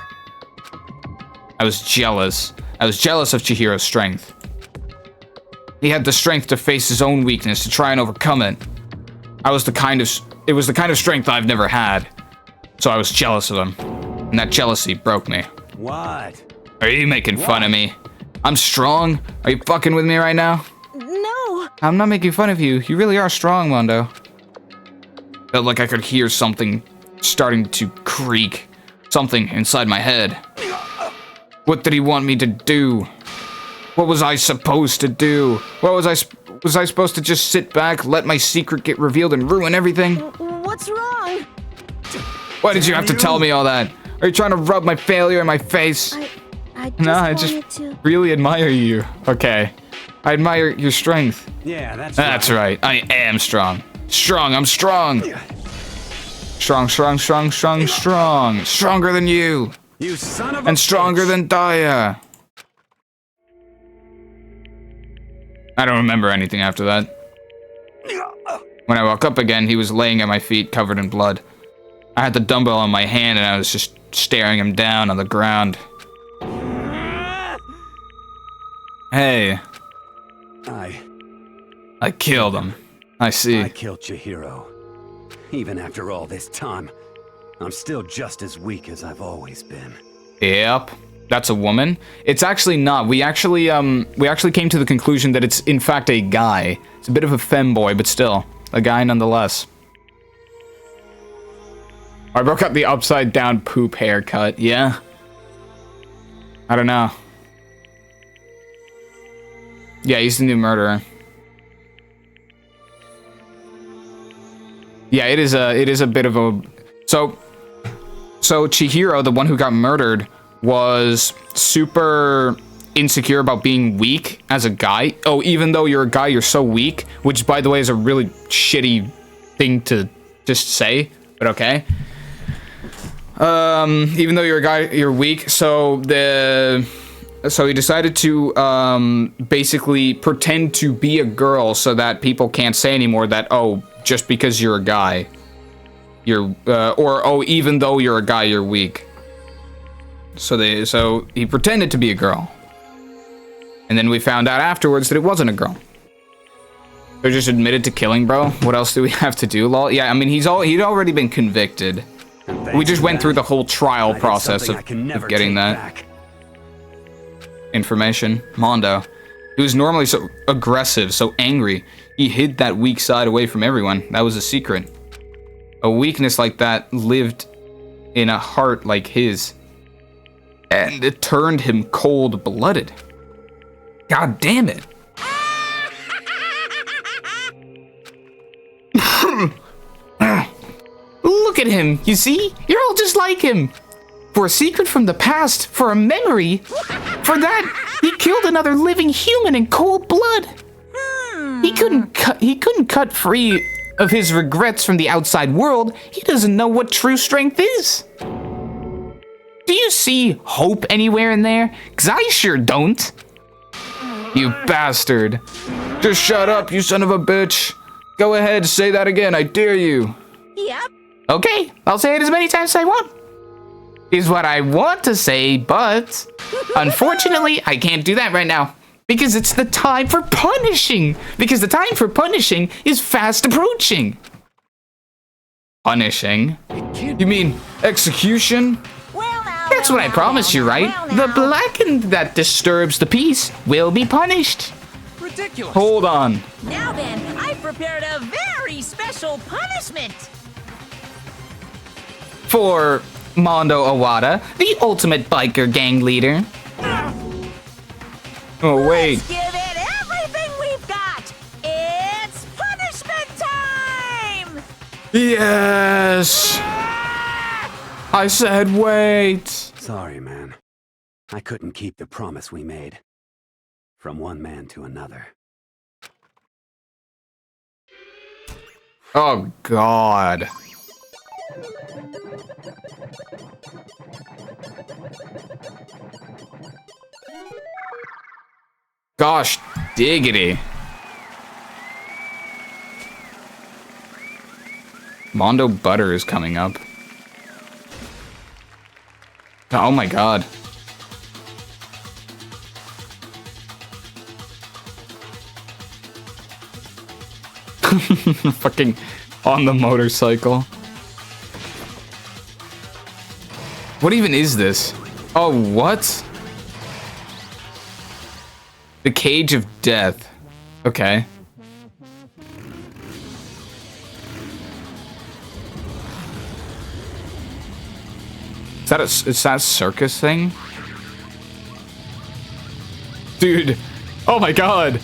I was jealous. I was jealous of Chihiro's strength. He had the strength to face his own weakness, to try and overcome it. I was the kind of it was the kind of strength I've never had. So I was jealous of him. And that jealousy broke me. What? Are you making fun of me? I'm strong? Are you fucking with me right now? No. I'm not making fun of you. You really are strong, Mondo. Felt like I could hear something starting to creak. Something inside my head. What did he want me to do? What was I supposed to do? What was I supposed to just sit back, let my secret get revealed and ruin everything? What's wrong? Why did you have to tell me all that? Are you trying to rub my failure in my face? I just really admire you. Okay. I admire your strength. Yeah, That's right. I am strong. Strong, I'm strong. Strong, strong, strong, strong, strong. Stronger than you. You son of a And stronger than Daya. I don't remember anything after that. When I woke up again, he was laying at my feet covered in blood. I had the dumbbell in my hand and I was just staring him down on the ground. Hey. I killed him. I see. I killed Chihiro. Even after all this time, I'm still just as weak as I've always been. Yep. That's a woman? It's actually not. We actually came to the conclusion that it's in fact a guy. It's a bit of a femboy, but still. A guy nonetheless. I broke up the upside down poop haircut, yeah? I don't know. Yeah, he's the new murderer. Yeah, it is a bit of a... So Chihiro, the one who got murdered, was super insecure about being weak as a guy. Oh, even though you're a guy, you're so weak, which, by the way, is a really shitty thing to just say, but okay. Even though you're a guy, you're weak, so he decided to basically pretend to be a girl so that people can't say anymore that, oh, just because you're a guy, you're or oh, even though you're a guy, you're weak. So he pretended to be a girl. And then we found out afterwards that it wasn't a girl. They just admitted to killing, bro. What else do we have to do, lol? Yeah, I mean, he'd already been convicted. We just went through the whole trial process of getting that information. Mondo. He was normally so aggressive, so angry. He hid that weak side away from everyone. That was a secret. A weakness like that lived in a heart like his. And it turned him cold-blooded. God damn it. Look at him, you see? You're all just like him. For a secret from the past, for a memory. For that, he killed another living human in cold blood. He couldn't cut free of his regrets from the outside world. He doesn't know what true strength is. Do you see hope anywhere in there? 'Cause I sure don't. You bastard. Just shut up, you son of a bitch. Go ahead, say that again, I dare you. Yep. Okay, I'll say it as many times as I want. Is what I want to say, but unfortunately, I can't do that right now. Because it's the time for punishing. Because the time for punishing is fast approaching. Punishing? You mean execution? That's what I promised you, right? The blackened that disturbs the peace will be punished. Ridiculous. Hold on. Now then, I've prepared a very special punishment. For Mondo Owada, the ultimate biker gang leader. Oh, wait. Let's give it everything we've got. It's punishment time. Yes. I said wait. Sorry, man. I couldn't keep the promise we made. From one man to another. Oh, God. Gosh, diggity. Mondo Butter is coming up. Oh my god. Fucking On the motorcycle. What even is this? Oh, what? The Cage of Death. Okay. Is that a circus thing? Dude. Oh my god.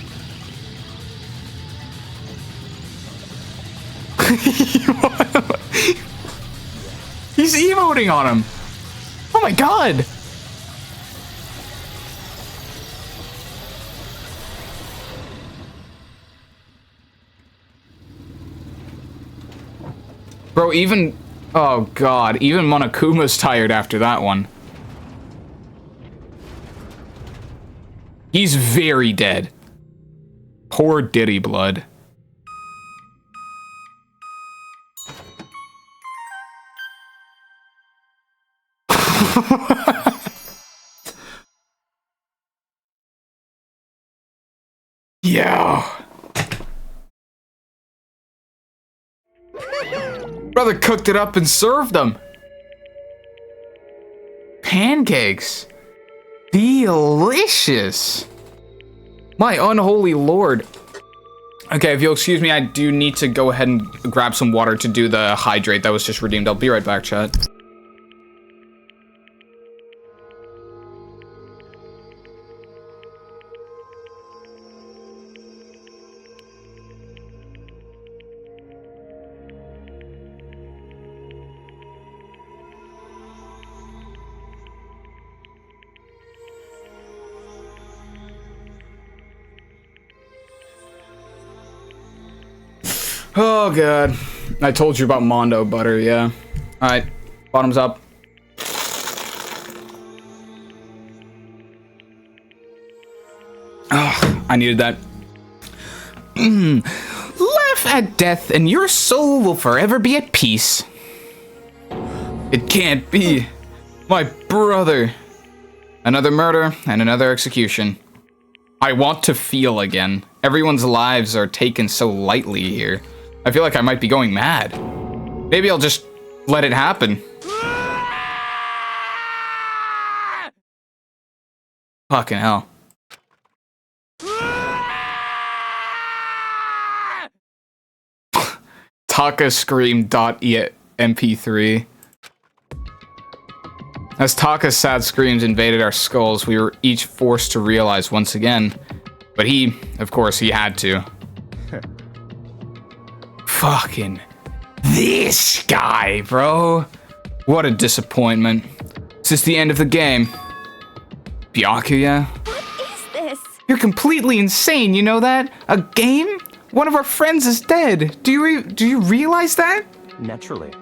He's emoting on him. Oh my god. Bro, even... Oh god, even Monokuma's tired after that one. He's very dead. Poor Diddy Blood. Yeah. Brother cooked it up and served them. Pancakes. Delicious. My unholy lord. Okay, if you'll excuse me, I do need to go ahead and grab some water to do the hydrate that was just redeemed. I'll be right back, chat. Oh god. I told you about Mondo butter, yeah. Alright, bottoms up. Oh, I needed that. Laugh at death and your soul will forever be at peace. It can't be. My brother. Another murder and another execution. I want to feel again. Everyone's lives are taken so lightly here. I feel like I might be going mad. Maybe I'll just let it happen. Fucking hell. TakaScream.mp3. As Taka's sad screams invaded our skulls, we were each forced to realize once again. But he, of course, he had to. Fucking this guy, bro. What a disappointment. Is this the end of the game? Byakuya? What is this? You're completely insane, you know that? A game? One of our friends is dead. Do you realize that? Naturally.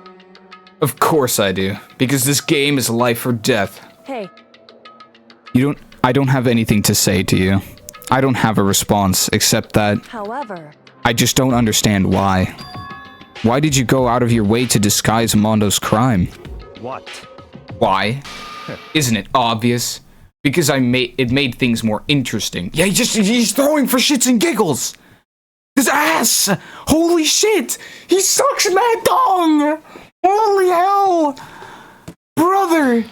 Of course I do, because this game is life or death. Hey. I don't have anything to say to you. I don't have a response, except that... However... I just don't understand why. Why did you go out of your way to disguise Mondo's crime? What? Why? Isn't it obvious? Because it made things more interesting. Yeah, he's throwing for shits and giggles. His ass! Holy shit! He sucks mad dong! Holy hell! Brother!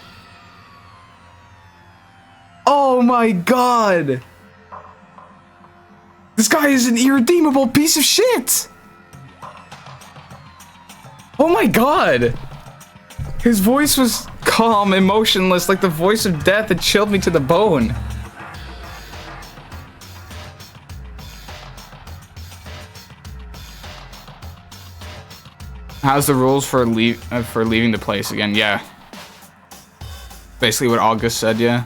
Oh my god! This guy is an irredeemable piece of shit! Oh my god! His voice was calm, emotionless, like the voice of death that chilled me to the bone. How's the rules for leaving the place again? Yeah. Basically what August said, yeah.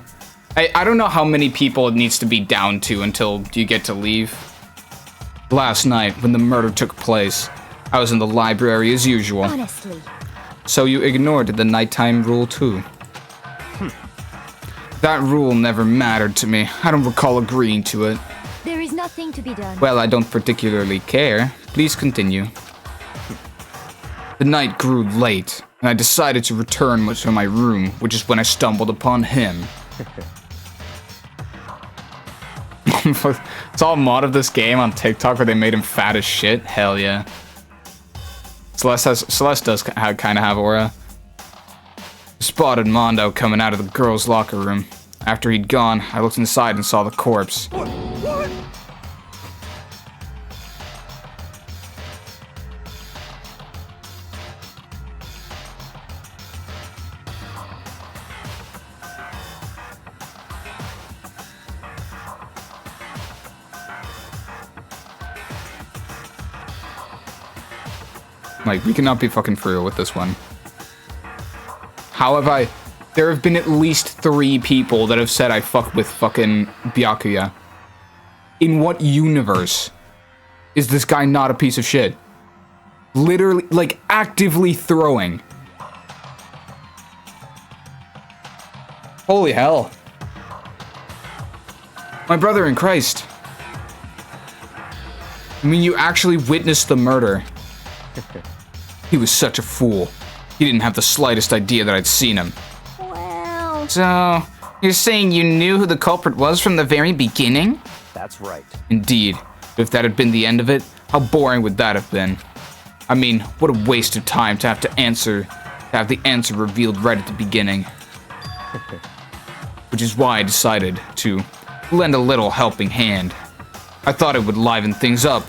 I don't know how many people it needs to be down to until you get to leave. Last night, when the murder took place, I was in the library as usual. Honestly. So you ignored the nighttime rule too. That rule never mattered to me. I don't recall agreeing to it. There is nothing to be done. Well, I don't particularly care. Please continue. The night grew late, and I decided to return to my room, which is when I stumbled upon him. It's all mod of this game on TikTok where they made him fat as shit. Hell yeah. Celeste does kind of have aura. Spotted Mondo coming out of the girls' locker room. After he'd gone, I looked inside and saw the corpse. What? Like, we cannot be fucking for real with this one. However, there have been at least 3 people that have said I fuck with fucking Byakuya. In what universe is this guy not a piece of shit? Literally, like, actively throwing. Holy hell. My brother in Christ. I mean, you actually witnessed the murder. He was such a fool. He didn't have the slightest idea that I'd seen him. Well... So, you're saying you knew who the culprit was from the very beginning? That's right. Indeed. If that had been the end of it, how boring would that have been? I mean, what a waste of time to have the answer revealed right at the beginning. Which is why I decided to lend a little helping hand. I thought it would liven things up.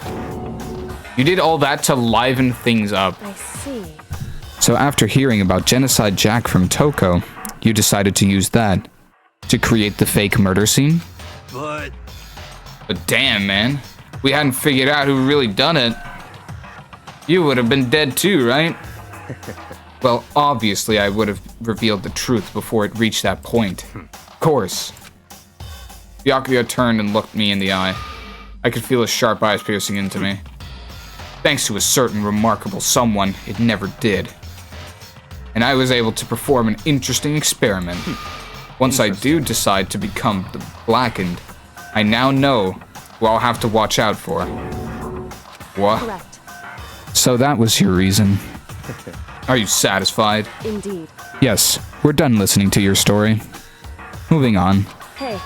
You did all that to liven things up. I see. So after hearing about Genocide Jack from Toko, you decided to use that to create the fake murder scene? But damn, man. We hadn't figured out who really done it. You would have been dead too, right? Well, obviously I would have revealed the truth before it reached that point. Of course. Byakuya turned and looked me in the eye. I could feel his sharp eyes piercing into me. Thanks to a certain remarkable someone, it never did. And I was able to perform an interesting experiment. Once I do decide to become the Blackened, I now know who I'll have to watch out for. What? Correct. So that was your reason. Are you satisfied? Indeed. Yes, we're done listening to your story. Moving on. Hey.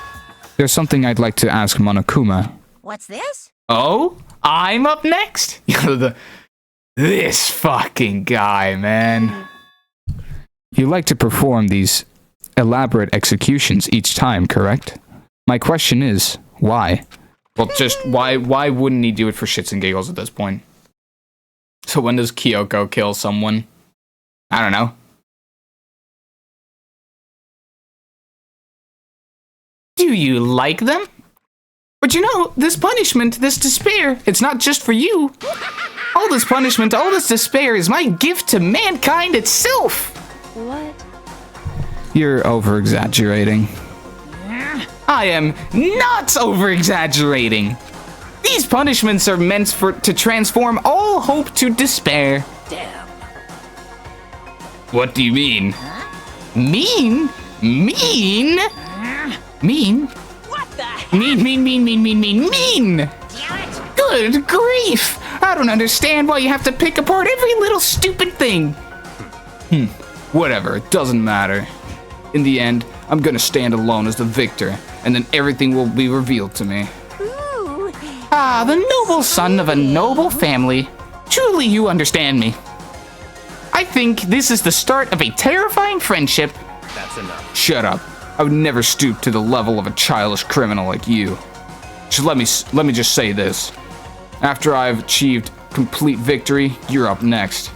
There's something I'd like to ask Monokuma. What's this? Oh? I'm up next? This fucking guy, man. You like to perform these elaborate executions each time, correct? My question is, why? Well, just why wouldn't he do it for shits and giggles at this point? So when does Kyoko kill someone? I don't know. Do you like them? But you know, this punishment, this despair, it's not just for you. All this punishment, all this despair is my gift to mankind itself. What? You're over-exaggerating. I am not over-exaggerating. These punishments are meant to transform all hope to despair. Damn. What do you mean? Huh? Mean? Mean? Mean? What the heck? Mean! Damn it! Good grief! I don't understand why you have to pick apart every little stupid thing. Whatever, it doesn't matter. In the end, I'm gonna stand alone as the victor, and then everything will be revealed to me. Ooh. Ah, the noble son of a noble family. Truly, you understand me. I think this is the start of a terrifying friendship. That's enough. Shut up. I would never stoop to the level of a childish criminal like you. Just let me just say this. After I've achieved complete victory, you're up next.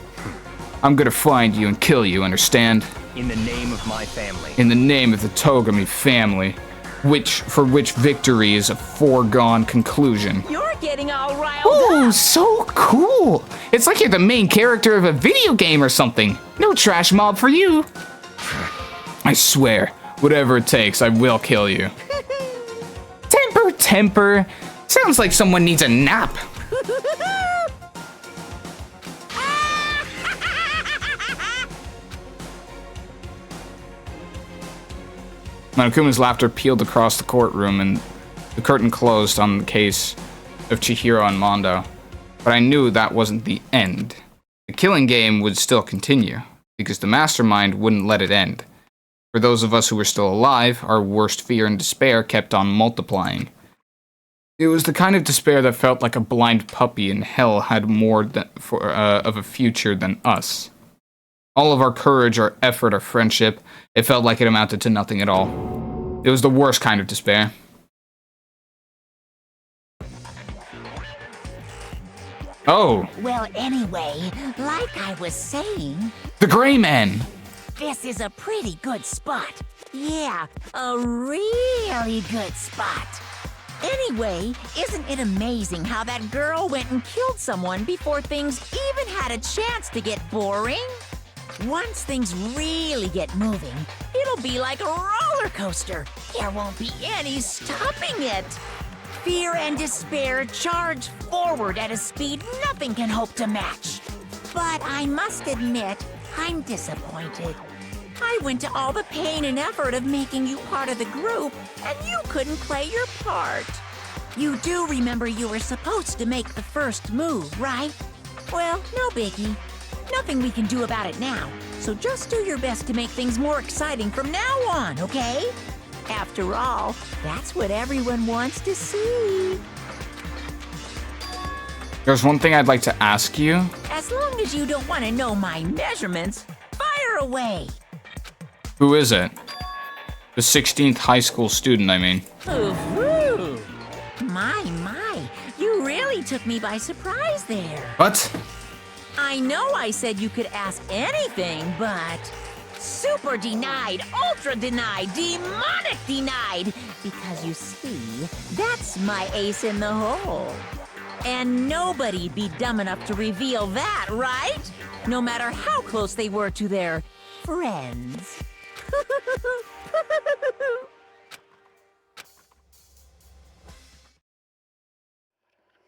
I'm gonna find you and kill you, understand? In the name of my family. In the name of the Togami family, for which victory is a foregone conclusion. You're getting all riled Ooh, up. so cool! It's like you're the main character of a video game or something. No trash mob for you. I swear, whatever it takes, I will kill you. Temper. Sounds like someone needs a nap. Monokuma's laughter peeled across the courtroom and the curtain closed on the case of Chihiro and Mondo. But I knew that wasn't the end. The killing game would still continue, because the mastermind wouldn't let it end. For those of us who were still alive, our worst fear and despair kept on multiplying. It was the kind of despair that felt like a blind puppy in hell had more of a future than us. All of our courage, our effort, our friendship, it felt like it amounted to nothing at all. It was the worst kind of despair. Oh. Well, anyway, like I was saying... The Gray Man! This is a pretty good spot. Yeah, a really good spot. Anyway, isn't it amazing how that girl went and killed someone before things even had a chance to get boring? Once things really get moving, it'll be like a roller coaster. There won't be any stopping it. Fear and despair charge forward at a speed nothing can hope to match. But I must admit, I'm disappointed. I went to all the pain and effort of making you part of the group, and you couldn't play your part. You do remember you were supposed to make the first move, right? Well, no biggie. Nothing we can do about it now, so just do your best to make things more exciting from now on, okay? After all, that's what everyone wants to see. There's one thing I'd like to ask you. As long as you don't want to know my measurements, fire away. Who is it? The 16th high school student, I mean. Ooh, my, you really took me by surprise there. What? I know I said you could ask anything, but... Super denied, ultra denied, demonic denied! Because you see, that's my ace in the hole. And nobody'd be dumb enough to reveal that, right? No matter how close they were to their friends.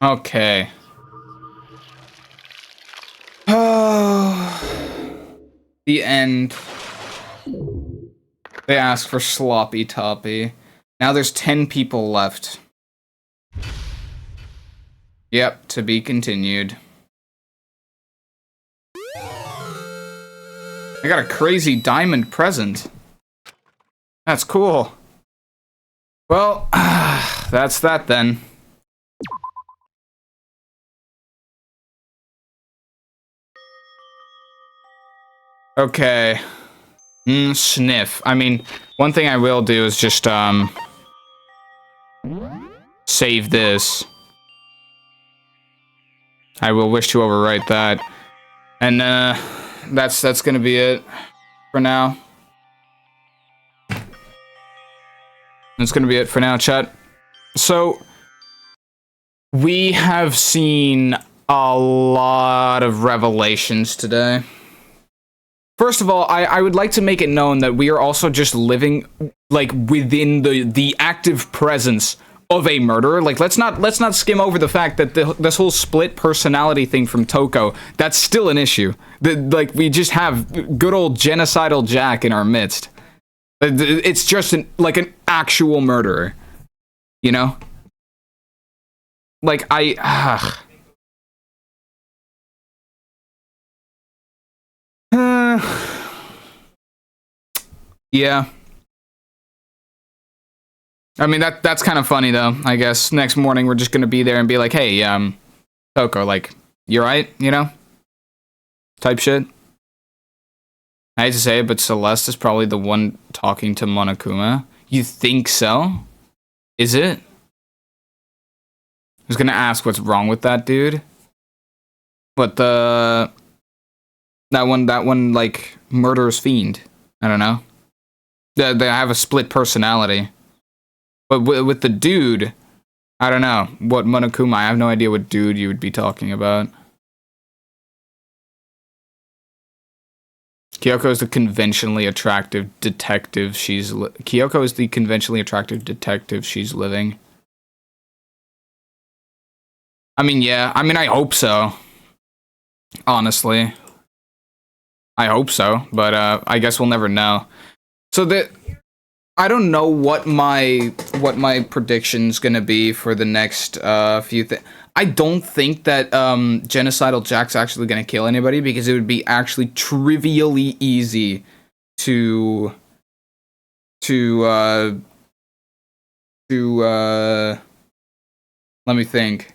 Okay. Oh. The end. They asked for sloppy toppy. Now there's 10 people left. Yep, to be continued. I got a crazy diamond present. That's cool. Well, that's that then. Okay. Sniff. I mean, one thing I will do is just, save this. I will wish to overwrite that. And, that's gonna be it for now. That's gonna be it for now, chat. So, we have seen a lot of revelations today. First of all, I would like to make it known that we are also just living, like, within the active presence of a murderer. Like, let's not skim over the fact that this whole split personality thing from Toko, that's still an issue. Like, we just have good old genocidal Jack in our midst. It's just like an actual murderer, you know? Like, yeah. I mean, that's kind of funny, though, I guess. Next morning, we're just gonna be there and be like, hey, Toko, like, you right, you know? Type shit. I hate to say it, but Celeste is probably the one talking to Monokuma. You think so? Is it? I was gonna ask what's wrong with that dude. But that one, like, murderous fiend. I don't know. They have a split personality. But with the dude, I don't know. What Monokuma, I have no idea what dude you would be talking about. Kyoko is the conventionally attractive detective she's Kyoko is the conventionally attractive detective she's living. I mean, yeah. I mean, I hope so. Honestly. I hope so, but I guess we'll never know. So I don't know what my prediction's gonna be for the next few things. I don't think that Genocidal Jack's actually gonna kill anybody because it would be actually trivially easy to Let me think.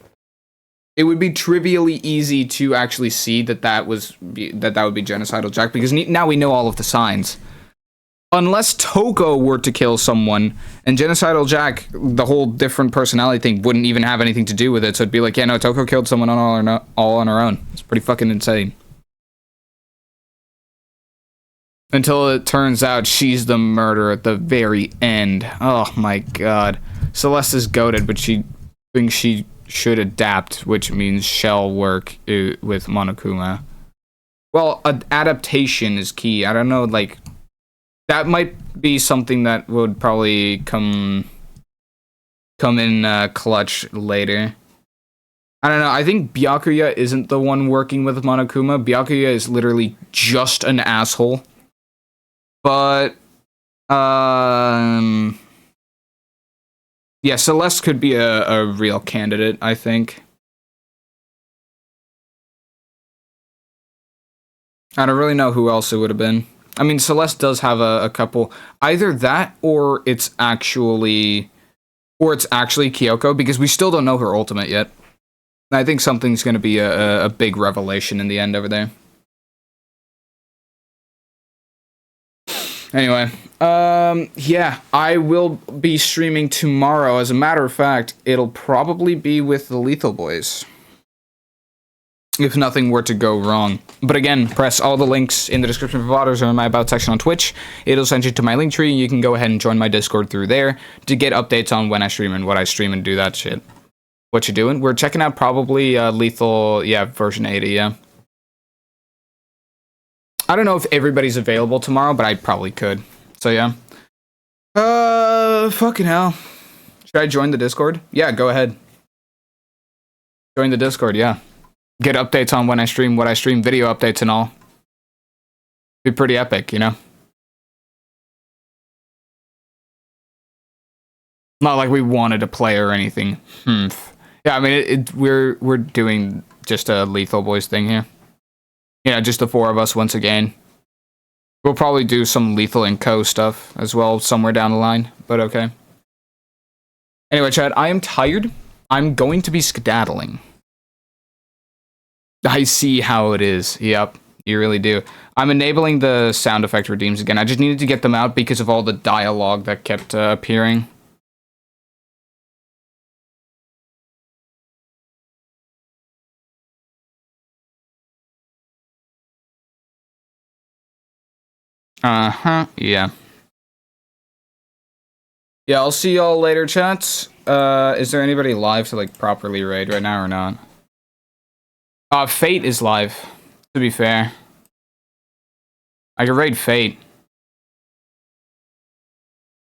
It would be trivially easy to actually see that would be Genocidal Jack, because now we know all of the signs. Unless Toko were to kill someone, and Genocidal Jack, the whole different personality thing, wouldn't even have anything to do with it, so it'd be like, yeah, no, Toko killed someone all on her own. It's pretty fucking insane. Until it turns out she's the murderer at the very end. Oh my god. Celeste is goated, but she thinks she should adapt, which means shall work with Monokuma. Well, adaptation is key. I don't know, like, that might be something that would probably come in clutch later. I don't know, I think Byakuya isn't the one working with Monokuma. Byakuya is literally just an asshole. But, yeah, Celeste could be a real candidate, I think. I don't really know who else it would have been. I mean, Celeste does have a couple. Either that, or it's actually Kyoko, because we still don't know her ultimate yet. I think something's going to be a big revelation in the end over there. Anyway, yeah, I will be streaming tomorrow. As a matter of fact, it'll probably be with the Lethal Boys, if nothing were to go wrong. But again, press all the links in the description for VODers or in my About section on Twitch. It'll send you to my link tree, and you can go ahead and join my Discord through there to get updates on when I stream and what I stream and do that shit. What you doing? We're checking out probably Lethal, yeah, version 80, yeah. I don't know if everybody's available tomorrow, but I probably could. So yeah. Fucking hell. Should I join the Discord? Yeah, go ahead. Join the Discord, yeah. Get updates on when I stream, what I stream, video updates and all. Be pretty epic, you know? Not like we wanted to play or anything. Yeah, I mean, we're doing just a Lethal Boys thing here. Yeah, just the four of us once again. We'll probably do some Lethal & Co. stuff as well somewhere down the line, but okay. Anyway, chat, I am tired. I'm going to be skedaddling. I see how it is. Yep, you really do. I'm enabling the sound effect redeems again. I just needed to get them out because of all the dialogue that kept appearing. Yeah. Yeah, I'll see y'all later, chats. Is there anybody live to, like, properly raid right now or not? Fate is live, to be fair. I can raid Fate.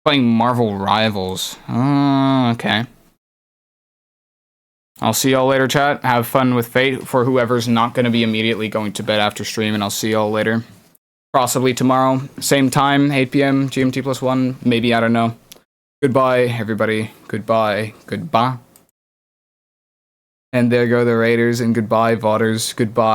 Playing Marvel Rivals. Oh, okay. I'll see y'all later, chat. Have fun with Fate for whoever's not going to be immediately going to bed after stream, and I'll see y'all later. Possibly tomorrow, same time, 8 p.m. GMT +1, maybe, I don't know. Goodbye, everybody. Goodbye. Goodbye. And there go the Raiders, and goodbye, VODers. Goodbye.